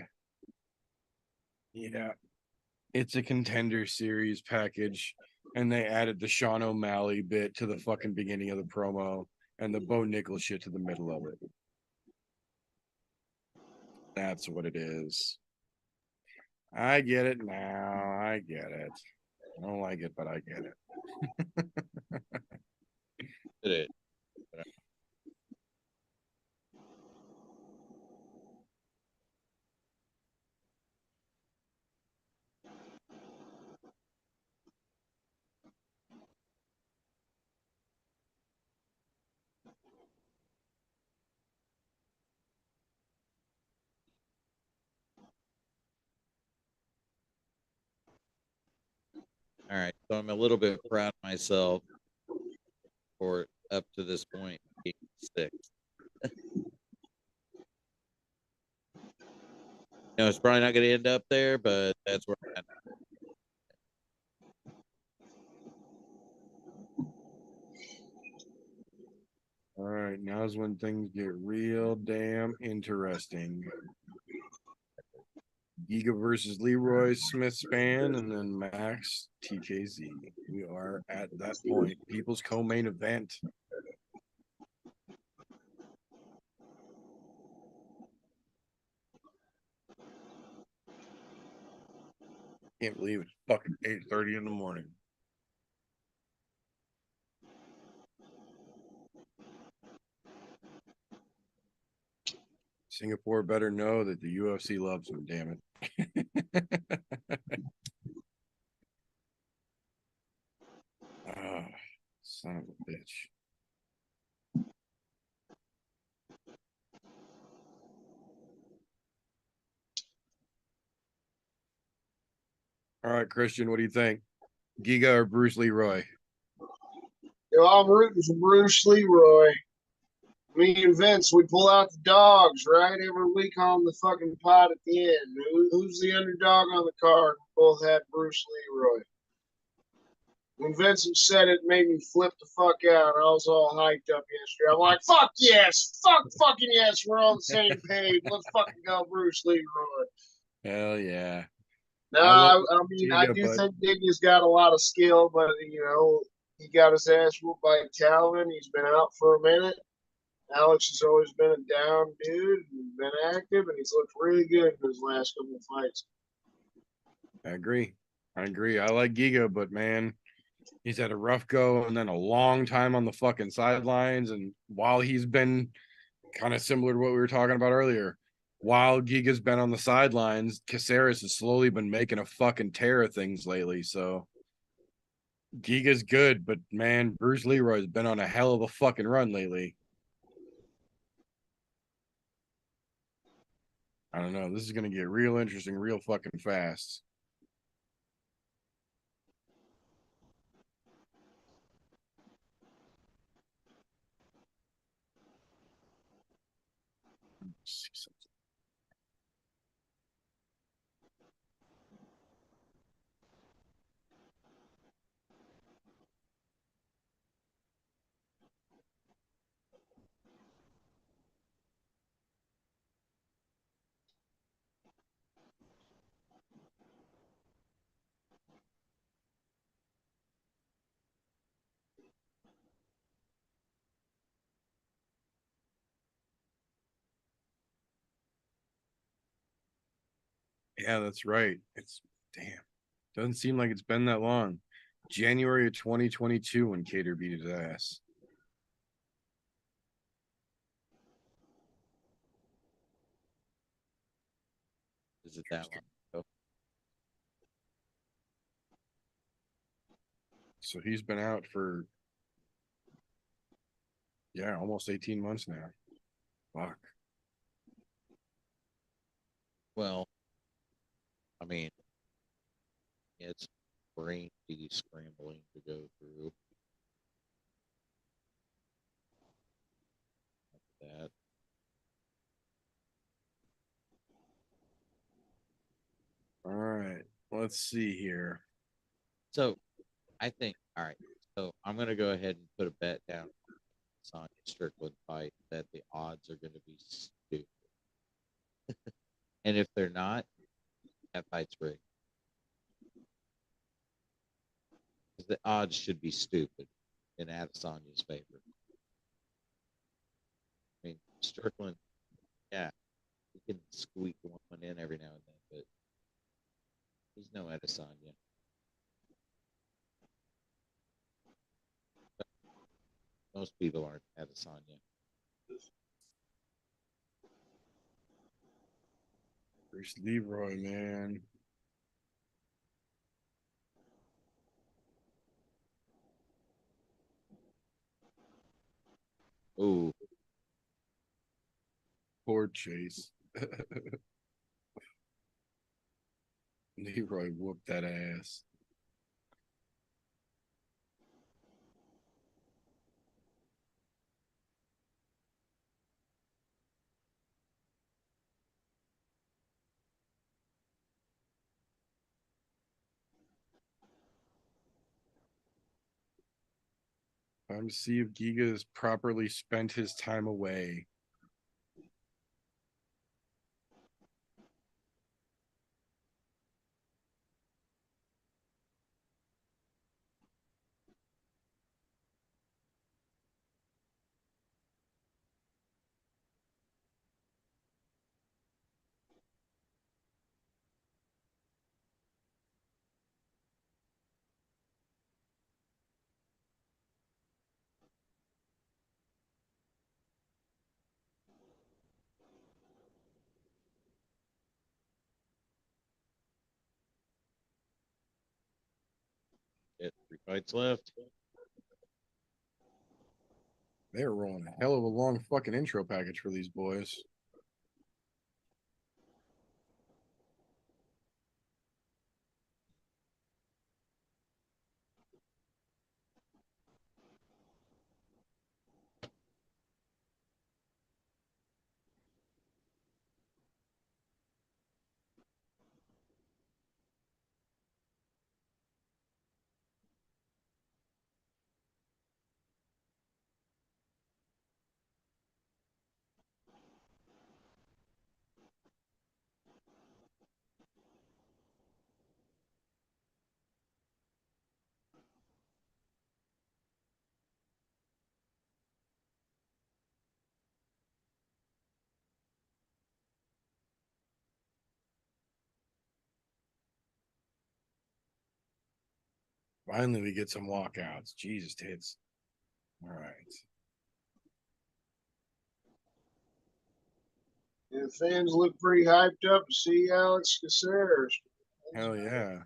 Yeah. It's a Contender Series package, and they added the Sean O'Malley bit to the fucking beginning of the promo and the Bo Nickel shit to the middle of it. That's what it is. I get it now. I get it. I don't like it, but I get it. Did it? All right. So I'm a little bit proud of myself for up to this point being 6. It's probably not going to end up there, but that's where I'm at. All right, now's when things get real damn interesting. Giga versus Leroy Smith Span, and then Max TKZ. We are at that point. People's co-main event. Can't believe it's fucking 8:30 in the morning. Singapore better know that the UFC loves him, damn it. Oh, son of a bitch. All right, Christian, what do you think? Giga or Bruce Leroy? Yo, I'm rooting for Bruce Leroy. Me and Vince, we pull out the dogs, right? Every week on the fucking pod at the end. Who's the underdog on the card? We both had Bruce Leroy. When Vincent said it, made me flip the fuck out. I was all hyped up yesterday. I'm like, fuck yes! Fucking yes! We're on the same page. Let's fucking go, Bruce Leroy. Hell yeah. No, I mean, Giga, I do think Giga's got a lot of skill, but, you know, he got his ass whooped by Calvin. He's been out for a minute. Alex has always been a down dude and been active, and he's looked really good in his last couple of fights. I agree. I like Giga, but man, he's had a rough go and then a long time on the fucking sidelines. And while he's been kind of similar to what we were talking about earlier, while Giga's been on the sidelines, Caceres has slowly been making a fucking tear of things lately. So Giga's good, but man, Bruce Leroy's been on a hell of a fucking run lately. I don't know. This is going to get real interesting real fucking fast. Yeah, that's right. It's damn. Doesn't seem like it's been that long. January of 2022 when Cater beat his ass. Is it that long ago? So he's been out for almost 18 months now. Fuck. Well, I mean, it's brain scrambling to go through that. All right. Let's see here. So I think, all right. So I'm going to go ahead and put a bet down on Strickland fight that the odds are going to be stupid. And if they're not, that fight's rigged. The odds should be stupid in Adesanya's favor. I mean, Strickland, yeah, he can squeak one in every now and then, but he's no Adesanya. Most people aren't Adesanya. Bruce Leroy, man. Ooh. Poor Chase. Leroy whooped that ass. Time to see if Giga has properly spent his time away. Fights left. They're rolling a hell of a long fucking intro package for these boys. Finally, we get some walkouts. Jesus tits. All right. The fans look pretty hyped up to see Alex Caceres. Hell yeah.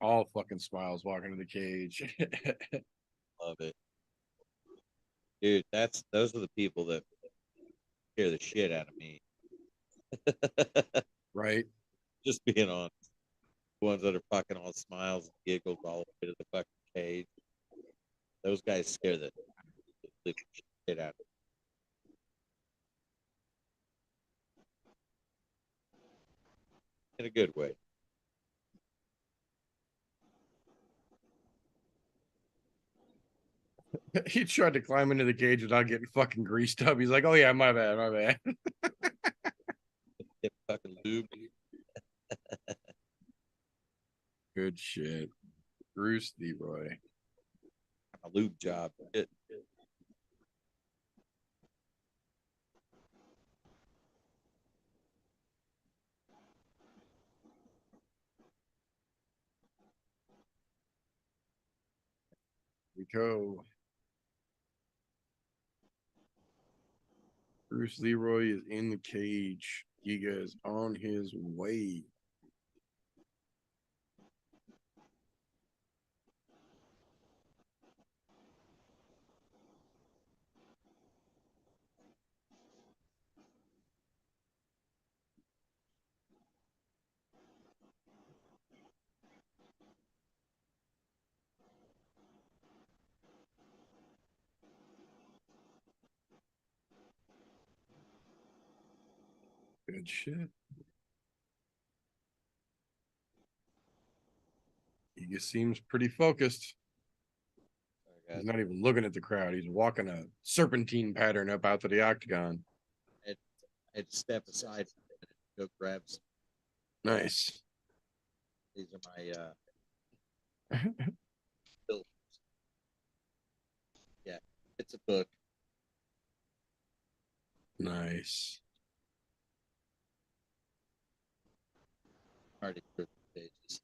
All fucking smiles walking to the cage. Love it. Dude, those are the people that scare the shit out of me. Right? Just being honest. The ones that are fucking all smiles and giggles all the way to the fucking cage. Those guys scare the living shit out of me. In a good way. He tried to climb into the cage without getting fucking greased up. He's like, oh yeah, my bad, my bad. Get fucking lube. Good shit. Bruce Leroy. A lube job. Shit. We go. Bruce Leroy is in the cage. Giga is on his way. Good shit. Giga seems pretty focused. He's not even looking at the crowd. He's walking a serpentine pattern up out to the octagon. I'd step aside and go grab some. Nice. These are my filters. Yeah, it's a book. Nice. Already through the pages.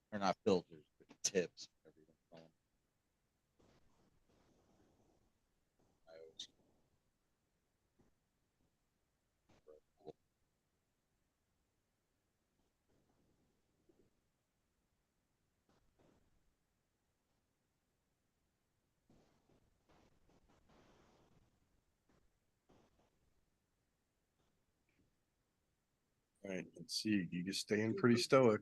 They're not filters, but tips. Whatever you want to call them. I always All right, let's see. Giga's staying pretty stoic.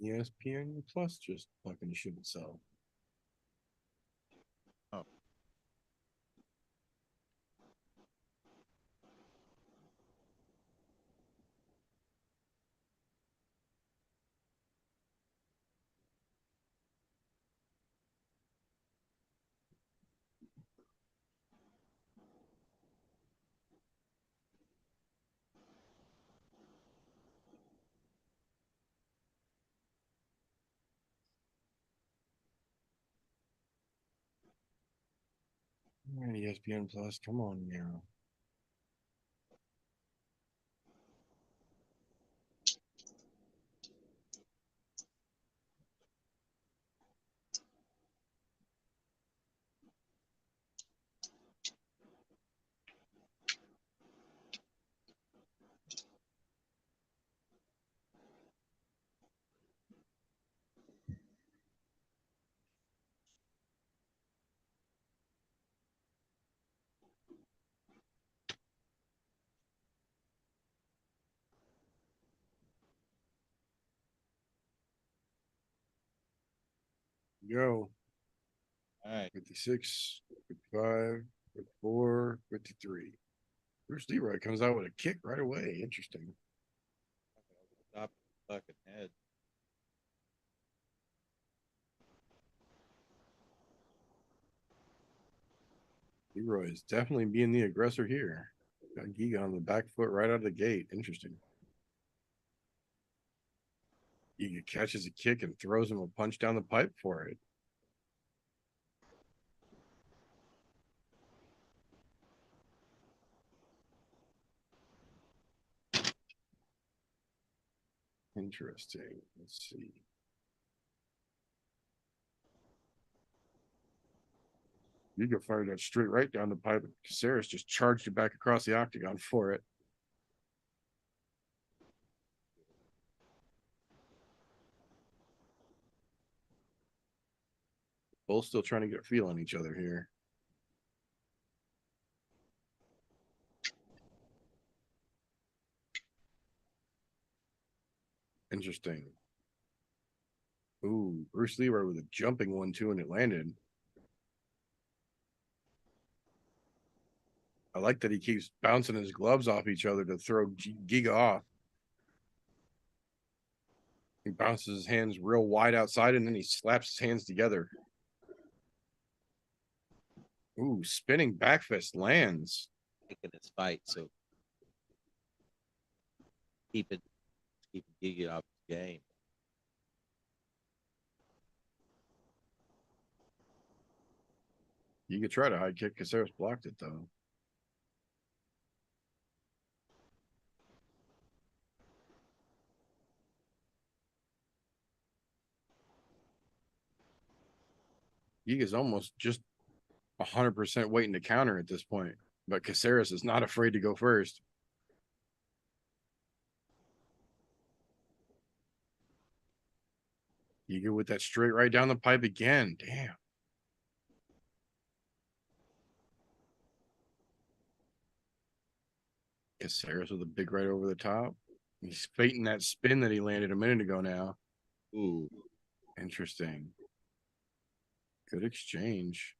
ESPN Plus just fucking shit itself. Oh. ESPN Plus, come on now. Go. All right. 56, 55, 54, 53. Bruce Leroy comes out with a kick right away. Interesting. Stop the fucking head. Leroy is definitely being the aggressor here. Got Giga on the back foot right out of the gate. Interesting. Giga catches a kick and throws him a punch down the pipe for it. Interesting. Let's see. Giga fired that straight right down the pipe. Caceres just charged it back across the octagon for it. Both still trying to get a feel on each other here. Interesting. Ooh, Bruce Leroy with a jumping 1-2 and it landed. I like that he keeps bouncing his gloves off each other to throw Giga off. He bounces his hands real wide outside and then he slaps his hands together. Ooh, spinning back fist lands. Taking this fight, so keep Giga off the game. You could try to high kick. Caceres blocked it though. Giga's almost just 100% waiting to counter at this point, but Caceres is not afraid to go first. Giga with that straight right down the pipe again. Damn. Caceres with a big right over the top. He's feinting that spin that he landed a minute ago now. Ooh, Interesting. Good exchange.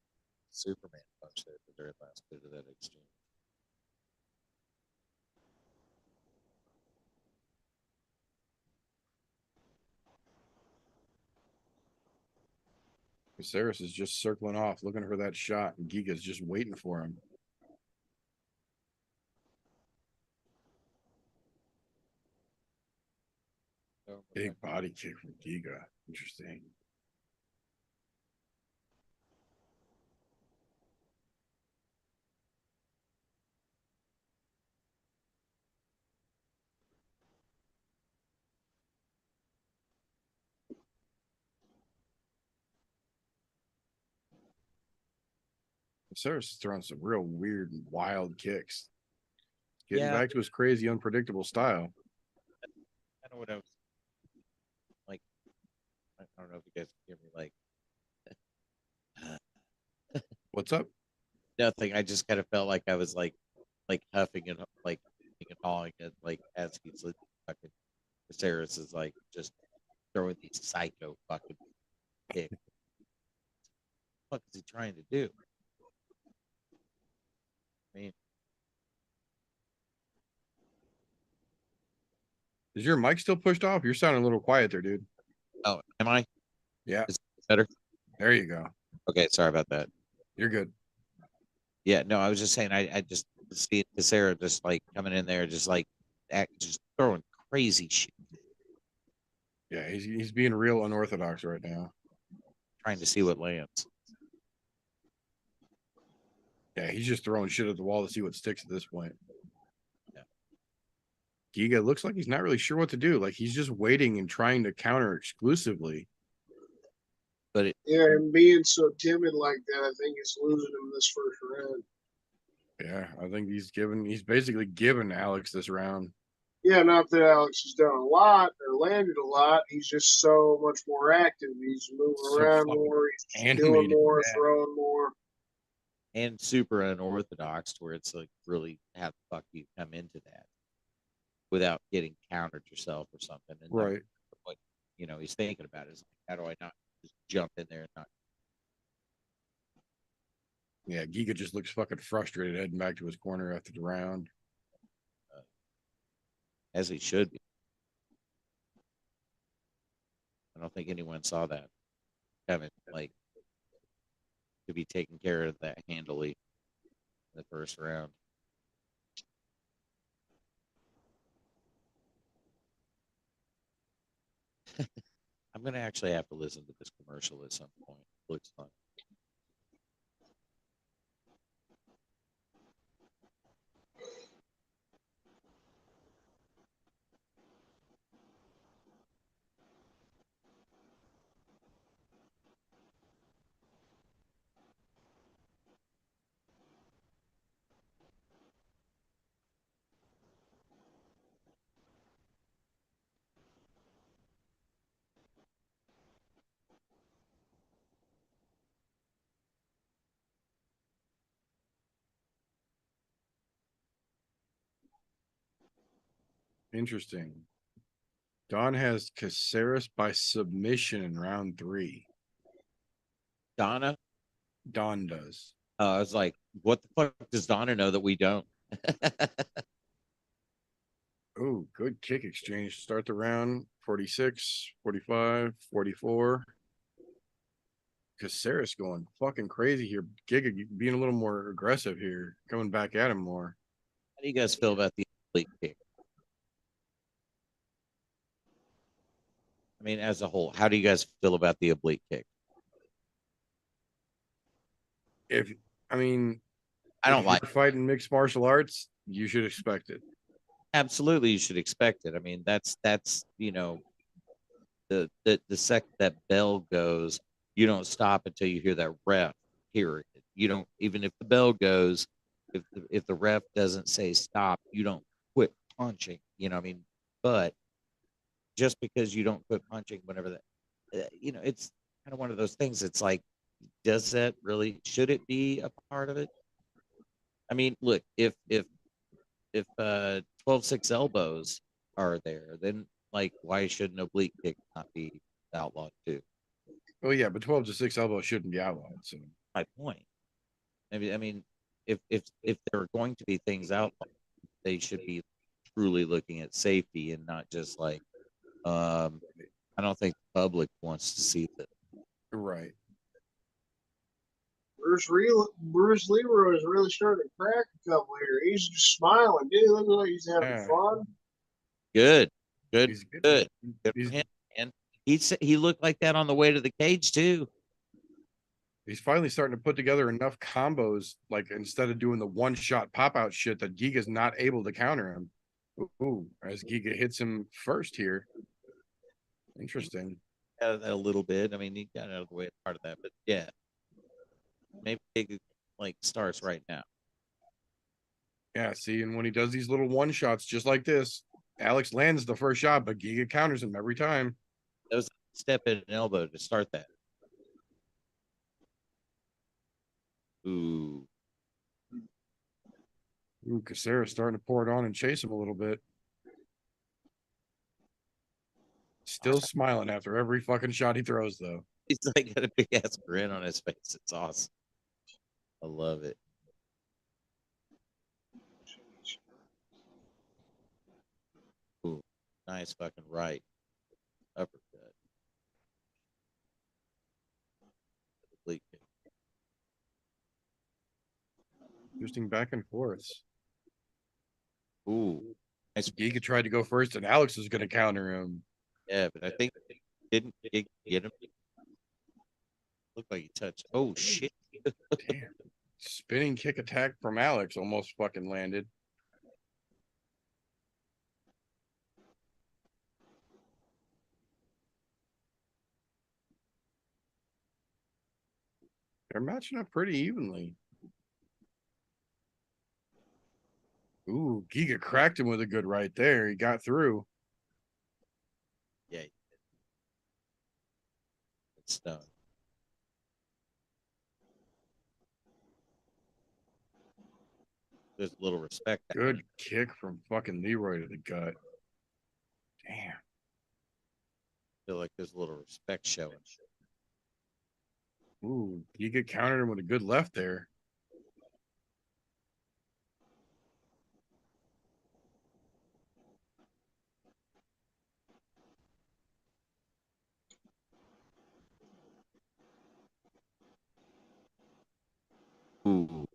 Superman punch there at the very last bit of that exchange. Caceres is just circling off, looking for that shot, and Giga's just waiting for him. Big body kick from Giga. Interesting. Caceres is throwing some real weird and wild kicks. Getting back to his crazy, unpredictable style. I know what I was like. I don't know if you guys can hear me. Like, What's up? nothing. I just kind of felt like I was like huffing and like hawing it, like as he's like, fucking Caceres is like just throwing these psycho fucking kicks. What is he trying to do? I mean, Is your mic still pushed off? You're sounding a little quiet there, dude. oh, am I? Yeah. Is it better? There you go. Okay, sorry about that. You're good. Yeah, no, I was just saying I just see Caceres just like coming in there, just like just throwing crazy shit, Yeah, he's being real unorthodox right now. trying to see what lands. Yeah, he's just throwing shit at the wall to see what sticks at this point. Yeah. Giga looks like he's not really sure what to do. Like he's just waiting and trying to counter exclusively. But and being so timid like that, I think it's losing him this first round. Yeah, I think he's basically given Alex this round. Yeah, not that Alex has done a lot or landed a lot. He's just so much more active. He's moving around more. He's doing more, throwing more. And super unorthodox, where it's like, really, how the fuck do you come into that without getting countered yourself or something? And right. What he's thinking about is, how do I not just jump in there and not? Yeah, Giga just looks fucking frustrated heading back to his corner after the round. As he should be. I don't think anyone saw that. Having to be taken care of that handily in the first round. I'm going to actually have to listen to this commercial at some point. It looks fun. Interesting. Don has Caceres by submission in round 3. Donna? Don does. I was like, what the fuck does Donna know that we don't? Oh, good kick exchange to start the round. 46, 45, 44. Caceres going fucking crazy here. Giga being a little more aggressive here, coming back at him more. How do you guys feel about the oblique kick? I mean, as a whole, how do you guys feel about the oblique kick? I don't like fighting mixed martial arts, you should expect it. Absolutely, you should expect it. I mean, that's the second that bell goes, you don't stop until you hear that ref hear it. You don't, even if the bell goes, if the ref doesn't say stop, you don't quit punching. But just because you don't quit punching whenever that, it's kind of one of those things. It's like, should it be a part of it? I mean, look, if 12-6 elbows are there, then why should an oblique kick not be outlawed too? Oh yeah, but 12-6 elbows shouldn't be outlawed. So my point. Maybe, I mean, if there are going to be things outlawed, they should be truly looking at safety and not just I don't think the public wants to see that. Right. Bruce Leroy is really starting to crack a couple here. He's just smiling, dude. Look like he's having fun. Good for him, man. He looked like that on the way to the cage too. He's finally starting to put together enough combos, instead of doing the one-shot pop-out shit, that Giga's not able to counter him. Ooh, as Giga hits him first here. Interesting. A little bit. I mean, he got out of the way part of that, but yeah. Maybe Giga starts right now. Yeah, see, and when he does these little one-shots just like this, Alex lands the first shot, but Giga counters him every time. That was a step in an elbow to start that. Ooh, Caceres starting to pour it on and chase him a little bit. Still smiling after every fucking shot he throws, though. He's got a big ass grin on his face. It's awesome. I love it. Ooh, nice fucking right uppercut. Interesting back and forths. Ooh, nice. Giga tried to go first, and Alex was going to counter him. Yeah, but I think didn't get him. Looked like he touched. Oh shit! Damn. spinning kick attack from Alex almost fucking landed. They're matching up pretty evenly. Ooh, Giga cracked him with a good right there. He got through. Yeah. It's done. There's a little respect. Good kick from fucking Leroy to the gut. Damn. I feel like there's a little respect showing. Ooh, Giga countered him with a good left there. Ooh.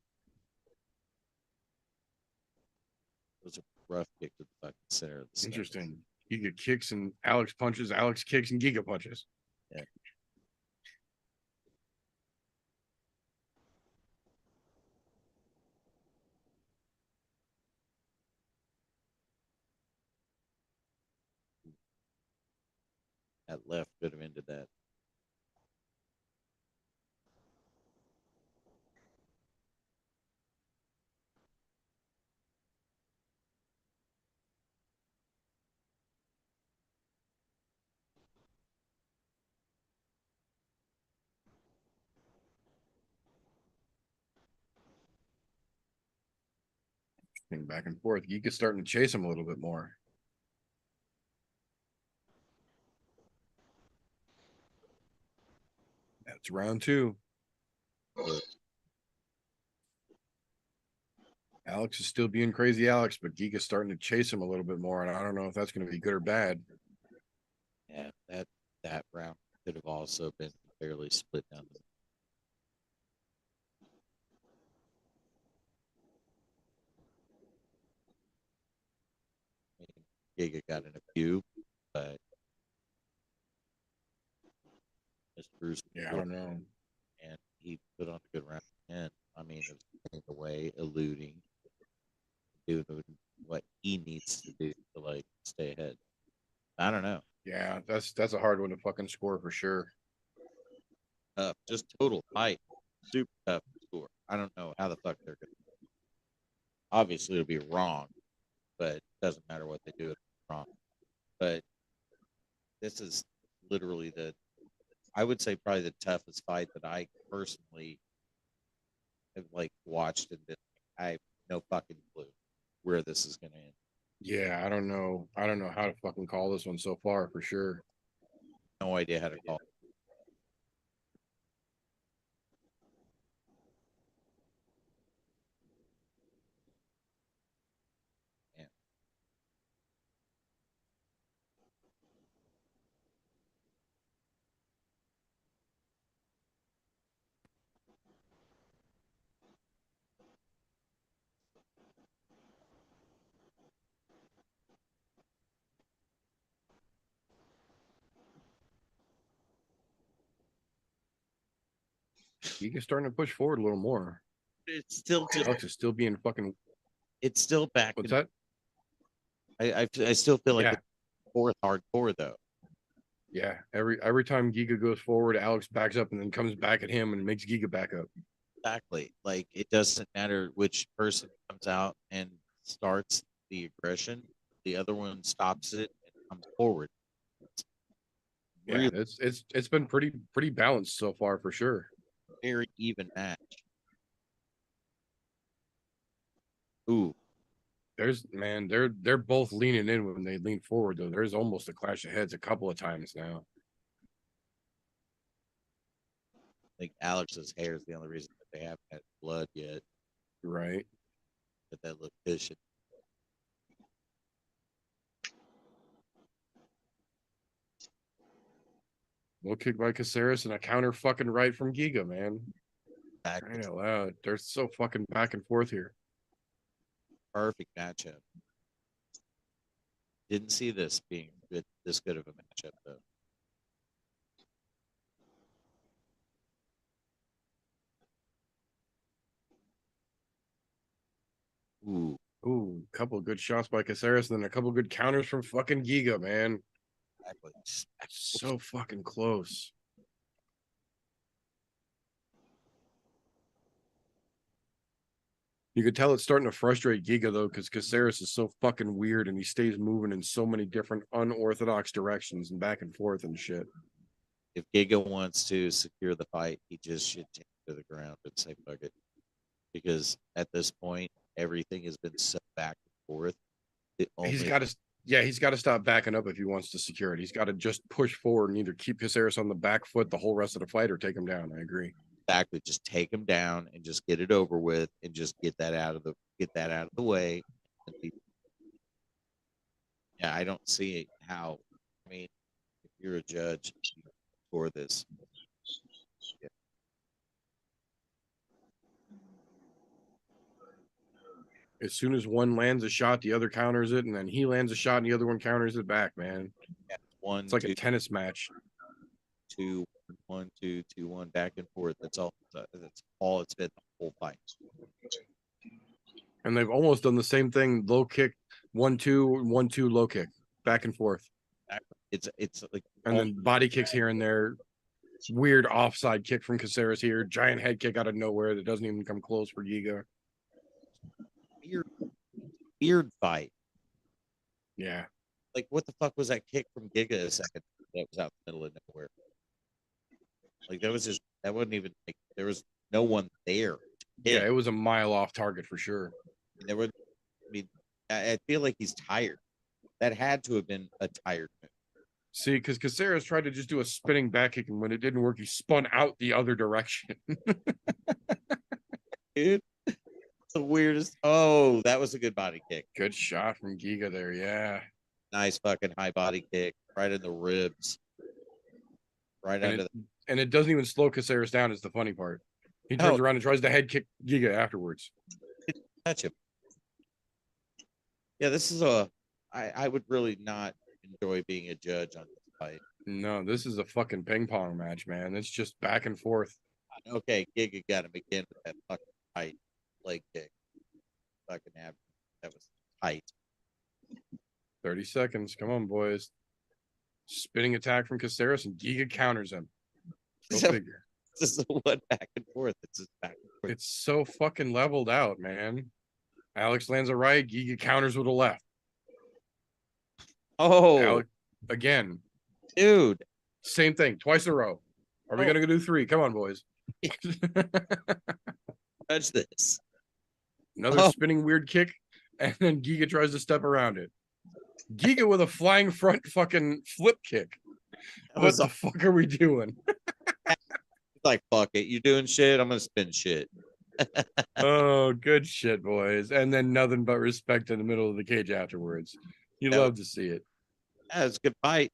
It was a rough kick to the fucking center of the stomach. Interesting. Giga kicks and Alex punches. Alex kicks and Giga punches. Yeah. That left could have ended that. Back and forth. Giga's starting to chase him a little bit more. That's round 2. Alex is still being crazy Alex, but Giga's starting to chase him a little bit more, and I don't know if that's going to be good or bad. Yeah, that round could have also been fairly split down the Giga got in a few, but Mr. Bruce, Yeah, I don't know. and he put on a good round. And I mean, it was getting away, eluding, doing what he needs to do to like stay ahead. I don't know. Yeah, that's a hard one to fucking score for sure. Just total fight, super tough to score. I don't know how the fuck they're going to. Obviously, it'll be wrong, but it doesn't matter what they do, it's wrong. But this is literally I would say probably the toughest fight that I personally have like watched in this. I have no fucking clue where this is going to end. Yeah, I don't know. I don't know how to fucking call this one so far for sure. No idea how to call it. Yeah. Giga's starting to push forward a little more. It's still just. Alex is still being fucking. It's still back. What's that? I still feel like Yeah. it's fourth hardcore though. Yeah, every time Giga goes forward, Alex backs up and then comes back at him and makes Giga back up. Exactly. Like it doesn't matter which person comes out and starts the aggression, the other one stops it and comes forward. Yeah, it's been pretty balanced so far for sure. Very even match. Ooh, They're both leaning in when they lean forward though. There's almost a clash of heads a couple of times now. I think Alex's hair is the only reason that they haven't had blood yet. Right. But that look vicious. Low kick by Caceres and a counter fucking right from Giga, man. Exactly. Crying out loud. They're so fucking back and forth here. Perfect matchup. Didn't see this being this good of a matchup though. Ooh, couple of good shots by Caceres, and then a couple of good counters from fucking Giga, man. Exactly. So fucking close. You could tell it's starting to frustrate Giga though, because Caceres is so fucking weird and he stays moving in so many different unorthodox directions and back and forth and shit. If Giga wants to secure the fight, he just should take it to the ground and say fuck it. Because at this point, everything has been set back and forth. He's got to stop backing up if he wants to secure it. He's got to just push forward and either keep Caceres on the back foot the whole rest of the fight or take him down. I agree. Exactly. Just take him down and just get it over with and just get that out of the way. Yeah, I don't see how. I mean, if you're a judge for this, yeah. As soon as one lands a shot, the other counters it, and then he lands a shot and the other one counters it back, man. Yeah, it's like a tennis match. 2 1 2 2 1 back and forth. That's all it's been the whole fight. And they've almost done the same thing. Low kick, 1-2, 1-2, low kick, back and forth. It's like, and then body kicks here and there. Weird offside kick from Caceres here. Giant head kick out of nowhere that doesn't even come close for Giga. Weird fight. Yeah. Like, what the fuck was that kick from Giga a second that was out in the middle of nowhere? Like, that wasn't even like there was no one there. Yeah, it was a mile off target for sure. I feel like he's tired. That had to have been a tired move. See, because Caceres tried to just do a spinning back kick, and when it didn't work, he spun out the other direction. Dude, it's the weirdest. Oh, that was a good body kick. Good shot from Giga there, yeah. Nice fucking high body kick right in the ribs. And it doesn't even slow Caceres down, is the funny part. He turns around and tries to head kick Giga afterwards. Touch him. Yeah, this is I would really not enjoy being a judge on this fight. No, this is a fucking ping pong match, man. It's just back and forth. Okay, Giga got him again with that fucking tight leg kick. Fucking that was tight. 30 seconds. Come on, boys. Spinning attack from Caceres, and Giga counters him. Go figure. This is one back and forth. It's just back and forth. It's so fucking leveled out, man. Alex lands a right, Giga counters with a left. Oh, Alex, again. Dude. Same thing, twice in a row. Are we going to do 3? Come on, boys. Touch this. Another spinning weird kick, and then Giga tries to step around it. Giga with a flying front fucking flip kick. What the fuck are we doing? Like, fuck it. You doing shit? I'm going to spin shit. Oh, good shit, boys. And then nothing but respect in the middle of the cage afterwards. You love to see it. Yeah, it's a good fight.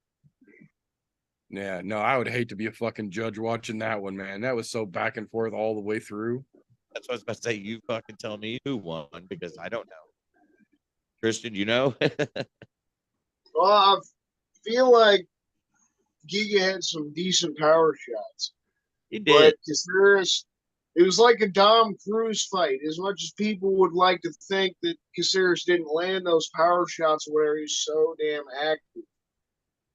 Yeah, no, I would hate to be a fucking judge watching that one, man. That was so back and forth all the way through. That's what I was about to say. You fucking tell me who won, because I don't know. Christian, you know? Well, I feel like Giga had some decent power shots. He did. But Caceres, it was like a Dom Cruz fight. As much as people would like to think that Caceres didn't land those power shots where he's so damn active.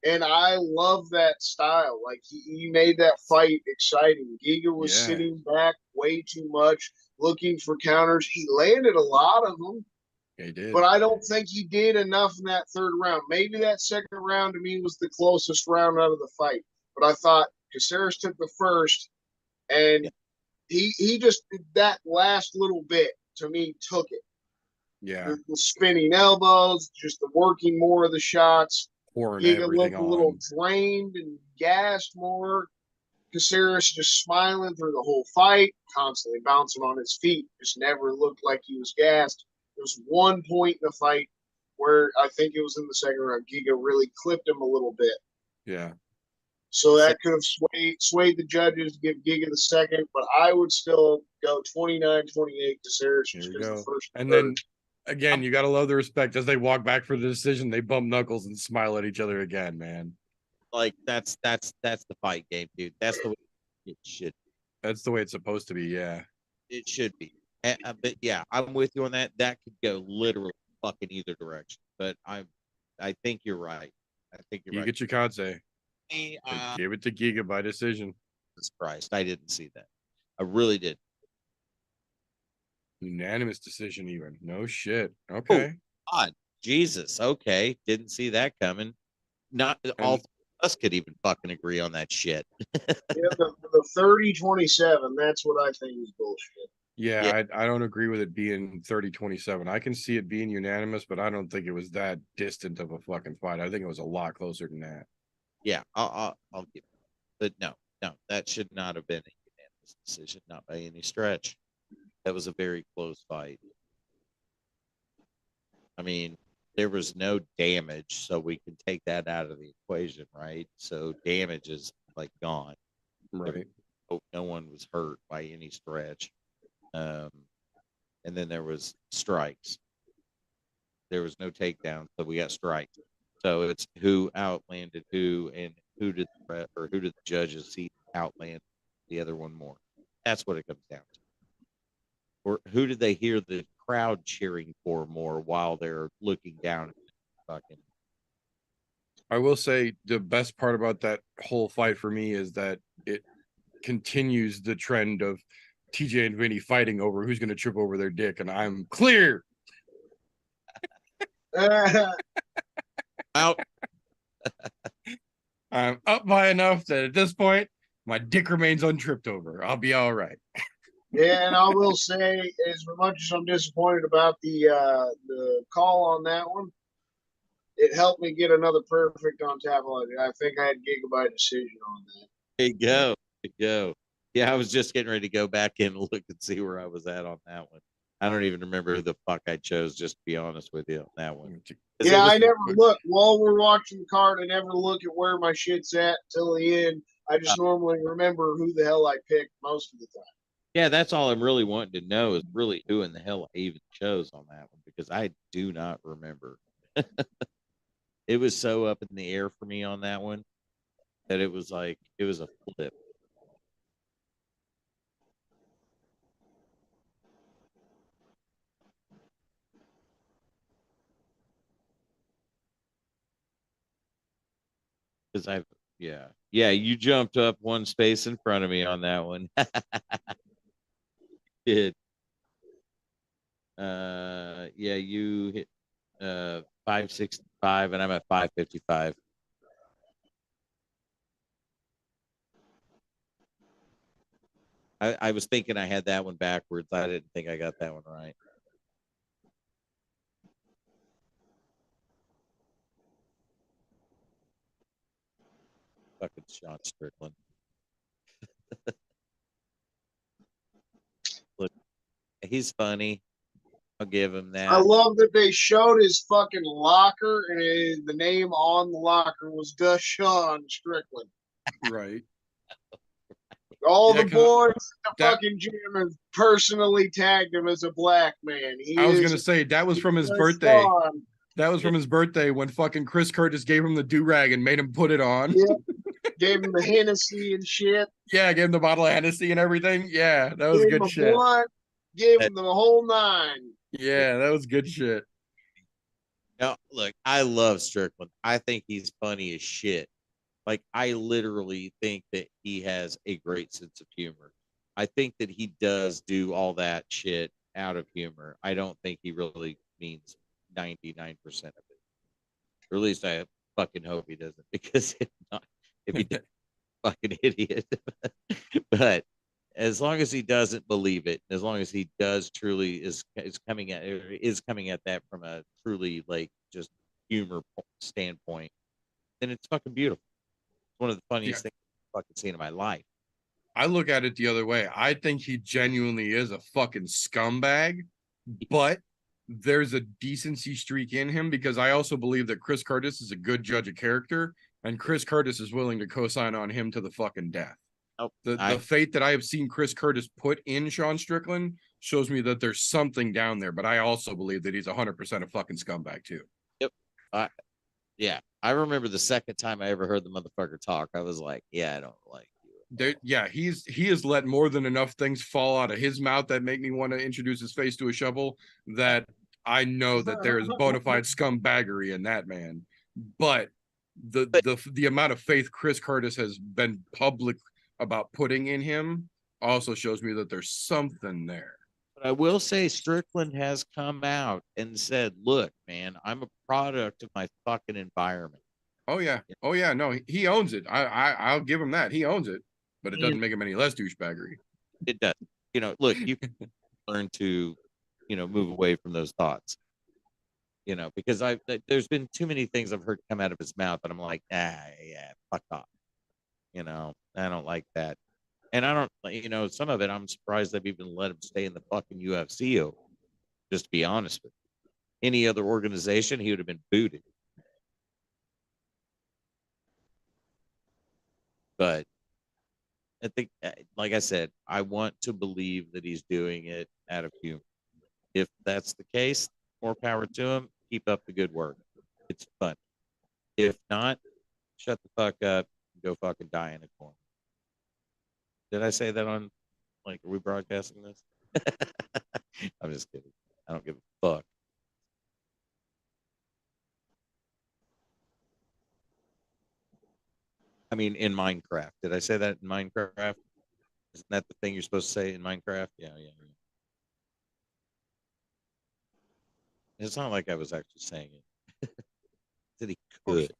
And I love that style. Like, he made that fight exciting. Giga was sitting back way too much, looking for counters. He landed a lot of them. Yeah, he did. But I don't think he did enough in that third round. Maybe that second round to me was the closest round out of the fight. But I thought Caceres took the first, and he just did that last little bit, to me, took it. Yeah. The spinning elbows, just the working more of the shots. Giga looked a little drained and gassed more. Caceres just smiling through the whole fight, constantly bouncing on his feet. Just never looked like he was gassed. There was one point in the fight where I think it was in the second round, Giga really clipped him a little bit. Yeah. So that could have swayed the judges to give Giga the second, but I would still go 29-28 Caceres. Here we go. And then again, you got to love the respect as they walk back for the decision. They bump knuckles and smile at each other again, man. Like, that's the fight game, dude. That's the way it should be. That's the way it's supposed to be. Yeah, it should be. But yeah, I'm with you on that. That could go literally fucking either direction. But I think you're right. I think you're right. Giga Chikadze. Me, Give it to Giga by decision. Jesus Christ, I didn't see that. I really did. Unanimous decision, even. No shit. Okay. God, Jesus. Okay, didn't see that coming. Not all of us could even fucking agree on that shit. Yeah, the 30-27, that's what I think is bullshit. Yeah, I don't agree with it being 30-27. I can see it being unanimous, but I don't think it was that distant of a fucking fight. I think it was a lot closer than that. Yeah, I'll give it. But no, that should not have been a unanimous decision, not by any stretch. That was a very close fight. I mean, there was no damage, so we can take that out of the equation, right? So damage is like gone. Right. No one was hurt by any stretch. And then there was strikes. There was no takedown, so we got strikes. So it's who outlanded who, and who did the judges see outland the other one more. That's what it comes down to. Or who did they hear the crowd cheering for more while they're looking down at fucking. I will say the best part about that whole fight for me is that it continues the trend of TJ and Vinny fighting over who's going to trip over their dick, and I'm clear. Out. I'm up by enough that at this point, my dick remains untripped over. I'll be all right. Yeah, and I will say, as much as I'm disappointed about the call on that one, it helped me get another perfect on Tapology. I think I had Gigabyte decision on that. There you go. There you go. Yeah, I was just getting ready to go back in and look and see where I was at on that one. I don't even remember who the fuck I chose, just to be honest with you on that one. Yeah, I never look. While we're watching the card, I never look at where my shit's at till the end. I just normally remember who the hell I picked most of the time. Yeah, that's all I'm really wanting to know is really who in the hell I even chose on that one, because I do not remember. It was so up in the air for me on that one that it was like, it was a flip. Because yeah, you jumped up one space in front of me on that one. Did. Yeah, you hit 565 and I'm at 555. I was thinking I had that one backwards. I didn't think I got that one right. Fucking Sean Strickland. Look, he's funny. I'll give him that. I love that they showed his fucking locker, and the name on the locker was Sean Strickland. Right. All the boys at the fucking gym have personally tagged him as a black man. I was going to say, that was from his birthday. That was from his birthday when fucking Chris Curtis gave him the do-rag and made him put it on. Yeah. Gave him the Hennessy and shit. Yeah, gave him the bottle of Hennessy and everything. Yeah, that was good shit. Gave him the whole 9. Yeah, that was good shit. Now, look, I love Strickland. I think he's funny as shit. Like, I literally think that he has a great sense of humor. I think that he does do all that shit out of humor. I don't think he really means 99% of it. Or at least I fucking hope he doesn't, because if he did, fucking idiot. But as long as he doesn't believe it, as long as he does truly is coming at that from a truly like just humor standpoint, then it's fucking beautiful. It's one of the funniest things I've fucking seen in my life. I look at it the other way. I think he genuinely is a fucking scumbag, but there's a decency streak in him, because I also believe that Chris Curtis is a good judge of character, and Chris Curtis is willing to co-sign on him to the fucking death. Oh, the faith that I have seen Chris Curtis put in Sean Strickland shows me that there's something down there, but I also believe that he's 100% a fucking scumbag too. Yep. Yeah. I remember the second time I ever heard the motherfucker talk, I was like, yeah, I don't like you he has let more than enough things fall out of his mouth that make me want to introduce his face to a shovel, that I know that there is bona fide scumbaggery in that man. But the amount of faith Chris Curtis has been public about putting in him also shows me that there's something there. But I will say Strickland has come out and said, look, man, I'm a product of my fucking environment. Oh yeah. No, he owns it. I'll give him that. He owns it, but it doesn't make him any less douchebaggery. It does. Look, you can learn to, move away from those thoughts. Because there's been too many things I've heard come out of his mouth that I'm like, yeah, fuck off. I don't like that. And I don't, some of it, I'm surprised they've even let him stay in the fucking UFC. Just to be honest with you. Any other organization, he would have been booted. But I think, like I said, I want to believe that he's doing it out of humor. If that's the case, more power to him. Keep up the good work. It's fun. If not, shut the fuck up and go fucking die in a corner. Did I say that on, are we broadcasting this? I'm just kidding. I don't give a fuck. I mean, in Minecraft. Did I say that in Minecraft? Isn't that the thing you're supposed to say in Minecraft? Yeah. It's not like I was actually saying it. That he could.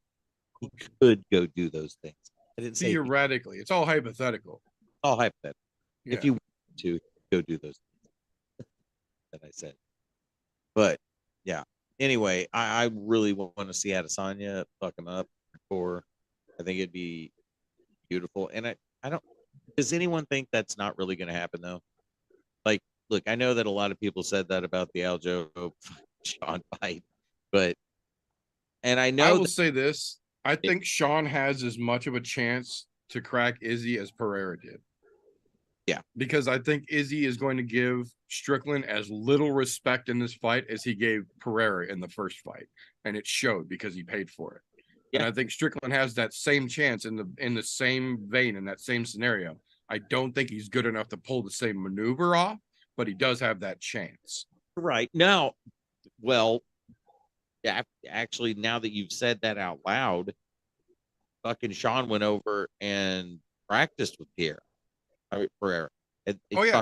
He could go do those things. I didn't say theoretically. It's all hypothetical. All hypothetical. Yeah. If you want to go do those things that I said. But yeah. Anyway, I really want to see Adesanya fuck him up. I think it'd be beautiful. And I don't. Does anyone think that's not really going to happen though? Look, I know that a lot of people said that about the Aljo Sean fight, and I know I will say this: I think Sean has as much of a chance to crack Izzy as Pereira did. Yeah, because I think Izzy is going to give Strickland as little respect in this fight as he gave Pereira in the first fight, and it showed because he paid for it. Yeah. And I think Strickland has that same chance in the same vein, in that same scenario. I don't think he's good enough to pull the same maneuver off, but he does have that chance. Right. Now, well, actually, now that you've said that out loud, fucking Sean went over and practiced with Pereira. Oh, yeah.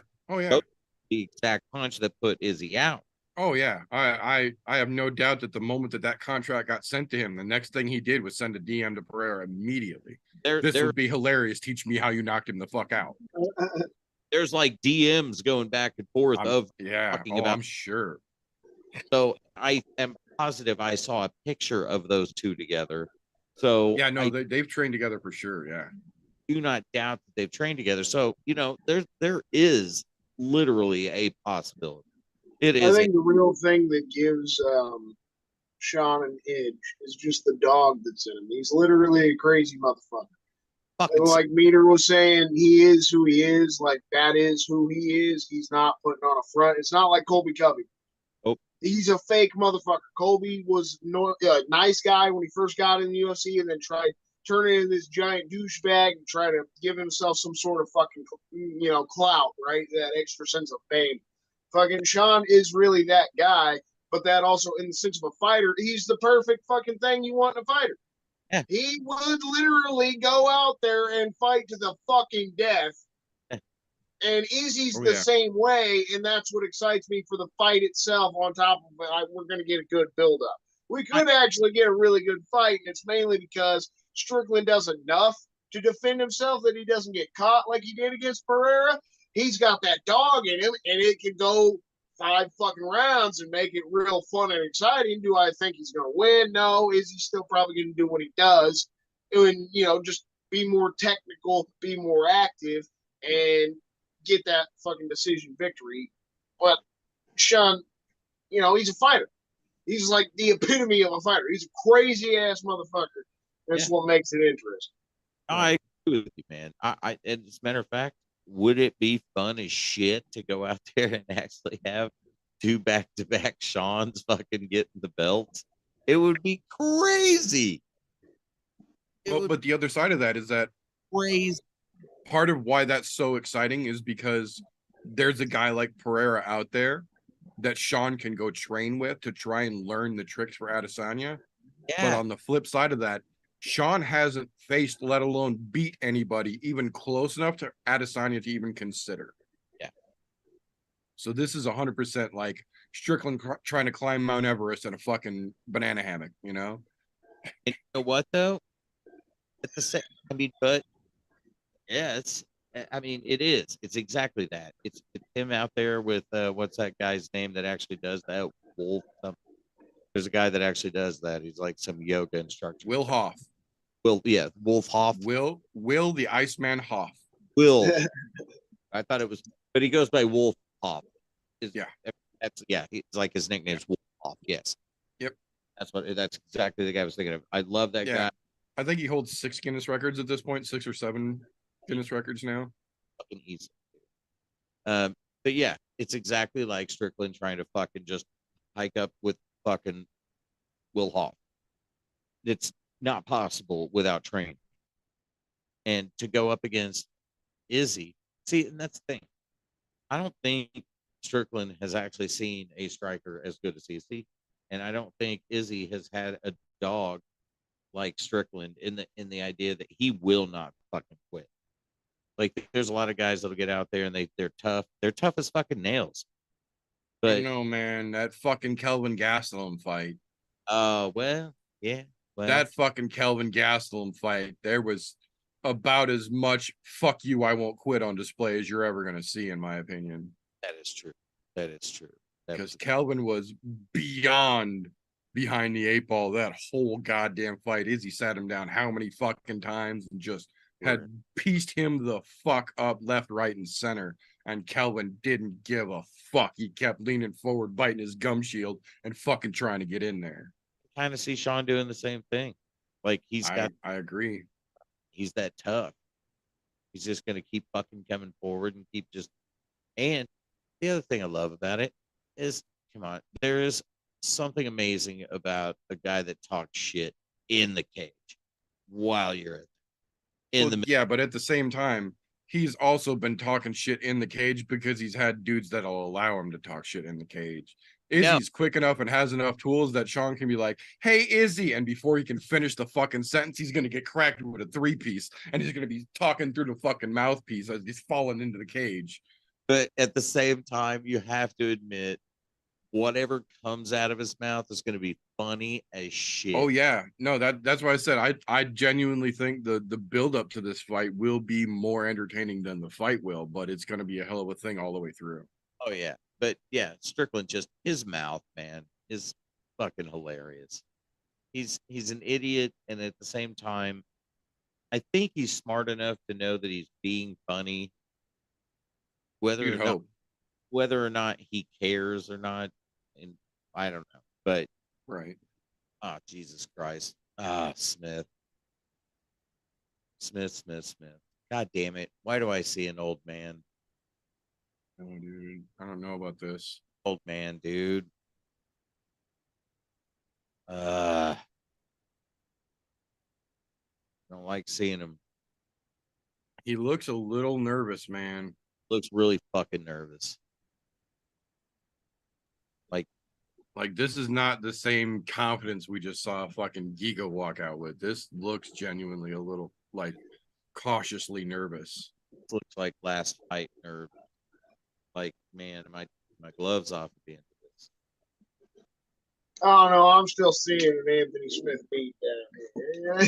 The exact punch that put Izzy out. Oh yeah, I have no doubt that the moment that contract got sent to him, the next thing he did was send a DM to Pereira immediately. This would be hilarious. Teach me how you knocked him the fuck out. There's DMs going back and forth I'm sure. So I am positive I saw a picture of those two together. So yeah, no, they've trained together for sure. Yeah, do not doubt that they've trained together. So there is literally a possibility. I think the real thing that gives Sean an edge is just the dog that's in him. He's literally a crazy motherfucker. Like Meter was saying, he is who he is. That is who he is. He's not putting on a front. It's not like Colby Covey. Oh. He's a fake motherfucker. Colby was a nice guy when he first got in the UFC and then tried turning into this giant douchebag and try to give himself some sort of fucking, clout, right? That extra sense of fame. Fucking Sean is really that guy, but that also, in the sense of a fighter, he's the perfect fucking thing you want in a fighter. Yeah. He would literally go out there and fight to the fucking death. Yeah. And Izzy's the same way, and that's what excites me for the fight itself. On top of it, we're going to get a good build-up. We could actually get a really good fight, and it's mainly because Strickland does enough to defend himself that he doesn't get caught like he did against Pereira. He's got that dog in him, and it can go 5 fucking rounds and make it real fun and exciting. Do I think he's going to win? No. Is he still probably going to do what he does? And, just be more technical, be more active, and get that fucking decision victory. But Sean, he's a fighter. He's like the epitome of a fighter. He's a crazy-ass motherfucker. That's what makes it interesting. I agree with you, man. As a matter of fact, would it be fun as shit to go out there and actually have 2 back-to-back Seans fucking getting the belts? It would be crazy. But the other side of that is that crazy. part of why that's so exciting is because there's a guy like Pereira out there that Sean can go train with to try and learn the tricks for Adesanya. But Yeah. on the flip side of that, Sean hasn't faced, let alone beat anybody even close enough to Adesanya to even consider. Yeah. So this is 100% like Strickland trying to climb Mount Everest in a fucking banana hammock, you know? And you know what though? At the same, I mean, but yeah, I mean, it is. It's exactly that. It's him out there with what's that guy's name that actually does that? Wolf. There's a guy that actually does that. He's like some yoga instructor. Will Hoff. Yeah, Wolf Hoff. Will the Iceman Hoff. Will. I thought it was, but he goes by Wolf Hoff. Yeah. He's like his nickname's Wolf Hoff. Yes. Yep. That's exactly the guy I was thinking of. I love that guy. I think he holds 6 Guinness records at this point, 6 or 7 Guinness records now. Fucking easy. But yeah, it's exactly like Strickland trying to fucking just hike up with fucking Will Hoff. It's not possible without training. And to go up against Izzy, see, and that's the thing. I don't think Strickland has actually seen a striker as good as Izzy, and I don't think Izzy has had a dog like Strickland in the idea that he will not fucking quit. Like there's a lot of guys that'll get out there and they're tough. They're tough as fucking nails. But man, that fucking Kelvin Gastelum fight. Well. That fucking Kelvin Gastelum fight, there was about as much fuck you, I won't quit on display as you're ever going to see, in my opinion. That is true. Because Kelvin was beyond behind the 8 ball that whole goddamn fight. Izzy sat him down how many fucking times and just had pieced him the fuck up left, right, and center. And Kelvin didn't give a fuck. He kept leaning forward, biting his gum shield, and fucking trying to get in there. Kind of see Sean doing the same thing. Like I agree. He's that tough. He's just going to keep fucking coming forward and keep just. And the other thing I love about it is, come on, there is something amazing about a guy that talks shit in the cage while you're yeah, but at the same time, he's also been talking shit in the cage because he's had dudes that'll allow him to talk shit in the cage. Izzy's quick enough and has enough tools that Sean can be like, hey, Izzy. And before he can finish the fucking sentence, he's going to get cracked with a 3-piece and he's going to be talking through the fucking mouthpiece as he's falling into the cage. But at the same time, you have to admit, whatever comes out of his mouth is going to be funny as shit. Oh, yeah. No, that's why I said I genuinely think the build up to this fight will be more entertaining than the fight will, but it's going to be a hell of a thing all the way through. Oh, yeah. But yeah, Strickland, just his mouth, man, is fucking hilarious. He's an idiot, and at the same time, I think he's smart enough to know that he's being funny. Whether or not he cares or not, and I don't know. But right. Oh, Jesus Christ. Smith. God damn it. Why do I see an old man? Oh, dude. I don't know about this. Old man, dude. Don't like seeing him. He looks a little nervous, man. Looks really fucking nervous. Like this is not the same confidence we just saw fucking Giga walk out with. This looks genuinely a little like cautiously nervous. This looks like last fight nerve. Like, man, my gloves off at the end of this. Oh no, I'm still seeing an Anthony Smith beat down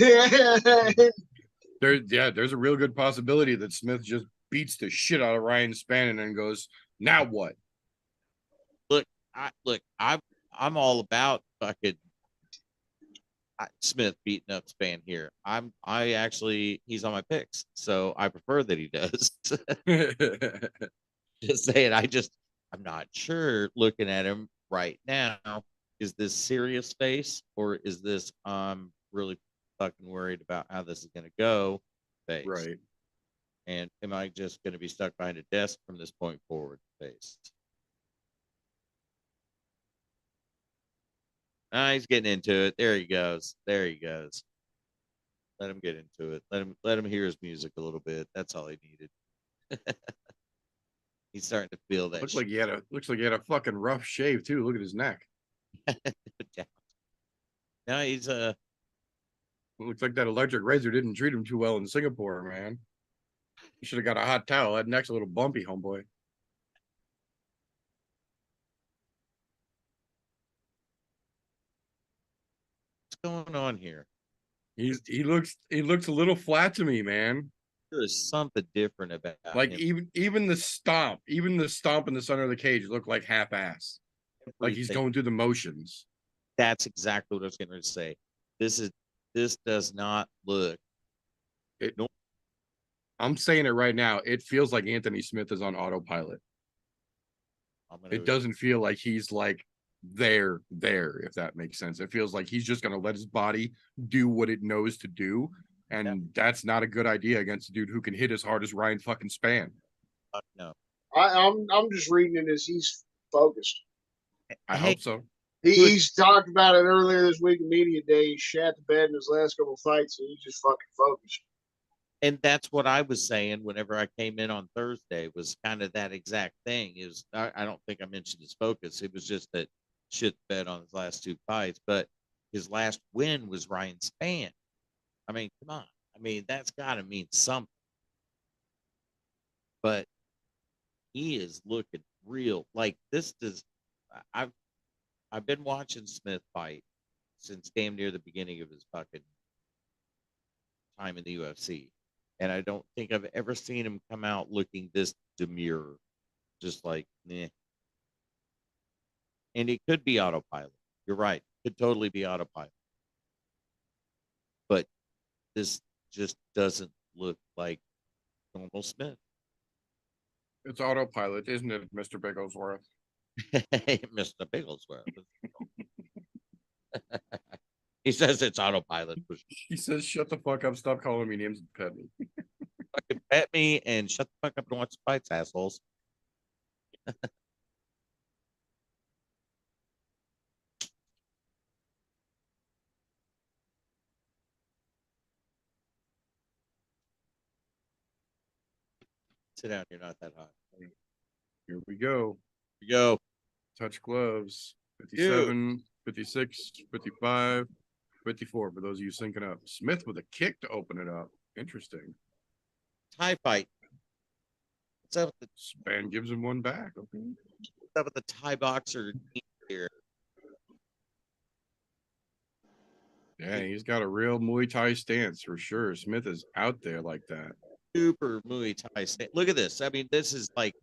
here. There's a real good possibility that Smith just beats the shit out of Ryan Spann and goes, now what? I'm all about fucking Smith beating up Spann here. He's on my picks, so I prefer that he does. Just saying, I'm not sure looking at him right now. Is this serious face or is this really fucking worried about how this is gonna go face? Right. And am I just gonna be stuck behind a desk from this point forward face? He's getting into it. There he goes. Let him get into it. Let him hear his music a little bit. That's all he needed. He's starting to feel that. Looks like he had a fucking rough shave too. Look at his neck. Now he's Looks like that electric razor didn't treat him too well in Singapore, man. You should have got a hot towel. That neck's a little bumpy, homeboy. what's going on here? He looks a little flat to me, man. There's something different about Like him. even the stomp in the center of the cage looked like half ass. Like he's going through the motions. That's exactly what I was going to say. This does not look. I'm saying it right now. It feels like Anthony Smith is on autopilot. It doesn't feel like he's like there, if that makes sense. It feels like he's just going to let his body do what it knows to do. And that's not a good idea against a dude who can hit as hard as Ryan fucking Spann. No. I'm just reading it as he's focused. I hope so. He's talked about it earlier this week in media day. He shat the bed in his last couple of fights, and he's just fucking focused. And that's what I was saying whenever I came in on Thursday, was kind of that exact thing. Is I don't think I mentioned his focus. It was just that shit bed on his last two fights, but his last win was Ryan Spann. I mean, come on. I mean, that's got to mean something. But he is looking real. Like this does. I've been watching Smith fight since damn near the beginning of his fucking time in the UFC. And I don't think I've ever seen him come out looking this demure. Just like, meh. And it could be autopilot. You're right. Could totally be autopilot. But this just doesn't look like normal Smith. It's autopilot, isn't it, Mr. Bigglesworth? Mr. Bigglesworth. He says it's autopilot. He says, shut the fuck up, stop calling me names and pet me. Fucking pet me and shut the fuck up and watch the fights, assholes. Sit down, you're not that hot. Here we go. Here we go. Touch gloves. 57, 56, 55, 54 for those of you syncing up. Smith with a kick to open it up. Interesting. Tie fight. What's up with Spann gives him one back. Okay. what's up with the Thai boxer here? Yeah, he's got a real Muay Thai stance for sure. Smith is out there like that. Super Muay Thai stand. Look at this. I mean, this is like,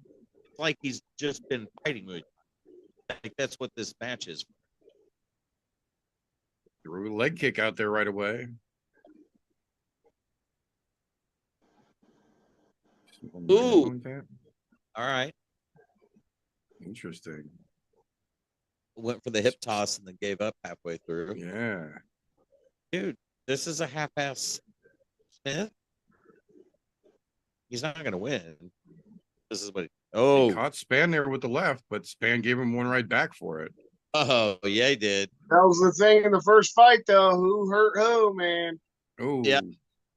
it's like he's just been fighting Muay Thai. Like that's what this match is. Threw a leg kick out there right away. Ooh. All right. Interesting. Went for the hip toss and then gave up halfway through. Yeah. Dude, this is a half-ass Smith. He's not going to win. This is what. He caught Spann there with the left, but Spann gave him one right back for it. Oh, yeah, he did. That was the thing in the first fight, though. Who hurt who, man? Oh, yeah.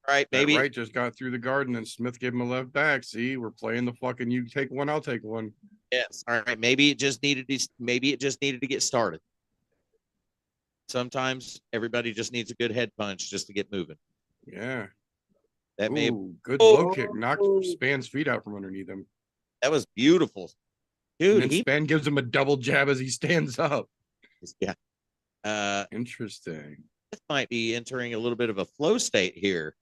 Right, maybe. That right just got through the guard, and then Smith gave him a left back. See, we're playing the fucking you take one, I'll take one. Yes. All right. Maybe it just needed to get started. Sometimes everybody just needs a good head punch just to get moving. Yeah. That may good low kick. Knocked Spann's feet out from underneath him. That was beautiful. Dude, and then Spann gives him a double jab as he stands up. Yeah. Interesting. This might be entering a little bit of a flow state here.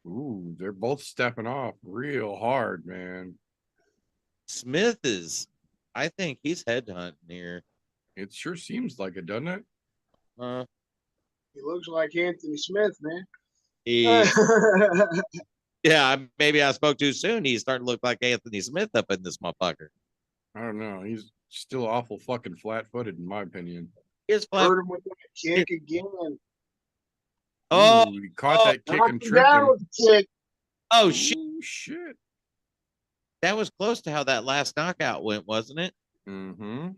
Ooh, they're both stepping off real hard, man. Smith is, I think he's headhunting here. It sure seems like it, doesn't it? He looks like Anthony Smith, man. Yeah, maybe I spoke too soon. He's starting to look like Anthony Smith up in this motherfucker. I don't know. He's still awful fucking flat-footed, in my opinion. He's flat. Hurt him with that kick again. Oh, he caught that kick and tripped down him. with the kick. Oh, shit. Shit. That was close to how that last knockout went, wasn't it? Mm-hmm.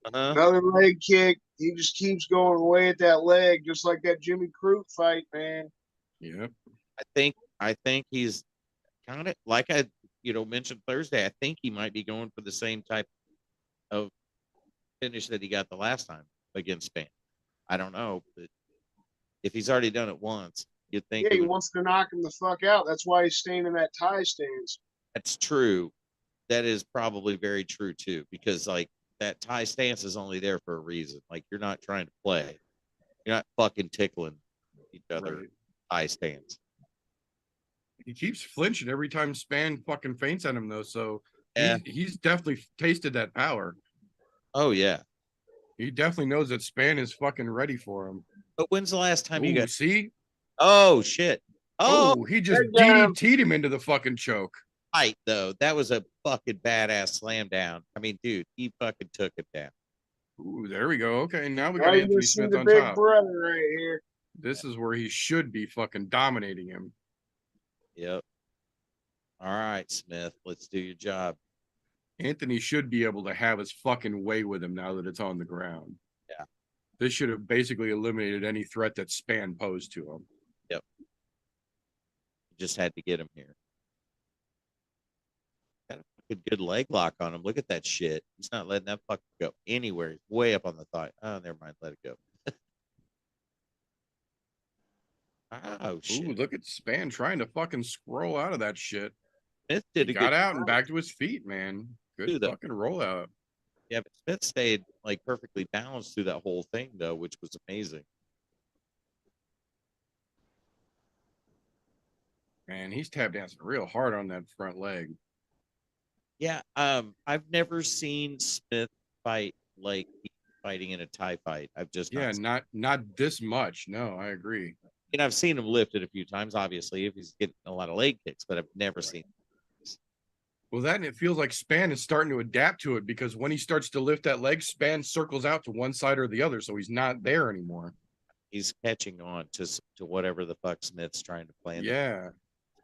Another leg kick. He just keeps going away at that leg, just like that Jimmy Crute fight, man. Yep. I think he's kind of like I mentioned Thursday. I think he might be going for the same type of finish that he got the last time against Span. I don't know, but if he's already done it once, you'd think he wants to knock him the fuck out. That's why he's staying in that tie stance. That's true. That is probably very true too, because like that tie stance is only there for a reason. Like you're not trying to play. You're not fucking tickling each other. Right. Tie stance. He keeps flinching every time Span fucking feints at him though, so Yeah. he's definitely tasted that power. Oh yeah. He definitely knows that Span is fucking ready for him. But when's the last time you got see? Oh shit. Oh, he just DDT'd him into the fucking choke. Fight though. That was a fucking badass slam down. I mean, dude, he fucking took it down. Ooh, there we go. Okay, now we got Anthony Smith on big top. Brother right here. This is where he should be fucking dominating him. Yep. All right, Smith, let's do your job. Anthony should be able to have his fucking way with him now that it's on the ground. Yeah. This should have basically eliminated any threat that Span posed to him. Yep. You just had to get him here. Got a fucking good leg lock on him. Look at that shit. He's not letting that fucker go anywhere. He's way up on the thigh. Oh, never mind. Let it go. Oh, shit. Ooh, look at Span trying to fucking scroll out of that shit. Smith did a got good out and back to his feet, man. Good fucking rollout. Yeah, but Smith stayed like perfectly balanced through that whole thing, though, which was amazing. Man, he's tap dancing real hard on that front leg. Yeah, I've never seen Smith fight like fighting in a tie fight. I've just not this much. No, I agree. And I've seen him lift it a few times, obviously, if he's getting a lot of leg kicks, but I've never seen this. Well, that and it feels like Span is starting to adapt to it because when he starts to lift that leg, Span circles out to one side or the other, so he's not there anymore. He's catching on to whatever the fuck Smith's trying to play. Yeah.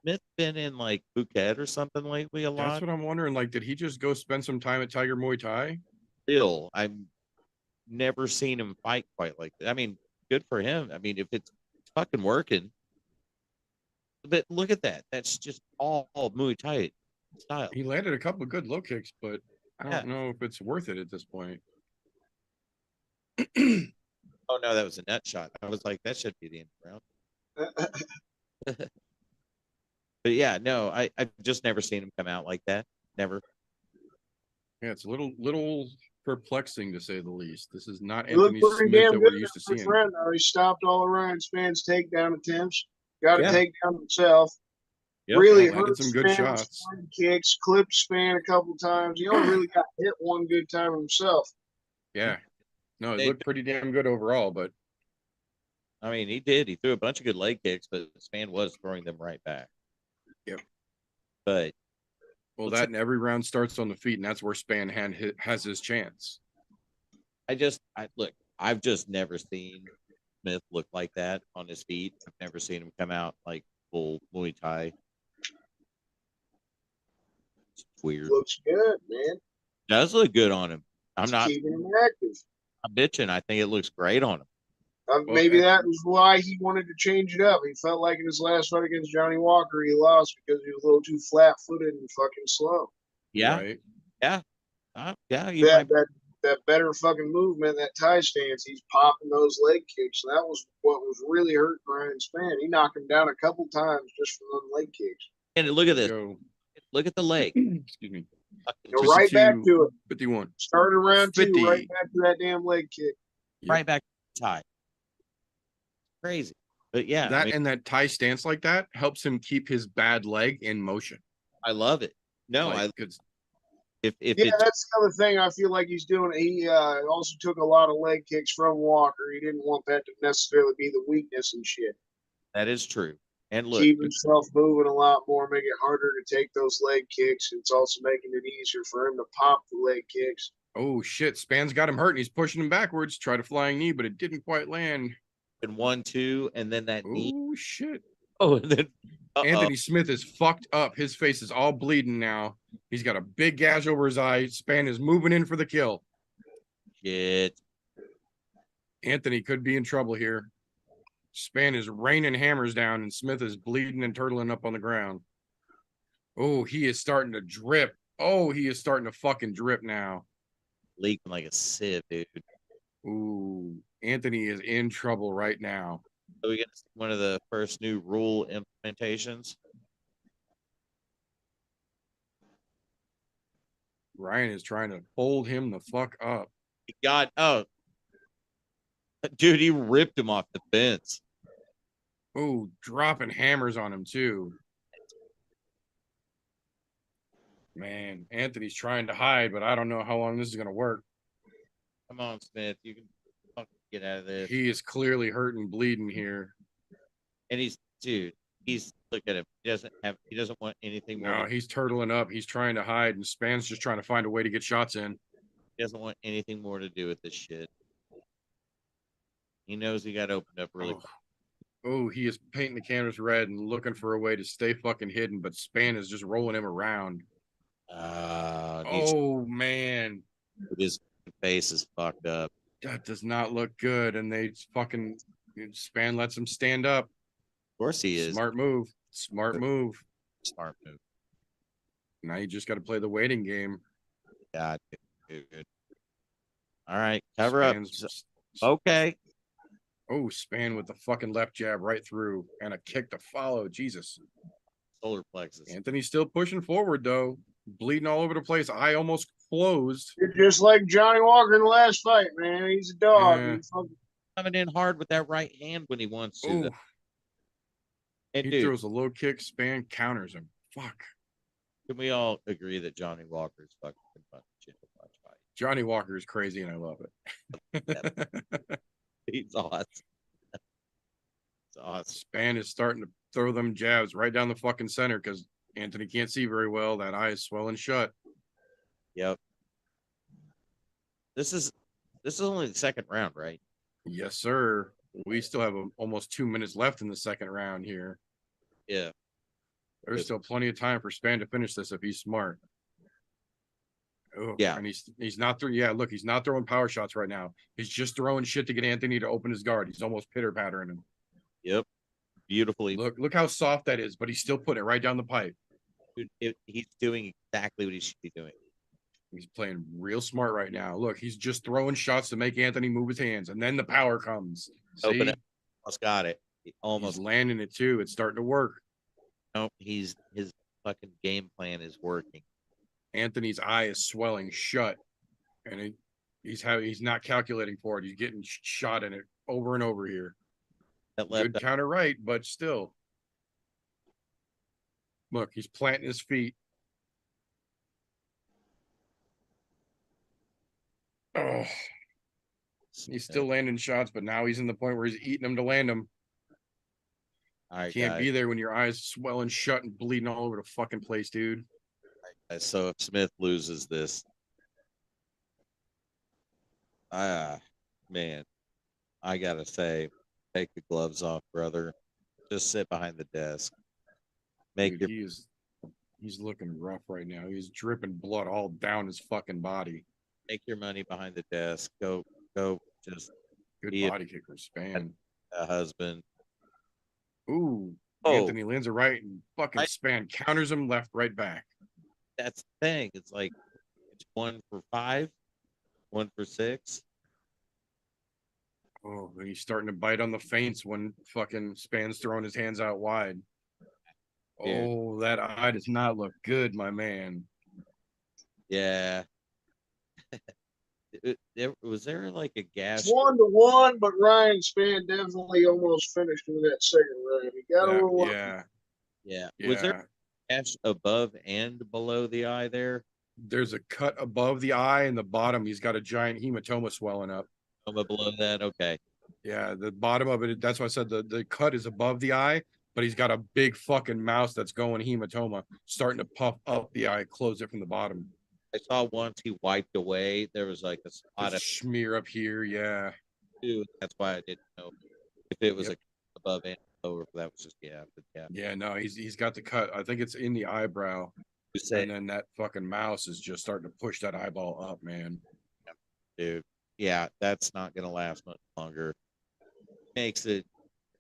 Smith been in like Phuket or something lately a lot. That's what I'm wondering. Like, did he just go spend some time at Tiger Muay Thai? Still, I've never seen him fight quite like that. I mean, good for him. I mean, if it's fucking working. But look at that. That's just all Muay Thai style. He landed a couple of good low kicks, but I don't know if it's worth it at this point. Oh no, that was a net shot. I was like, that should be the end of the round. But yeah, no, I've just never seen him come out like that. Never. Yeah, it's a little perplexing to say the least. This is not Anthony Smith that we're used to seeing. He stopped all of Ryan Span's takedown attempts. Got a takedown himself. Yep. Really hurt some good shots. Kicks, clipped Span a couple times. He only really got hit one good time himself. Yeah. No, it looked pretty damn good overall, but I mean, he did. He threw a bunch of good leg kicks, but Span was throwing them right back. Yep. But well, that and every round starts on the feet, and that's where Span has his chance. I've just never seen Smith look like that on his feet. I've never seen him come out like full Muay Thai. It's weird. Looks good, man. Does look good on him. I'm not keeping him active. I'm bitching. I think it looks great on him. Maybe that was why he wanted to change it up. He felt like in his last fight against Johnny Walker, he lost because he was a little too flat-footed and fucking slow. Yeah, right? Yeah, that better fucking movement, that tie stance. He's popping those leg kicks. And that was what was really hurting Ryan Span. He knocked him down a couple times just from those leg kicks. And look at this. Look at the leg. Excuse me. Go right back to it. 51. Started around 2, right back to that damn leg kick. Yep. Right back to the tie. Crazy. But yeah. And that tie stance like that helps him keep his bad leg in motion. I love it. No, if that's the other thing I feel like he's doing. He also took a lot of leg kicks from Walker. He didn't want that to necessarily be the weakness and shit. That is true. And look, keep himself moving a lot more, make it harder to take those leg kicks. It's also making it easier for him to pop the leg kicks. Oh shit! Span's got him hurt, and he's pushing him backwards. Tried a flying knee, but it didn't quite land. And 1-2, and then that knee. Oh shit! Oh, and then Anthony Smith is fucked up. His face is all bleeding now. He's got a big gash over his eye. Span is moving in for the kill. shit. Anthony could be in trouble here. Span is raining hammers down, and Smith is bleeding and turtling up on the ground. Oh, he is starting to drip. Oh, he is starting to fucking drip now. Leaking like a sieve, dude. Ooh, Anthony is in trouble right now. So we get one of the first new rule implementations. Ryan is trying to hold him the fuck up. He got dude, he ripped him off the fence. Oh, dropping hammers on him too. Man, Anthony's trying to hide, but I don't know how long this is gonna work. Come on, Smith, you can fucking get out of this. He is clearly hurting, bleeding here. And he's look at him. He doesn't want anything more. No, he's turtling up. He's trying to hide, and Span's just trying to find a way to get shots in. He doesn't want anything more to do with this shit. He knows he got opened up really quick. Oh, he is painting the canvas red and looking for a way to stay fucking hidden, but Span is just rolling him around. Oh, man. His face is fucked up. That does not look good, and Span lets him stand up. Of course he is. Smart move. Smart move. Smart move. Now you just got to play the waiting game. God, dude. All right, cover up. Okay. Oh, Span with the fucking left jab right through and a kick to follow. Jesus. Solar plexus. Anthony's still pushing forward, though. Bleeding all over the place. Eye almost closed. You're just like Johnny Walker in the last fight, man. He's a dog. Yeah. He's coming in hard with that right hand when he wants to. Ooh. And he throws a low kick, Span counters him. Fuck. Can we all agree that Johnny Walker is fucking fun shit to watch fight? Johnny Walker is crazy and I love it. He's awesome. It's awesome. Span is starting to throw them jabs right down the fucking center because Anthony can't see very well. That eye is swelling shut. Yep. This is only the second round, right? Yes, sir. We still have almost 2 minutes left in the second round here. Yeah. There's still plenty of time for Span to finish this if he's smart. Oh, yeah. And he's not throwing. Yeah, look, he's not throwing power shots right now. He's just throwing shit to get Anthony to open his guard. He's almost pitter pattering him. Yep. Beautifully. Look how soft that is, but he's still putting it right down the pipe. Dude, he's doing exactly what he should be doing. He's playing real smart right now. Look, he's just throwing shots to make Anthony move his hands, and then the power comes. Open it. Almost got it. Almost he's landing it too. It's starting to work. No, his fucking game plan is working. Anthony's eye is swelling shut, and he's not calculating for it. He's getting shot in it over and over here. That left good counter right, but still. Look, he's planting his feet. Oh, he's still landing shots, but now he's in the point where he's eating them to land them. All right, can't be there when your eyes swelling shut and bleeding all over the fucking place, dude. All right, so if Smith loses this, man, I gotta say, take the gloves off, brother. Just sit behind the desk. Dude, he's looking rough right now. He's dripping blood all down his fucking body. Make your money behind the desk. Go. Just good body kicker, Span. A husband. Ooh, Anthony lands a right and fucking Span counters him left, right back. That's the thing. It's like it's 1 for 5, 1 for 6. Oh, he's starting to bite on the feints when fucking Span's throwing his hands out wide. Dude. Oh, that eye does not look good, my man. Yeah. Was there like a gas? It's 1-1, but Ryan Span definitely almost finished with that second round. He got a little yeah. Was there gas above and below the eye there? There's a cut above the eye, and the bottom he's got a giant hematoma swelling up. Below that, okay. Yeah, the bottom of it. That's why I said the cut is above the eye, but he's got a big fucking mouse that's going hematoma, starting to puff up the eye, close it from the bottom. I saw once he wiped away. There was like a spot of smear up here. Yeah. That's why I didn't know if it was above and lower. That was just Yeah, no, he's got the cut. I think it's in the eyebrow. And then that fucking mouse is just starting to push that eyeball up, man. Dude, yeah, that's not going to last much longer. Makes it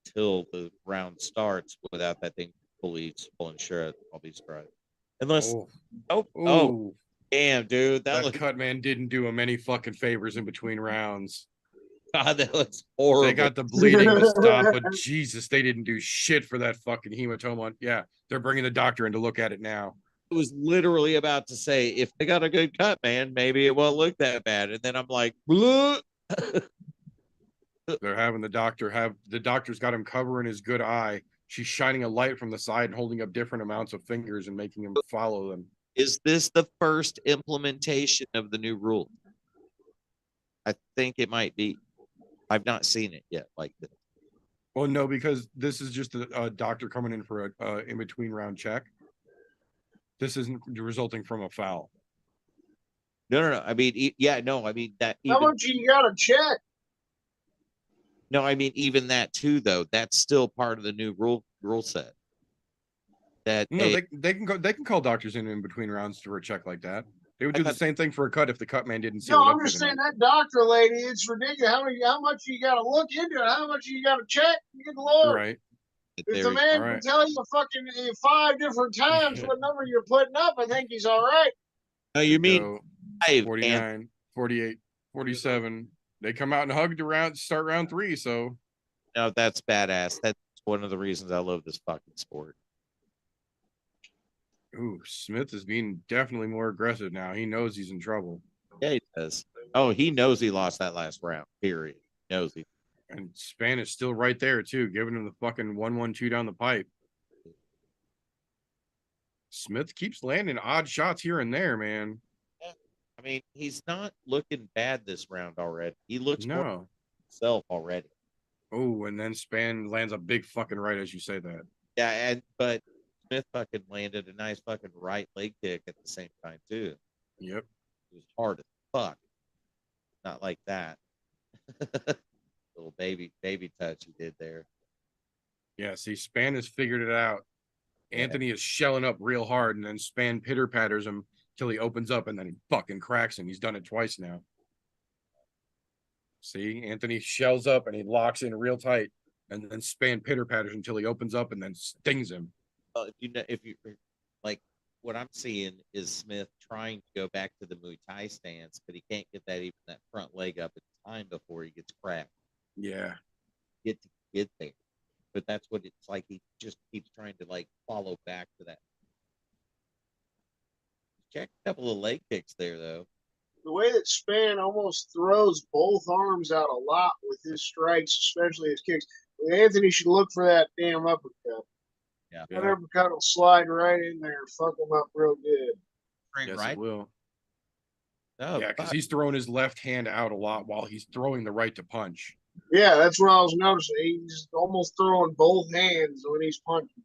till the round starts without that thing fully and shred. I'll be surprised. Unless, Oh, damn, dude, that cut man didn't do him any fucking favors in between rounds. God, that looks horrible. They got the bleeding to stop, but Jesus, they didn't do shit for that fucking hematoma. Yeah, they're bringing the doctor in to look at it now. I was literally about to say, if they got a good cut, man, maybe it won't look that bad. And then I'm like, they're having the doctor's got him covering his good eye. She's shining a light from the side and holding up different amounts of fingers and making him follow them. Is this the first implementation of the new rule? I think it might be. I've not seen it yet like this. Well, no, because this is just a doctor coming in for a in-between round check. This isn't resulting from a foul. No. I mean, yeah, no. I mean that. How much you got to check? No, I mean even that too, though. That's still part of the new rule set. That they can call doctors in between rounds for a check like that. They would do the same thing for a cut if the cut man didn't see. No, I'm just saying that doctor lady, it's ridiculous. How much you got to look into it? How much you got to check? Good Lord. Right. If the man can tell you fucking 5 different times what number you're putting up, I think he's all right. No, you mean 49, 48, 47. They come out and hug to start round 3. So, no, that's badass. That's one of the reasons I love this fucking sport. Ooh, Smith is being definitely more aggressive now. He knows he's in trouble. Yeah, he does. Oh, he knows he lost that last round. Period. He knows he. And Span is still right there too, giving him the fucking 1-1-2 down the pipe. Smith keeps landing odd shots here and there, man. Yeah. I mean, he's not looking bad this round already. He looks more himself already. Oh, and then Span lands a big fucking right as you say that. Yeah, but Smith fucking landed a nice fucking right leg kick at the same time too. Yep. It was hard as fuck. Not like that. Little baby touch he did there. Yeah, see, Span has figured it out. Yeah. Anthony is shelling up real hard, and then Span pitter patters him till he opens up, and then he fucking cracks him. He's done it twice now. See, Anthony shells up and he locks in real tight, and then Span pitter patters until he opens up and then stings him. If you like, what I'm seeing is Smith trying to go back to the Muay Thai stance, but he can't get that front leg up in time before he gets cracked. Yeah, get there, but that's what it's like. He just keeps trying to like follow back to that. Check a couple of leg kicks there, though. The way that Span almost throws both arms out a lot with his strikes, especially his kicks. Anthony should look for that damn uppercut. Yeah, that uppercut will slide right in there and fuck him up real good. Yes, right? It will. Oh, yeah, because he's throwing his left hand out a lot while he's throwing the right to punch. Yeah, that's what I was noticing. He's almost throwing both hands when he's punching.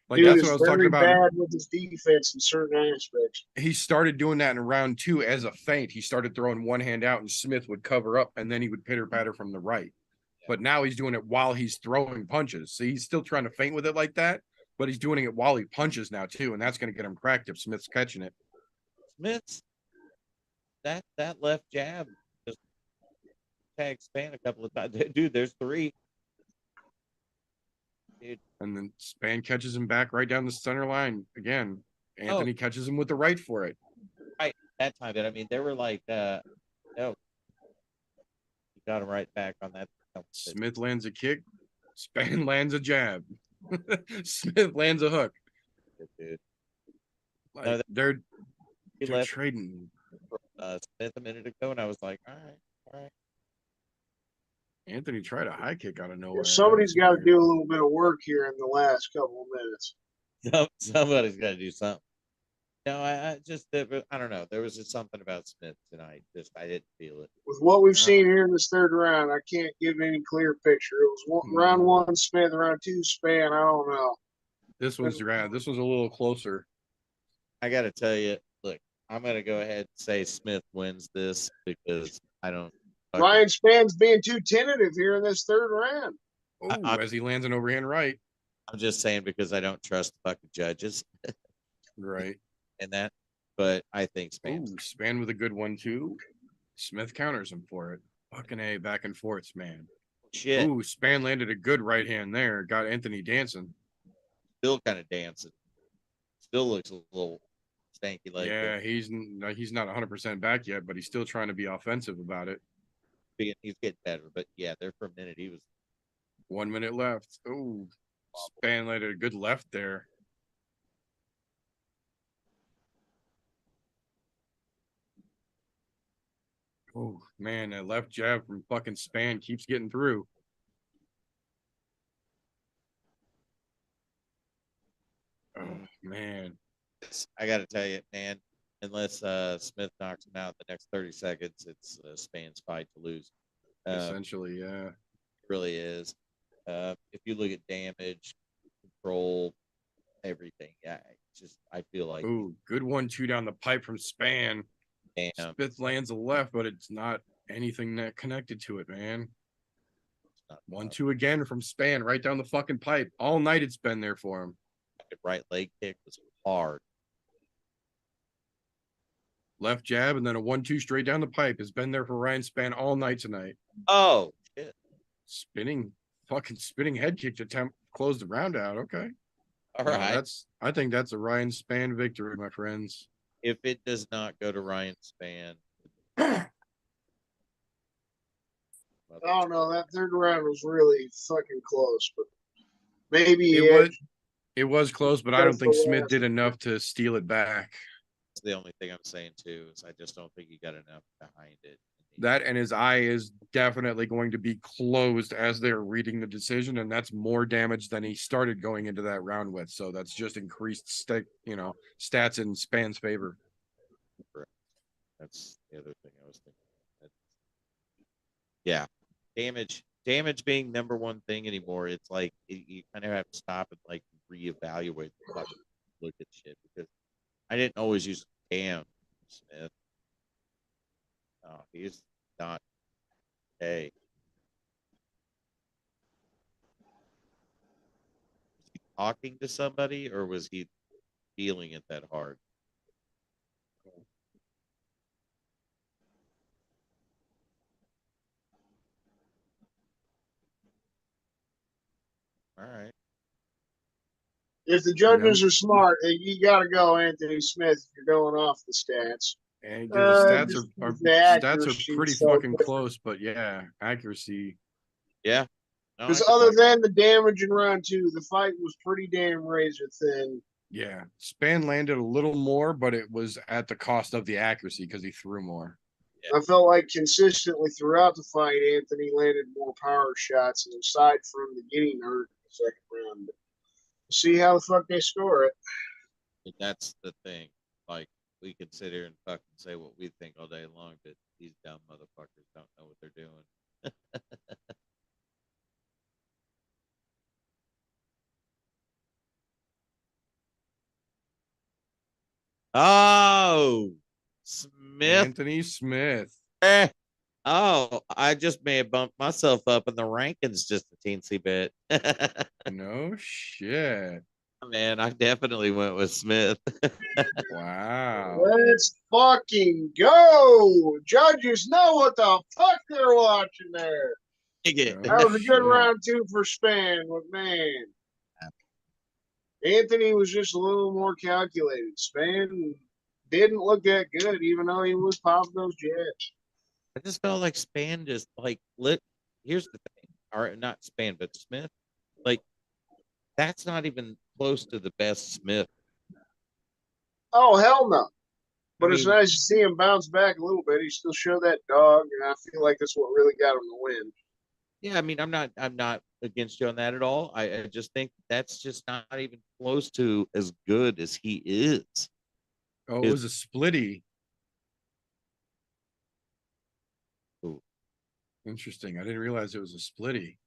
Like, that's what I was talking about. Bad with his defense in certain aspects. He started doing that in round 2 as a feint. He started throwing one hand out, and Smith would cover up, and then he would pitter patter from the right. Yeah. But now he's doing it while he's throwing punches. So he's still trying to feint with it like that, but he's doing it while he punches now too, and that's going to get him cracked if Smith's catching it. Smith's that left jab just tag Span a couple of times. Dude, there's 3. Dude. And then Span catches him back right down the center line again. Anthony catches him with the right for it. Right that time, but I mean, they were like, no, he got him right back on that. Smith lands a kick. Span lands a jab. Smith lands a hook. Dude. Like, no, they're trading. Smith a minute ago, and I was like, all right. Anthony tried a high kick out of nowhere. Somebody's got to do a little bit of work here in the last couple of minutes. Somebody's got to do something. No, I don't know. There was just something about Smith tonight. I didn't feel it. With what we've seen here in this third round, I can't give any clear picture. It was round 1 Smith, round 2 Span. I don't know. This one's a little closer. I got to tell you, look, I'm going to go ahead and say Smith wins this because I don't. Ryan Span's being too tentative here in this third round. As he lands an overhand right. I'm just saying because I don't trust the fucking judges. Right. And that, but I think Span. Span with a good one too. Smith counters him for it. Fucking A, back and forths, man. Shit. Ooh, Span landed a good right hand there. Got Anthony dancing. Still kind of dancing. Still looks a little stanky like Yeah, he's not 100% back yet, but he's still trying to be offensive about it. he's getting better. But yeah, there for a minute he was 1 minute left. Ooh, Span landed a good left there. Oh man, that left jab from fucking Span keeps getting through. Oh man. I got to tell you, man, unless Smith knocks him out in the next 30 seconds, it's Span's fight to lose. Essentially, yeah. It really is. If you look at damage, control, everything, yeah, it's just I feel like Ooh, good 1-2 down the pipe from Span. damn, Smith lands a left, but it's not anything that connected to it, man. 1-2 again from Span right down the fucking pipe. All night it's been there for him. right leg kick was hard. Left jab and then a 1-2 straight down the pipe has been there for Ryan Span all night tonight. Oh shit! Fucking spinning head kick to attempt close the round out. Okay. All right. I think that's a Ryan Span victory, my friends. If it does not go to Ryan Span, I don't know. That third round was really fucking close, but maybe it was close, but I don't think Smith did enough to steal it back. That's the only thing I'm saying too. Is I just don't think he got enough behind it. That and his eye is definitely going to be closed as they're reading the decision, and that's more damage than he started going into that round with. So that's just increased stats in Span's favor. Correct. That's the other thing I was thinking. Yeah, damage being number one thing anymore. It's like you kind of have to stop and like reevaluate, look at shit, because I didn't always use damn Smith. No, he's not okay. Was he talking to somebody or was he feeling it that hard? All right. If the judges are smart, you got to go Anthony Smith if you're going off the stats. And the stats are pretty fucking close, but yeah, accuracy. Yeah. Because other than the damage in round two, the fight was pretty damn razor thin. Yeah, Span landed a little more, but it was at the cost of the accuracy because he threw more. I felt like consistently throughout the fight, Anthony landed more power shots, and aside from the getting hurt in the second round, see how the fuck they score it. That's the thing. Like, we could sit here and fucking say what we think all day long, but these dumb motherfuckers don't know what they're doing. Oh, Smith. Anthony Smith. Oh, I just may have bumped myself up in the rankings just a teensy bit. No shit. Man, I definitely went with Smith. Wow. Let's fucking go. Judges know what the fuck they're watching there. That was a good round two for Span, but man. Anthony was just a little more calculated. Span didn't look that good, even though he was popping those jets. I just felt like Span just like here's the thing, or not Span, but Smith. Like, that's not even close to the best Smith. Oh, hell no. But it's nice to see him bounce back a little bit. He still showed that dog, and I feel like that's what really got him to win. Yeah, I mean, I'm not against you on that at all. I just think that's just not even close to as good as he is. Oh, it was a splitty. Ooh. Interesting. I didn't realize it was a splitty.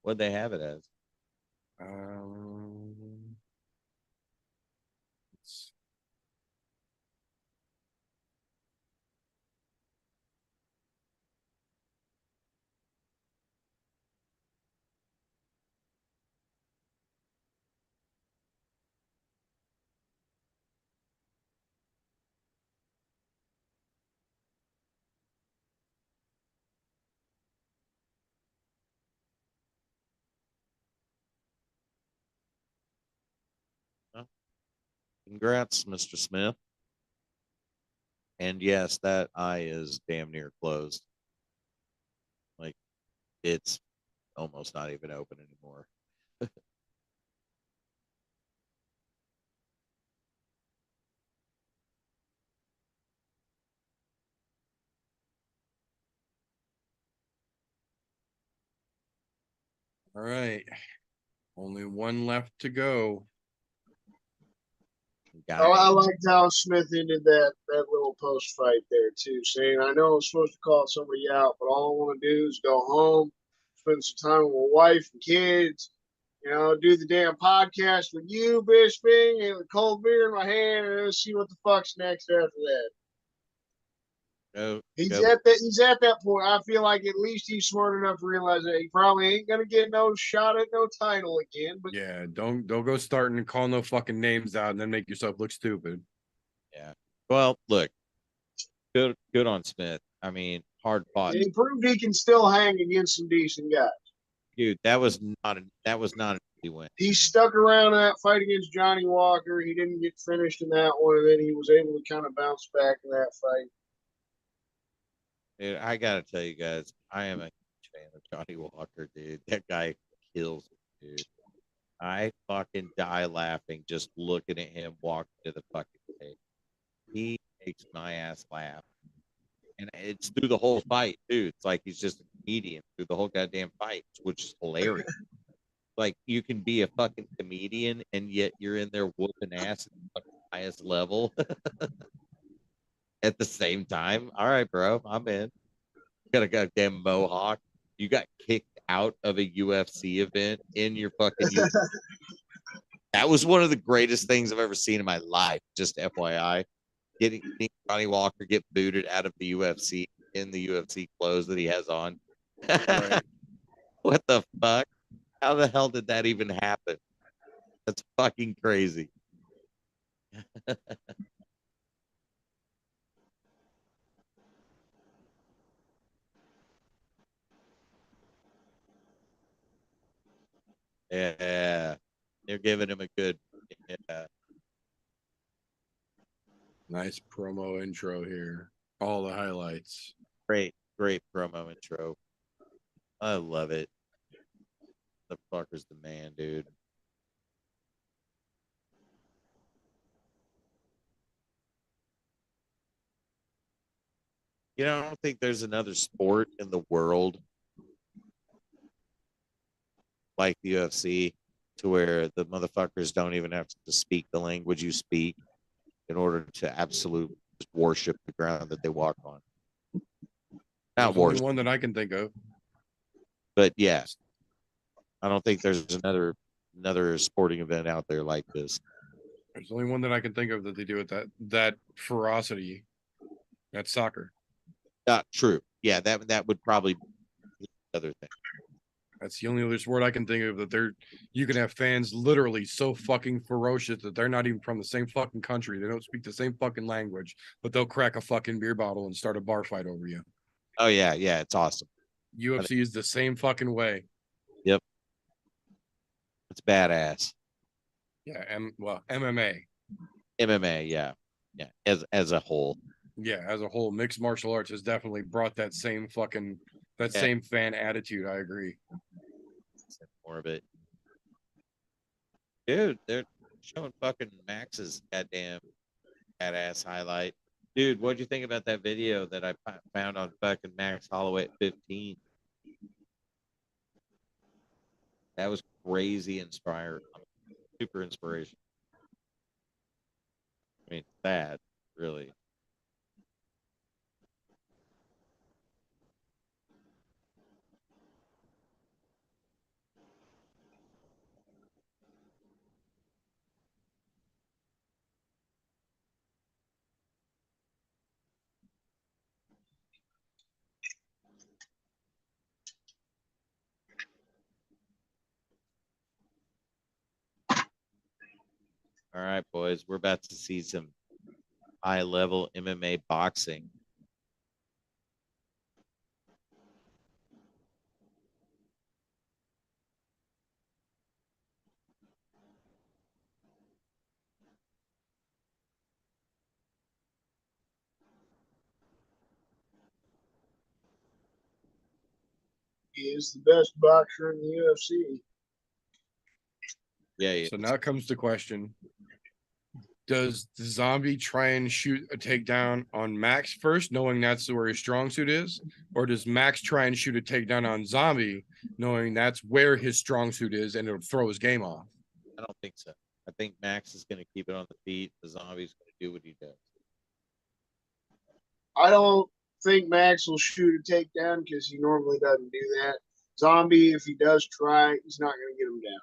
What'd they have it as? Congrats, Mr. Smith. And yes, that eye is damn near closed. Like, it's almost not even open anymore. All right. Only one left to go. I liked how Smith ended that little post fight there too, saying, "I know I'm supposed to call somebody out, but all I want to do is go home, spend some time with my wife and kids, do the damn podcast with you, Bisping, and a cold beer in my hand, and see what the fuck's next after that." He's at that point. I feel like at least he's smart enough to realize that he probably ain't gonna get no shot at no title again. But yeah, don't go starting to call no fucking names out and then make yourself look stupid. Yeah. Well, look, good on Smith. I mean, hard fought. He proved he can still hang against some decent guys. Dude, that was not an easy win. He stuck around that fight against Johnny Walker. He didn't get finished in that one, and then he was able to kind of bounce back in that fight. Dude, I gotta tell you guys, I am a huge fan of Johnny Walker, dude. That guy kills me, dude. I fucking die laughing just looking at him walk to the fucking stage. He makes my ass laugh. And it's through the whole fight, too. It's like he's just a comedian through the whole goddamn fight, which is hilarious. Like, you can be a fucking comedian and yet you're in there whooping ass at the highest level at the same time. All right, bro, I'm in. Got a goddamn mohawk. You got kicked out of a UFC event in your fucking That was one of the greatest things I've ever seen in my life. Just FYI, getting Johnny Walker get booted out of the UFC in the UFC clothes that he has on. Right. What the fuck? How the hell did that even happen? That's fucking crazy. Yeah, they're giving him a good. Yeah. Nice promo intro here. All the highlights. Great promo intro. I love it. The fucker's the man, dude. I don't think there's another sport in the world like the UFC to where the motherfuckers don't even have to speak the language you speak in order to absolutely worship the ground that they walk on. Not There's only one that I can think of. But yes, I don't think there's another sporting event out there like this. There's only one that I can think of that they do with that ferocity. That's soccer. True. Yeah, that would probably be another thing. That's the only other sport I can think of that you can have fans literally so fucking ferocious that they're not even from the same fucking country. They don't speak the same fucking language, but they'll crack a fucking beer bottle and start a bar fight over you. Oh yeah, it's awesome. UFC is the same fucking way. Yep. It's badass. Yeah, MMA. MMA, yeah. Yeah, as a whole. Yeah, as a whole, mixed martial arts has definitely brought that same same fan attitude. I agree. More of it. Dude, they're showing fucking Max's goddamn badass highlight. Dude, what'd you think about that video that I found on fucking Max Holloway at 15? That was crazy inspired. Super inspiration. I mean, sad, really. All right, boys, we're about to see some high-level MMA boxing. He is the best boxer in the UFC. Yeah. So now comes the question. Does the Zombie try and shoot a takedown on Max first, knowing that's where his strong suit is? Or does Max try and shoot a takedown on Zombie, knowing that's where his strong suit is, and it'll throw his game off? I don't think so. I think Max is going to keep it on the feet. The Zombie's going to do what he does. I don't think Max will shoot a takedown because he normally doesn't do that. Zombie, if he does try, he's not going to get him down.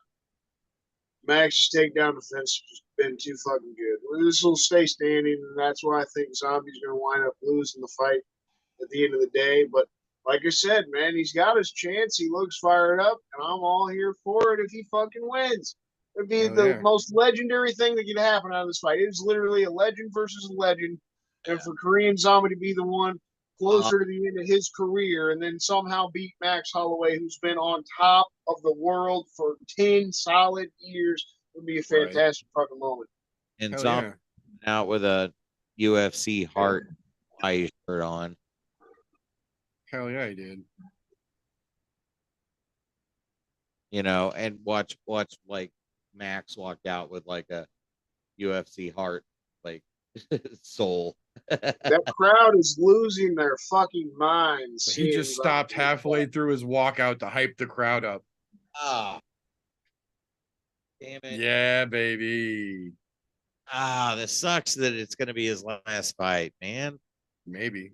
Max's takedown defense has just been too fucking good. This will stay standing, and that's why I think Zombie's going to wind up losing the fight at the end of the day. But like I said, man, he's got his chance. He looks fired up, and I'm all here for it if he fucking wins. It'd be the most legendary thing that could happen out of this fight. It is literally a legend versus a legend. And for Korean Zombie to be the one closer to the end of his career and then somehow beat Max Holloway, who's been on top of the world for 10 solid years, would be a fantastic fucking moment. And Zombie out with a UFC heart shirt on. Hell yeah, he did. You know, and watch like Max walked out with like a UFC heart, like soul. That crowd is losing their fucking minds. He just stopped halfway through his walkout to hype the crowd up. Ah, damn it! Yeah, baby. This sucks that it's going to be his last fight, man. Maybe.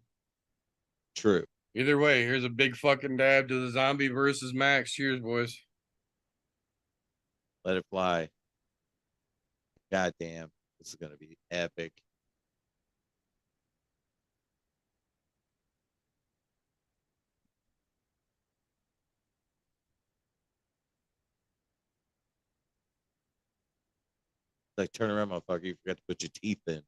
True. Either way, here's a big fucking dab to the Zombie versus Max. Cheers, boys. Let it fly. God damn, this is going to be epic. Like, turn around, motherfucker. You forgot to put your teeth in.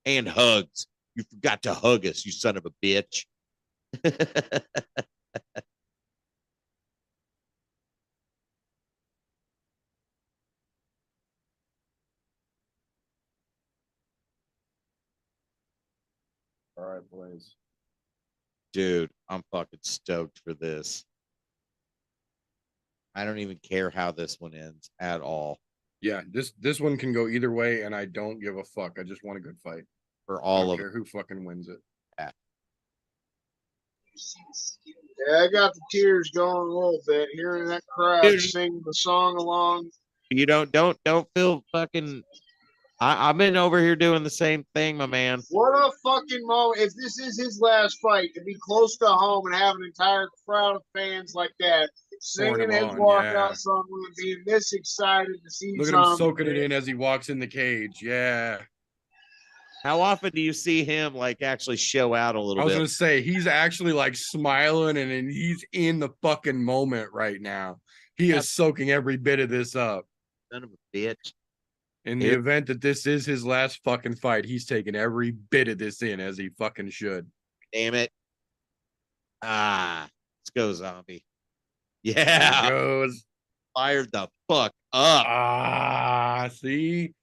And hugs. You forgot to hug us, you son of a bitch. All right, boys. Dude, I'm fucking stoked for this. I don't even care how this one ends at all. Yeah, this one can go either way, and I don't give a fuck. I just want a good fight. For all I of don't care who fucking wins it. Yeah, I got the tears going a little bit hearing that crowd sing the song along. You don't feel fucking. I've been over here doing the same thing, my man. What a fucking moment! If this is his last fight, to be close to home and have an entire crowd of fans like that singing his walkout song, and being this excited to see. Look at him soaking it in as he walks in the cage. Yeah. How often do you see him like actually show out a little bit? I was gonna say he's actually like smiling and he's in the fucking moment right now. He is soaking every bit of this up. Son of a bitch. In the event that this is his last fucking fight, he's taking every bit of this in as he fucking should. Damn it. Let's go, Zombie. Yeah. There goes. Fired the fuck up. See?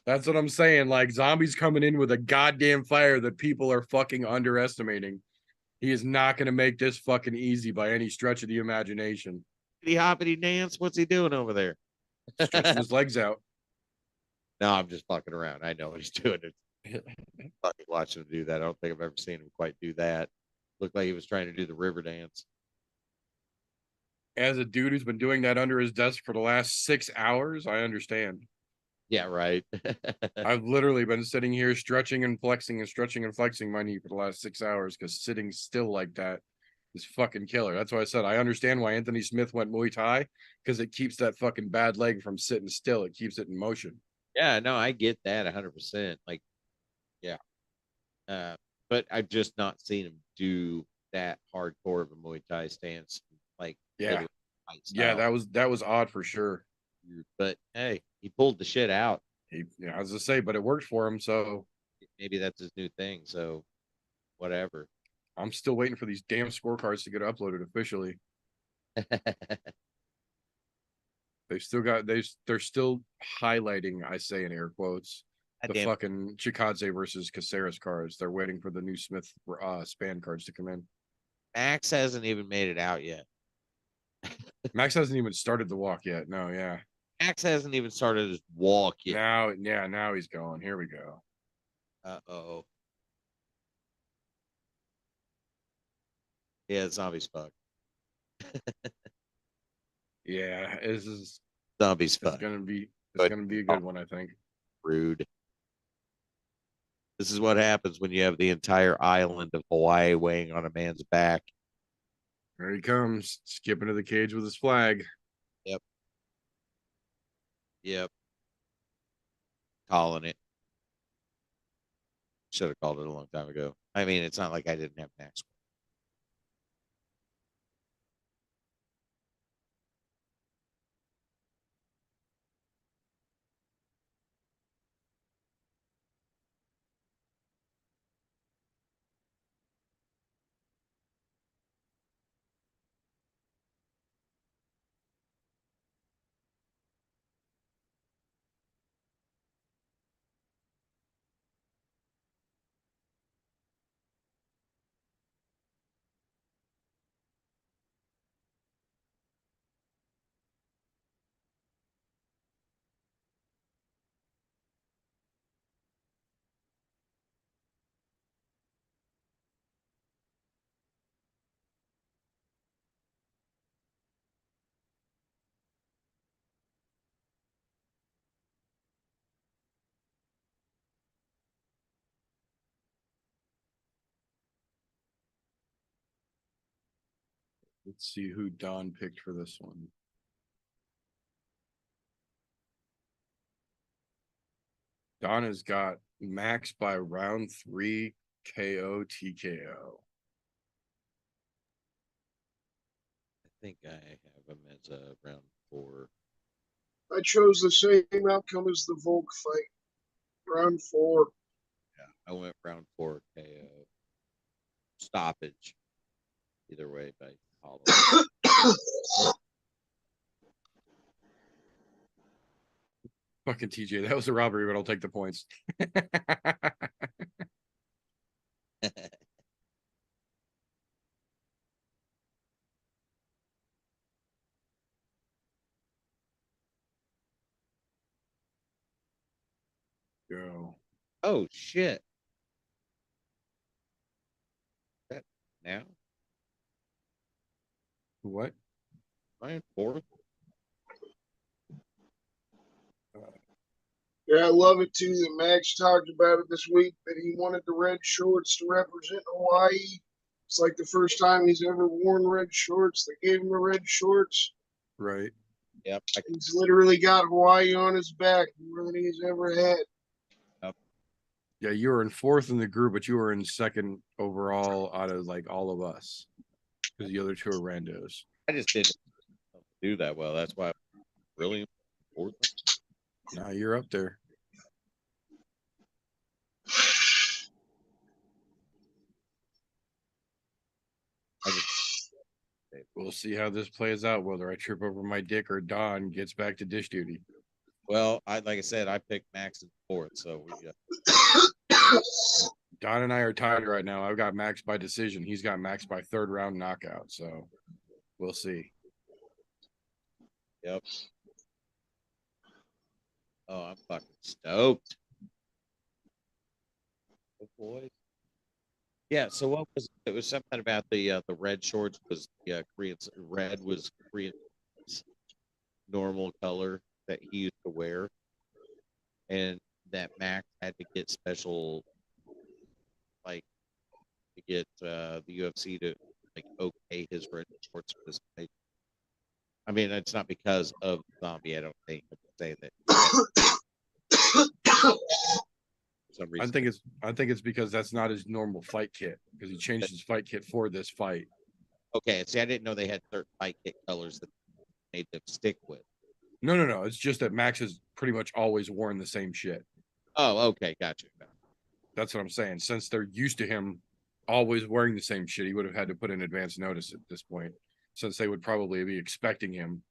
That's what I'm saying. Like, Zombie's coming in with a goddamn fire that people are fucking underestimating. He is not going to make this fucking easy by any stretch of the imagination. Hoppity dance? What's he doing over there? Stretching his legs out. No, I'm just fucking around. I know what he's doing. Fucking watching him do that. I don't think I've ever seen him quite do that. Looked like he was trying to do the river dance. As a dude who's been doing that under his desk for the last 6 hours, I understand. Yeah, right. I've literally been sitting here stretching and flexing my knee for the last 6 hours because sitting still like that is fucking killer. That's why I said I understand why Anthony Smith went Muay Thai, because it keeps that fucking bad leg from sitting still. It keeps it in motion. Yeah, no, I get that 100%. Like, yeah. But I've just not seen him do that hardcore of a Muay Thai stance. Like, yeah, that was odd for sure. But hey, he pulled the shit out. I was to say, but it worked for him. So maybe that's his new thing. So whatever. I'm still waiting for these damn scorecards to get uploaded officially. They're still highlighting, I say in air quotes, the fucking Chikadze versus Caceres cards. They're waiting for the new Smith span cards to come in. Max hasn't even made it out yet. Max hasn't even started the walk yet. No, yeah. Max hasn't even started his walk yet. Now he's going. Here we go. Uh-oh. Yeah, zombies fuck. Yeah, Zombies it's fuck. gonna be But- a good one, I think. Rude. This is what happens when you have the entire island of Hawaii weighing on a man's back. There he comes, skipping to the cage with his flag. Yep. Calling it. Should have called it a long time ago. I mean, it's not like I didn't have Max. Let's see who Don picked for this one. Don has got Max by round 3 KO TKO. I think I have him as a round 4. I chose the same outcome as the Volk fight. Round 4. Yeah, I went round 4 KO. Stoppage. Either way, by Hollow. Fucking TJ, that was a robbery, but I'll take the points. Go. Oh shit. That now? What? Round 4? Yeah, I love it too that Max talked about it this week that he wanted the red shorts to represent Hawaii. It's like the first time he's ever worn red shorts. They gave him the red shorts. Right. Yep. He's literally got Hawaii on his back more than he's ever had. Yeah, you were in 4th in the group, but you were in 2nd overall out of like all of us. Because the other 2 are randos. I just didn't do that well. That's why I'm really important. Now you're up there. We'll see how this plays out, whether I trip over my dick or Don gets back to dish duty. Well, like I said, I picked Max in 4th, so we Don and I are tied right now. I've got Max by decision. He's got Max by 3rd round knockout. So we'll see. Yep. Oh, I'm fucking stoked. Oh boy. Yeah, so what was it? Was something about the red shorts was Korean red was Korean normal color that he used to wear, and that Max had to get special, like, to get the UFC to like okay his red shorts for this fight. I mean, it's not because of Zombie. I don't think I would say that. For some reason, I think it's because that's not his normal fight kit because he changed his fight kit for this fight. okay. See, I didn't know they had certain fight kit colors that they made them stick with. No. It's just that Max has pretty much always worn the same shit. Oh, okay, gotcha. That's what I'm saying. Since they're used to him always wearing the same shit, he would have had to put in advance notice at this point, since they would probably be expecting him.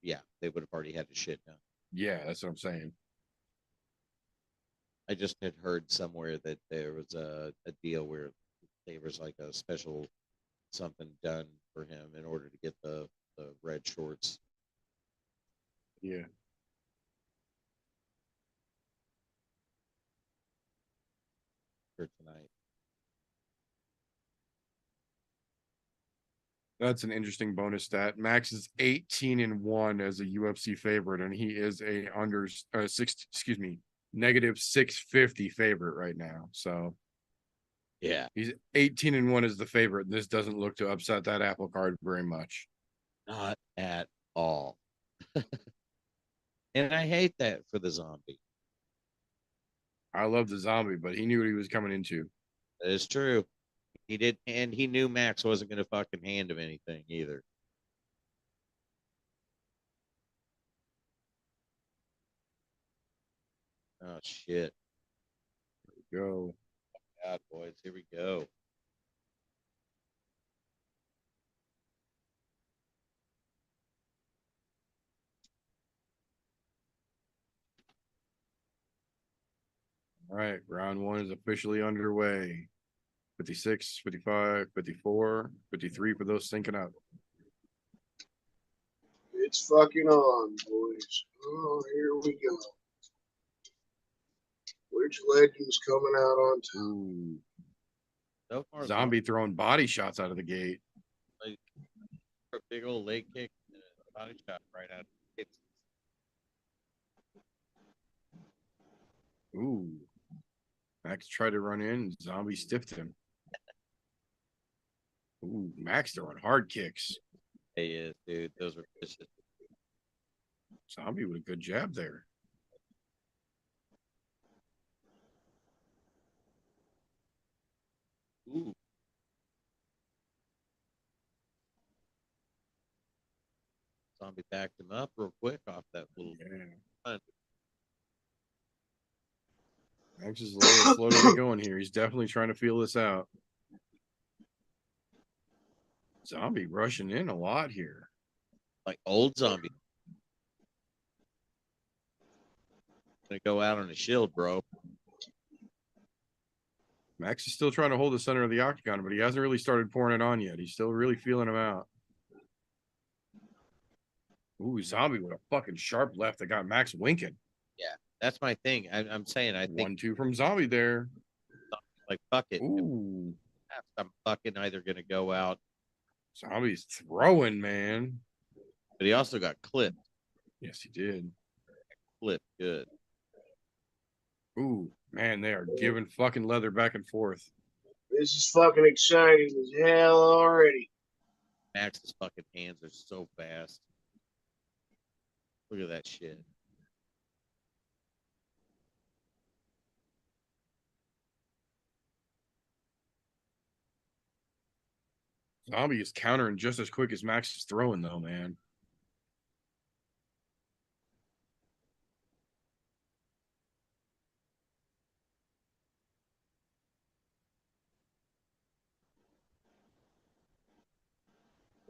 Yeah, they would have already had the shit done. Yeah, that's what I'm saying. I just had heard somewhere that there was a deal where there was like a special something done for him in order to get the red shorts. Yeah. For tonight. That's an interesting bonus stat. Max is 18-1 as a UFC favorite, and he is a negative 650 favorite right now. So yeah, he's 18-1 as the favorite. This doesn't look to upset that apple card very much. Not at all. And I hate that for the zombie. I love the zombie, but he knew what he was coming into. That is true. He did, and he knew Max wasn't going to fucking hand him anything either. Oh shit! Go. God, boys, here we go. All right, round one is officially underway. 56, 55, 54, 53 for those syncing up. It's fucking on, boys. Oh, here we go. Which legend's coming out on top? Ooh. So far, Zombie throwing body shots out of the gate. like a big old leg kick and a body shot right out. It's Ooh. Max tried to run in. Zombie stiffed him. Ooh, Max throwing hard kicks. He is, dude. Those were vicious. Zombie with a good jab there. Ooh. Zombie backed him up real quick off that little. Yeah. Max is a little slow to get going here. He's definitely trying to feel this out. Zombie rushing in a lot here. Like old zombie. Gonna go out on a shield, bro. Max is still trying to hold the center of the octagon, but he hasn't really started pouring it on yet. He's still really feeling him out. Ooh, Zombie with a fucking sharp left that got Max winking. Yeah, that's my thing. I'm saying I think 1-2 from Zombie there. like fuck it. Ooh, I'm fucking either gonna go out, Zombie's throwing, man. but he also got clipped. Yes, he did. Clipped good. Ooh, man, they are giving fucking leather back and forth. This is fucking exciting as hell already. Max's fucking hands are so fast. Look at that shit. Zombie is countering just as quick as Max is throwing, though, man.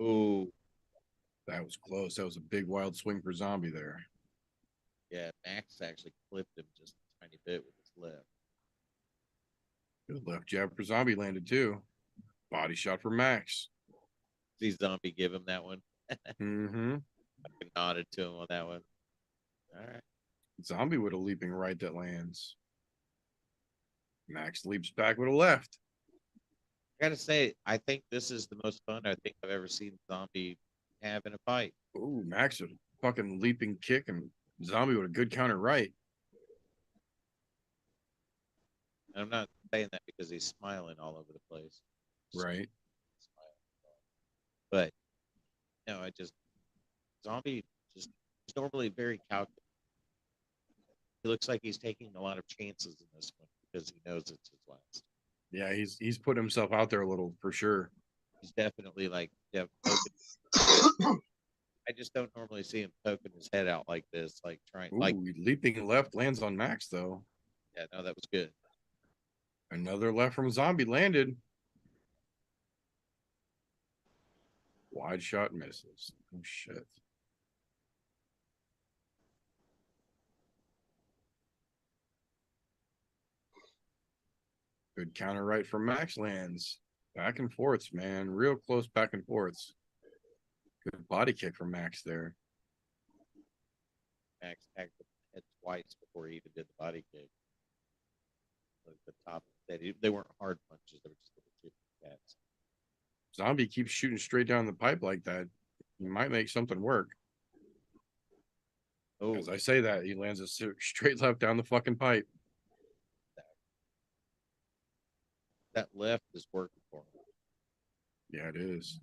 Ooh, That was close. That was a big wild swing for Zombie there. yeah, Max actually clipped him just a tiny bit with his left. Good left jab for Zombie landed too. Body shot for Max. See Zombie give him that one. Mm-hmm. I nodded to him on that one. All right. Zombie with a leaping right that lands. Max leaps back with a left. I gotta say, I think this is the most fun I think I've ever seen Zombie have in a fight. Ooh, Max with a fucking leaping kick and Zombie with a good counter right. And I'm not saying that because he's smiling all over the place. Right. But no, Zombie just is normally very calculated. He looks like he's taking a lot of chances in this one because he knows it's his last. Yeah, he's put himself out there a little for sure. He's definitely like I just don't normally see him poking his head out like this, like trying. Ooh, Like leaping left lands on Max though. yeah, no, that was good. Another left from Zombie landed. Wide shot misses. Oh shit. Good counter right from Max lands. Back and forths, man. Real close back and forths. Good body kick from Max there. Max hacked the head twice before he even did the body kick. Like the top, they weren't hard punches. They were just little chip cats. Zombie keeps shooting straight down the pipe like that. He might make something work. Oh, As I say that, he lands a straight left down the fucking pipe. that left is working for him. Yeah, it is.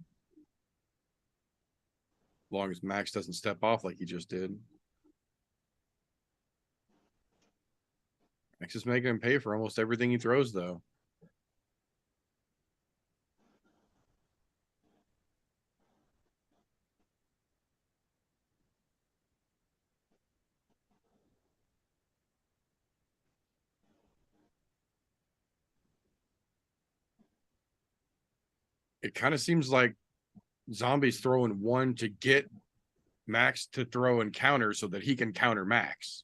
As long as Max doesn't step off like he just did. Max is making him pay for almost everything he throws, though. It kind of seems like Zombie's throwing one to get Max to throw and counter so that he can counter Max.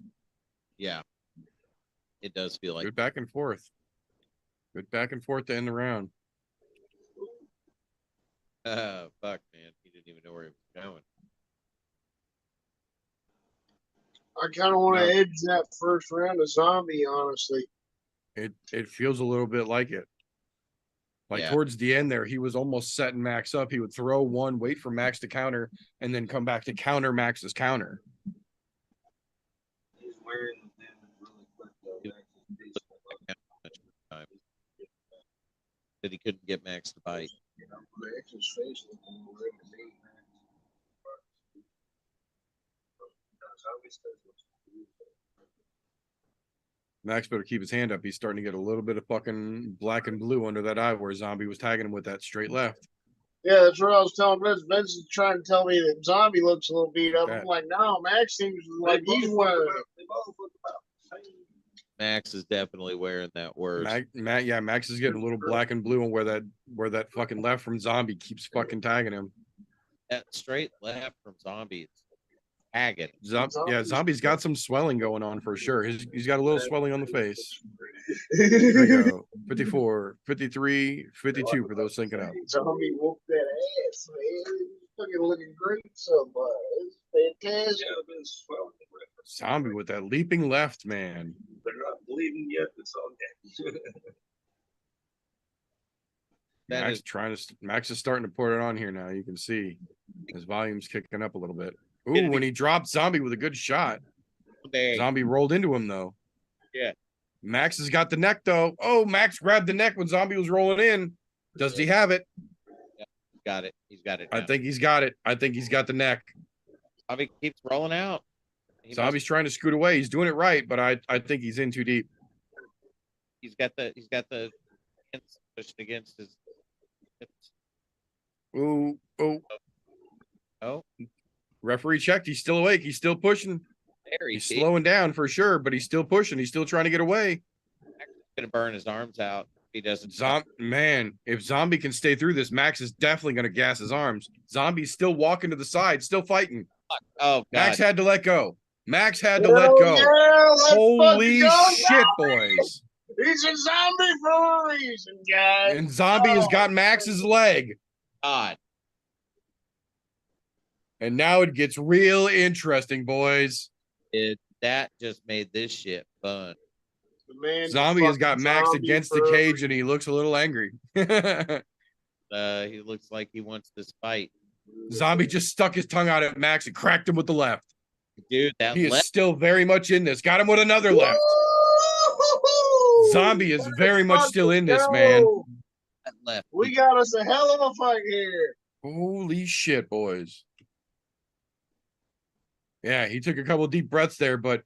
Yeah. It does feel like Good back and forth. Good back and forth to end the round. fuck, man. He didn't even know where he was going. I kind of want to No. edge that first round of Zombie, honestly. It feels a little bit like it. Like Yeah. towards the end there, he was almost setting Max up. He would throw one, wait for Max to counter, and then come back to counter Max's counter. He's wearing the damage really quick, though. Max is beast. That he couldn't get Max to bite. Max's face looking red as ink. Max better keep his hand up. He's starting to get a little bit of fucking black and blue under that eye where Zombie was tagging him with that straight left. Yeah, that's what I was telling Vince. Vince is trying to tell me that Zombie looks a little beat up. Okay. I'm like, no, Max seems like he's wearing it. Max is definitely wearing that word. Max is getting a little black and blue on where that fucking left from Zombie keeps fucking tagging him. That straight left from Zombie is tagging. Zombie's got some swelling going on for sure. He's got a little swelling on the face. There you go. 54, 53, 52 for those syncing up. Zombie whooped that ass, man. He's fucking looking great, somebody. It's fantastic. Zombie with that leaping left, man. They're not bleeding yet. It's okay. Max is starting to put it on here now. You can see his volume's kicking up a little bit. Ooh, when he dropped Zombie with a good shot. Zombie rolled into him though. Yeah. Max has got the neck though. Oh, Max grabbed the neck when Zombie was rolling in. Does he have it? Yeah, got it. He's got it. I think he's got it. I think he's got the neck. Zombie keeps rolling out. Zombie's trying to scoot away. He's doing it right, but I think he's in too deep. He's got the hands pushed against his hips. Ooh, oh. Oh, Referee checked. He's still awake. He's still pushing. there He's slowing down for sure, but he's still pushing. He's still trying to get away. He's gonna burn his arms out if he doesn't. If Zombie can stay through this, Max is definitely going to gas his arms. Zombie's still walking to the side, still fighting. Oh, God. Max had to let go. Max had to let go. Yeah, Holy shit, boys. He's a zombie for a reason, guys. And Zombie has got Max's leg. God. And now it gets real interesting, boys. That just made this shit fun. The man Zombie has got Max zombie against the for a cage and he looks a little angry. He looks like he wants this fight. Zombie just stuck his tongue out at Max and cracked him with the left. Dude, that He is left. still very much in this. Got him with another left. Woo! Zombie is very much Let's still in this, go. man. That left. We got us a hell of a fight here. Holy shit, boys. Yeah, he took a couple of deep breaths there, but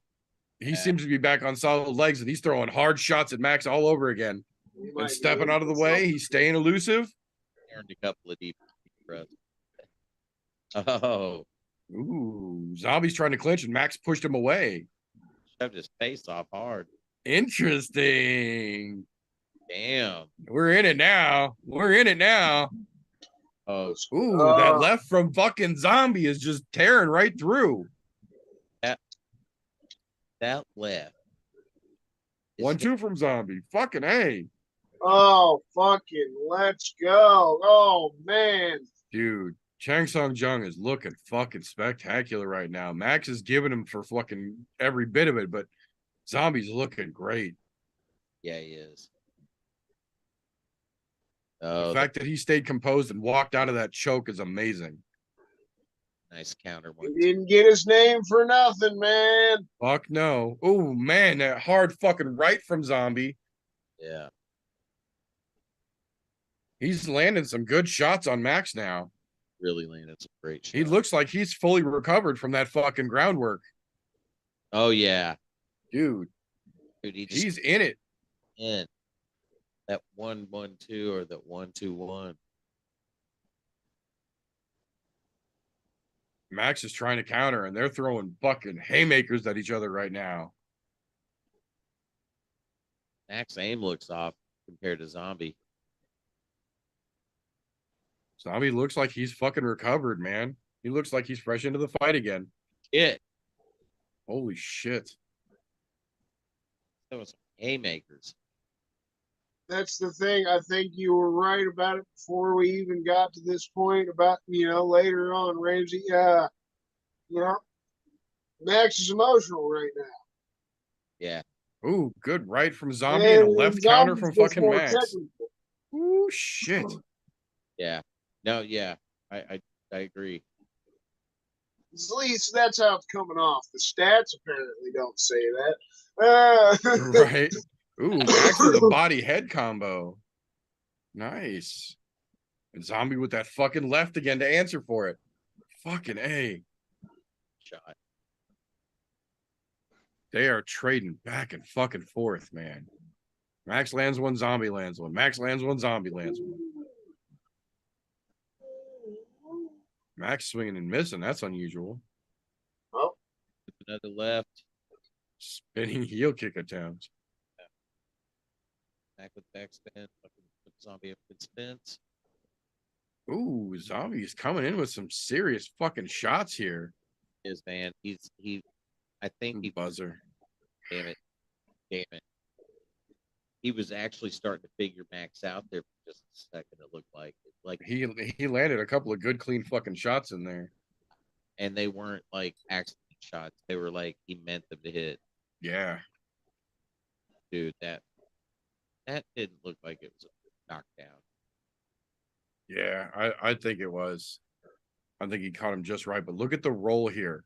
he seems to be back on solid legs and he's throwing hard shots at Max all over again. And stepping out of the way, he's staying elusive. Earned a couple of deep breaths. Oh, Ooh, Zombie's trying to clinch and Max pushed him away. shoved his face off hard. Interesting. Damn. We're in it now. We're in it now. Oh, Ooh, that left from fucking Zombie is just tearing right through. that left. 1-2 from Zombie. Fucking A. Oh, fucking let's go. Oh, man. Dude, Chang Sung Jung is looking fucking spectacular right now. Max is giving him for fucking every bit of it, but Zombie's looking great. Yeah, he is. The fact that he stayed composed and walked out of that choke is amazing. Nice counter He one. didn't get his name for nothing, man. Fuck no. Oh, man, that hard fucking right from Zombie. Yeah. He's landing some good shots on Max now. Really landed some great shots. He looks like he's fully recovered from that fucking groundwork. Oh, yeah. Dude, he's in it. In that 1-1-2 or that 1-2-1. Max is trying to counter, and they're throwing fucking haymakers at each other right now. Max aim looks off compared to Zombie. Zombie looks like he's fucking recovered, man. He looks like he's fresh into the fight again. Shit. Holy shit. That was some haymakers. That's the thing. I think you were right about it before we even got to this point about, later on, Ramsey. Max is emotional right now. Yeah. Ooh, good right from Zombie and a left counter from fucking Max. Technical. Ooh, shit. Yeah. No, yeah. I agree. At least that's how it's coming off. The stats apparently don't say that. Right. Ooh, Max with a body head combo. Nice. And Zombie with that fucking left again to answer for it. Fucking A. Shot. They are trading back and fucking forth, man. Max lands one, Zombie lands one. Max lands one, Zombie lands one. Max swinging and missing. That's unusual. Oh. Another left. Spinning heel kick attempts. Back with backspin. Put Zombie up with spins. Ooh, Zombie's coming in with some serious fucking shots here. Is man. I think he buzzer. Damn it. He was actually starting to figure Max out there for just a second, it looked like. He landed a couple of good, clean fucking shots in there. And they weren't like accident shots. They were like he meant them to hit. Yeah. Dude, that didn't look like it was a knockdown. Yeah, I think it was. I think he caught him just right. But look at the roll here.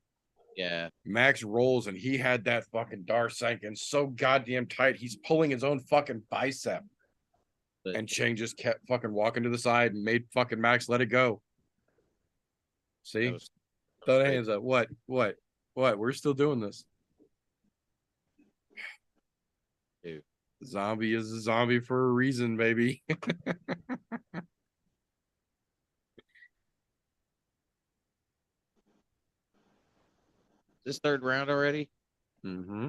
Yeah. Max rolls, and he had that fucking Dar sank in so goddamn tight. He's pulling his own fucking bicep. And Chang just kept fucking walking to the side and made fucking Max let it go. See? Throw the hands up. What? We're still doing this. Dude. Zombie is a zombie for a reason, baby. This third round already? Mm-hmm.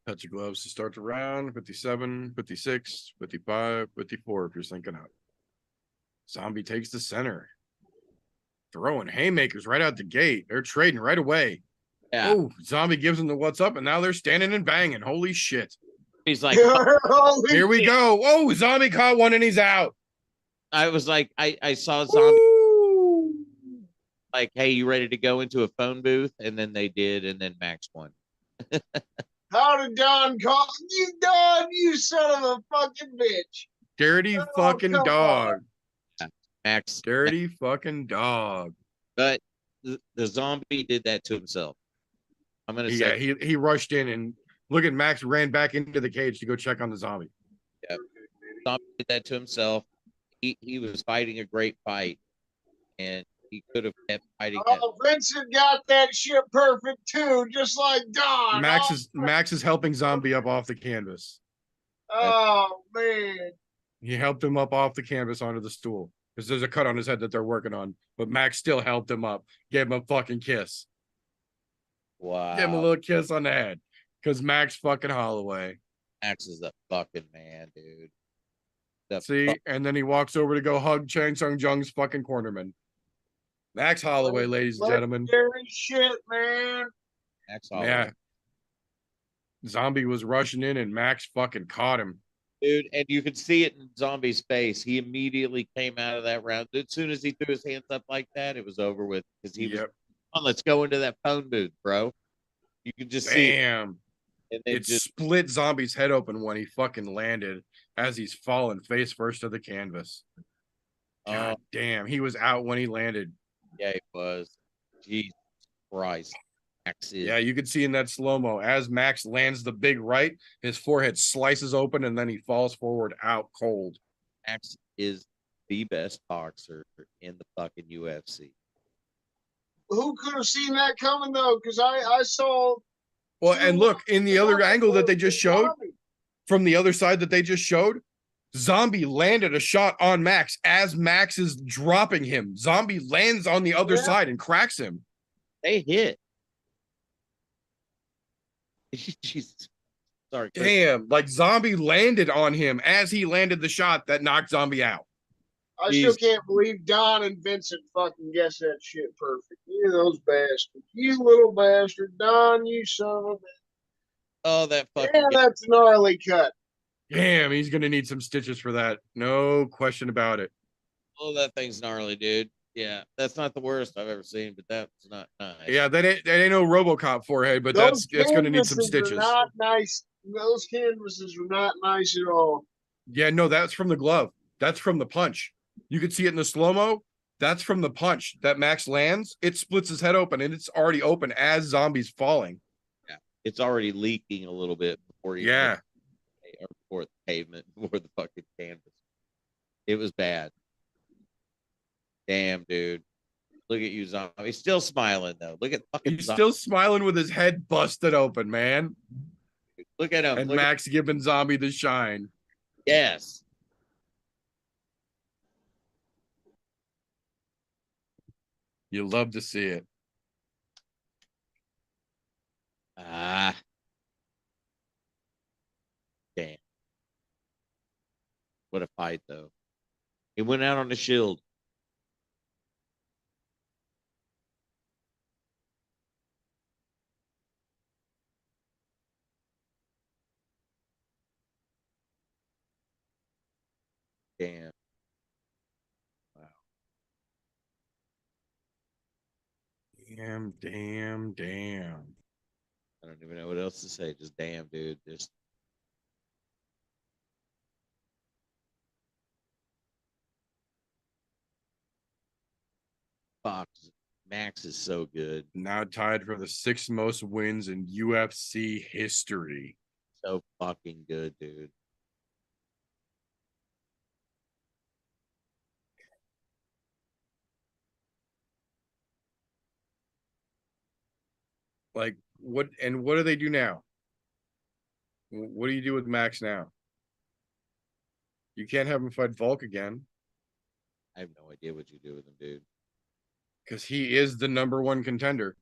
Touch your gloves to start the round. 57, 56, 55, 54 if you're syncing up. Zombie takes the center. Throwing haymakers right out the gate. They're trading right away. Yeah. Oh, Zombie gives them the what's up, and now they're standing and banging. Holy shit. He's like, here we go. Oh, Zombie caught one and he's out. I was like, I saw Zombie like, hey, you ready to go into a phone booth? And then they did, and then Max won. How did Don call you, Don? You son of a fucking bitch. Dirty fucking dog. Max. Dirty fucking dog. But the Zombie did that to himself. I'm going to say. Yeah, he rushed in, and look at Max ran back into the cage to go check on the Zombie. Yeah. Zombie did that to himself. He was fighting a great fight, and he could have kept fighting. Oh, Vincent got that shit perfect too, just like Don. Max is helping Zombie up off the canvas. Oh man. He helped him up off the canvas onto the stool. Because there's a cut on his head that they're working on. But Max still helped him up. Gave him a fucking kiss. Wow. Give him a little kiss on the head. Because Max fucking Holloway. Max is the fucking man, dude. See? And then he walks over to go hug Chang Sung Jung's fucking cornerman. Max Holloway, ladies and gentlemen. Legendary shit, man. Max Holloway. Yeah. Zombie was rushing in and Max fucking caught him. Dude, and you could see it in Zombie's face. He immediately came out of that round. As soon as he threw his hands up like that, it was over with because he was on. Let's go into that phone booth, bro. You could just see it. Damn. And then It just split Zombie's head open when he fucking landed as he's falling face first to the canvas. God damn. He was out when he landed. yeah, it was. Jesus Christ. Max is Yeah, you could see in that slow-mo as Max lands the big right, his forehead slices open and then he falls forward out cold. Max is the best boxer in the fucking UFC. Who could have seen that coming though? Because I saw. Well, and look, in the other angle that they just showed, from the other side that they just showed, Zombie landed a shot on Max as Max is dropping him. Zombie lands on the other side and cracks him. They hit. Jesus. Sorry. Damn, like Zombie landed on him as he landed the shot that knocked Zombie out. I still can't believe Don and Vincent fucking guessed that shit perfect. You those bastards. You little bastard. Don, you son of a bitch. Oh, that fucking. Yeah, that's gnarly cut. Damn, he's going to need some stitches for that. No question about it. Oh, that thing's gnarly, dude. Yeah, that's not the worst I've ever seen, but that's not nice. Yeah, that ain't no RoboCop forehead, but Those that's going to need some stitches. Not nice. Those canvases are not nice at all. Yeah, no, that's from the glove. That's from the punch. You could see it in the slow-mo. That's from the punch that Max lands. It splits his head open, and it's already open as Zombie's falling. Yeah, it's already leaking a little bit before you. Yeah. Or before the pavement, before the fucking canvas. It was bad. Damn, dude. Look at you, Zombie. He's still smiling though. Look at fucking. He's still smiling with his head busted open, man. Look at him. And Max giving Zombie the shine. Yes. You love to see it. Ah. Damn. What a fight, though. He went out on the shield. Damn. Wow. Damn. I don't even know what else to say. Just damn, dude. Just Fox. Max is so good. Now tied for the 6th most wins in UFC history. So fucking good, dude. Like, what do they do now? What do you do with Max now? You can't have him fight Volk again. I have no idea what you do with him, dude. Because he is the #1 contender.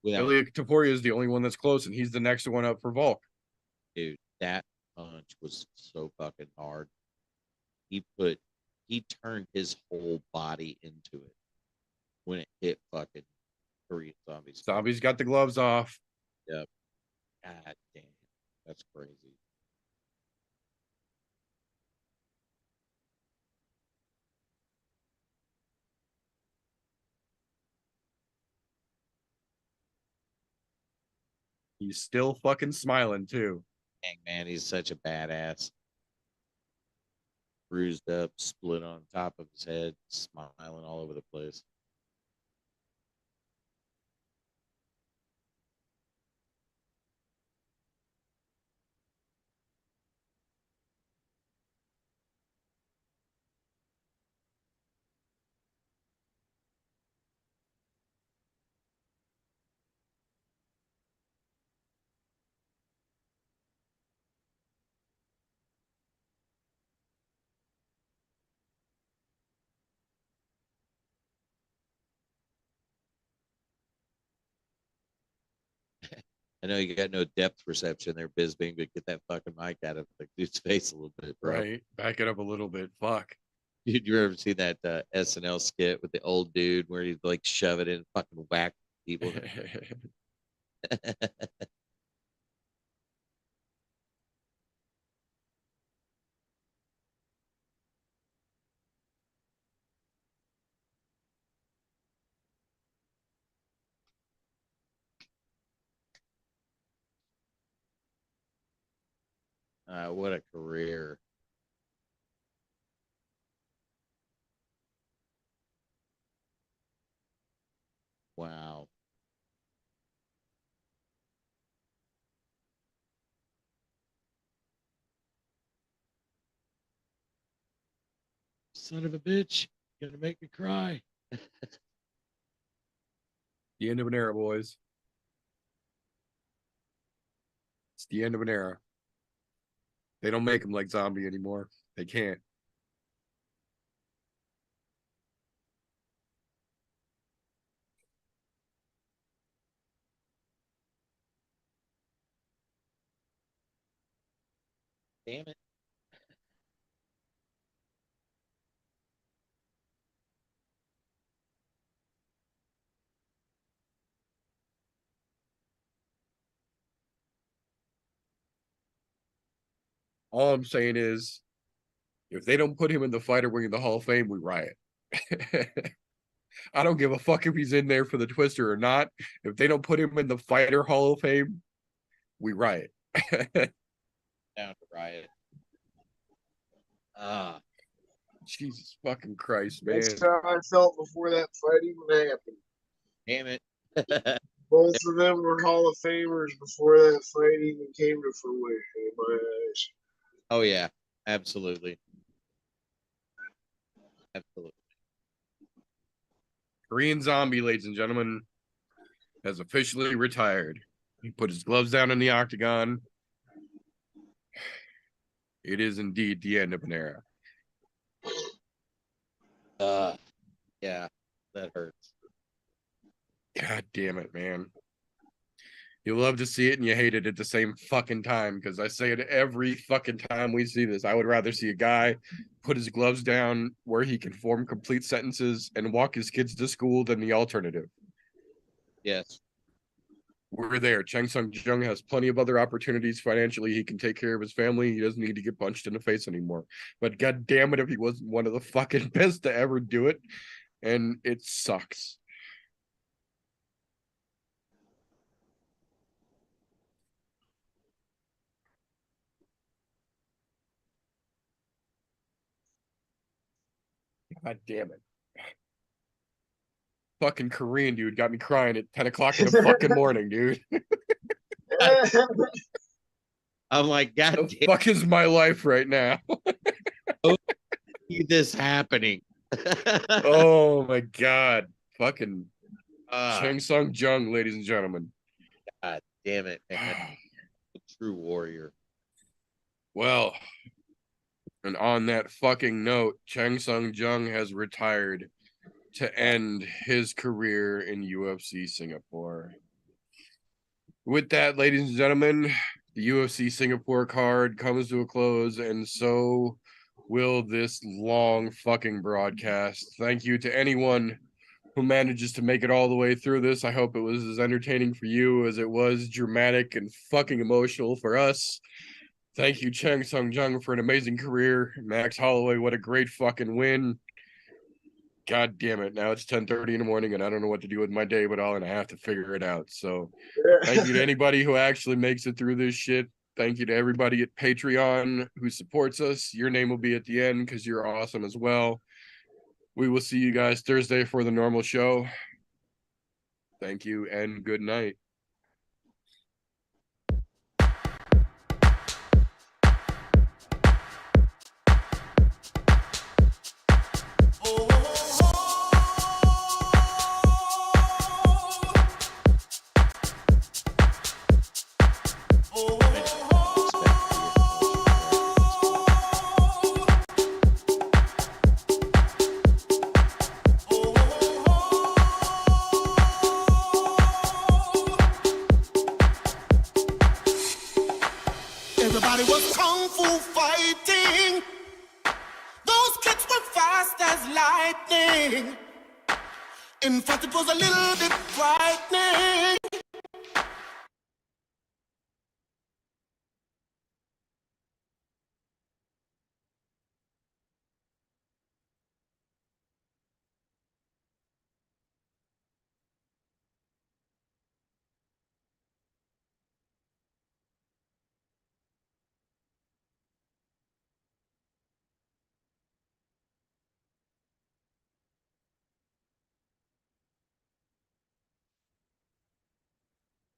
Ilya Taporia is the only one that's close, and he's the next one up for Volk. Dude, that punch was so fucking hard. He turned his whole body into it when it hit fucking Korean Zombies. Zombie's got the gloves off. Yep. God damn. That's crazy. He's still fucking smiling too. Dang, man, he's such a badass. Bruised up, split on top of his head, smiling all over the place. I know you got no depth perception there, Bisbing, but get that fucking mic out of the dude's face a little bit, bro. Right. Back it up a little bit. Fuck. Did you ever see that SNL skit with the old dude where he's like shove it in fucking whack people? What a career. Wow. Son of a bitch. You're gonna make me cry. The end of an era, boys. It's the end of an era. They don't make them like Zombie anymore. They can't. Damn it. All I'm saying is, if they don't put him in the fighter wing of the Hall of Fame, we riot. I don't give a fuck if he's in there for the twister or not. If they don't put him in the fighter Hall of Fame, we riot. Down to riot. Jesus fucking Christ, man. That's how I felt before that fight even happened. Damn it. Both of them were Hall of Famers before that fight even came to fruition in my eyes. Oh yeah, absolutely. Absolutely. Korean Zombie, ladies and gentlemen, has officially retired. He put his gloves down in the octagon. It is indeed the end of an era. Yeah, that hurts. God damn it, man. You love to see it and you hate it at the same fucking time, because I say it every fucking time we see this. I would rather see a guy put his gloves down where he can form complete sentences and walk his kids to school than the alternative. Yes. We're there. Chang Sung Jung has plenty of other opportunities financially. He can take care of his family. He doesn't need to get punched in the face anymore. But god damn it if he wasn't one of the fucking best to ever do it. And it sucks. God damn it. Fucking Korean dude got me crying at 10 o'clock in the fucking morning, dude. I'm like, God The damn, fuck is my life right now? see this happening. Oh my god. Fucking Ah, Chang Sung Jung, ladies and gentlemen. God damn it, man. A true warrior. Well, and on that fucking note, Chang Sung Jung has retired to end his career in UFC Singapore. With that, ladies and gentlemen, the UFC Singapore card comes to a close, and so will this long fucking broadcast. Thank you to anyone who manages to make it all the way through this. I hope it was as entertaining for you as it was dramatic and fucking emotional for us. Thank you, Chang Sung Jung, for an amazing career. Max Holloway, what a great fucking win. God damn it. Now it's 10:30 in the morning and I don't know what to do with my day, but I have to figure it out. So thank you to anybody who actually makes it through this shit. Thank you to everybody at Patreon who supports us. Your name will be at the end because you're awesome as well. We will see you guys Thursday for the normal show. Thank you and good night. Everybody was kung fu fighting. Those kicks were fast lightning. In fact, it was a little bit frightening.